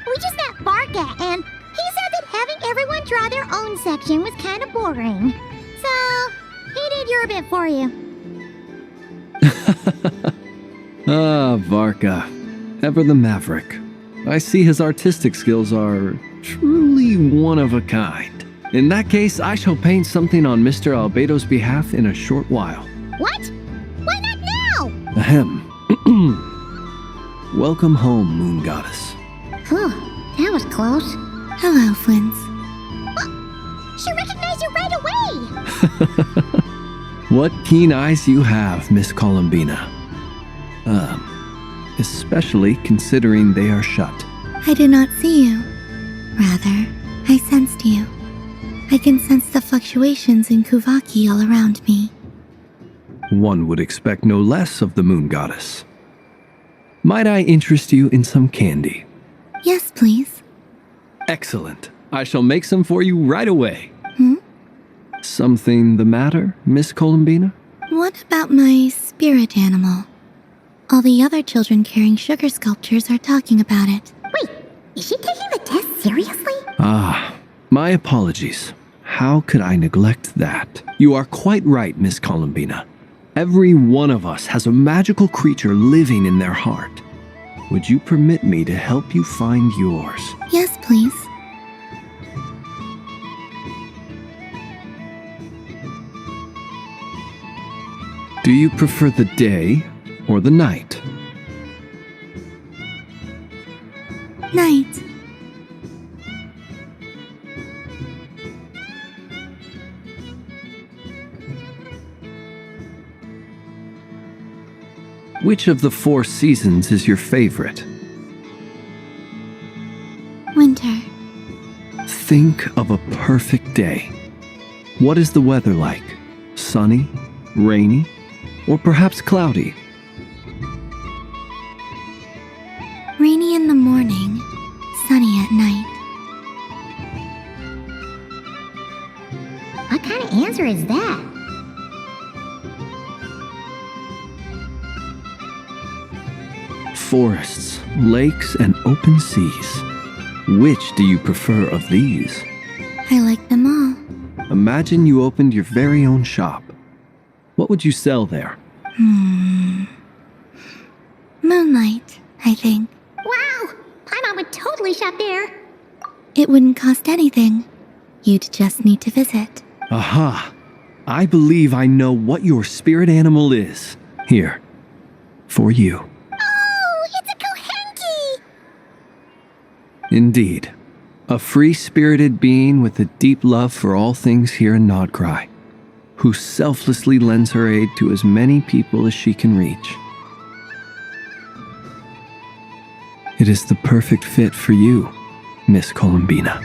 C: We just met Barca, and he said that having everyone draw their own section was kind of boring. So, he did your bit for you.
H: Varka. Ever the maverick. I see his artistic skills are truly one of a kind. In that case, I shall paint something on Mr. Albedo's behalf in a short while.
C: What? Why not now?
H: Ahem. Welcome home, Moon Goddess.
C: Whew, that was close.
D: Hello, Flint.
C: She recognized you right away!
H: What keen eyes you have, Miss Columbina. Especially considering they are shut.
D: I did not see you. Rather, I sensed you. I can sense the fluctuations in Kuvaki all around me.
H: One would expect no less of the Moon Goddess. Might I interest you in some candy?
D: Yes, please.
H: Excellent. I shall make some for you right away.
B: Something the matter, Miss Columbina?
D: What about my spirit animal? All the other children carrying sugar sculptures are talking about it.
C: Wait, is she taking the test seriously?
B: Ah, my apologies. How could I neglect that? You are quite right, Miss Columbina. Every one of us has a magical creature living in their heart. Would you permit me to help you find yours?
D: Yes, please.
B: Do you prefer the day or the night?
D: Night.
B: Which of the 4 seasons is your favorite?
D: Winter.
B: Think of a perfect day. What is the weather like? Sunny, rainy, or perhaps cloudy?
D: Rainy in the morning, sunny at night.
C: What kind of answer is that?
H: forests, lakes, and open seas. Which do you prefer of these?
D: I like them all.
H: Imagine you opened your very own shop. What would you sell there?
D: Moonlight, I think.
C: Wow! Paimon would totally shop there.
D: It wouldn't cost anything. You'd just need to visit.
H: Aha! I believe I know what your spirit animal is. Here, for you.
C: Oh, it's a Kohenki!
H: Indeed. A free-spirited being with a deep love for all things here in Nodcry, who selflessly lends her aid to as many people as she can reach. It is the perfect fit for you, Miss Columbina.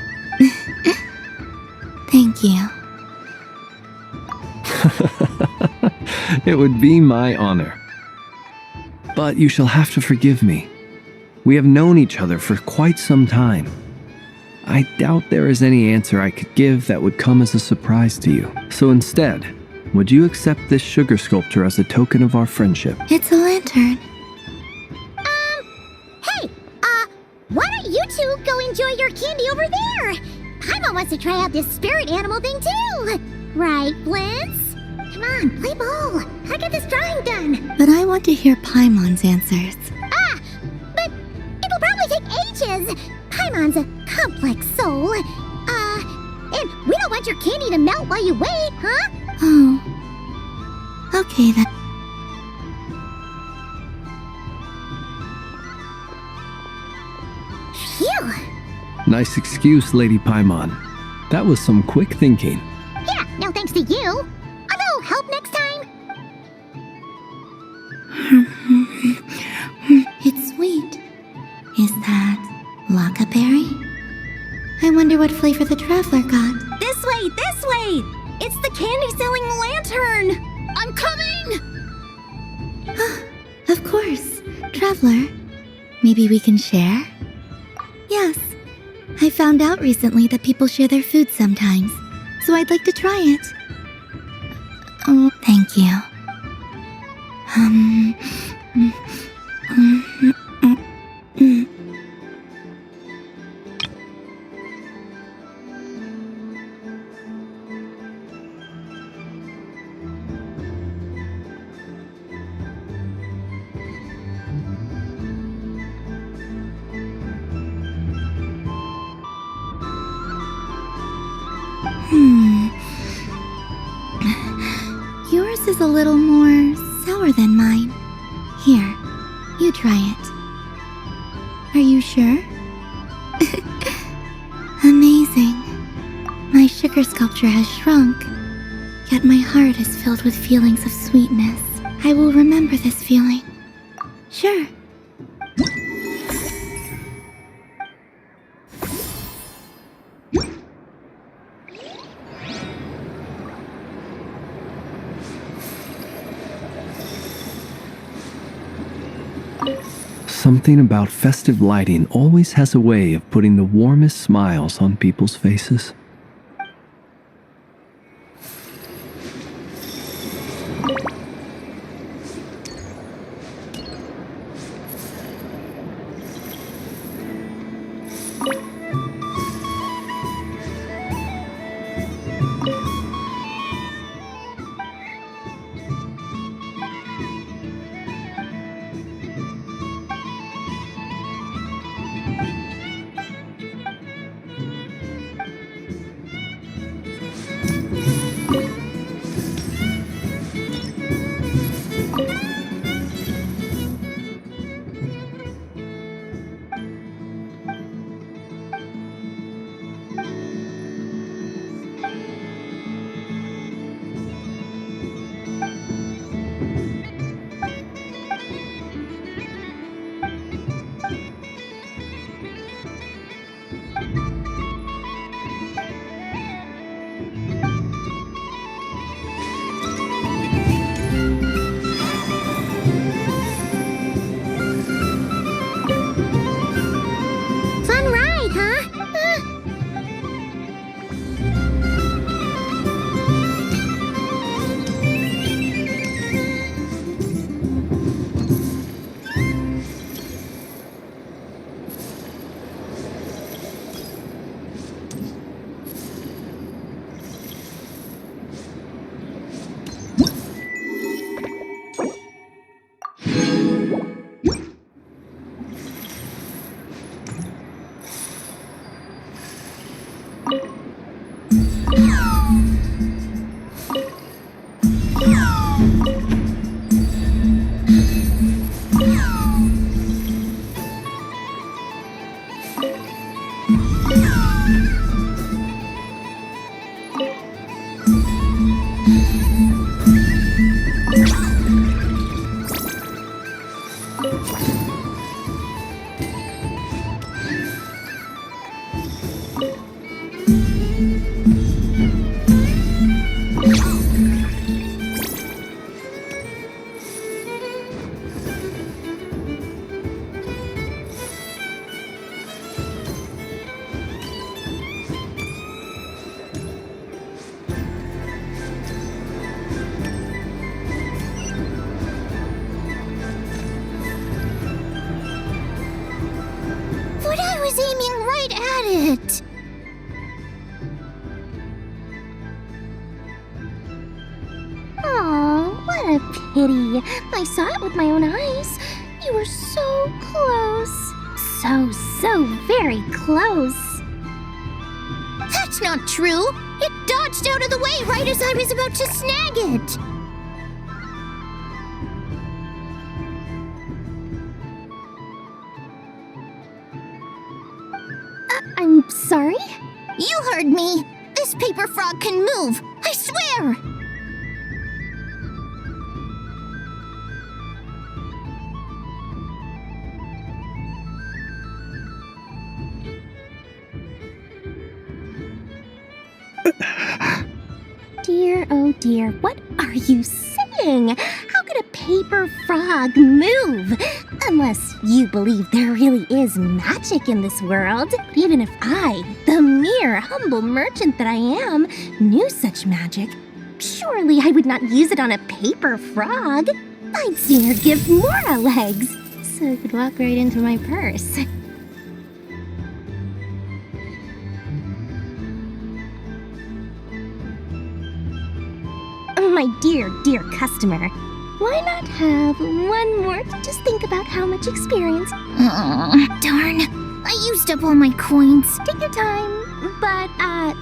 D: Thank you.
H: It would be my honor. But you shall have to forgive me. We have known each other for quite some time. I doubt there is any answer I could give that would come as a surprise to you. So instead, would you accept this sugar sculpture as a token of our friendship?
D: It's a lantern.
C: Hey, why don't you two go enjoy your candy over there? Paimon wants to try out this spirit animal thing too. Right, Blitz? Come on, play ball. I get this drawing done.
D: But I want to hear Paimon's answers.
C: But it'll probably take ages. Paimon's a complex soul. And we don't want your candy to melt while you wait, huh?
D: Oh. Okay then.
C: Phew.
H: Nice excuse, Lady Paimon. That was some quick thinking.
C: Yeah, no thanks to you. A little help next time.
D: It's sweet. Is that Lockaberry? I wonder what flavor the traveler got.
A: This way, this way! It's the candy-selling lantern! I'm coming!
D: Of course. Traveler, maybe we can share? Yes. I found out recently that people share their food sometimes, so I'd like to try it. Oh, thank you. Yours is a little more sour than mine. Here, you try it. Are you sure? Amazing. My sugar sculpture has shrunk, yet my heart is filled with feelings of sweetness. I will remember this feeling. Sure.
H: Something about festive lighting always has a way of putting the warmest smiles on people's faces.
C: But I was aiming right at it! Oh, what a pity. I saw it with my own eyes. You were so close. So very close. That's not true. It dodged out of the way right as I was about to snag it. I'm sorry? You heard me. This paper frog can move. I swear. Dear, oh dear, what are you saying? How could a paper frog move? Unless you believe there really is magic in this world. Even if I, the mere humble merchant that I am, knew such magic, surely I would not use it on a paper frog. I'd sooner give Mora legs, so I could walk right into my purse. My dear, dear customer, why not have one more to just think about how much experience? Oh, darn. I used up all my coins. Take your time, but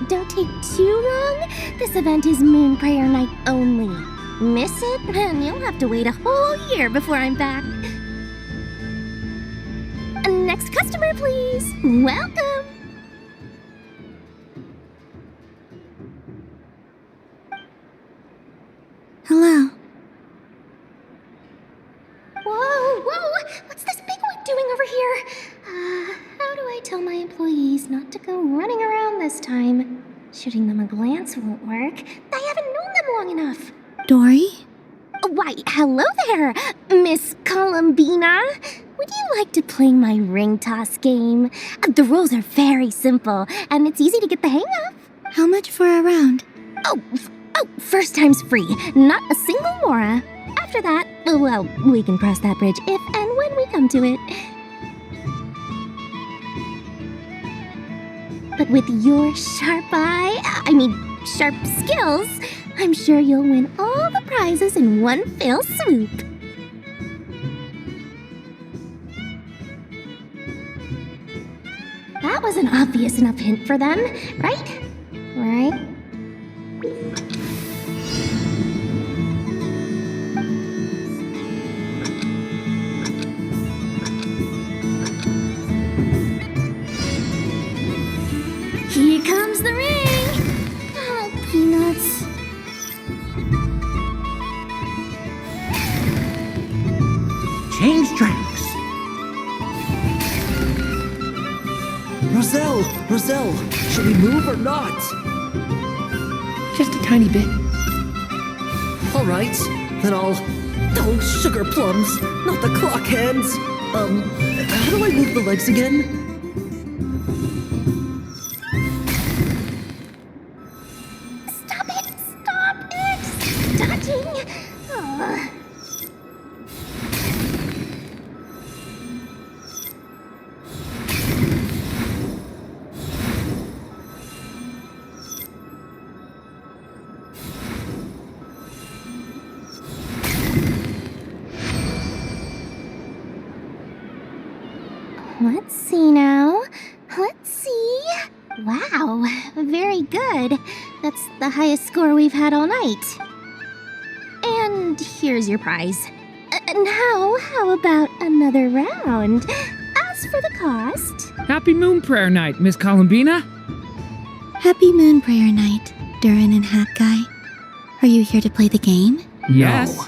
C: don't take too long. This event is Moon Prayer Night only. Miss it, and you'll have to wait a whole year before I'm back. Next customer, please. Welcome.
D: Hello.
C: Whoa! What's this bigwig doing over here? How do I tell my employees not to go running around this time? Shooting them a glance won't work. I haven't known them long enough.
D: Dory?
C: Why, hello there, Miss Columbina. Would you like to play my ring toss game? The rules are very simple, and it's easy to get the hang of.
D: How much for a round?
C: Oh, first time's free. Not a single Mora. After that, well, we can cross that bridge if and when we come to it. But with your sharp sharp skills, I'm sure you'll win all the prizes in one fell swoop. That was an obvious enough hint for them, right? Right? Here comes the ring! Oh, peanuts.
E: Change tracks. Roselle, should we move or not?
L: Just a tiny bit.
E: All right, then I'll... Oh, sugar plums, not the clock hands. How do I move the legs again?
C: Stop it! Dodging! Oh. Let's see now. Let's see. Wow, very good. That's the highest score we've had all night. And here's your prize. Now, how about another round? As for the cost...
J: Happy Moon Prayer Night, Miss Columbina.
D: Happy Moon Prayer Night, Durin and Hat Guy. Are you here to play the game?
J: Yes.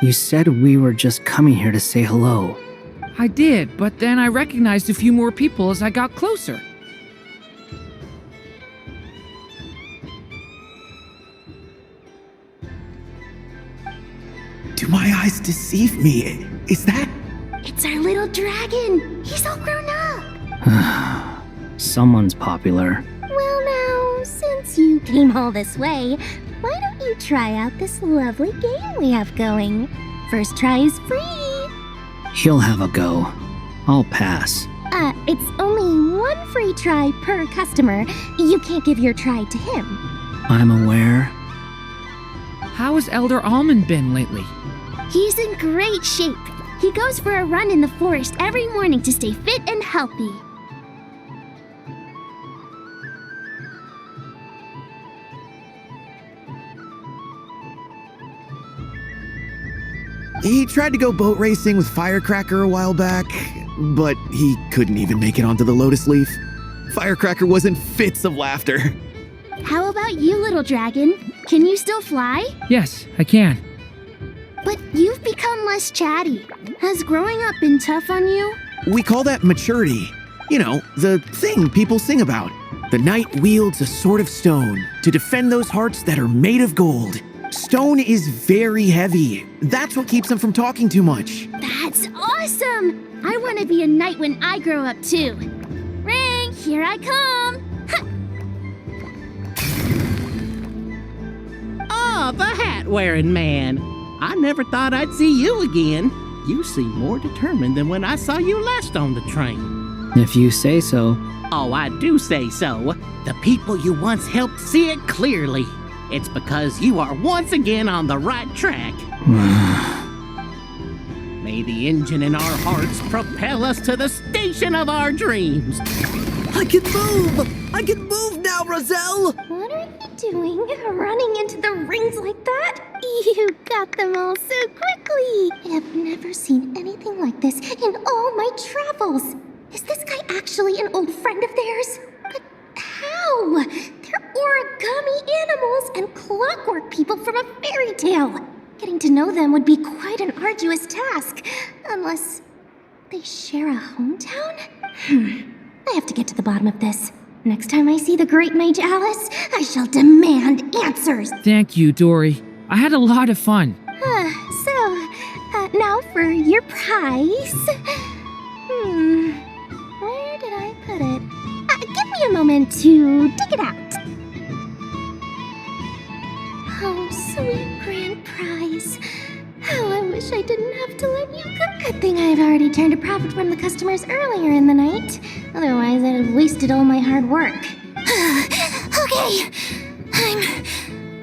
P: You said we were just coming here to say hello.
J: I did, but then I recognized a few more people as I got closer.
I: Do my eyes deceive me? Is that...
C: It's our little dragon. He's all grown up.
P: Someone's popular.
C: Well now, since you came all this way, why don't you try out this lovely game we have going? First try is free.
P: He'll have a go. I'll pass.
C: It's only one free try per customer. You can't give your try to him.
P: I'm aware.
J: How has Elder Almond been lately?
C: He's in great shape. He goes for a run in the forest every morning to stay fit and healthy.
I: He tried to go boat racing with Firecracker a while back, but he couldn't even make it onto the Lotus Leaf. Firecracker was in fits of laughter.
C: How about you, little dragon? Can you still fly?
J: Yes, I can.
C: But you've become less chatty. Has growing up been tough on you?
I: We call that maturity. You know, the thing people sing about. The knight wields a sword of stone to defend those hearts that are made of gold. Stone is very heavy. That's what keeps them from talking too much.
C: That's awesome! I want to be a knight when I grow up too. Ring, here I come!
T: Oh, the hat-wearing man. I never thought I'd see you again. You seem more determined than when I saw you last on the train.
P: If you say so.
T: Oh, I do say so. The people you once helped see it clearly. It's because you are once again on the right track. May the engine in our hearts propel us to the station of our dreams.
E: I can move! I can move now, Roselle!
C: What are you doing? Running into the rings like that? You got them all so quickly. I have never seen anything like this in all my travels. Is this guy actually an old friend of theirs? But how? They're origami animals and clockwork people from a fairy tale. Getting to know them would be quite an arduous task. Unless they share a hometown? I have to get to the bottom of this. Next time I see the great mage Alice, I shall demand answers.
J: Thank you, Dory. I had a lot of fun.
C: Now for your prize. Where did I put it? Give me a moment to dig it out. Oh, sweet grand prize. How I wish I didn't have to let you go. Good thing I've already turned a profit from the customers earlier in the night. Otherwise, I'd have wasted all my hard work. Okay,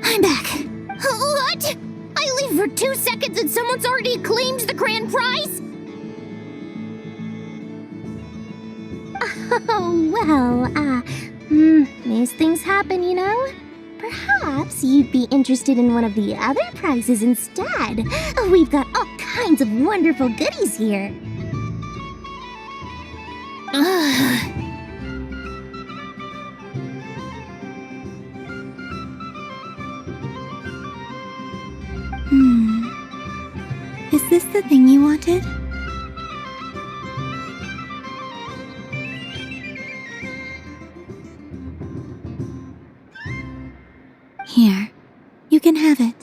C: I'm back. What? I leave for 2 seconds and someone's already claimed the grand prize? Oh, well, these things happen, you know? Perhaps you'd be interested in one of the other prizes instead. We've got all kinds of wonderful goodies here.
D: Is this the thing you wanted? Here, you can have it.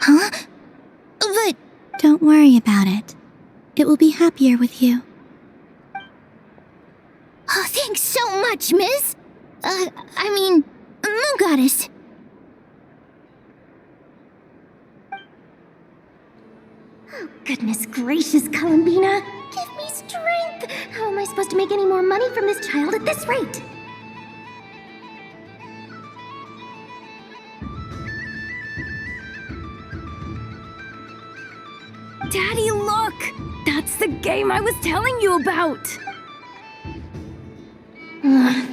C: Huh? But...
D: Don't worry about it. It will be happier with you.
C: Oh, thanks so much, miss. Moon Goddess. Oh, goodness gracious, Columbina. Give me strength. How am I supposed to make any more money from this child at this rate?
A: Daddy, look! That's the game I was telling you about!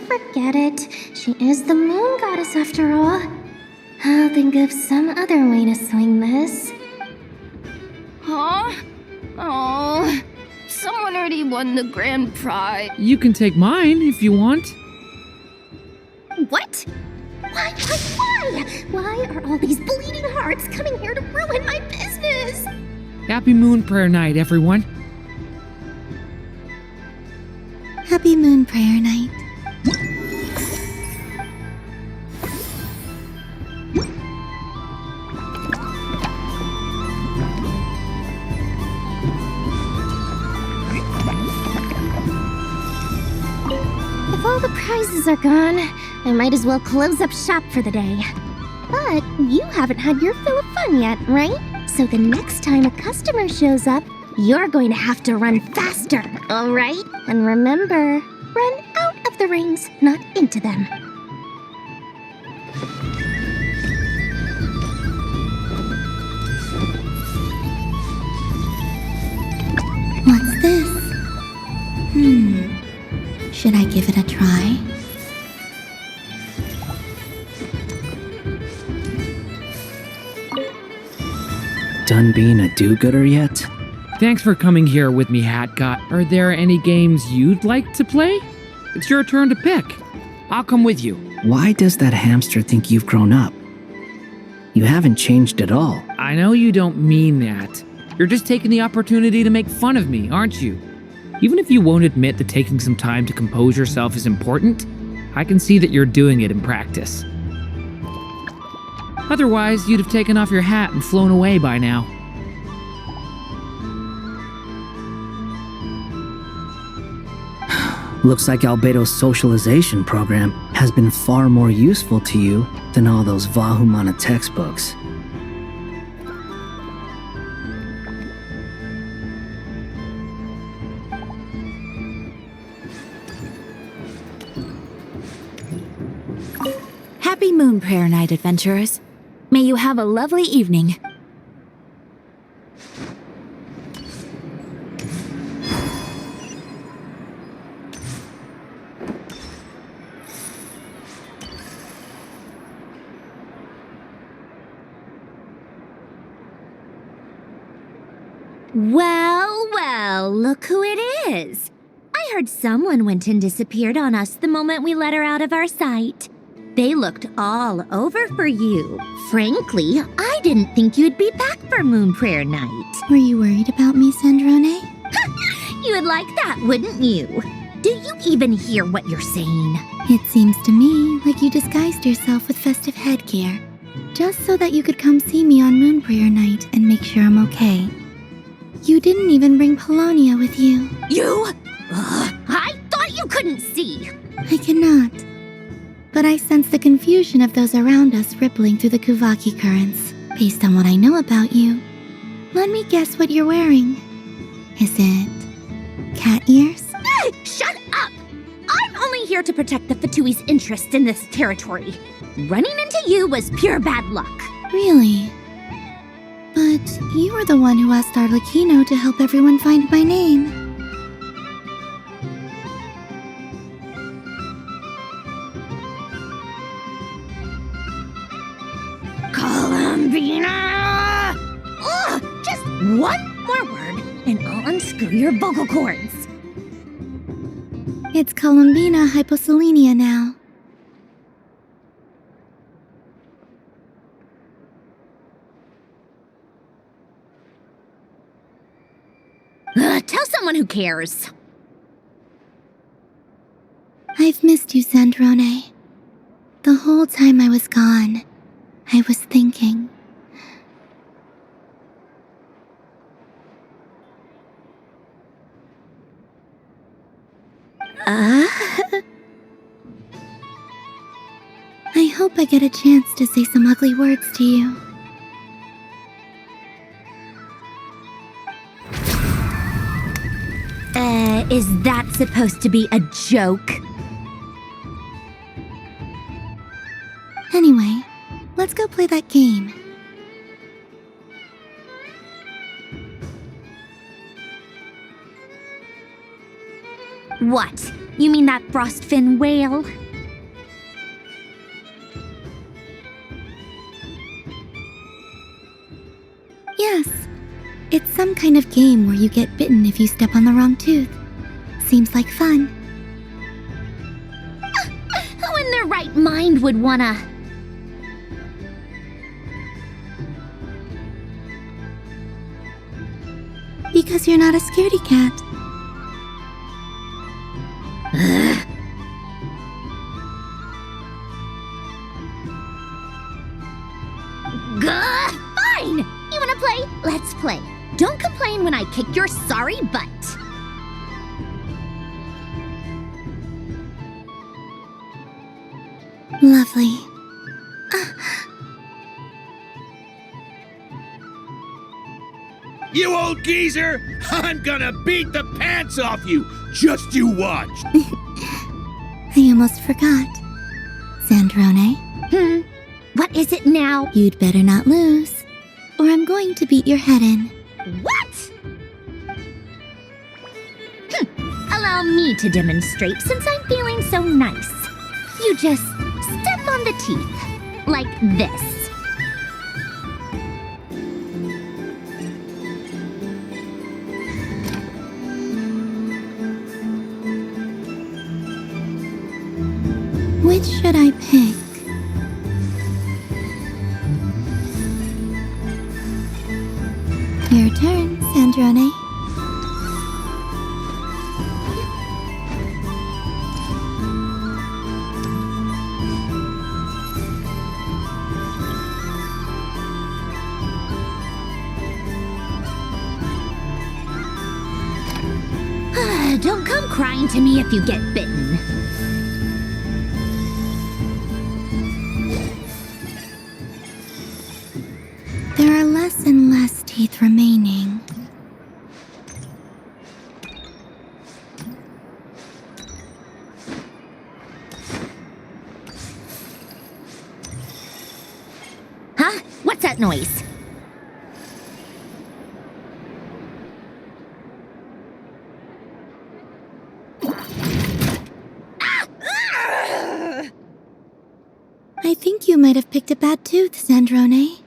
C: Forget it. She is the Moon Goddess after all. I'll think of some other way to swing this.
A: Huh? Oh, someone already won the grand prize.
J: You can take mine if you want.
C: What? Why? Why are all these bleeding hearts coming here to ruin my business?
J: Happy Moon Prayer Night, everyone.
D: Happy Moon Prayer Night.
C: If all the prizes are gone, I might as well close up shop for the day. But you haven't had your fill of fun yet, right? So the next time a customer shows up, you're going to have to run faster, all right? And remember, run out of the rings, not into them.
D: What's this? Should I give it a try?
L: Done being a do-gooder yet?
J: Thanks for coming here with me, Hatcott. Are there any games you'd like to play? It's your turn to pick. I'll come with you.
L: Why does that hamster think you've grown up? You haven't changed at all.
J: I know you don't mean that. You're just taking the opportunity to make fun of me, aren't you? Even if you won't admit that taking some time to compose yourself is important, I can see that you're doing it in practice. Otherwise, you'd have taken off your hat and flown away by now.
L: Looks like Albedo's socialization program has been far more useful to you than all those Vahumana textbooks.
F: Happy Moon Prayer Night, adventurers. May you have a lovely evening.
C: Well, look who it is. I heard someone went and disappeared on us the moment we let her out of our sight. They looked all over for you. Frankly, I didn't think you'd be back for Moon Prayer Night.
D: Were you worried about me, Sandrone?
C: You would like that, wouldn't you? Do you even hear what you're saying?
D: It seems to me like you disguised yourself with festive headgear, just so that you could come see me on Moon Prayer Night and make sure I'm okay. You didn't even bring Polonia with you.
C: You? I thought you couldn't see.
D: I cannot. But I sense the confusion of those around us rippling through the Kuvaki currents. Based on what I know about you, let me guess what you're wearing. Is it cat ears?
C: Shut up! I'm only here to protect the Fatui's interest in this territory. Running into you was pure bad luck.
D: Really? But you were the one who asked Arlecchino to help everyone find my name.
C: Columbina! Ugh, just one more word and I'll unscrew your vocal cords.
D: It's Columbina hyposelenia now.
C: Tell someone who cares.
D: I've missed you, Sandrone. The whole time I was gone, I was thinking. I hope I get a chance to say some ugly words to you.
C: Is that supposed to be a joke?
D: Anyway, let's go play that game.
C: What? You mean that frostfin whale?
D: Yes, it's some some kind of game where you get bitten if you step on the wrong tooth. Seems like fun.
C: Who in their right mind would wanna...
D: Because you're not a scaredy cat.
C: Fine! You wanna play? Let's play. Don't complain when I kick your sorry butt.
D: Lovely.
K: You old geezer! I'm gonna beat the pants off you! Just you watch!
D: I almost forgot. Sandrone?
C: What is it now?
D: You'd better not lose, or I'm going to beat your head in.
C: What? Allow me to demonstrate since I'm feeling so nice. You just step on the teeth, like this.
D: Which should I pick? Your turn, Sandrone.
C: Don't come crying to me if you get bitten.
D: There are less and less teeth remaining.
C: Huh? What's that noise?
D: I think you might have picked a bad tooth, Sandrone.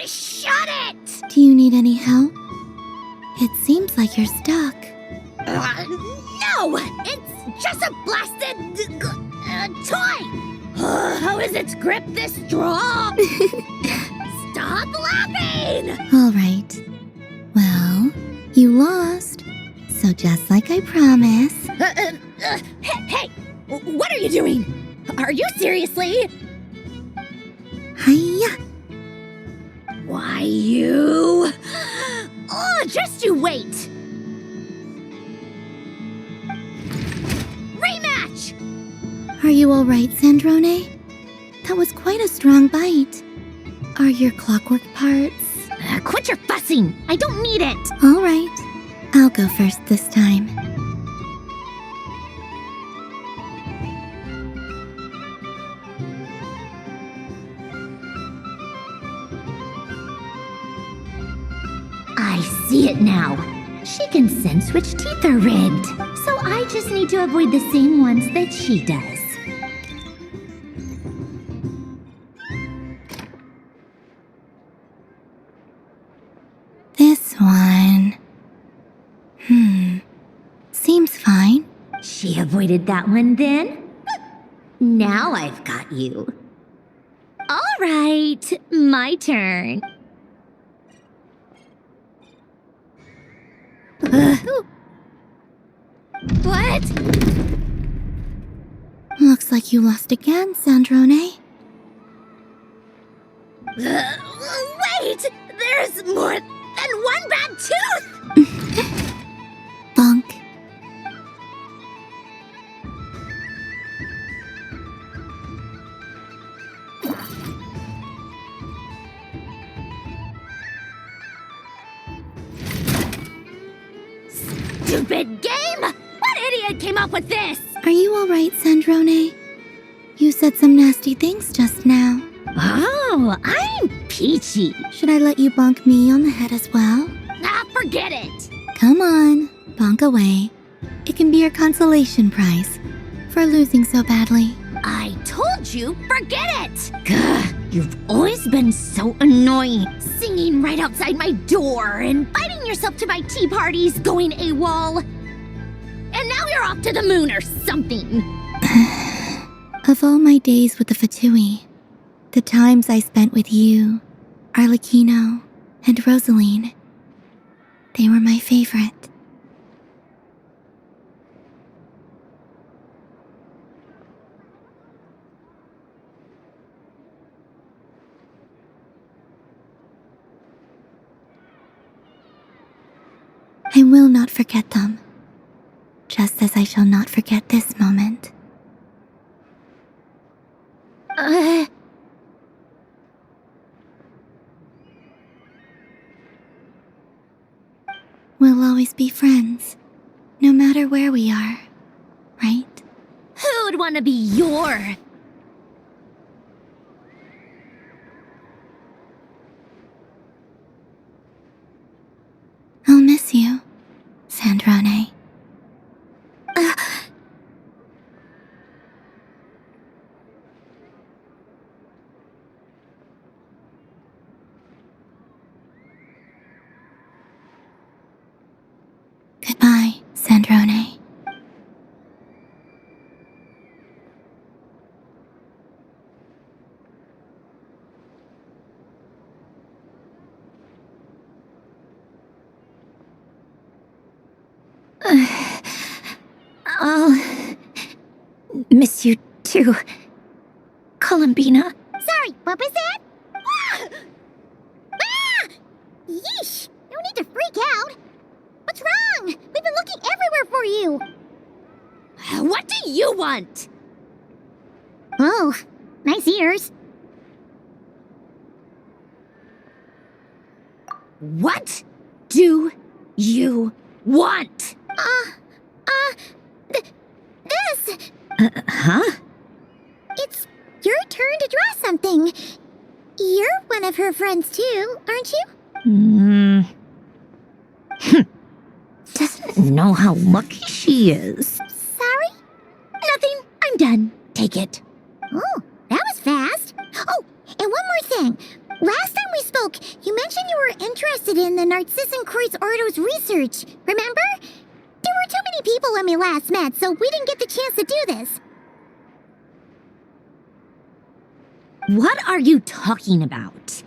C: Shut it!
D: Do you need any help? It seems like you're stuck.
C: No! It's just a blasted... toy! How is its grip this strong? Stop laughing!
D: All right. Well, you lost. So just like I promised...
C: Hey! What are you doing? Are you seriously?
D: Hiya!
C: Why, you... Oh, just you wait! Rematch!
D: Are you all right, Sandrone? That was quite a strong bite. Are your clockwork parts?
C: Quit your fussing! I don't need it!
D: All right. I'll go first this time.
C: I see it now. She can sense which teeth are rigged. So I just need to avoid the same ones that she does.
D: This one... Seems fine.
C: She avoided that one then? Now I've got you. All right, my turn. What?
D: Looks like you lost again, Sandrone.
C: Wait! There's more than one bad tooth!
D: Bonk.
C: Stupid game! What idiot came up with this?
D: Are you all right, Sandrone? You said some nasty things just now.
C: Oh, I'm peachy.
D: Should I let you bonk me on the head as well?
C: Ah, forget it.
D: Come on, bonk away. It can be your consolation prize for losing so badly.
C: I told you, forget it. Gah, You've always been so annoying. Singing right outside my door, inviting yourself to my tea parties, going AWOL. And now you're off to the moon or something.
D: Of all my days with the Fatui, the times I spent with you, Arlecchino, and Rosaline, they were my favorite. I will not forget them, just as I shall not forget this moment. We'll always be friends, no matter where we are, right?
C: Who would want to be your...
D: I'll miss you, Sandrone. Goodbye, Sandrone.
C: I'll miss you too, Columbina. Sorry, what was that? Ah! Ah! Yeesh! No need to freak out. What's wrong? We've been looking everywhere for you. What do you want? Oh, nice ears. What do you want? This. Huh? It's your turn to draw something. You're one of her friends too, aren't you? Doesn't know how lucky she is. Sorry? Nothing. I'm done. Take it. Oh, that was fast. Oh, and one more thing. Last time we spoke, you mentioned you were interested in the Narcissan Kreuz Ordo's research. Remember? There were too many people when we last met, so we didn't get the chance to do this. What are you talking about?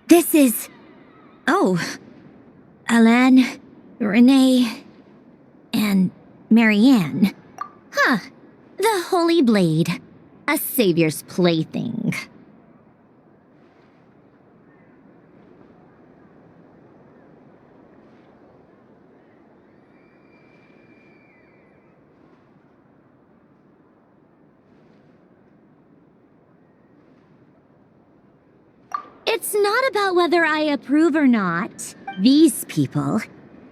C: This is... Oh. Alain, Renee, and Marianne. Huh. The Holy Blade. A savior's plaything. It's not about whether I approve or not. These people,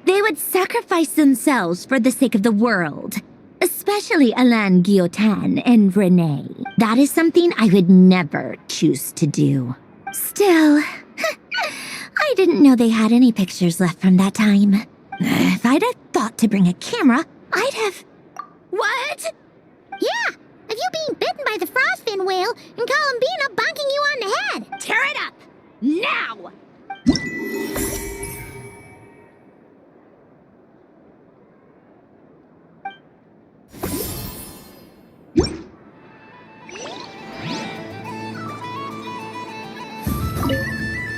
C: they would sacrifice themselves for the sake of the world. Especially Alain Guillotin and Renee. That is something I would never choose to do. Still, I didn't know they had any pictures left from that time. If I'd have thought to bring a camera, I'd have... What? Yeah, of you being bitten by the frostfin whale and Columbina bonking you on the head. Tear it up! Now!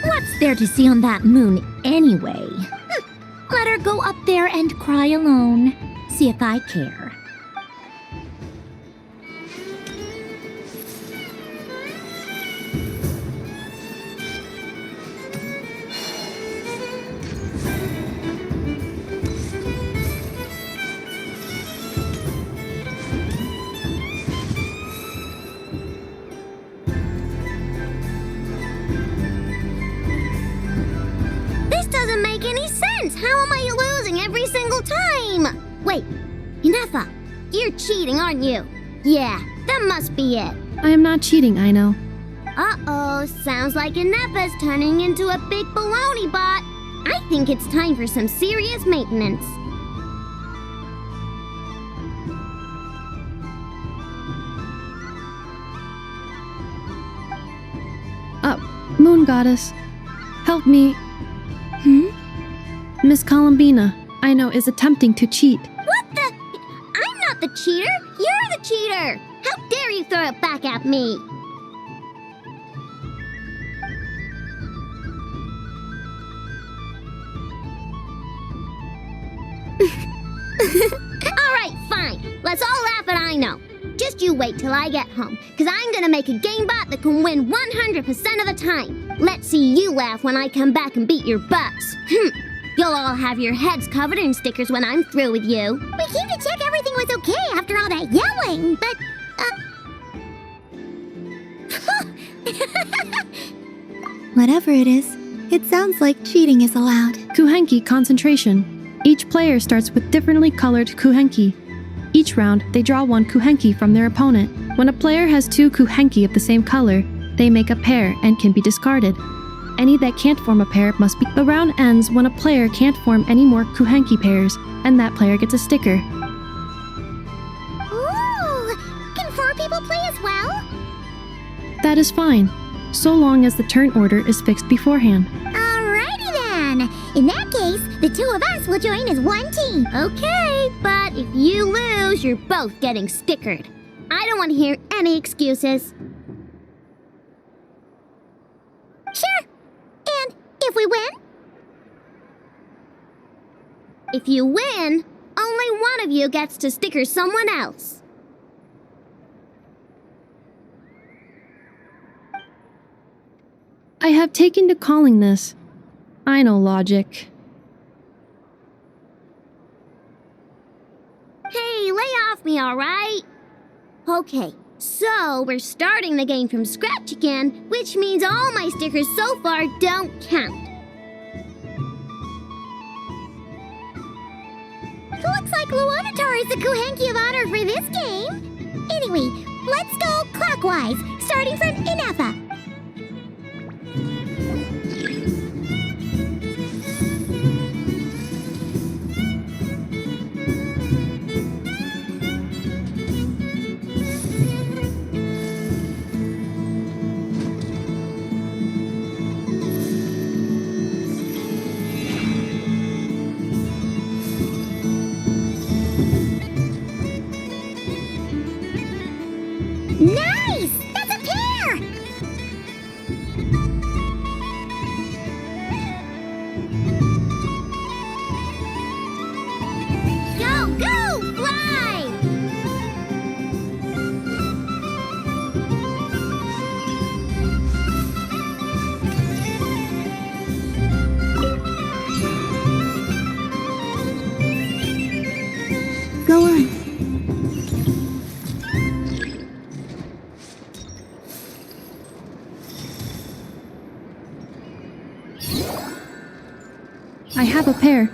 C: What's there to see on that moon anyway? Let her go up there and cry alone. See if I care. How am I losing every single time? Wait, Inefa, you're cheating, aren't you? Yeah, that must be it.
O: I am not cheating, Aino.
C: Uh-oh, sounds like Inepa's turning into a big baloney bot. I think it's time for some serious maintenance.
R: Moon Goddess, help me. Miss Columbina, I know, is attempting to cheat.
C: What the? I'm not the cheater. You're the cheater. How dare you throw it back at me? All right, fine. Let's all laugh at I know. Just you wait till I get home, because I'm gonna make a game bot that can win 100% of the time. Let's see you laugh when I come back and beat your butts. You'll all have your heads covered in stickers when I'm through with you. We came to check everything was okay after all that yelling, but,
D: Whatever it is, it sounds like cheating is allowed.
R: Kuhenki concentration. Each player starts with differently colored kuhenki. Each round, they draw one kuhenki from their opponent. When a player has two kuhenki of the same color, they make a pair and can be discarded. Any that can't form a pair must be. The round ends when a player can't form any more kuhenki pairs, and that player gets a sticker.
C: Ooh! Can 4 people play as well?
R: That is fine, so long as the turn order is fixed beforehand.
C: Alrighty then! In that case, the 2 of us will join as one team. Okay, but if you lose, you're both getting stickered. I don't want to hear any excuses. Sure. And if we win? If you win, only one of you gets to sticker someone else.
R: I have taken to calling this. I know logic.
C: Hey, lay off me, alright? Okay, so we're starting the game from scratch again, which means all my stickers so far don't count. Looks like Luonatar is the Kuhenki of honor for this game. Anyway, let's go clockwise, starting from Inepa. Nice! That's a pair! Go, go! Fly!
D: Go on.
R: I have a pair.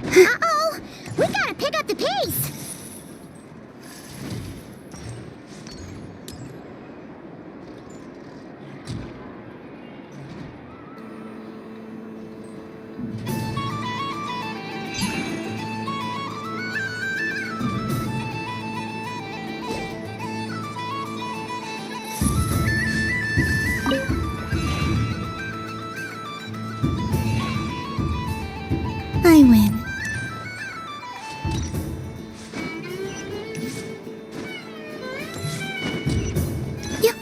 C: Uh-oh! We gotta pick up the pace!
D: I win.
C: Yep.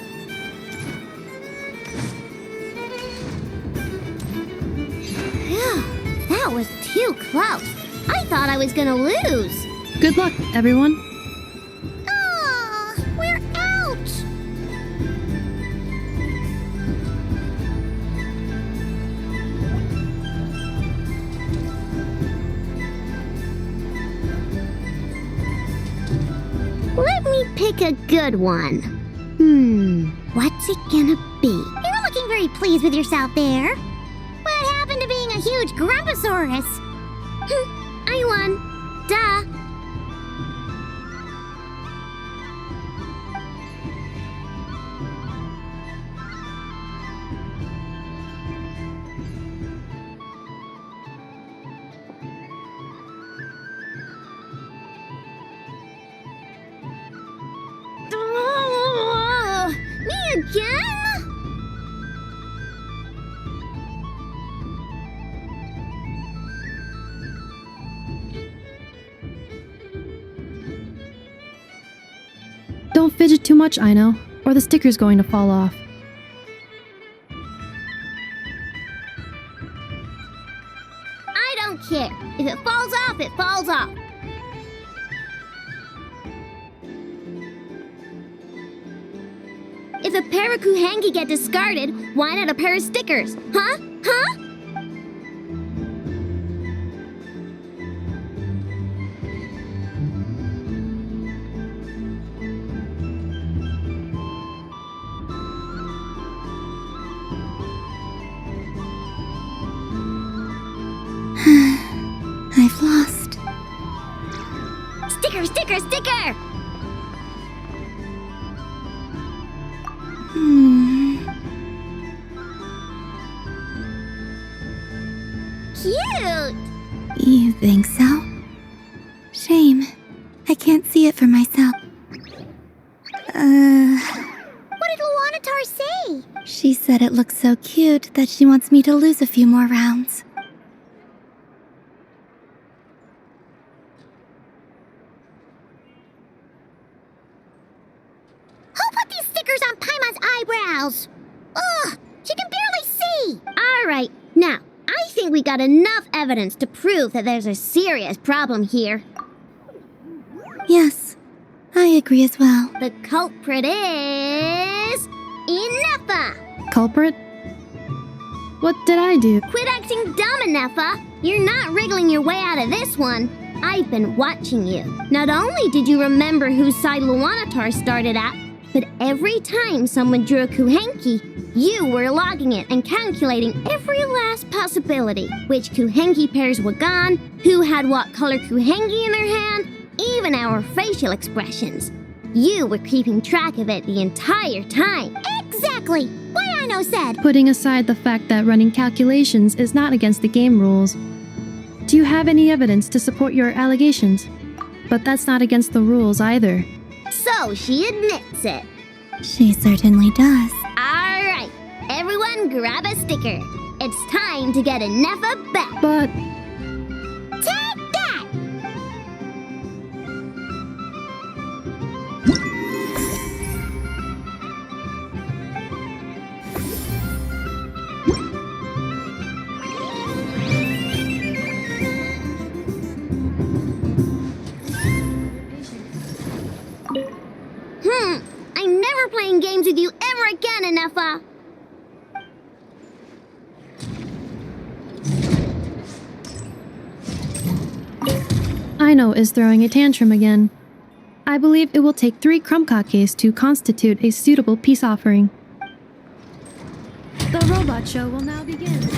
C: Phew, that was too close. I thought I was gonna lose.
R: Good luck, everyone.
C: Aw, we're out! Let me pick a good one. What's it gonna be? You're looking very pleased with yourself there. What happened to being a huge Grumposaurus? I won. Duh. Me again?
R: Don't fidget too much, Ino, or the sticker's going to fall off.
C: I don't care. If it falls off, it falls off. If a pair of Kuhengi get discarded, why not a pair of stickers? Huh? Huh?
D: I've lost.
C: Sticker, sticker, sticker! Cute!
D: You think so? Shame. I can't see it for myself.
C: What did Luanatar say?
D: She said it looks so cute that she wants me to lose a few more rounds.
C: Who put these stickers on Paimon's eyebrows? Ugh, she can barely see! Alright, now, I think we got enough evidence to prove that there's a serious problem here.
D: Yes, I agree as well.
C: The culprit is... Inefa!
R: Culprit? What did I do?
C: Quit acting dumb, Inefa! You're not wriggling your way out of this one. I've been watching you. Not only did you remember whose side Luanatar started at, but every time someone drew a Kuhenki, you were logging it and calculating every last possibility. Which Kuhenki pairs were gone, who had what color Kuhenki in their hand, even our facial expressions. You were keeping track of it the entire time. Exactly! What Ino said!
R: Putting aside the fact that running calculations is not against the game rules, do you have any evidence to support your allegations? But that's not against the rules either.
C: So she admits it.
D: She certainly does.
C: Alright, everyone grab a sticker. It's time to get Inefa back.
R: But...
C: Take that! I'm never playing games with you ever again, Inefa!
R: Ino is throwing a tantrum again. I believe it will take 3 crumb-kakes to constitute a suitable peace offering. The robot show will now begin.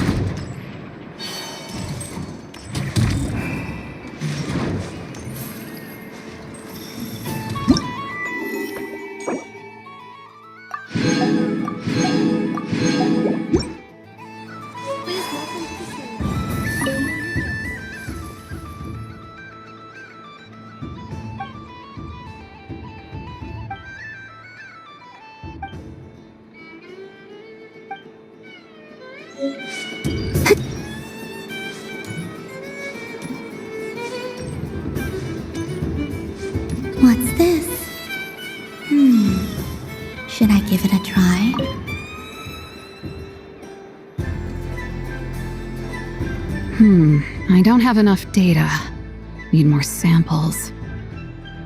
D: What's this? Should I give it a try?
O: I don't have enough data. Need more samples.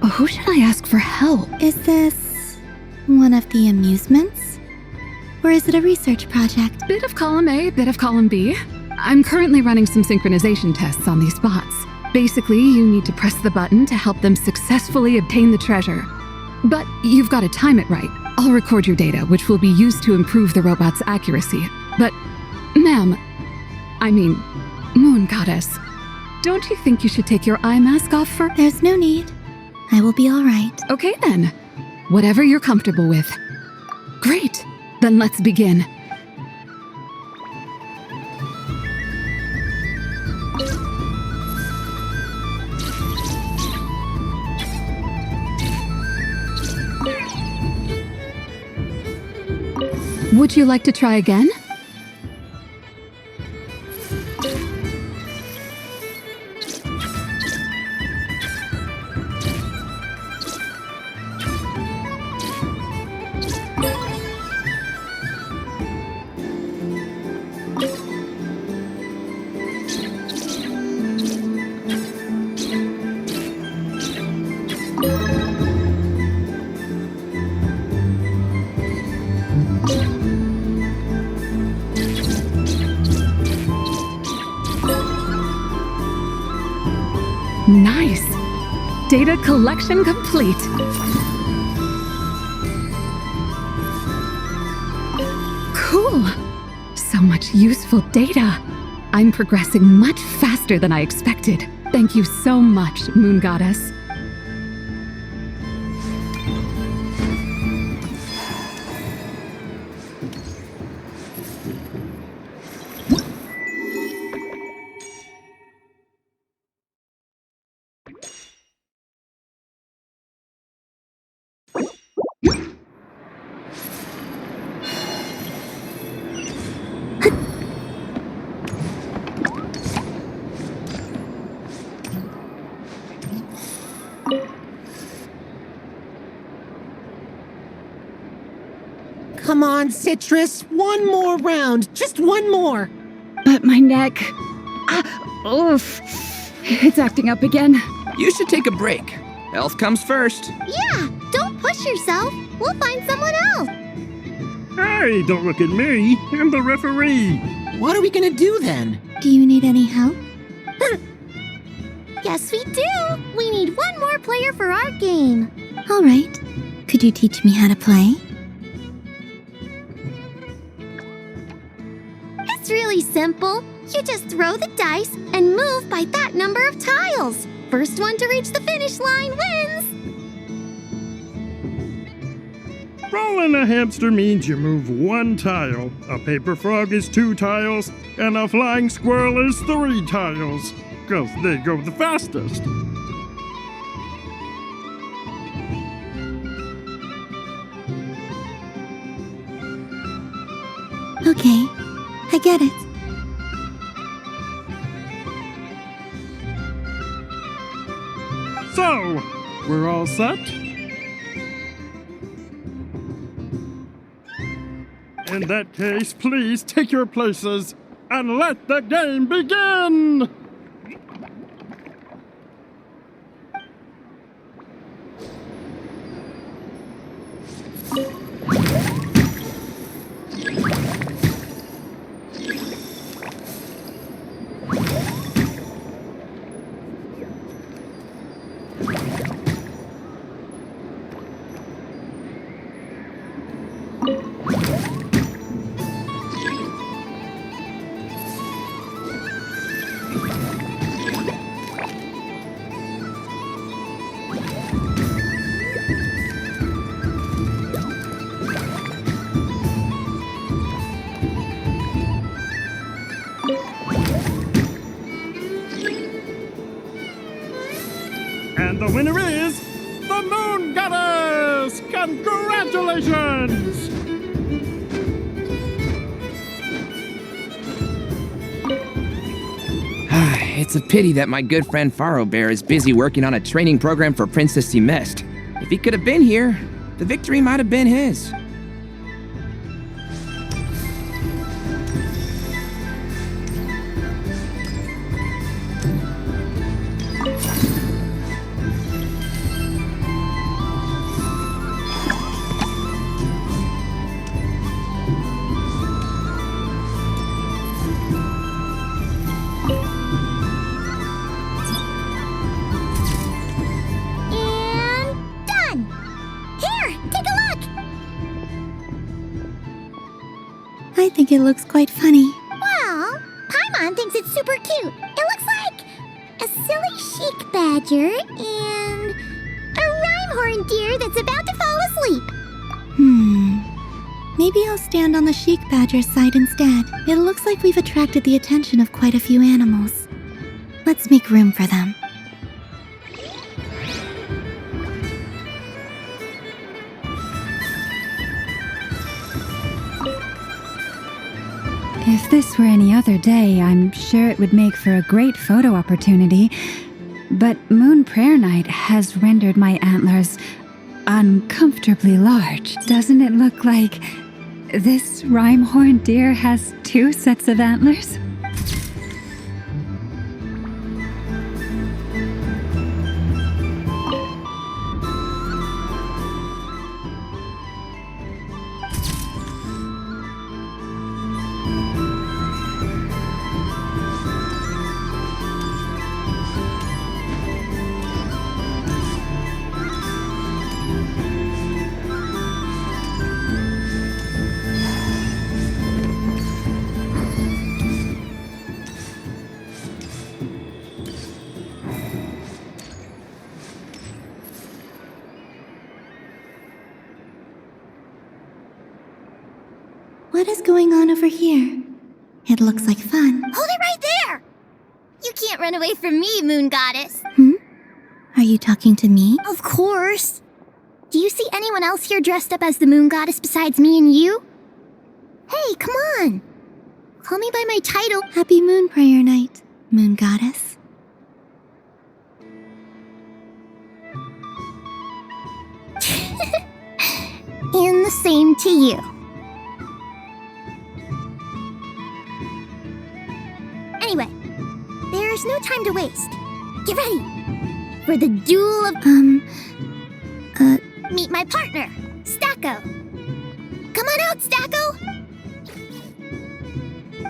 O: But who should I ask for help?
D: Is this one of the amusements? Or is it a research project?
O: Bit of column A, bit of column B. I'm currently running some synchronization tests on these bots. Basically, you need to press the button to help them successfully obtain the treasure. But you've got to time it right. I'll record your data, which will be used to improve the robot's accuracy. But, ma'am, I mean, Moon Goddess,
N: Don't you think you should take your eye mask off first?
D: There's no need. I will be all right.
N: Okay then. Whatever you're comfortable with. Great. Then let's begin. Would you like to try again? Nice! Data collection complete. Cool! So much useful data. I'm progressing much faster than I expected. Thank you so much, Moon Goddess.
T: Come on, Citrus. One more round. Just one more.
N: But my neck... oof. It's acting up again.
V: You should take a break. Health comes first.
C: Yeah, don't push yourself. We'll find someone else.
K: Hey, don't look at me. I'm the referee.
T: What are we gonna do then?
D: Do you need any help?
C: Yes, we do. We need one more player for our game.
D: All right. Could you teach me how to play?
C: It's really simple. You just throw the dice and move by that number of tiles. First one to reach the finish line wins.
K: Rolling a hamster means you move one tile. A paper frog is 2 tiles, and a flying squirrel is 3 tiles. 'Cause they go the fastest.
D: Okay, I get it.
K: So, we're all set? In that case, please take your places and let the game begin! And the winner is the Moon Goddess! Congratulations!
V: It's a pity that my good friend Faro Bear is busy working on a training program for Princess Semest. If he could have been here, the victory might have been his.
D: I think it looks quite funny.
C: Well, Paimon thinks it's super cute. It looks like silly sheik badger and a rhyme-horned deer that's about to fall asleep.
D: Maybe I'll stand on the sheik badger's side instead. It looks like we've attracted the attention of quite a few animals. Let's make room for them.
G: If this were any other day, I'm sure it would make for a great photo opportunity. But Moon Prayer Night has rendered my antlers uncomfortably large. Doesn't it look like this rhyme-horned deer has 2 sets of antlers?
D: What is going on over here? It looks like fun.
C: Hold it right there! You can't run away from me, Moon Goddess.
D: Are you talking to me?
C: Of course. Do you see anyone else here dressed up as the Moon Goddess besides me and you? Hey, come on. Call me by my title.
D: Happy Moon Prayer Night, Moon Goddess.
C: And the same to you. Anyway, there's no time to waste. Get ready for the duel of... Meet my partner, Stacko. Come on out, Stacko!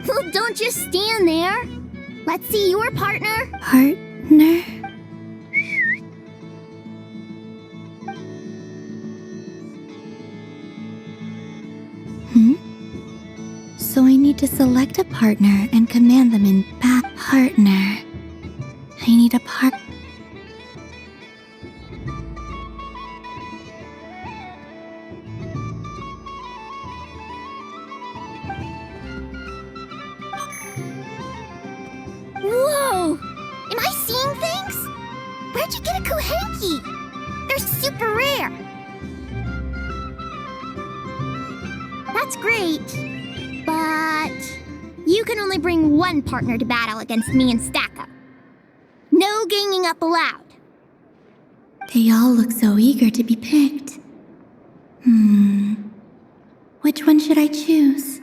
C: Well, don't just stand there. Let's see your partner.
D: Partner? So I need to select a partner and command them in partner. I need a
C: Whoa! Am I seeing things? Where'd you get a Kuhenki? They're super rare. That's great. But you can only bring one partner to battle against me and Stacko. No ganging up allowed.
D: They all look so eager to be picked. Which one should I choose?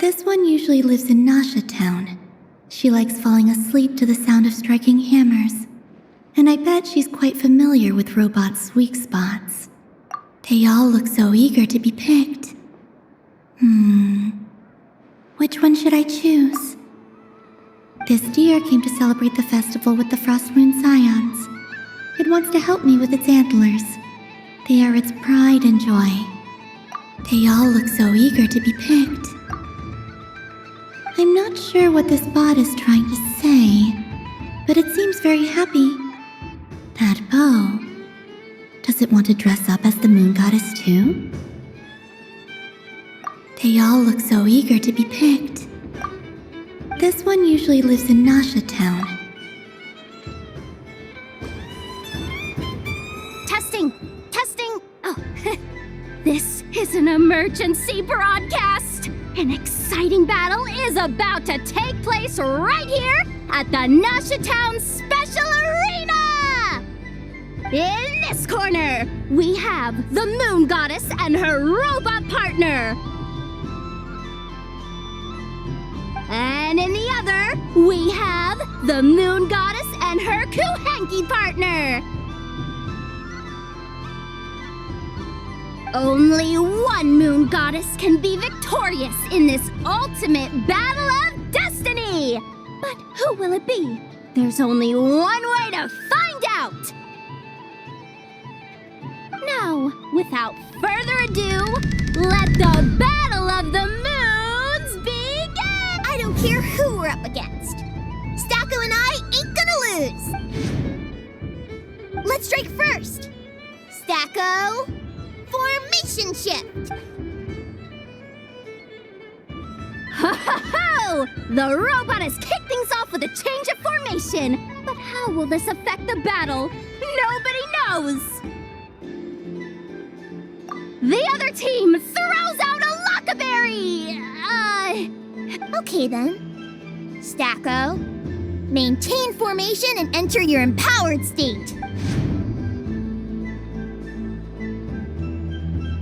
D: This one usually lives in Nasha Town. She likes falling asleep to the sound of striking hammers. And I bet she's quite familiar with robots' weak spots. They all look so eager to be picked. Which one should I choose? This deer came to celebrate the festival with the Frost Moon Scions. It wants to help me with its antlers. They are its pride and joy. They all look so eager to be picked. I'm not sure what this bot is trying to say, but it seems very happy. That bow. Does it want to dress up as the Moon Goddess too? They all look so eager to be picked. This one usually lives in Nasha Town.
A: Testing! Oh, this is an emergency broadcast! An exciting battle is about to take place right here at the Nasha Town Special Arena! In this corner, we have the Moon Goddess and her robot partner. And in the other, we have the Moon Goddess and her Kuhenki partner. Only one Moon Goddess can be victorious in this ultimate battle of destiny! But who will it be? There's only one way to find out! Now, without further ado, let the Battle of the Moons begin!
C: I don't care who we're up against. Stacko strike first. Stacko, formation shift.
A: Ho ho ho! The robot has kicked things off with a change of formation. But how will this affect the battle? Nobody knows! The other team throws out a Lockaberry!
C: Okay then. Stacko, maintain formation and enter your empowered state.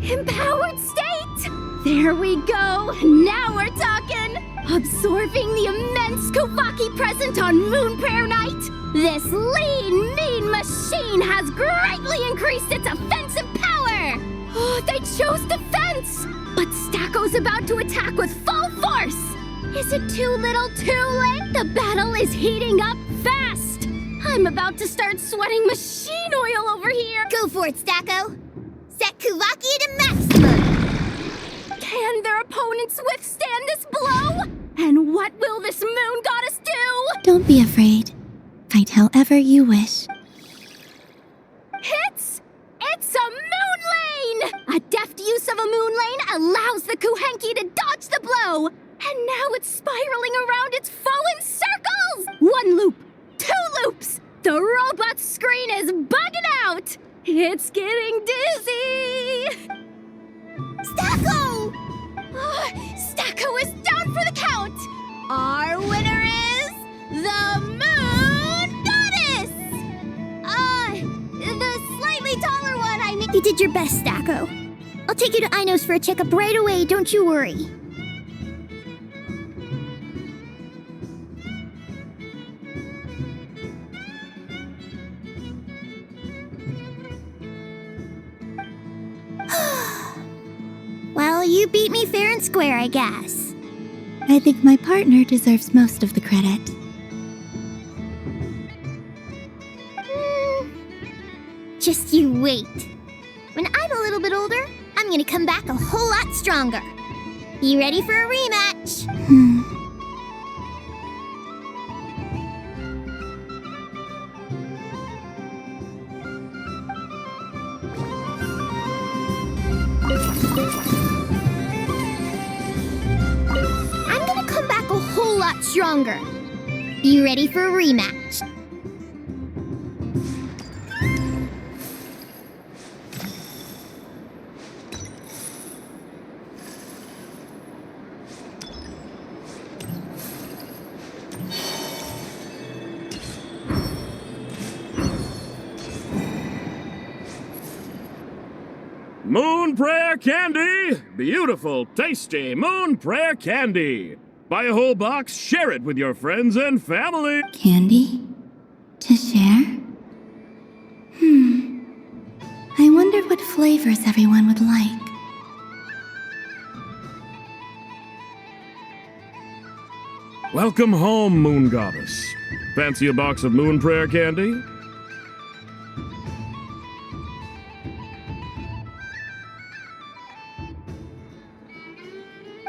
A: Empowered state! There we go! Now we're talking! Absorbing the immense Kuvaki present on Moon Prayer Night, this lean, mean machine has greatly increased its offensive power! Oh, they chose defense! But Stacko's about to attack with full force! Is it too little too late? The battle is heating up fast! I'm about to start sweating machine oil over here!
C: Go for it, Stacko! Set Kuvaki to maximum!
A: Can their opponents withstand this blow? And what will this moon goddess do?
D: Don't be afraid. Fight however you wish.
A: It's a moon lane! A deft use of a moon lane allows the Kuhenki to dodge the blow. And now it's spiraling around its foe in circles! 1 loop, 2 loops! The robot's screen is bugging out! It's getting dizzy!
C: Stacko!
A: Stacko is down for the count! Our winner is the Moon Goddess!
C: The slightly taller one, I mean. You did your best, Stacko. I'll take you to Ainos for a checkup right away, don't you worry. Well, you beat me fair and square, I guess.
D: I think my partner deserves most of the credit.
C: Just you wait. When I'm a little bit older, I'm gonna come back a whole lot stronger. You ready for a rematch? I'm gonna come back a whole lot stronger. You ready for a rematch?
M: Moon Prayer Candy! Beautiful, tasty Moon Prayer Candy! Buy a whole box, share it with your friends and family!
D: Candy? To share? I wonder what flavors everyone would like.
M: Welcome home, Moon Goddess. Fancy a box of Moon Prayer Candy?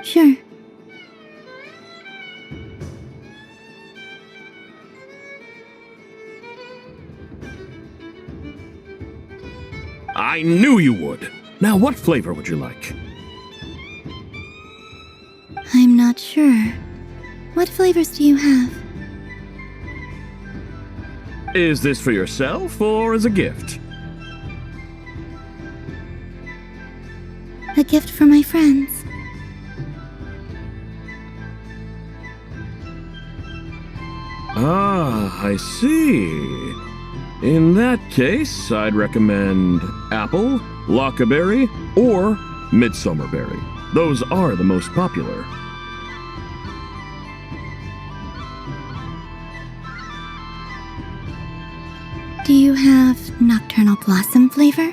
D: Sure.
M: I knew you would! Now, what flavor would you like?
D: I'm not sure. What flavors do you have?
M: Is this for yourself or as a gift?
D: A gift for my friends.
M: Ah, I see. In that case, I'd recommend apple, lockaberry, or midsummerberry. Those are the most popular.
D: Do you have nocturnal blossom flavor?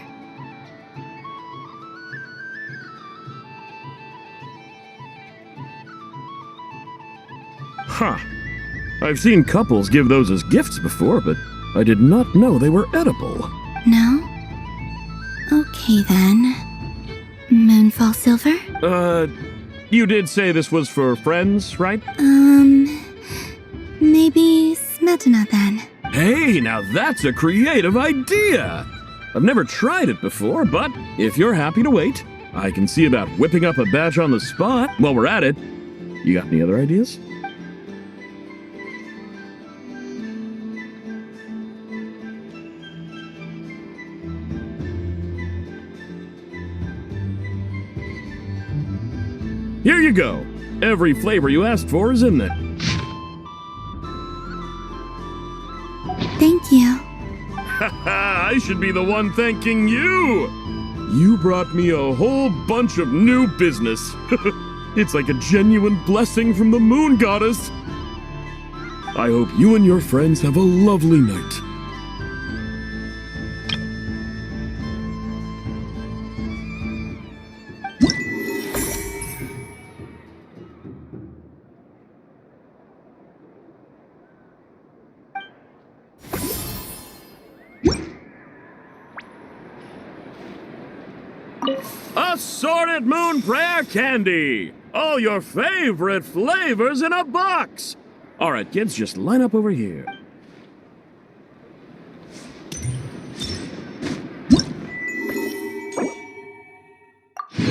M: Huh. I've seen couples give those as gifts before, but I did not know they were edible.
D: No? Okay then. Moonfall silver?
M: You did say this was for friends, right?
D: Maybe smetana then.
M: Hey, now that's a creative idea! I've never tried it before, but if you're happy to wait, I can see about whipping up a batch on the spot while we're at it. You got any other ideas? Here you go. Every flavor you asked for is in there.
D: Thank you.
M: I should be the one thanking you! You brought me a whole bunch of new business. It's like a genuine blessing from the moon goddess. I hope you and your friends have a lovely night. Assorted Moon Prayer Candy! All your favorite flavors in a box! Alright, kids, just line up over here.
R: The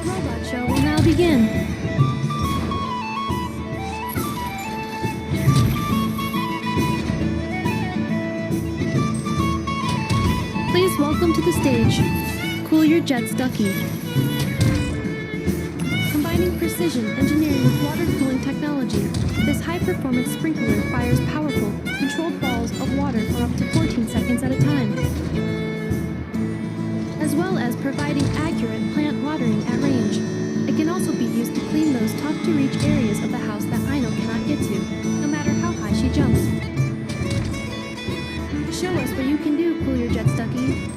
R: robot show will now begin. Please welcome to the stage, Cool Your Jets Ducky. Combining precision engineering with water cooling technology, this high-performance sprinkler fires powerful, controlled balls of water for up to 14 seconds at a time, as well as providing accurate plant watering at range. It can also be used to clean those tough-to-reach areas of the house that Aino cannot get to, no matter how high she jumps. Show us what you can do, Cool Your Jets Ducky.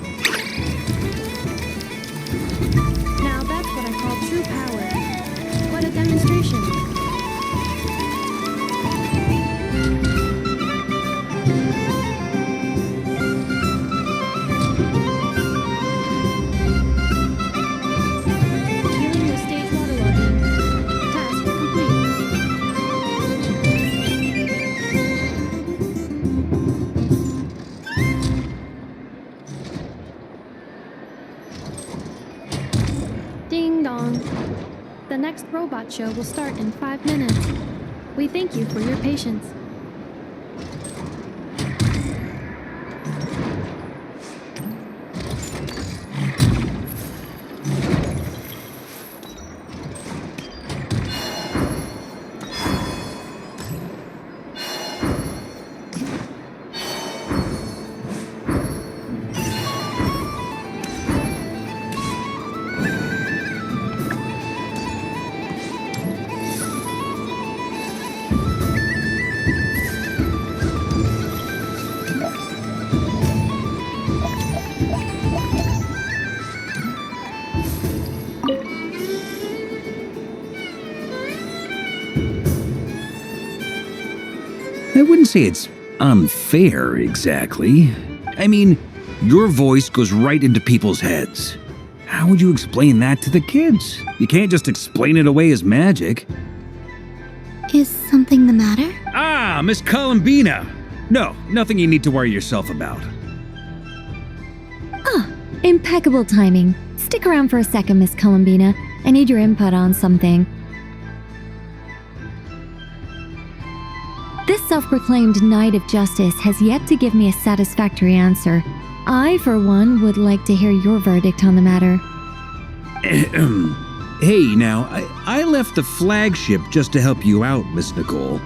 R: Now that's what I call true power. What a demonstration. Dealing with stage waterlogging. Task complete. Ding dong. The next robot show will start in 5 minutes. We thank you for your patience.
Q: I wouldn't say it's unfair, exactly. I mean, your voice goes right into people's heads. How would you explain that to the kids? You can't just explain it away as magic.
D: Is something the matter?
Q: Ah, Miss Columbina! No, nothing you need to worry yourself about.
U: Ah, impeccable timing. Stick around for a second, Miss Columbina. I need your input on something. This self-proclaimed Knight of Justice has yet to give me a satisfactory answer. I, for one, would like to hear your verdict on the matter.
Q: Hey, now, I left the flagship just to help you out, Miss Nicole.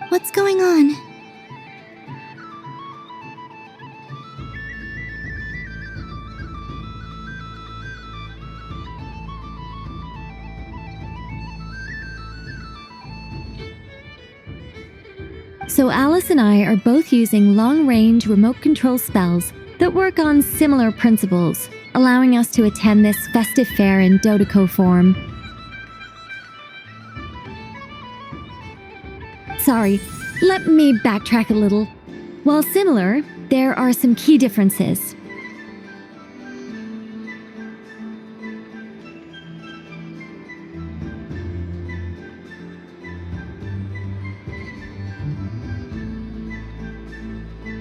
D: What's going on?
U: So Alice and I are both using long-range remote control spells that work on similar principles, allowing us to attend this festive fair in Dodeco form. Sorry, let me backtrack a little. While similar, there are some key differences.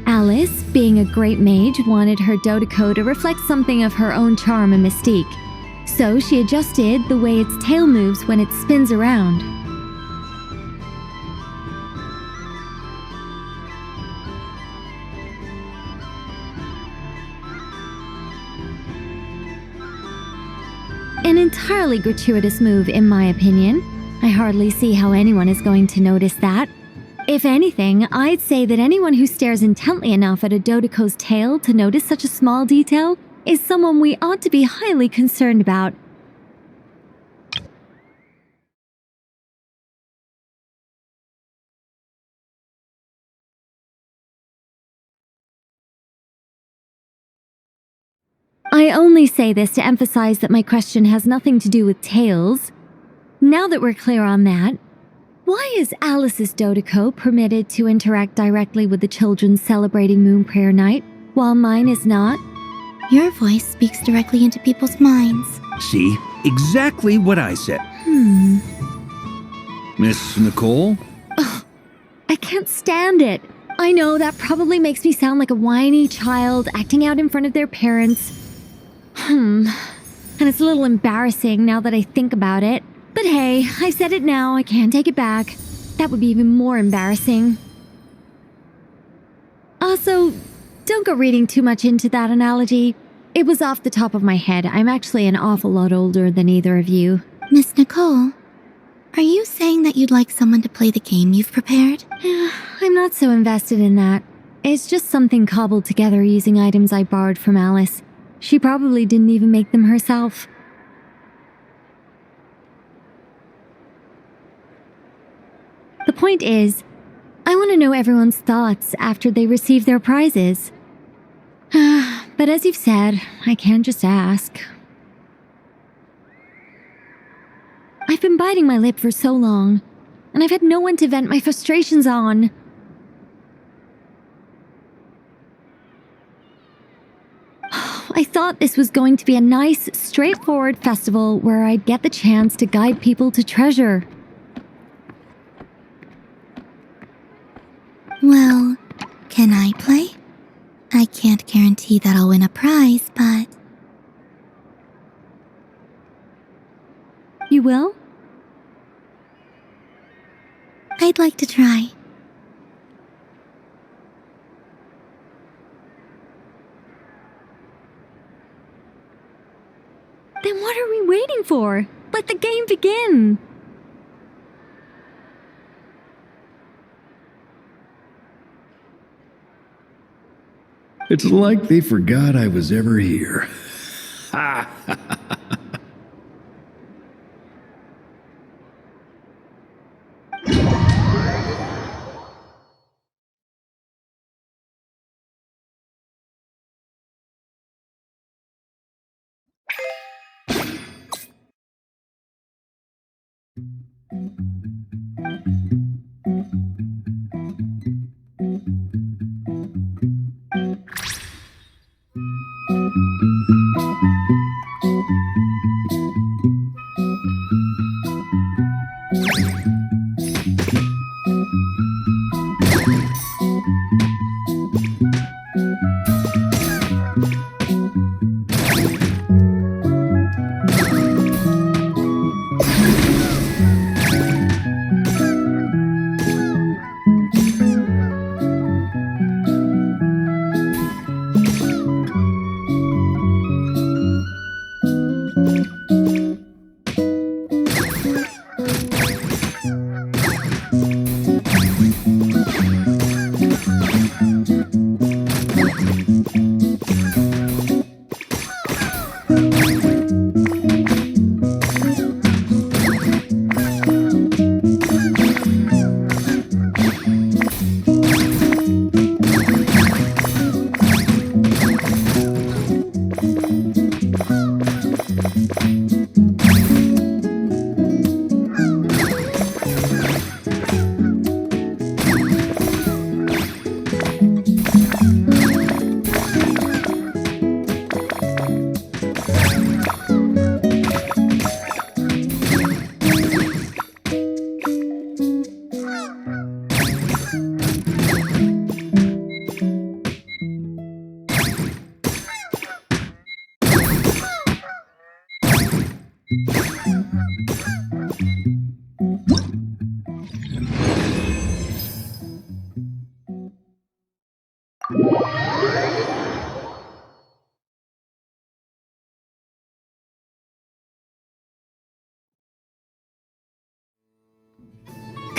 U: Alice, being a great mage, wanted her Dodoco to reflect something of her own charm and mystique. So she adjusted the way its tail moves when it spins around. An entirely gratuitous move, in my opinion. I hardly see how anyone is going to notice that. If anything, I'd say that anyone who stares intently enough at a Dodoco's tail to notice such a small detail is someone we ought to be highly concerned about. I only say this to emphasize that my question has nothing to do with tails. Now that we're clear on that, why is Alice's Dodoco permitted to interact directly with the children celebrating Moon Prayer Night, while mine is not?
D: Your voice speaks directly into people's minds.
Q: See? Exactly what I said. Miss Nicole?
U: Ugh, I can't stand it. I know that probably makes me sound like a whiny child acting out in front of their parents. And it's a little embarrassing now that I think about it. But hey, I said it now, I can't take it back. That would be even more embarrassing. Also, don't go reading too much into that analogy. It was off the top of my head. I'm actually an awful lot older than either of you.
D: Miss Nicole, are you saying that you'd like someone to play the game you've prepared?
U: I'm not so invested in that. It's just something cobbled together using items I borrowed from Alice. She probably didn't even make them herself. The point is, I want to know everyone's thoughts after they receive their prizes. But as you've said, I can't just ask. I've been biting my lip for so long, and I've had no one to vent my frustrations on. I thought this was going to be a nice, straightforward festival where I'd get the chance to guide people to treasure.
D: Well, can I play? I can't guarantee that I'll win a prize, but...
U: You will?
D: I'd like to try.
U: Then what are we waiting for? Let the game begin!
Q: It's like they forgot I was ever here. Ha!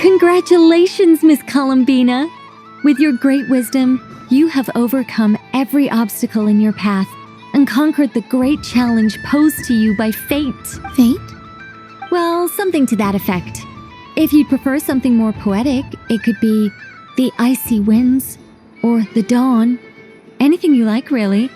U: Congratulations, Miss Columbina! With your great wisdom, you have overcome every obstacle in your path and conquered the great challenge posed to you by fate.
D: Fate?
U: Well, something to that effect. If you'd prefer something more poetic, it could be the icy winds or the dawn. Anything you like, really.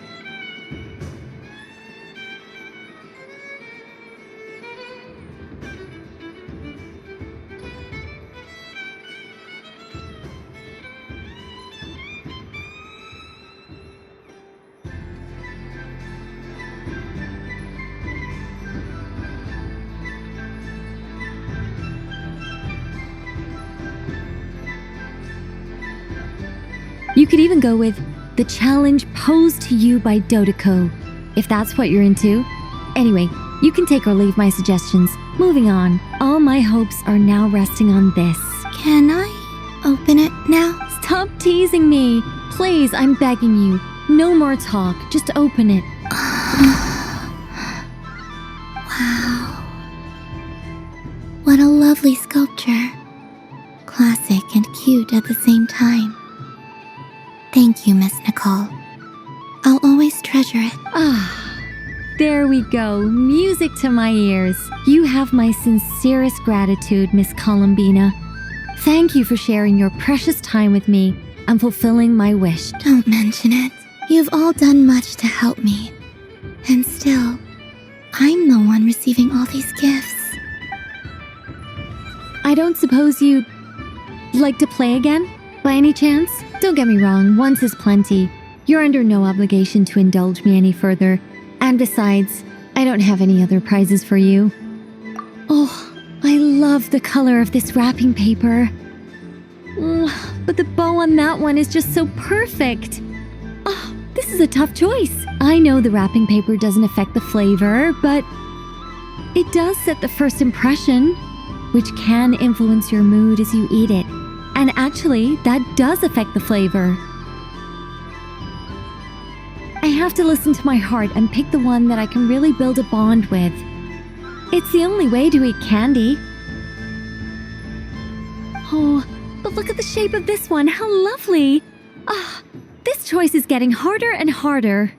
U: You could even go with the challenge posed to you by Dodeko, if that's what you're into. Anyway, you can take or leave my suggestions. Moving on, all my hopes are now resting on this.
D: Can I open it now?
U: Stop teasing me. Please, I'm begging you. No more talk. Just open it.
D: Wow. What a lovely sculpture. Classic and cute at the same time. Thank you, Miss Nicole. I'll always treasure it.
U: There we go. Music to my ears. You have my sincerest gratitude, Miss Columbina. Thank you for sharing your precious time with me and fulfilling my wish.
D: Don't mention it. You've all done much to help me. And still, I'm the one receiving all these gifts.
U: I don't suppose you'd like to play again, by any chance? Don't get me wrong, once is plenty. You're under no obligation to indulge me any further. And besides, I don't have any other prizes for you. Oh, I love the color of this wrapping paper. But the bow on that one is just so perfect. Oh, this is a tough choice. I know the wrapping paper doesn't affect the flavor, but it does set the first impression, which can influence your mood as you eat it. And actually, that does affect the flavor. I have to listen to my heart and pick the one that I can really build a bond with. It's the only way to eat candy. Oh, but look at the shape of this one. How lovely. This choice is getting harder and harder.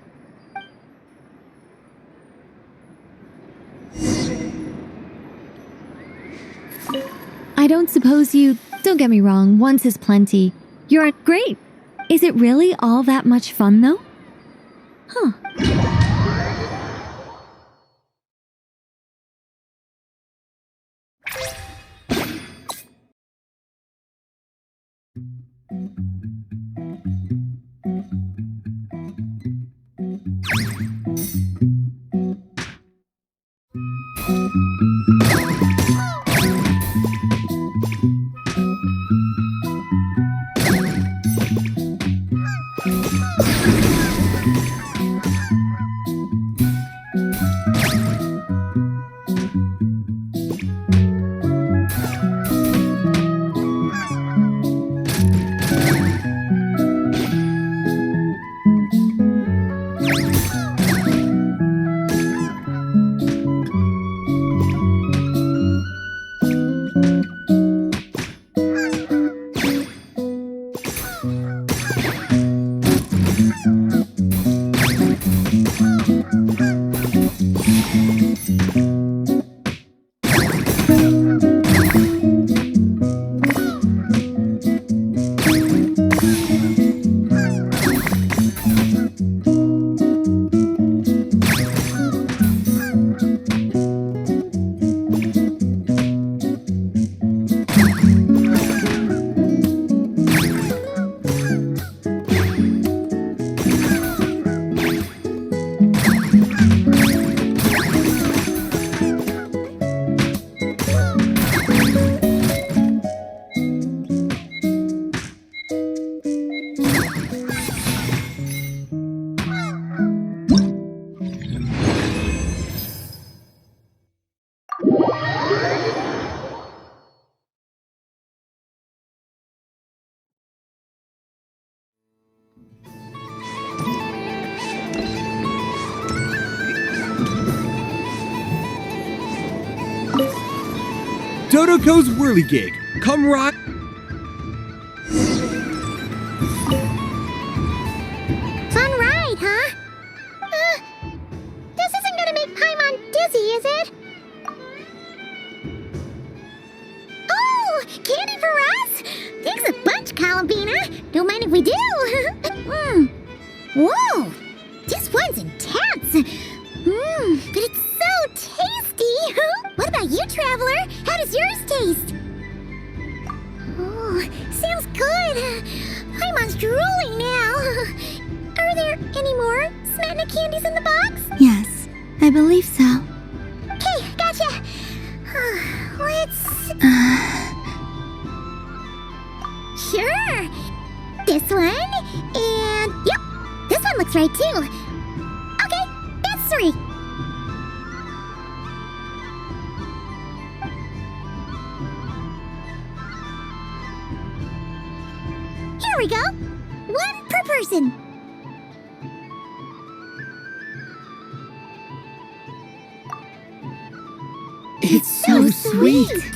U: I don't suppose you... Don't get me wrong, once is plenty. You're great. Is it really all that much fun, though? Huh.
B: Dodoko's Whirligig,
P: Come right.
C: Fun ride, huh? This isn't gonna make Paimon dizzy, is it? Oh, candy for us? Thanks a bunch, Columbina. Don't mind if we do. Whoa, this one's intense. But it's so tasty. What about you, Traveler? How does yours taste? Oh, sounds good. Paimon's drooling now. Are there any more Smatna candies in the box?
D: Yes, I believe so.
C: Okay, gotcha. Let's... Sure. This one, and... Yep, this one looks right, too. Okay, that's 3. Here we go. 1 per person.
V: It's so sweet.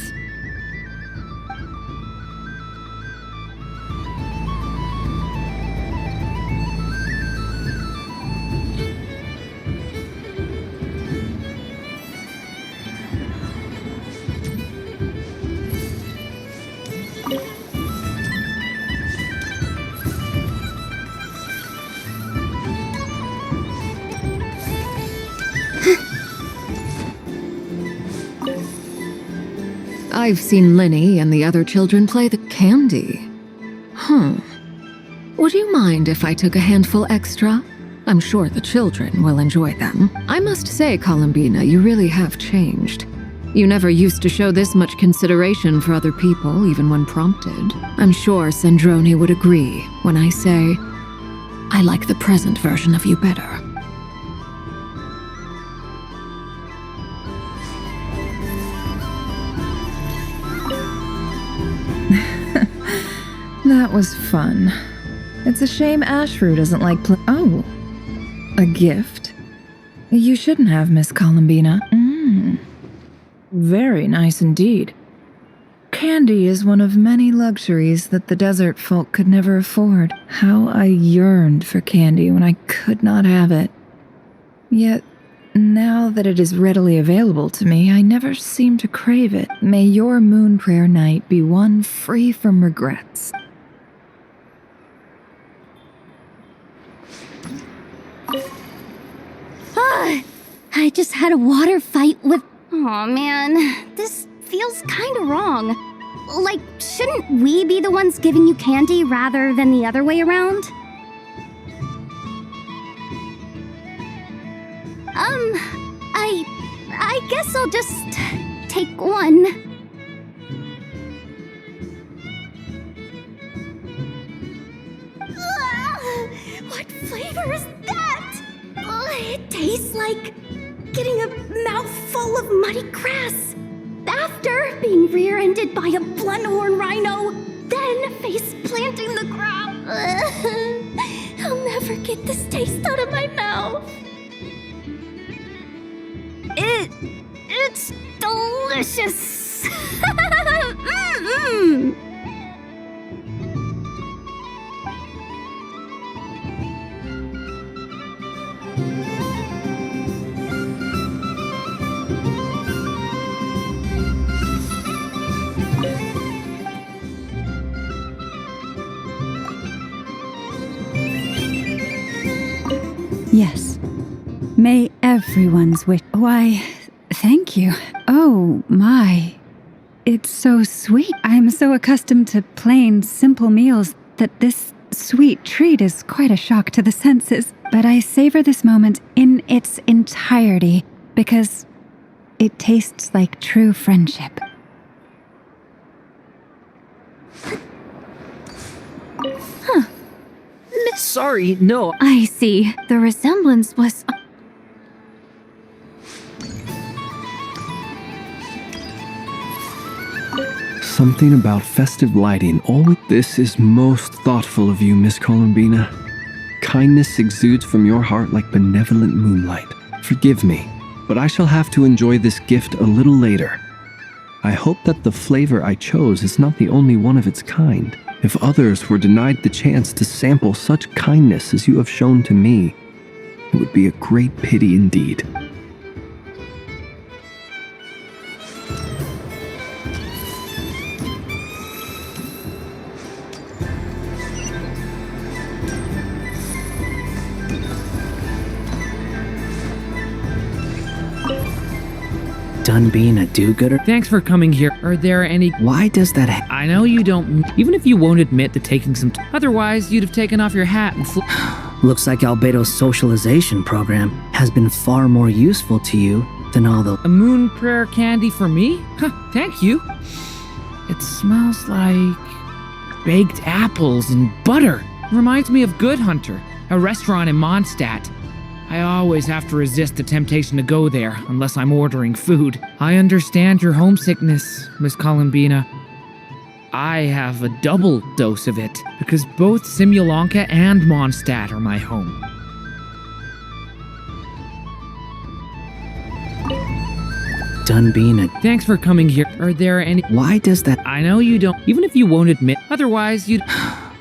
O: I've seen Linny and the other children play the candy. Would you mind if I took a handful extra? I'm sure the children will enjoy them. I must say, Columbina, you really have changed. You never used to show this much consideration for other people, even when prompted. I'm sure Sandrone would agree when I say, I like the present version of you better.
B: That was fun. It's a shame Ashru doesn't like Oh, a gift? You shouldn't have, Miss Columbina. Very nice indeed. Candy is one of many luxuries that the desert folk could never afford. How I yearned for candy when I could not have it. Yet, now that it is readily available to me, I never seem to crave it. May your moon prayer night be one free from regrets.
A: I just had a water fight with... Aw, man. This feels kinda wrong. Like, shouldn't we be the ones giving you candy rather than the other way around? I guess I'll just take one. What flavor is that? It tastes like getting a mouthful of muddy grass. After being rear-ended by a blunt-horn rhino, then face-planting the ground. I'll never get this taste out of my mouth. It's delicious.
G: Yes. May everyone's wish. Why, thank you. Oh, my. It's so sweet. I'm so accustomed to plain, simple meals that this sweet treat is quite a shock to the senses. But I savor this moment in its entirety because it tastes like true friendship.
A: Huh.
E: Sorry, no.
A: I see. The resemblance was...
H: Something about festive lighting always... This is most thoughtful of you, Miss Columbina. Kindness exudes from your heart like benevolent moonlight. Forgive me, but I shall have to enjoy this gift a little later. I hope that the flavor I chose is not the only one of its kind. If others were denied the chance to sample such kindness as you have shown to me, it would be a great pity indeed.
L: Done being a do-gooder?
J: Thanks for coming here. Are there any...
L: Why does that
J: I know you don't... Even if you won't admit to taking some... Otherwise, you'd have taken off your hat and
L: Looks like Albedo's socialization program has been far more useful to you than all the...
J: A moon prayer candy for me? Huh, thank you. It smells like... baked apples and butter. Reminds me of Good Hunter, a restaurant in Mondstadt. I always have to resist the temptation to go there, unless I'm ordering food. I understand your homesickness, Miss Columbina. I have a double dose of it, because both Simulanka and Mondstadt are my home.
L: Done being a...
J: Thanks for coming here. Are there any...
L: Why does that...
J: I know you don't... Even if you won't admit... Otherwise, you'd...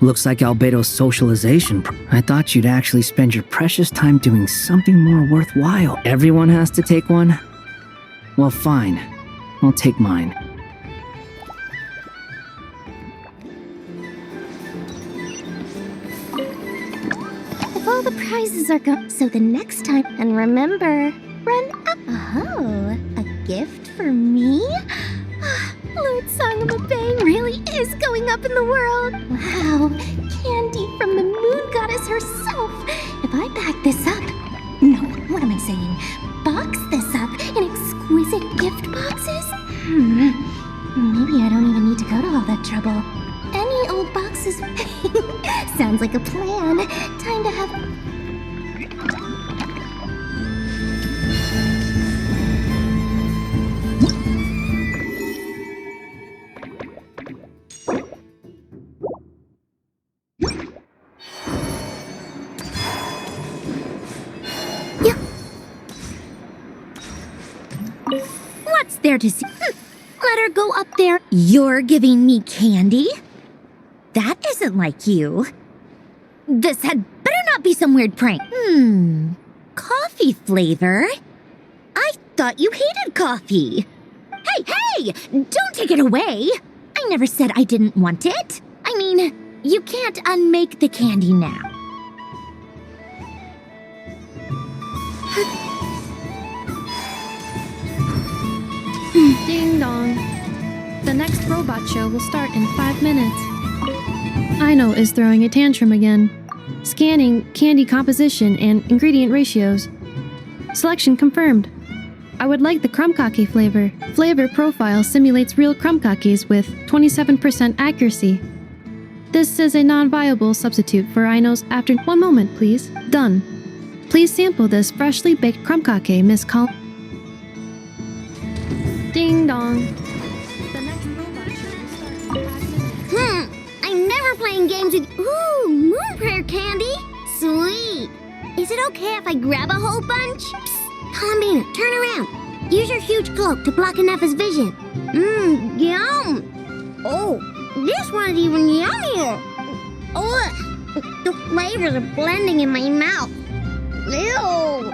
L: Looks like Albedo's socialization. I thought you'd actually spend your precious time doing something more worthwhile. Everyone has to take one? Well, fine. I'll take mine.
C: If all the prizes are gone, so the next time, and remember, run up. Oh, a gift for me? Lord Song of a Bang really is going up in the world. Wow, candy from the moon goddess herself. If I back this up, no, what am I saying? Box this up in exquisite gift boxes? Maybe I don't even need to go to all that trouble. Any old boxes. Sounds like a plan. Time to have... What's there to see? Let her go up there. You're giving me candy? That isn't like you. This had better not be some weird prank. Coffee flavor? I thought you hated coffee. Hey! Don't take it away. I never said I didn't want it. I mean, you can't unmake the candy now.
R: Ding dong. The next robot show will start in 5 minutes. Aino is throwing a tantrum again. Scanning candy composition and ingredient ratios. Selection confirmed. I would like the crumb-cake flavor. Flavor profile simulates real crumb cookies with 27% accuracy. This is a non-viable substitute for Aino's after... One moment, please. Done. Please sample this freshly baked crumb cake, Miss Col... Ding dong. The next robot show will start in 5 minutes.
C: I'm never playing games with... Ooh, moon prayer candy. Sweet. Is it okay if I grab a whole bunch? Psst, Columbina, turn around. Use your huge cloak to block Nefa's vision. Yum. Oh, this one's even yummier. Oh, the flavors are blending in my mouth. Ew.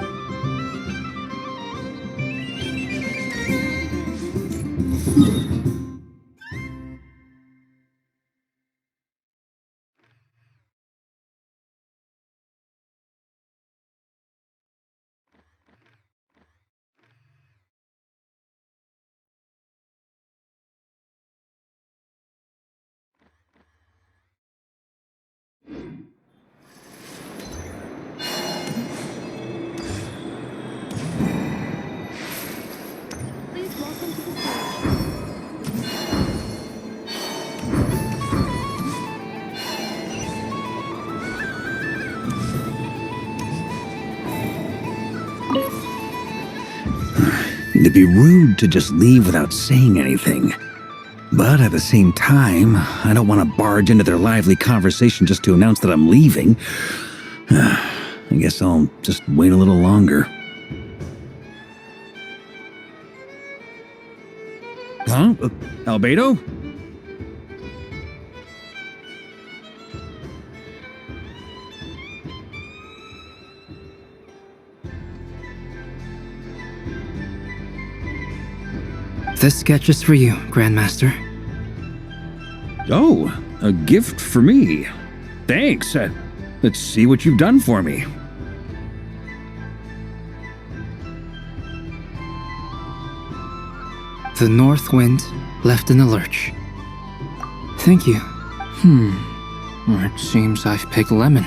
Q: It'd be rude to just leave without saying anything. But at the same time, I don't want to barge into their lively conversation just to announce that I'm leaving. I guess I'll just wait a little longer. Huh? Albedo?
P: This sketch is for you, Grandmaster.
Q: Oh, a gift for me. Thanks. Let's see what you've done for me.
P: The north wind left in a lurch. Thank you. It seems I've picked lemon.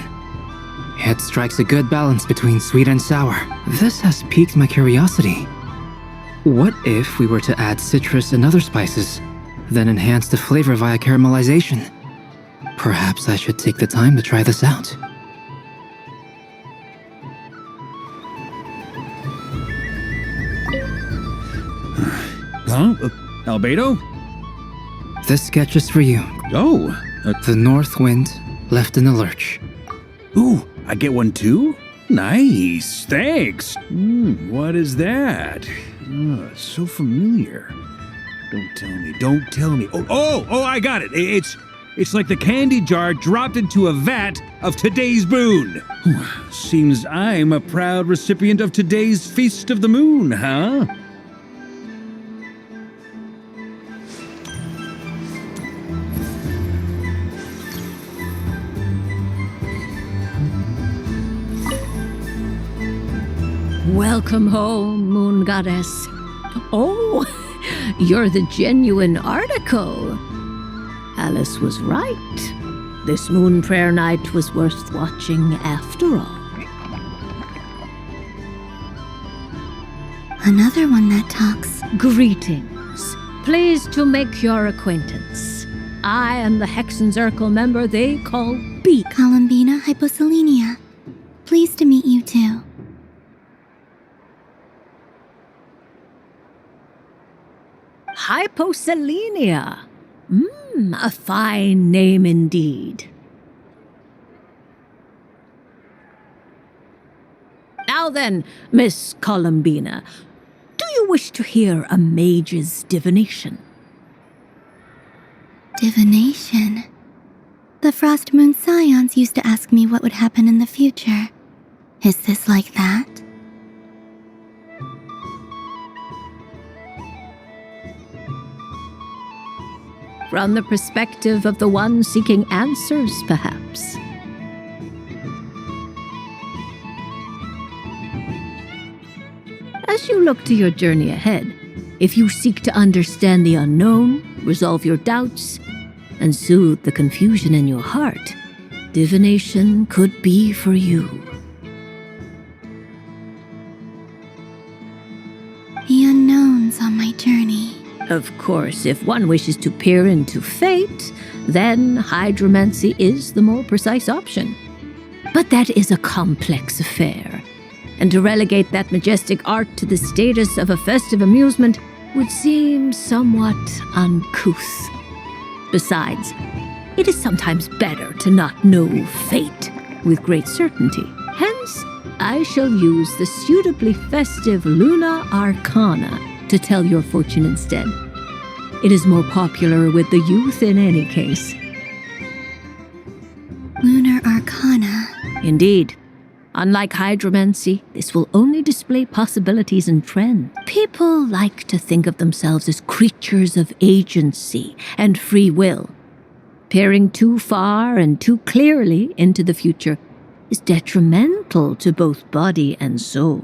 P: It strikes a good balance between sweet and sour. This has piqued my curiosity. What if we were to add citrus and other spices, then enhance the flavor via caramelization? Perhaps I should take the time to try this out.
Q: Huh? Albedo?
P: This sketch is for you.
Q: Oh.
P: The north wind left in a lurch.
Q: Ooh, I get one too? Nice, thanks. What is that? It's so familiar. Don't tell me. Oh, I got it. It's like the candy jar dropped into a vat of today's boon. Seems I'm a proud recipient of today's Feast of the Moon, huh?
I: Welcome home, Moon Goddess. Oh, you're the genuine article. Alice was right. This moon prayer night was worth watching after all.
D: Another one that talks.
I: Greetings. Pleased to make your acquaintance. I am the Hexen's Urkel member they call B.
D: Columbina Hyposelenia. Pleased to meet you too.
I: Hyposelenia. A fine name indeed. Now then, Miss Columbina, do you wish to hear a mage's divination?
D: Divination? The Frost Moon Scions used to ask me what would happen in the future. Is this like that?
I: From the perspective of the one seeking answers, perhaps. As you look to your journey ahead, if you seek to understand the unknown, resolve your doubts, and soothe the confusion in your heart, divination could be for you.
D: The unknowns on my journey.
I: Of course, if one wishes to peer into fate, then hydromancy is the more precise option. But that is a complex affair, and to relegate that majestic art to the status of a festive amusement would seem somewhat uncouth. Besides, it is sometimes better to not know fate with great certainty. Hence, I shall use the suitably festive Luna Arcana to tell your fortune instead. It is more popular with the youth in any case.
D: Lunar Arcana.
I: Indeed. Unlike hydromancy, this will only display possibilities and trends. People like to think of themselves as creatures of agency and free will. Peering too far and too clearly into the future is detrimental to both body and soul.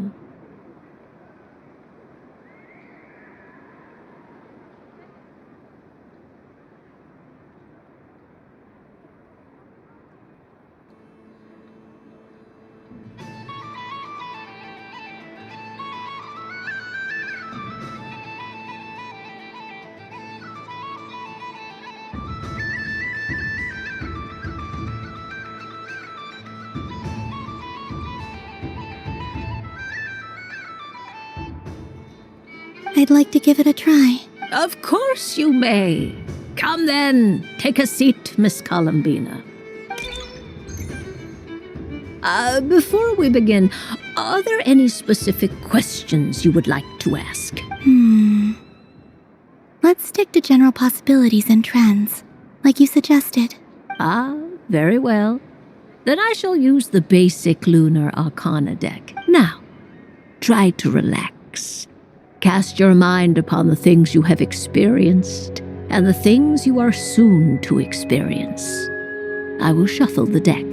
D: I'd like to give it a try.
I: Of course you may. Come then, take a seat, Miss Columbina. Before we begin, are there any specific questions you would like to ask?
D: Let's stick to general possibilities and trends, like you suggested.
I: Ah, very well. Then I shall use the basic Lunar Arcana deck. Now, try to relax. Cast your mind upon the things you have experienced and the things you are soon to experience. I will shuffle the deck.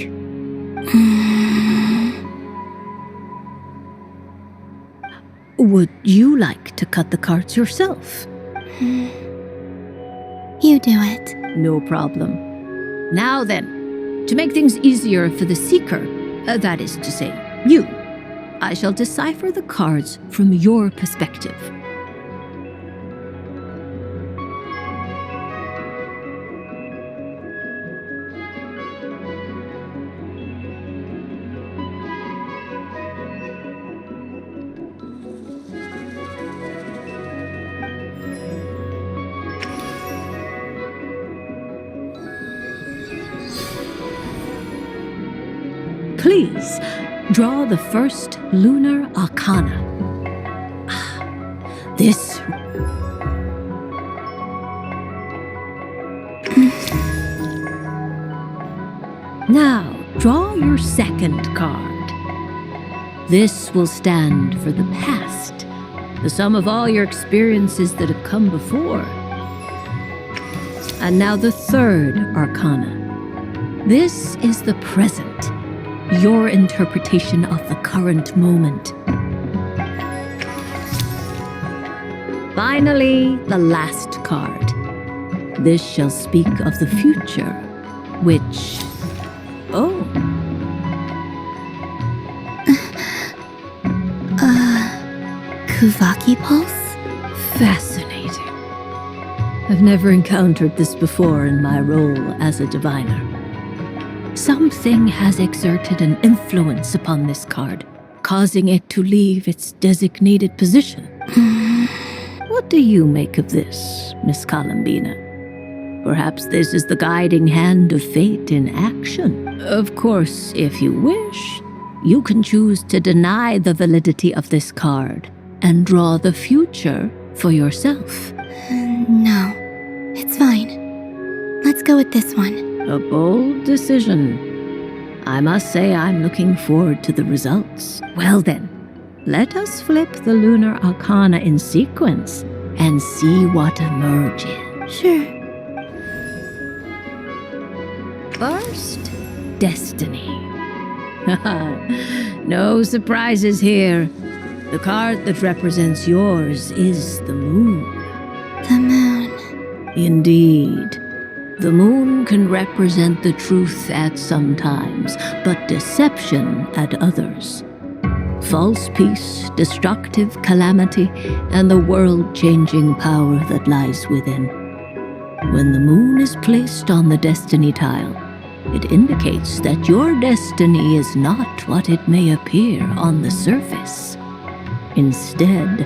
I: Would you like to cut the cards yourself?
D: You do it.
I: No problem. Now then, to make things easier for the seeker, that is to say, you, I shall decipher the cards from your perspective. Please, draw the first Lunar Arcana. This... Now, draw your second card. This will stand for the past, the sum of all your experiences that have come before. And now the third Arcana. This is the present. Your interpretation of the current moment. Finally, the last card. This shall speak of the future, which... Oh.
D: Kuvaki Pulse?
I: Fascinating. I've never encountered this before in my role as a diviner. Something has exerted an influence upon this card, causing it to leave its designated position. What do you make of this, Miss Columbina? Perhaps this is the guiding hand of fate in action. Of course, if you wish, you can choose to deny the validity of this card and draw the future for yourself.
D: No, it's fine. Let's go with this one.
I: A bold decision. I must say I'm looking forward to the results. Well then, let us flip the Lunar Arcana in sequence and see what emerges.
D: Sure.
I: First, Destiny. No surprises here. The card that represents yours is the Moon.
D: The Moon.
I: Indeed. The moon can represent the truth at some times, but deception at others. False peace, destructive calamity, and the world-changing power that lies within. When the moon is placed on the destiny tile, it indicates that your destiny is not what it may appear on the surface. Instead,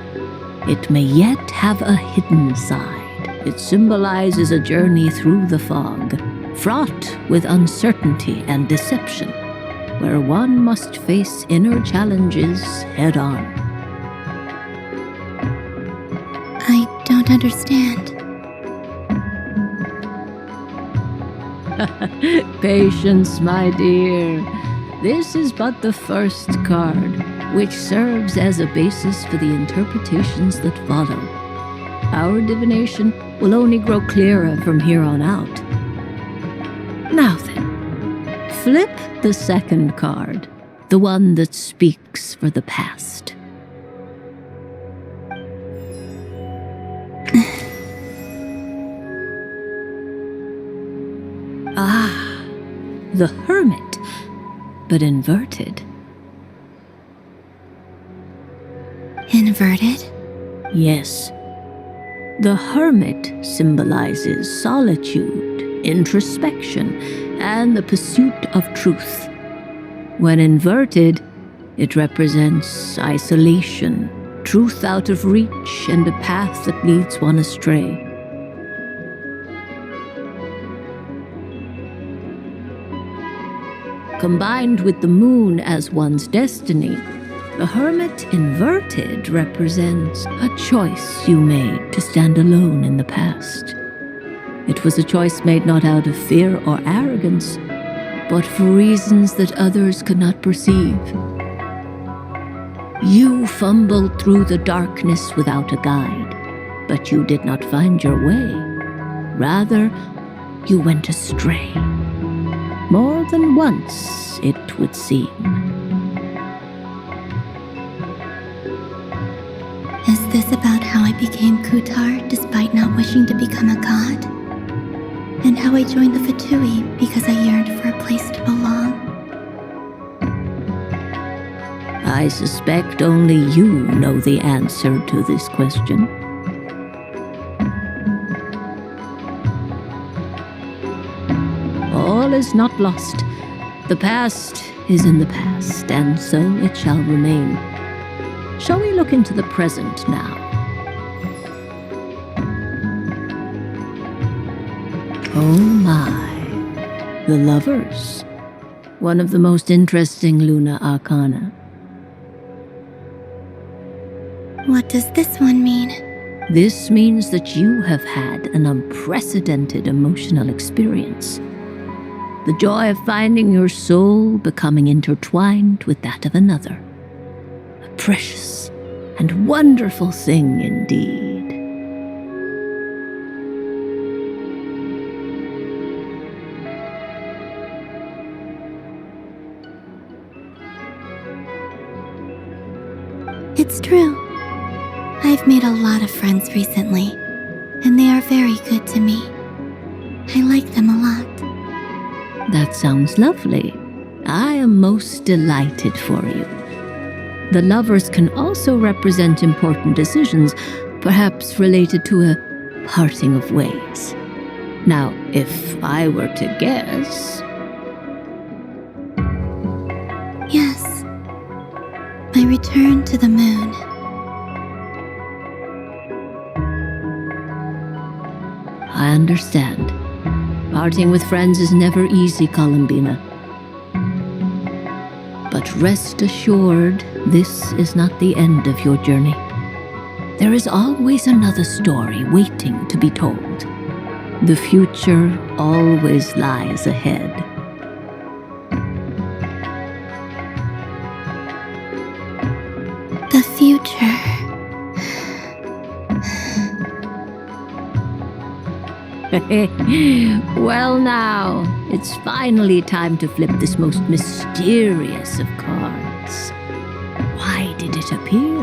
I: it may yet have a hidden side. It symbolizes a journey through the fog, fraught with uncertainty and deception, where one must face inner challenges head-on.
D: I don't understand.
I: Patience, my dear. This is but the first card, which serves as a basis for the interpretations that follow. Our divination will only grow clearer from here on out. Now then, flip the second card, the one that speaks for the past. Ah, the Hermit, but inverted.
D: Inverted?
I: Yes. The Hermit symbolizes solitude, introspection, and the pursuit of truth. When inverted, it represents isolation, truth out of reach, and a path that leads one astray. Combined with the moon as one's destiny, The hermit inverted represents a choice you made to stand alone in the past. It was a choice made not out of fear or arrogance, but for reasons that others could not perceive. You fumbled through the darkness without a guide, but you did not find your way. Rather, you went astray. More than once, it would seem.
D: Is this about how I became Kutar despite not wishing to become a god? And how I joined the Fatui because I yearned for a place to belong?
I: I suspect only you know the answer to this question. All is not lost. The past is in the past, and so it shall remain. Shall we look into the present now? Oh my, the lovers. One of the most interesting Luna Arcana.
D: What does this one mean?
I: This means that you have had an unprecedented emotional experience. The joy of finding your soul becoming intertwined with that of another. A precious and wonderful thing indeed.
D: It's true. I've made a lot of friends recently, and they are very good to me. I like them a lot.
I: That sounds lovely. I am most delighted for you. The lovers can also represent important decisions, perhaps related to a parting of ways. Now, if I were to guess...
D: Yes. My return to the moon.
I: I understand. Parting with friends is never easy, Columbina. But rest assured, this is not the end of your journey. There is always another story waiting to be told. The future always lies ahead.
D: The future.
I: Well now, it's finally time to flip this most mysterious of cards. Why did it appear?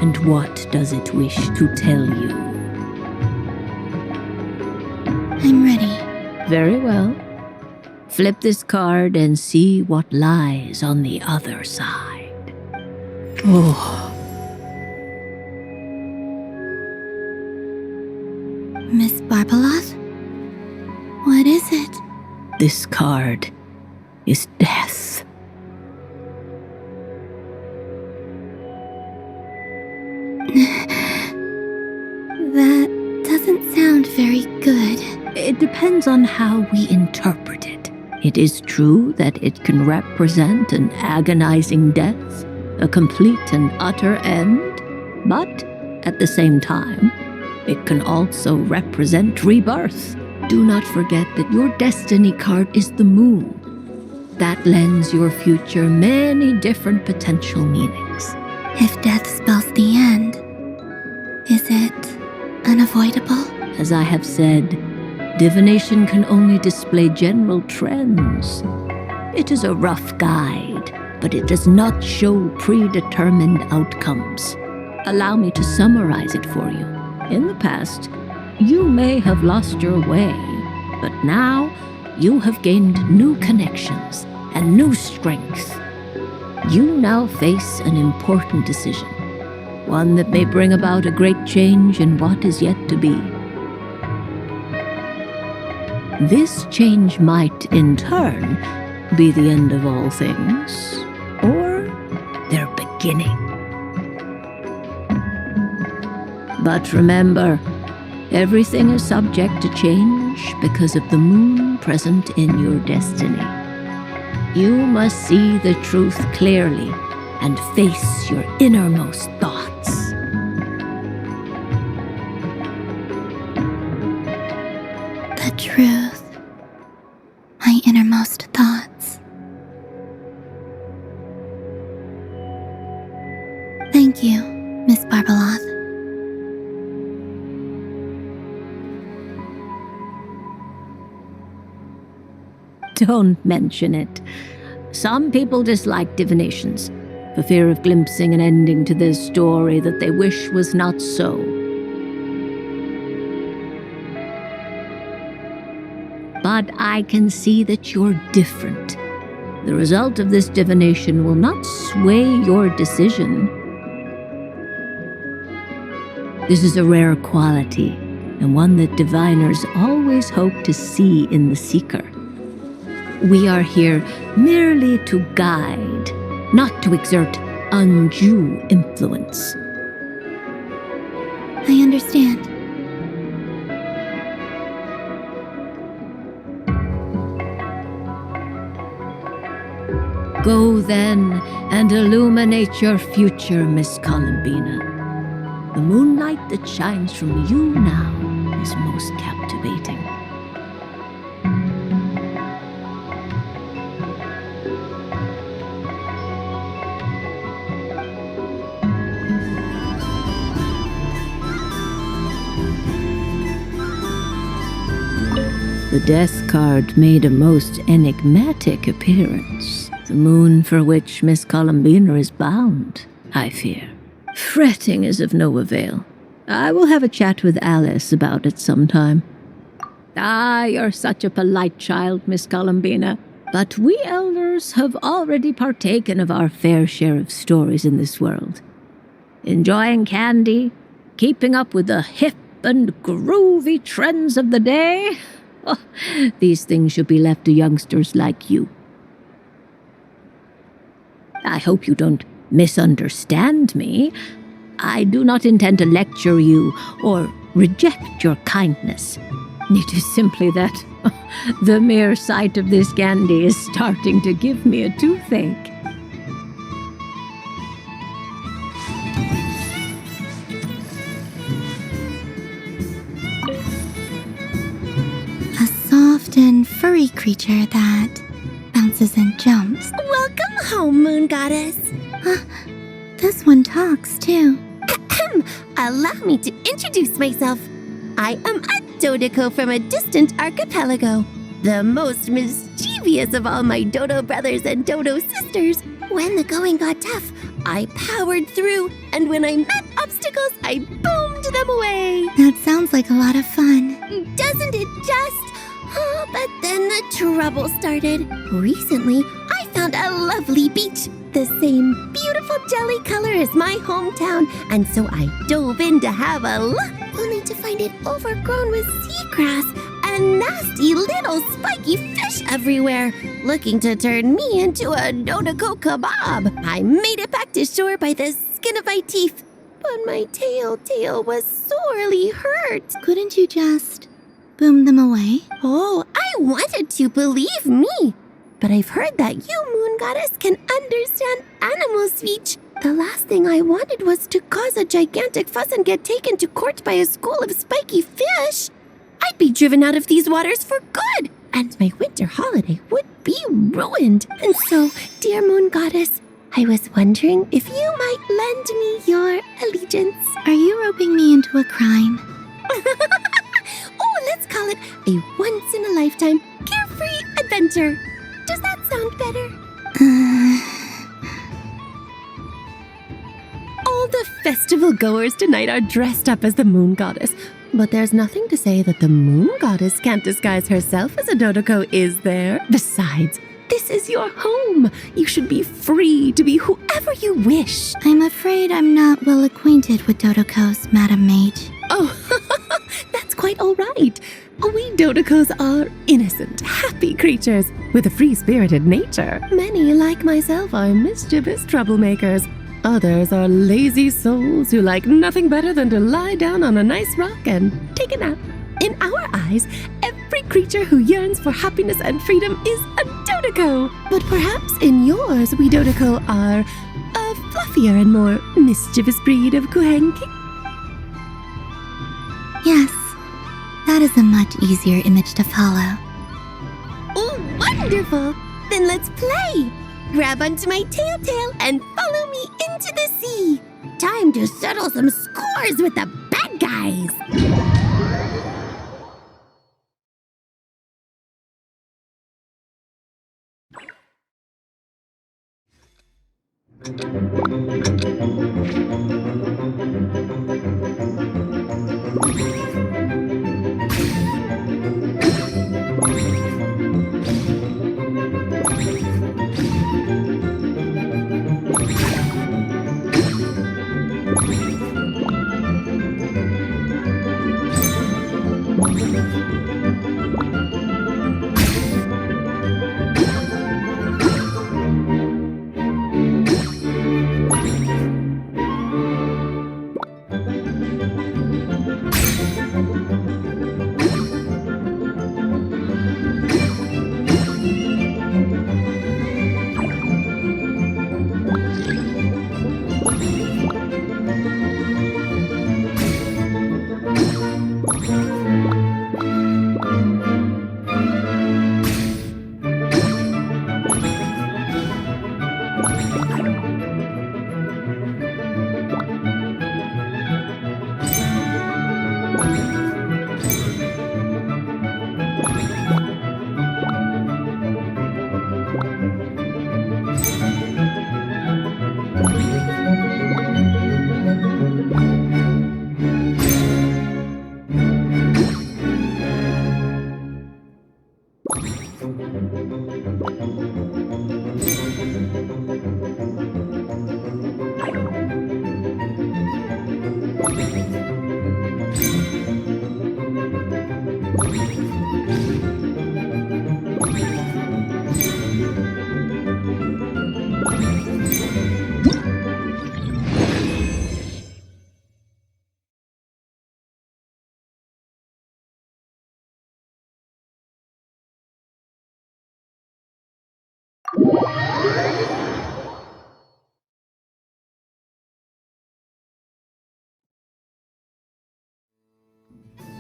I: And what does it wish to tell you?
D: I'm ready.
I: Very well. Flip this card and see what lies on the other side. Oh.
D: Miss Barbeloth? What is it?
I: This card is death.
D: That doesn't sound very good.
I: It depends on how we interpret it. It is true that it can represent an agonizing death, a complete and utter end, but at the same time, it can also represent rebirth. Do not forget that your destiny card is the moon. That lends your future many different potential meanings.
D: If death spells the end, is it unavoidable?
I: As I have said, divination can only display general trends. It is a rough guide, but it does not show predetermined outcomes. Allow me to summarize it for you. In the past, you may have lost your way, but now you have gained new connections and new strength. You now face an important decision, one that may bring about a great change in what is yet to be. This change might, in turn, be the end of all things, or their beginning. But remember, everything is subject to change because of the moon present in your destiny. You must see the truth clearly and face your innermost thoughts.
D: The truth. My innermost thoughts. Thank you, Miss Barbeloth.
I: Don't mention it. Some people dislike divinations, for fear of glimpsing an ending to their story that they wish was not so. But I can see that you're different. The result of this divination will not sway your decision. This is a rare quality, and one that diviners always hope to see in the seeker. We are here merely to guide, not to exert undue influence.
D: I understand.
I: Go then and illuminate your future, Miss Columbina. The moonlight that shines from you now is most captivating. The death card made a most enigmatic appearance. The moon for which Miss Columbina is bound, I fear. Fretting is of no avail. I will have a chat with Alice about it sometime. Ah, you're such a polite child, Miss Columbina. But we elders have already partaken of our fair share of stories in this world. Enjoying candy, keeping up with the hip and groovy trends of the day. Oh, these things should be left to youngsters like you. I hope you don't misunderstand me. I do not intend to lecture you or reject your kindness. It is simply that the mere sight of this candy is starting to give me a toothache.
D: A soft and furry creature that bounces and jumps.
C: Welcome home, Moon Goddess.
D: This one talks, too.
C: Allow me to introduce myself. I am a Dodoco from a distant archipelago, the most mischievous of all my Dodo brothers and Dodo sisters. When the going got tough, I powered through, and when I met obstacles, I boomed them away.
D: That sounds like a lot of fun.
C: Doesn't it just? Oh, but then the trouble started. Recently, I found a lovely beach, the same beautiful jelly color as my hometown, and so I dove in to have a look, only to find it overgrown with seagrass and nasty little spiky fish everywhere, looking to turn me into a Dodoco kebab. I made it back to shore by the skin of my teeth, but my tail was sorely hurt.
D: Couldn't you just boom them away?
C: Oh, I wanted to, believe me. But I've heard that you, Moon Goddess, can understand animal speech. The last thing I wanted was to cause a gigantic fuss and get taken to court by a school of spiky fish. I'd be driven out of these waters for good, and my winter holiday would be ruined. And so, dear Moon Goddess, I was wondering if you might lend me your allegiance.
D: Are you roping me into a crime?
C: Oh, let's call it a once-in-a-lifetime carefree adventure. Does that sound better? All the festival goers tonight are dressed up as the Moon Goddess. But there's nothing to say that the Moon Goddess can't disguise herself as a Dodoco, is there? Besides, this is your home. You should be free to be whoever you wish.
D: I'm afraid I'm not well acquainted with Dodocos, Madam Mage.
C: Oh, that's quite all right. We Dodocos are innocent, happy creatures with a free-spirited nature. Many, like myself, are mischievous troublemakers. Others are lazy souls who like nothing better than to lie down on a nice rock and take a nap. In our eyes, every creature who yearns for happiness and freedom is a Dodoco. But perhaps in yours, we Dodoco are a
F: goofier and more mischievous breed of Kuhenki?
D: Yes, that is a much easier image to follow.
F: Oh, wonderful! Then let's play! Grab onto my tail and follow me into the sea! Time to settle some scores with the bad guys!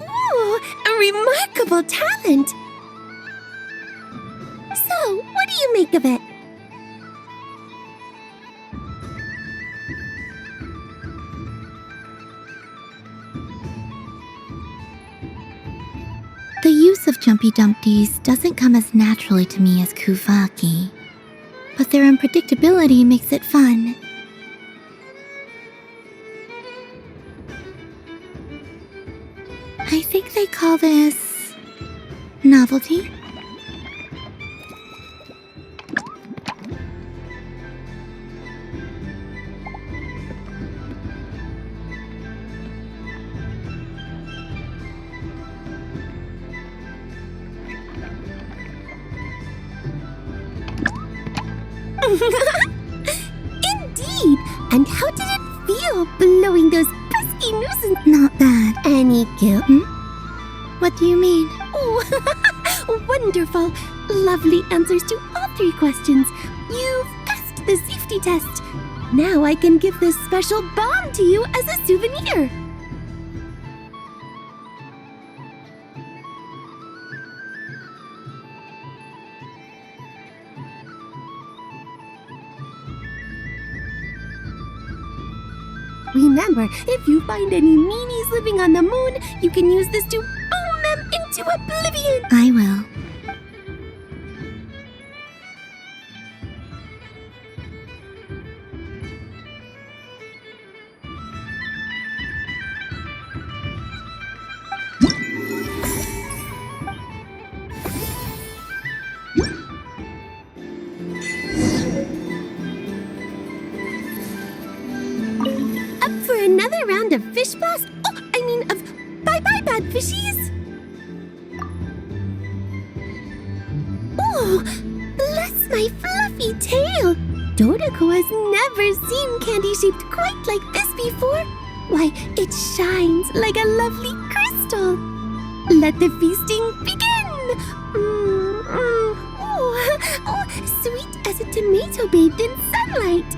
F: Ooh, a remarkable talent! So, what do you make of it?
D: The use of Jumpy Dumpties doesn't come as naturally to me as Kuvaki, but their unpredictability makes it fun. I think they call this novelty.
F: Indeed! And how did it feel blowing those pesky nuisance?
D: Not bad.
F: Any guilt?
D: What do you mean?
F: Oh, wonderful! Lovely answers to all 3 questions. You've passed the safety test. Now I can give this special bomb to you as a souvenir. Remember, if you find any meanies living on the moon, you can use this to boom them into oblivion!
D: I will.
F: Another round of fish blast? Of bye-bye bad fishies! Oh, bless my fluffy tail! Dodoko has never seen candy shaped quite like this before. Why, it shines like a lovely crystal. Let the feasting begin! Oh, sweet as a tomato bathed in sunlight.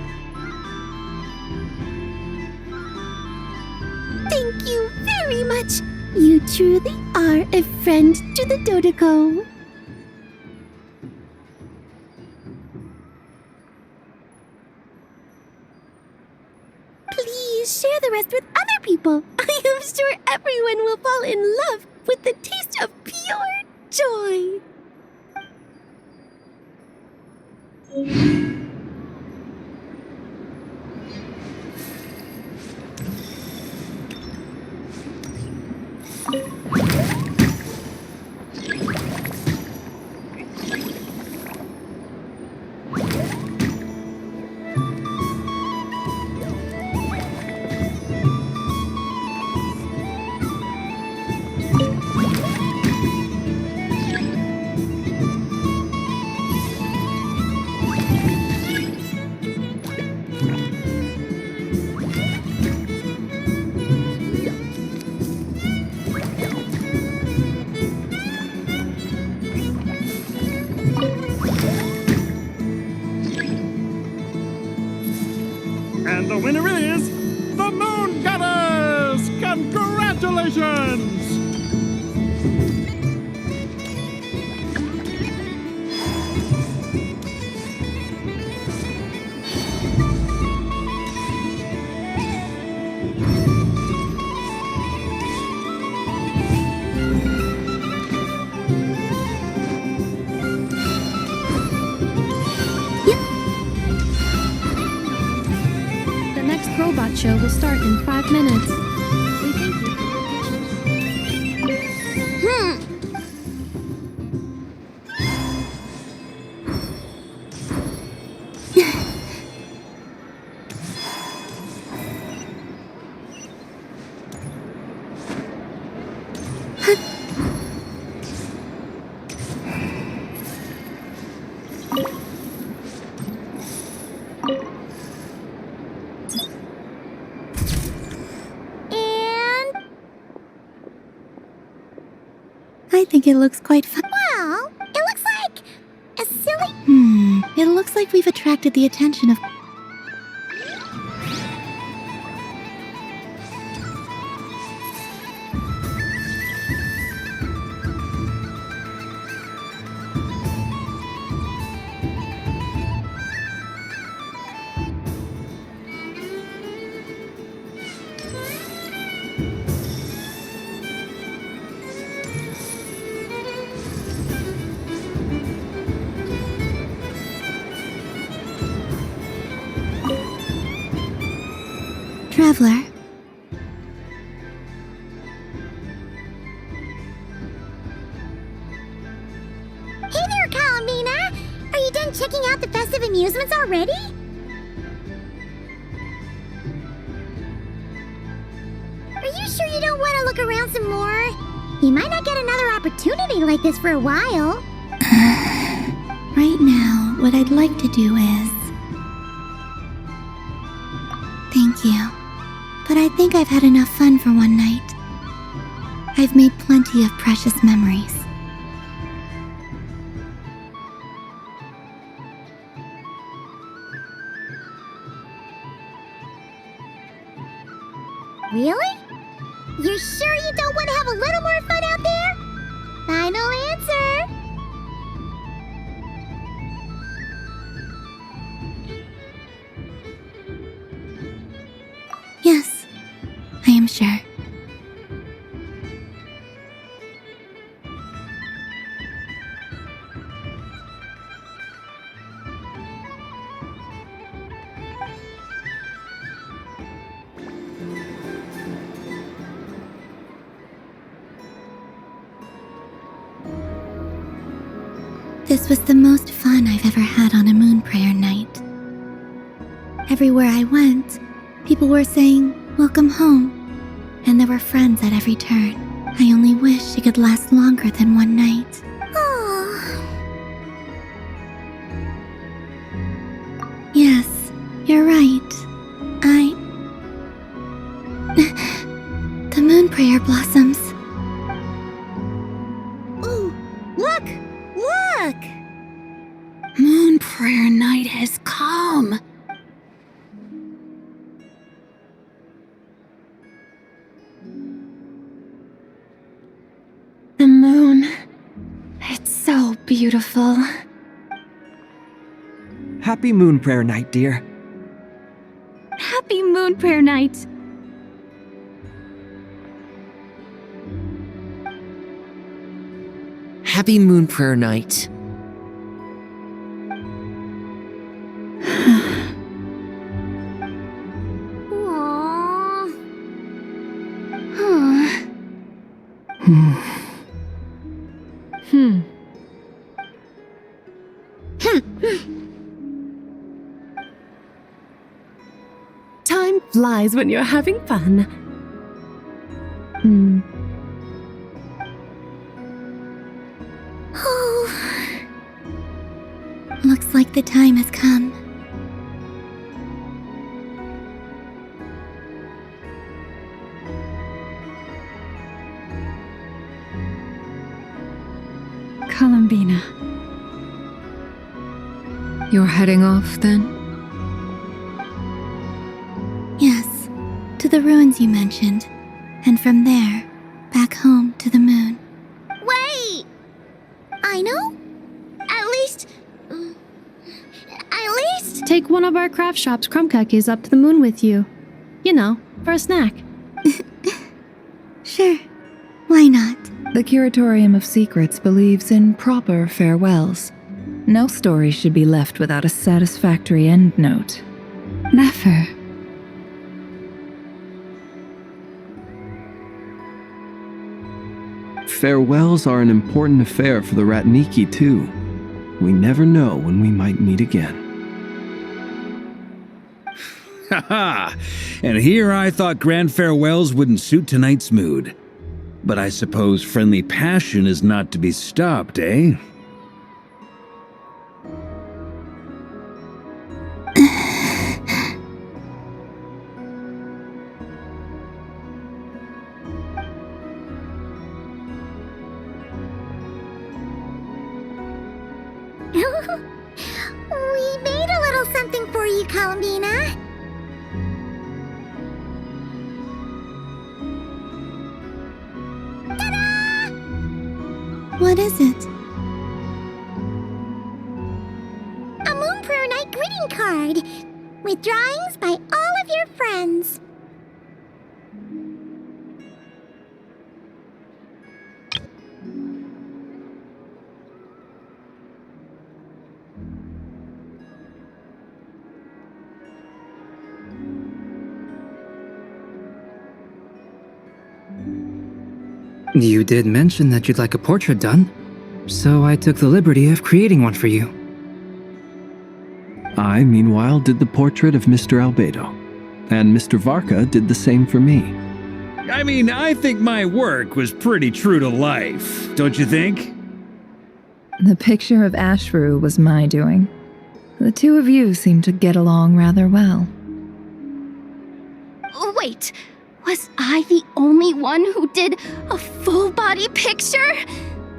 F: much. You truly are a friend to the Dodoko. Please share the rest with other people. I am sure everyone will fall in love with the taste of pure joy.
K: And the winner is the Moon Goddess! Congratulations!
R: The next robot show will start in 5 minutes. We thank you for your patience.
D: I think it looks quite fun.
C: Well, it looks like a silly...
D: It looks like we've attracted the attention of... Traveler.
C: Hey there, Kalamina! Are you done checking out the festive amusements already? Are you sure you don't want to look around some more? You might not get another opportunity like this for a while.
D: Right now, what I'd like to do is... Thank you. But I think I've had enough fun for one night. I've made plenty of precious memories.
C: Really? You're sure you don't want to have a little more fun out there? Final answer!
D: Yes, I am sure. This was the most fun I've ever had on a moon prayer night. Everywhere I went, people were saying, "Welcome home," and there were friends at every turn. I only wish it could last longer than one night. Yes, you're right. The moon prayer blossoms.
A: Ooh, look! Look! Moon prayer night has come.
U: So beautiful.
N: Happy Moon Prayer Night, dear.
U: Happy Moon Prayer Night.
E: Happy Moon Prayer Night.
A: Aww.
F: Time flies when you're having fun.
D: Oh. Looks like the time has come.
G: Columbina.
O: You're heading off then?
D: Yes, to the ruins you mentioned. And from there, back home to the moon.
C: Wait! I know? At least...
R: Take one of our craft shop's crumb cookies up to the moon with you. You know, for a snack.
D: Sure. Why not?
B: The Curatorium of Secrets believes in proper farewells. No story should be left without a satisfactory endnote.
G: Never.
H: Farewells are an important affair for the Ratniki, too. We never know when we might meet again.
Q: Ha! And here I thought grand farewells wouldn't suit tonight's mood. But I suppose friendly passion is not to be stopped, eh?
C: We made a little something for you, Columbina.
D: What is it?
C: A Moon Prayer Night greeting card with drawings by all of your friends.
P: You did mention that you'd like a portrait done, so I took the liberty of creating one for you.
H: I, meanwhile, did the portrait of Mr. Albedo, and Mr. Varka did the same for me.
Q: I mean, I think my work was pretty true to life, don't you think?
B: The picture of Ashru was my doing. The two of you seem to get along rather well.
A: Wait, was I the only one who did a full-body picture?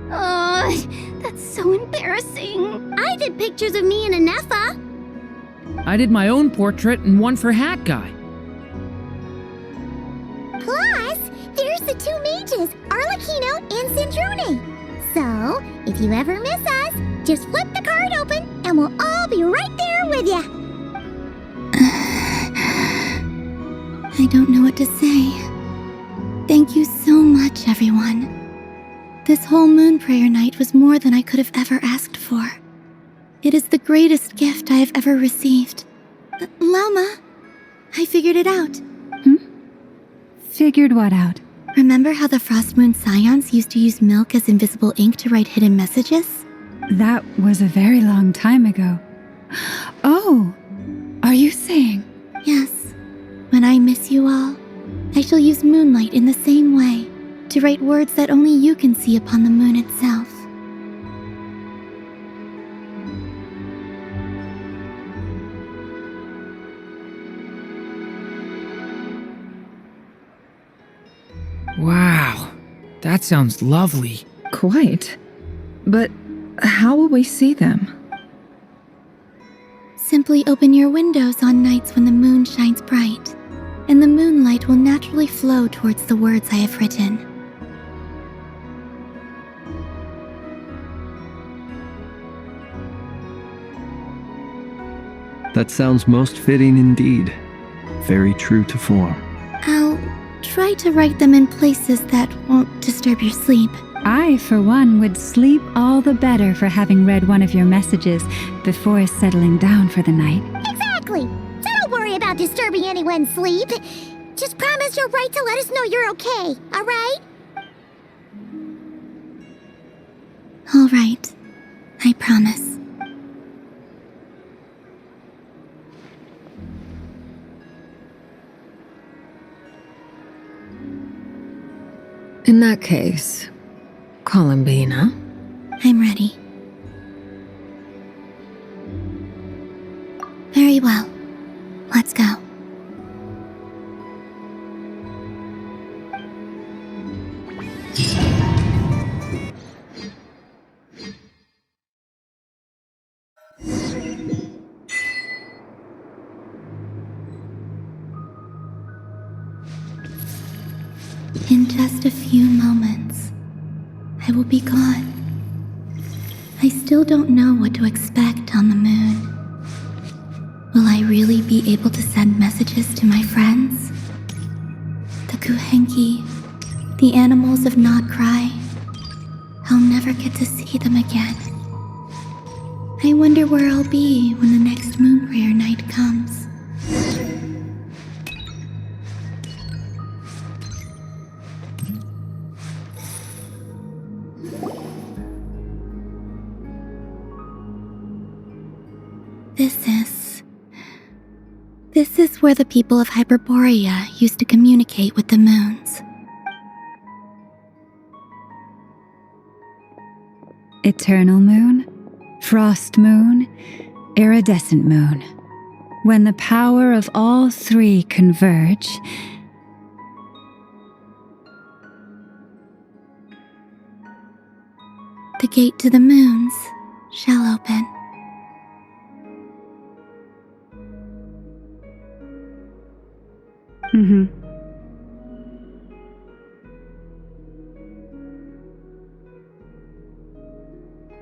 A: That's so embarrassing.
C: I did pictures of me and Anefa.
J: I did my own portrait and one for Hat Guy.
C: Plus, there's the two mages, Arlecchino and Sandrone. So, if you ever miss us, just flip the card open and we'll all be right there with you.
D: I don't know what to say. Thank you so much, everyone. This whole Moon Prayer Night was more than I could have ever asked for. It is the greatest gift I have ever received. Lama, I figured it out.
G: Figured what out?
D: Remember how the Frost Moon Scions used to use milk as invisible ink to write hidden messages?
G: That was a very long time ago. Oh, are you saying?
D: Yes. When I miss you all, I shall use moonlight in the same way to write words that only you can see upon the moon itself.
J: Wow, that sounds lovely.
B: Quite. But how will we see them?
D: Simply open your windows on nights when the moon shines bright, and the moonlight will naturally flow towards the words I have written.
H: That sounds most fitting indeed. Very true to form.
D: I'll try to write them in places that won't disturb your sleep.
G: I, for one, would sleep all the better for having read one of your messages before settling down for the night.
C: Exactly! So don't worry about disturbing anyone's sleep. Just promise you'll write to let us know you're okay, alright?
D: All right. I promise.
O: In that case, Columbina.
D: I'm ready. Very well. Let's go. In just a few moments, I will be gone. I still don't know what to expect on the moon. Will I really be able to send messages to my friends? The Kuhenki, the animals of Not Cry. I'll never get to see them again. I wonder where I'll be when the next moon prayer night comes. This is where the people of Hyperborea used to communicate with the moons.
G: Eternal moon, frost moon, iridescent moon. When the power of all three converge,
D: the gate to the moons shall open.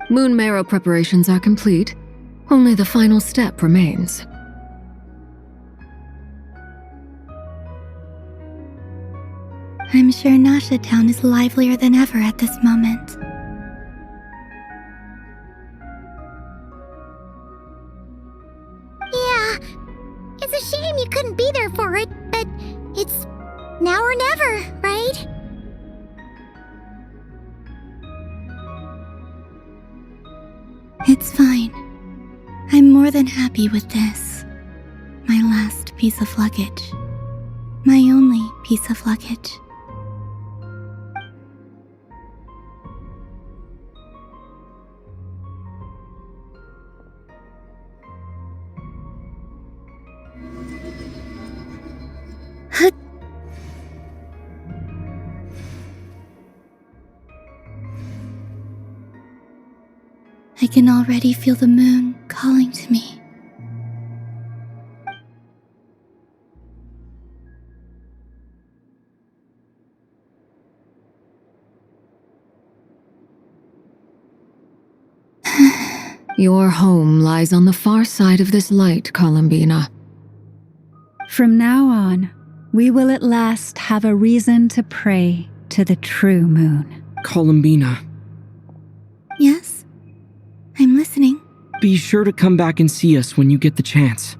O: Moon marrow preparations are complete. Only the final step remains.
D: I'm sure Nasha Town is livelier than ever at this moment.
C: Yeah, it's a shame you couldn't be there for it, but it's now or never, right?
D: It's fine. I'm more than happy with this. My last piece of luggage. My only piece of luggage. I can already feel the moon calling to me.
O: Your home lies on the far side of this light, Columbina.
G: From now on, we will at last have a reason to pray to the true moon.
S: Columbina.
D: Yes? I'm listening.
S: Be sure to come back and see us when you get the chance.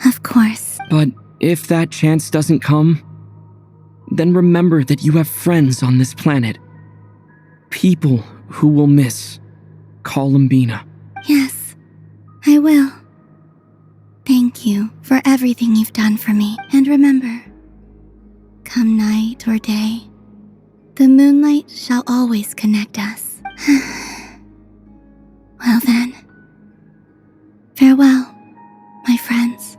D: Of course.
S: But if that chance doesn't come, then remember that you have friends on this planet. People who will miss Columbina.
D: Yes, I will. Thank you for everything you've done for me. And remember, come night or day, the moonlight shall always connect us. Well then, farewell, my friends.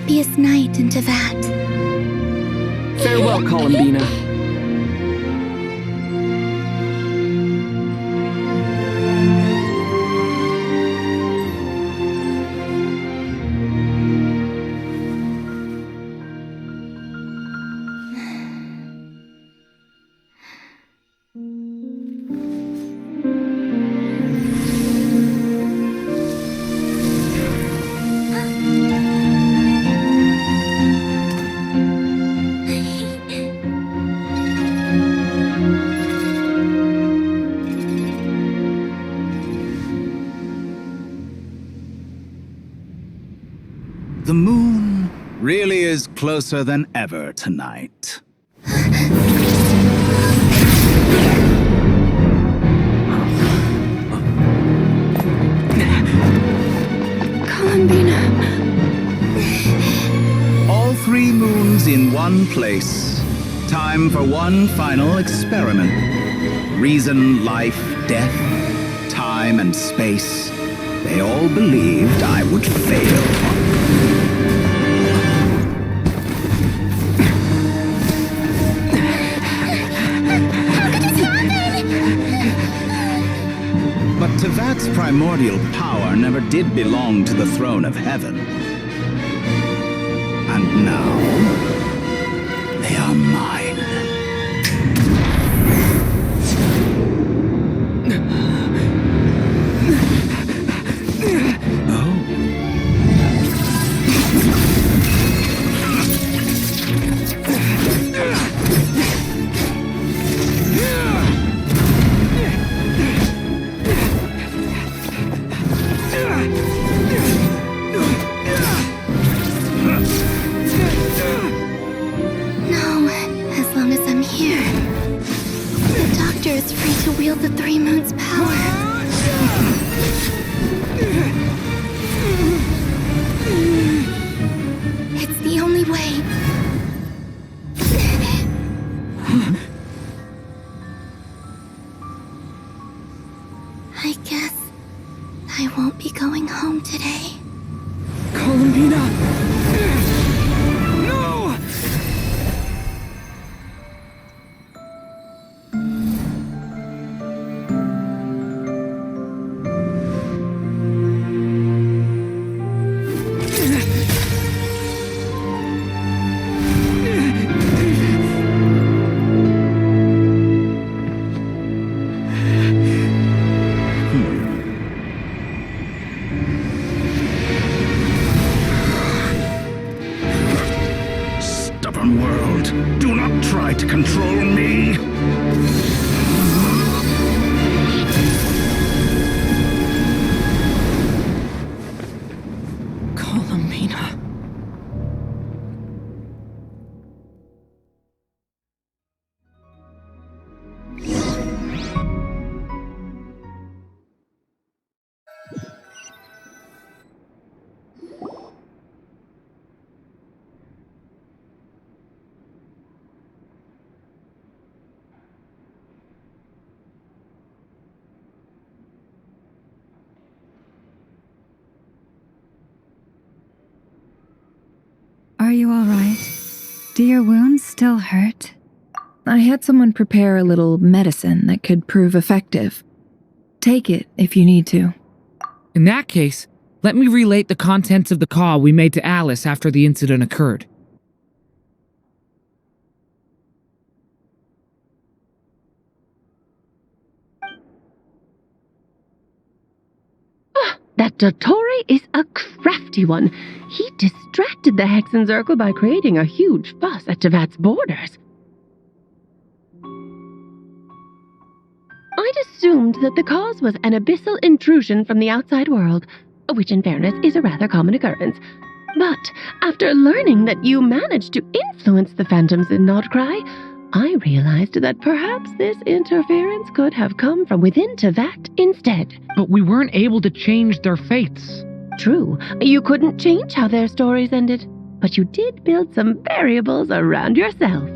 D: happiest night in Tevat.
S: Farewell, Columbina.
M: The moon really is closer than ever tonight.
D: Columbina.
M: All 3 moons in one place. Time for one final experiment. Reason, life, death, time, and space. They all believed I would fail. But Tevat's primordial power never did belong to the throne of heaven. And now, they are mine.
D: The 3 moons' power. It's the only way. I guess I won't be going home today.
S: Columbina! World, do not try to control me! Columbina.
G: Are you all right? Do your wounds still hurt?
B: I had someone prepare a little medicine that could prove effective. Take it if you need to.
J: In that case, let me relate the contents of the call we made to Alice after the incident occurred.
T: That Dottore is a crafty one. He distracted the Hexenzirkel by creating a huge fuss at Tevat's borders. I'd assumed that the cause was an abyssal intrusion from the outside world, which in fairness is a rather common occurrence. But after learning that you managed to influence the phantoms in Nordcry, I realized that perhaps this interference could have come from within Tevat instead.
J: But we weren't able to change their fates.
T: True, you couldn't change how their stories ended, but you did build some variables around yourself.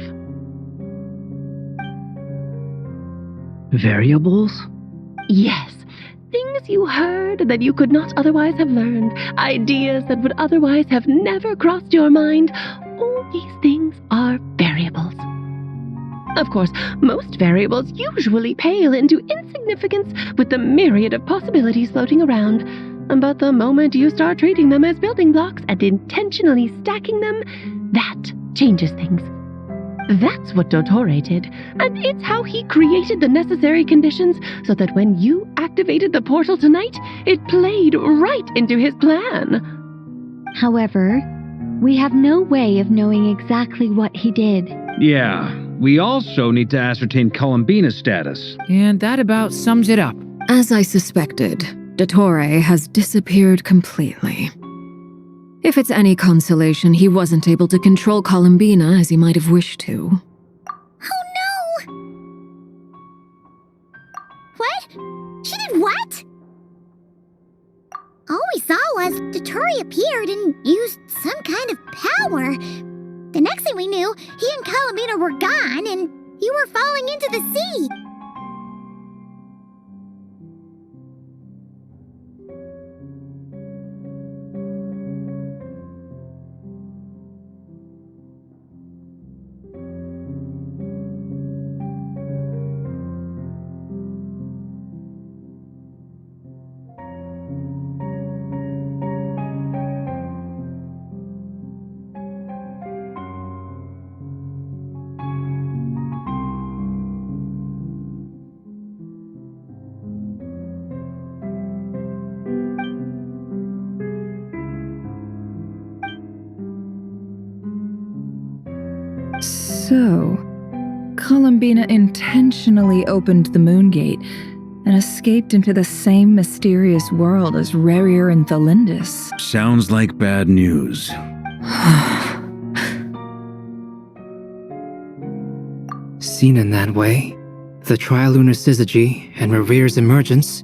S: Variables?
T: Yes. things you heard that you could not otherwise have learned, ideas that would otherwise have never crossed your mind, all these things are variables. Of course, most variables usually pale into insignificance with the myriad of possibilities floating around. But the moment you start treating them as building blocks and intentionally stacking them, that changes things. That's what Dottore did, and it's how he created the necessary conditions so that when you activated the portal tonight, it played right into his plan.
U: However, we have no way of knowing exactly what he did.
Q: Yeah, we also need to ascertain Columbina's status.
J: And that about sums it up.
O: As I suspected, Dottore has disappeared completely. If it's any consolation, he wasn't able to control Columbina as he might have wished to.
C: Oh no! What? She did what? All we saw was Dottore appeared and used some kind of power. The next thing we knew, he and Columbina were gone and you were falling into the sea.
B: So, Columbina intentionally opened the moon gate and escaped into the same mysterious world as Rarier and Thalindus.
Q: Sounds like bad news.
P: Seen in that way, the Trilunar Syzygy and Rarier's emergence,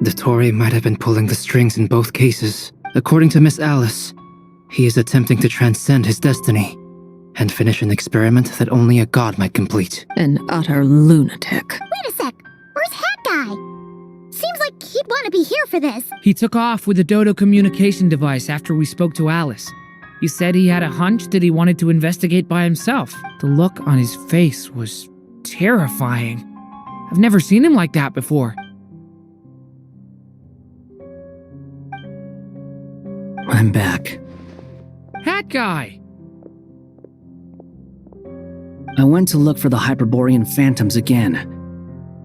P: Dottore might have been pulling the strings in both cases. According to Miss Alice, he is attempting to transcend his destiny and finish an experiment that only a god might complete.
O: An utter lunatic.
C: Wait a sec, where's Hat Guy? Seems like he'd want to be here for this.
J: He took off with a Dodo communication device after we spoke to Alice. He said he had a hunch that he wanted to investigate by himself. The look on his face was terrifying. I've never seen him like that before.
L: I'm back.
J: Hat Guy!
L: I went to look for the Hyperborean phantoms again.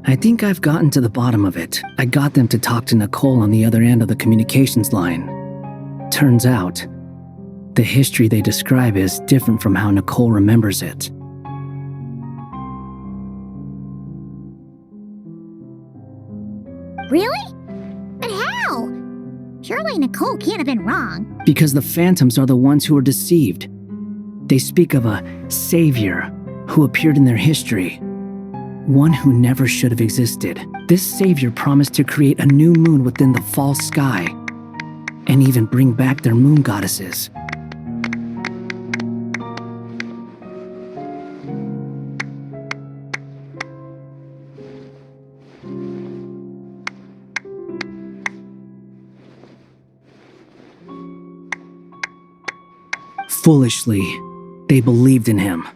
L: I think I've gotten to the bottom of it. I got them to talk to Nicole on the other end of the communications line. Turns out, the history they describe is different from how Nicole remembers it.
C: Really? But how? Surely Nicole can't have been wrong.
L: Because the phantoms are the ones who are deceived. They speak of a savior who appeared in their history. One who never should have existed. This savior promised to create a new moon within the false sky, and even bring back their moon goddesses. Foolishly, they believed in him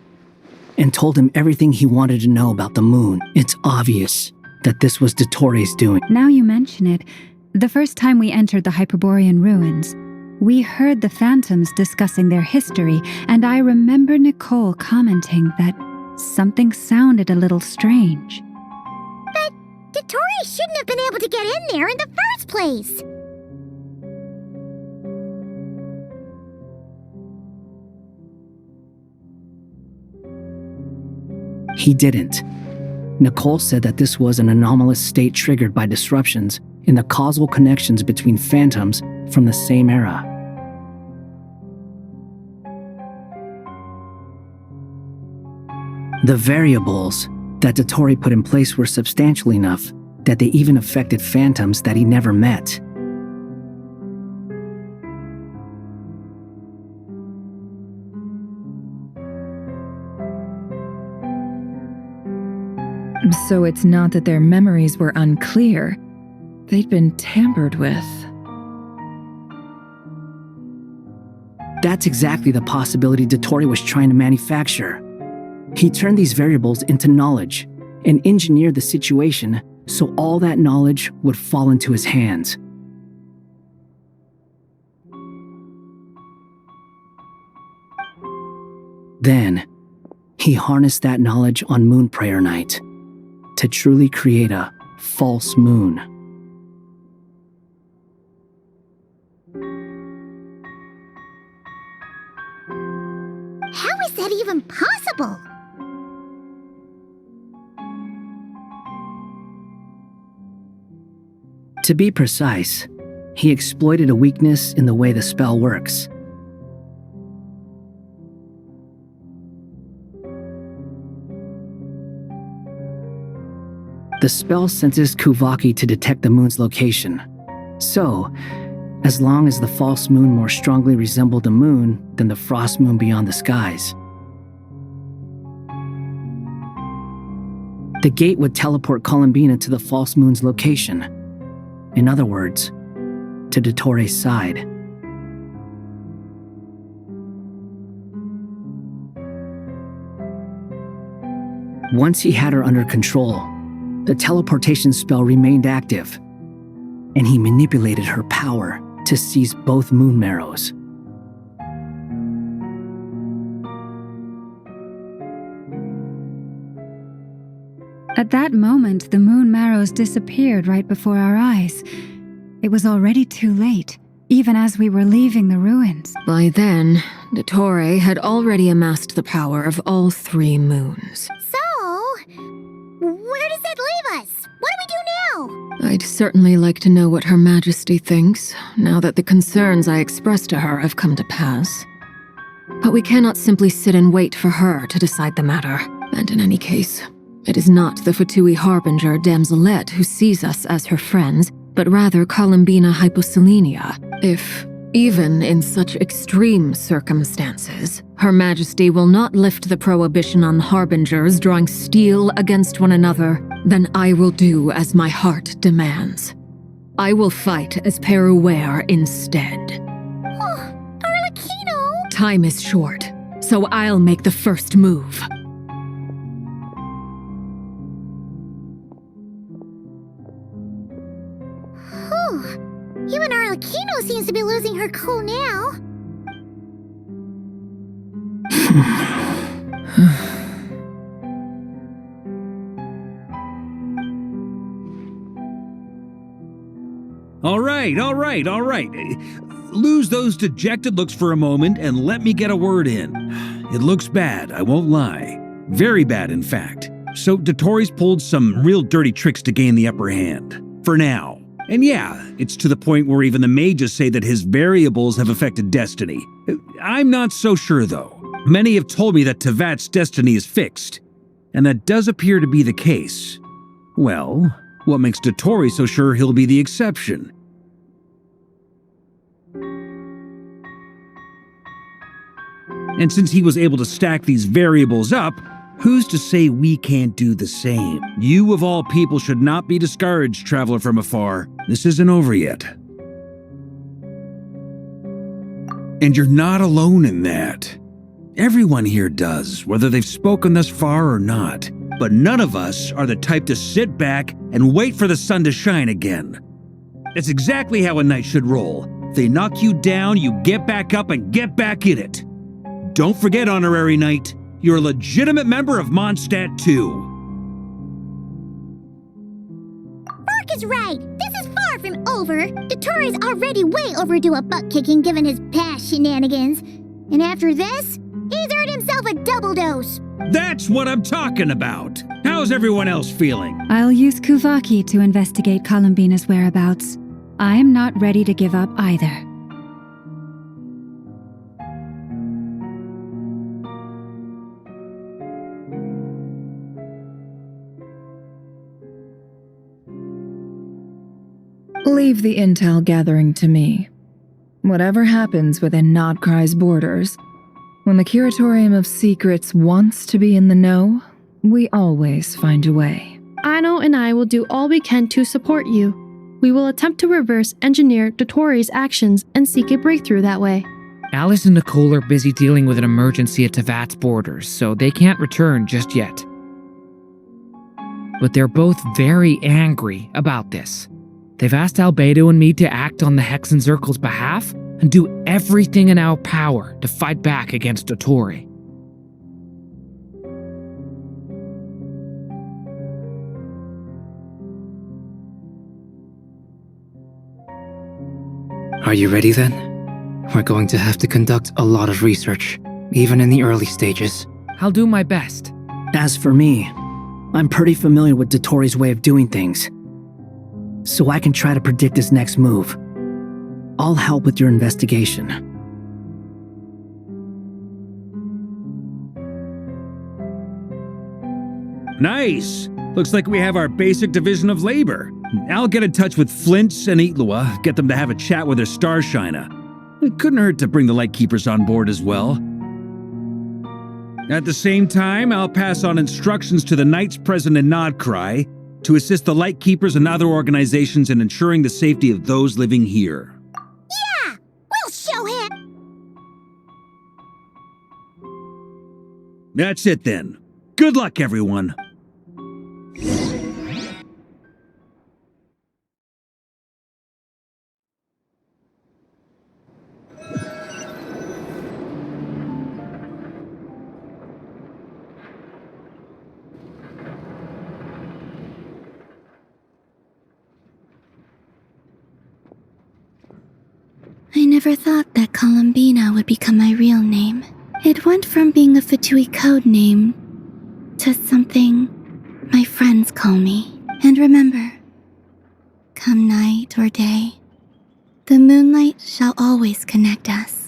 L: and told him everything he wanted to know about the moon. It's obvious that this was Dottore's doing.
G: Now you mention it, the first time we entered the Hyperborean ruins, we heard the phantoms discussing their history, and I remember Nicole commenting that something sounded a little strange.
C: But Dottore shouldn't have been able to get in there in the first place.
L: He didn't. Nicole said that this was an anomalous state triggered by disruptions in the causal connections between phantoms from the same era. The variables that Dottore put in place were substantial enough that they even affected phantoms that he never met.
B: So it's not that their memories were unclear. they'd been tampered with.
L: That's exactly the possibility Dottore was trying to manufacture. He turned these variables into knowledge and engineered the situation so all that knowledge would fall into his hands. Then, he harnessed that knowledge on Moon Prayer Night to truly create a false moon.
C: How is that even possible?
L: To be precise, he exploited a weakness in the way the spell works. The spell senses Kuvaki to detect the moon's location. So, as long as the false moon more strongly resembled the moon than the frost moon beyond the skies, the gate would teleport Columbina to the false moon's location. In other words, to Dottore's side. Once he had her under control, the teleportation spell remained active, and he manipulated her power to seize both moon marrows.
G: At that moment, the moon marrows disappeared right before our eyes. It was already too late, even as we were leaving the ruins.
O: By then, Dottore had already amassed the power of all 3 moons.
C: So, where does that leave us? What do we do now?
O: I'd certainly like to know what Her Majesty thinks, now that the concerns I expressed to her have come to pass. But we cannot simply sit and wait for her to decide the matter. And in any case, it is not the Fatui Harbinger Damselette who sees us as her friends, but rather Columbina Hyposelenia. If, even in such extreme circumstances, Her Majesty will not lift the prohibition on Harbingers drawing steel against one another, then I will do as my heart demands. I will fight as Peruware instead.
C: Oh, Arlecchino!
O: Time is short, so I'll make the first move.
C: Even Arlecchino seems to be losing her cool now.
Q: All right. Lose those dejected looks for a moment and let me get a word in. It looks bad, I won't lie. Very bad, in fact. So Dottore's pulled some real dirty tricks to gain the upper hand. For now. And yeah, it's to the point where even the mages say that his variables have affected destiny. I'm not so sure, though. Many have told me that Tevat's destiny is fixed, and that does appear to be the case. Well, what makes Dottore so sure he'll be the exception? And since he was able to stack these variables up, who's to say we can't do the same? You of all people should not be discouraged, traveler from afar. This isn't over yet. And you're not alone in that. Everyone here does, whether they've spoken thus far or not. But none of us are the type to sit back and wait for the sun to shine again. That's exactly how a knight should roll. If they knock you down, you get back up and get back in it. Don't forget, honorary knight, you're a legitimate member of Mondstadt too.
C: Bark is right. This is far from over. Dottore's already way overdue a butt-kicking given his past shenanigans. And after this, he's earned himself a double dose.
Q: That's what I'm talking about. How's everyone else feeling?
G: I'll use Kuvaki to investigate Columbina's whereabouts. I am not ready to give up either.
B: Leave the intel gathering to me. Whatever happens within Nodcry's borders, when the Curatorium of Secrets wants to be in the know, we always find a way.
R: Anno and I will do all we can to support you. We will attempt to reverse engineer Dotori's actions and seek a breakthrough that way.
J: Alice and Nicole are busy dealing with an emergency at Tavat's borders, so they can't return just yet. But they're both very angry about this. They've asked Albedo and me to act on the Hexen Circle's behalf and do everything in our power to fight back against Dotori.
P: Are you ready then? We're going to have to conduct a lot of research, even in the early stages.
J: I'll do my best.
L: As for me, I'm pretty familiar with Dotori's way of doing things, so I can try to predict his next move. I'll help with your investigation.
Q: Nice! Looks like we have our basic division of labor. I'll get in touch with Flints and Eatlua, get them to have a chat with their Starshiner. It couldn't hurt to bring the Lightkeepers on board as well. At the same time, I'll pass on instructions to the Knights present in Nodcry to assist the Lightkeepers and other organizations in ensuring the safety of those living here.
C: Yeah! We'll show him!
Q: That's it then. Good luck, everyone.
D: I never thought that Columbina would become my real name. It went from being a Fatui code name to something my friends call me. And remember, come night or day, the moonlight shall always connect us.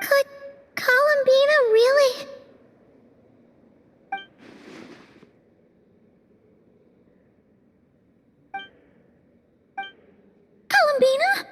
C: Could Columbina really? Columbina?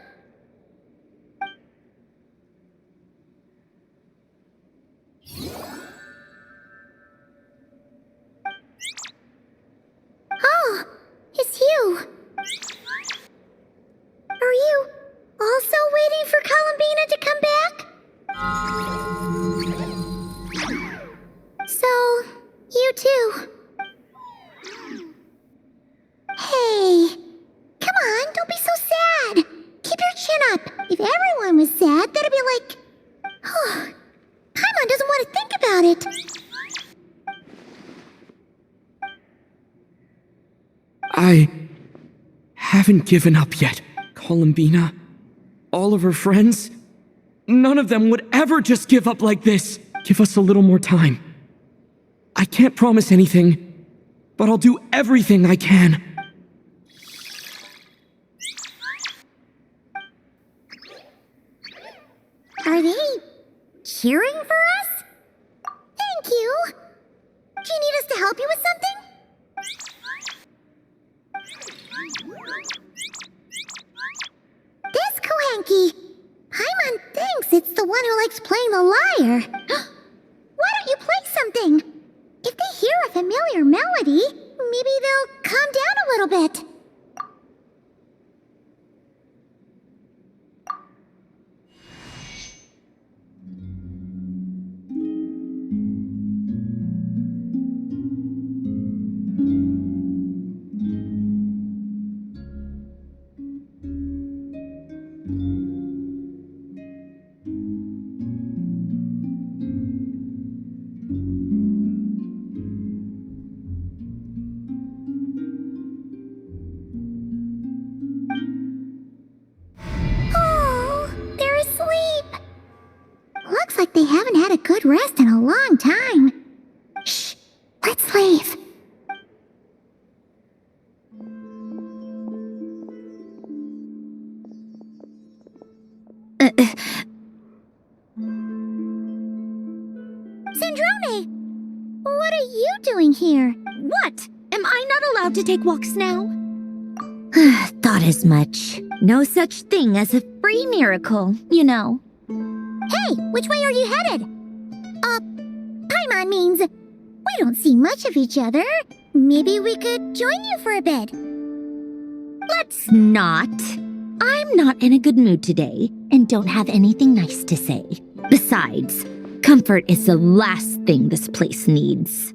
S: I haven't given up yet. Columbina, all of her friends, none of them would ever just give up like this. Give us a little more time. I can't promise anything, but I'll do everything I can.
C: Are they cheering for us? Thank you. Do you need us to help you with something? This Kuhenki. Paimon thinks it's the one who likes playing the lyre. Why don't you play something? If they hear a familiar melody, maybe they'll calm down a little bit. Looks like they haven't had a good rest in a long time. Shh, let's leave. Sandrone! What are you doing here?
U: What? Am I not allowed to take walks now?
I: Thought as much. No such thing as a free miracle, you know.
C: Hey, which way are you headed? Paimon means we don't see much of each other. Maybe we could join you for a bit.
I: Let's not. I'm not in a good mood today and don't have anything nice to say. Besides, comfort is the last thing this place needs.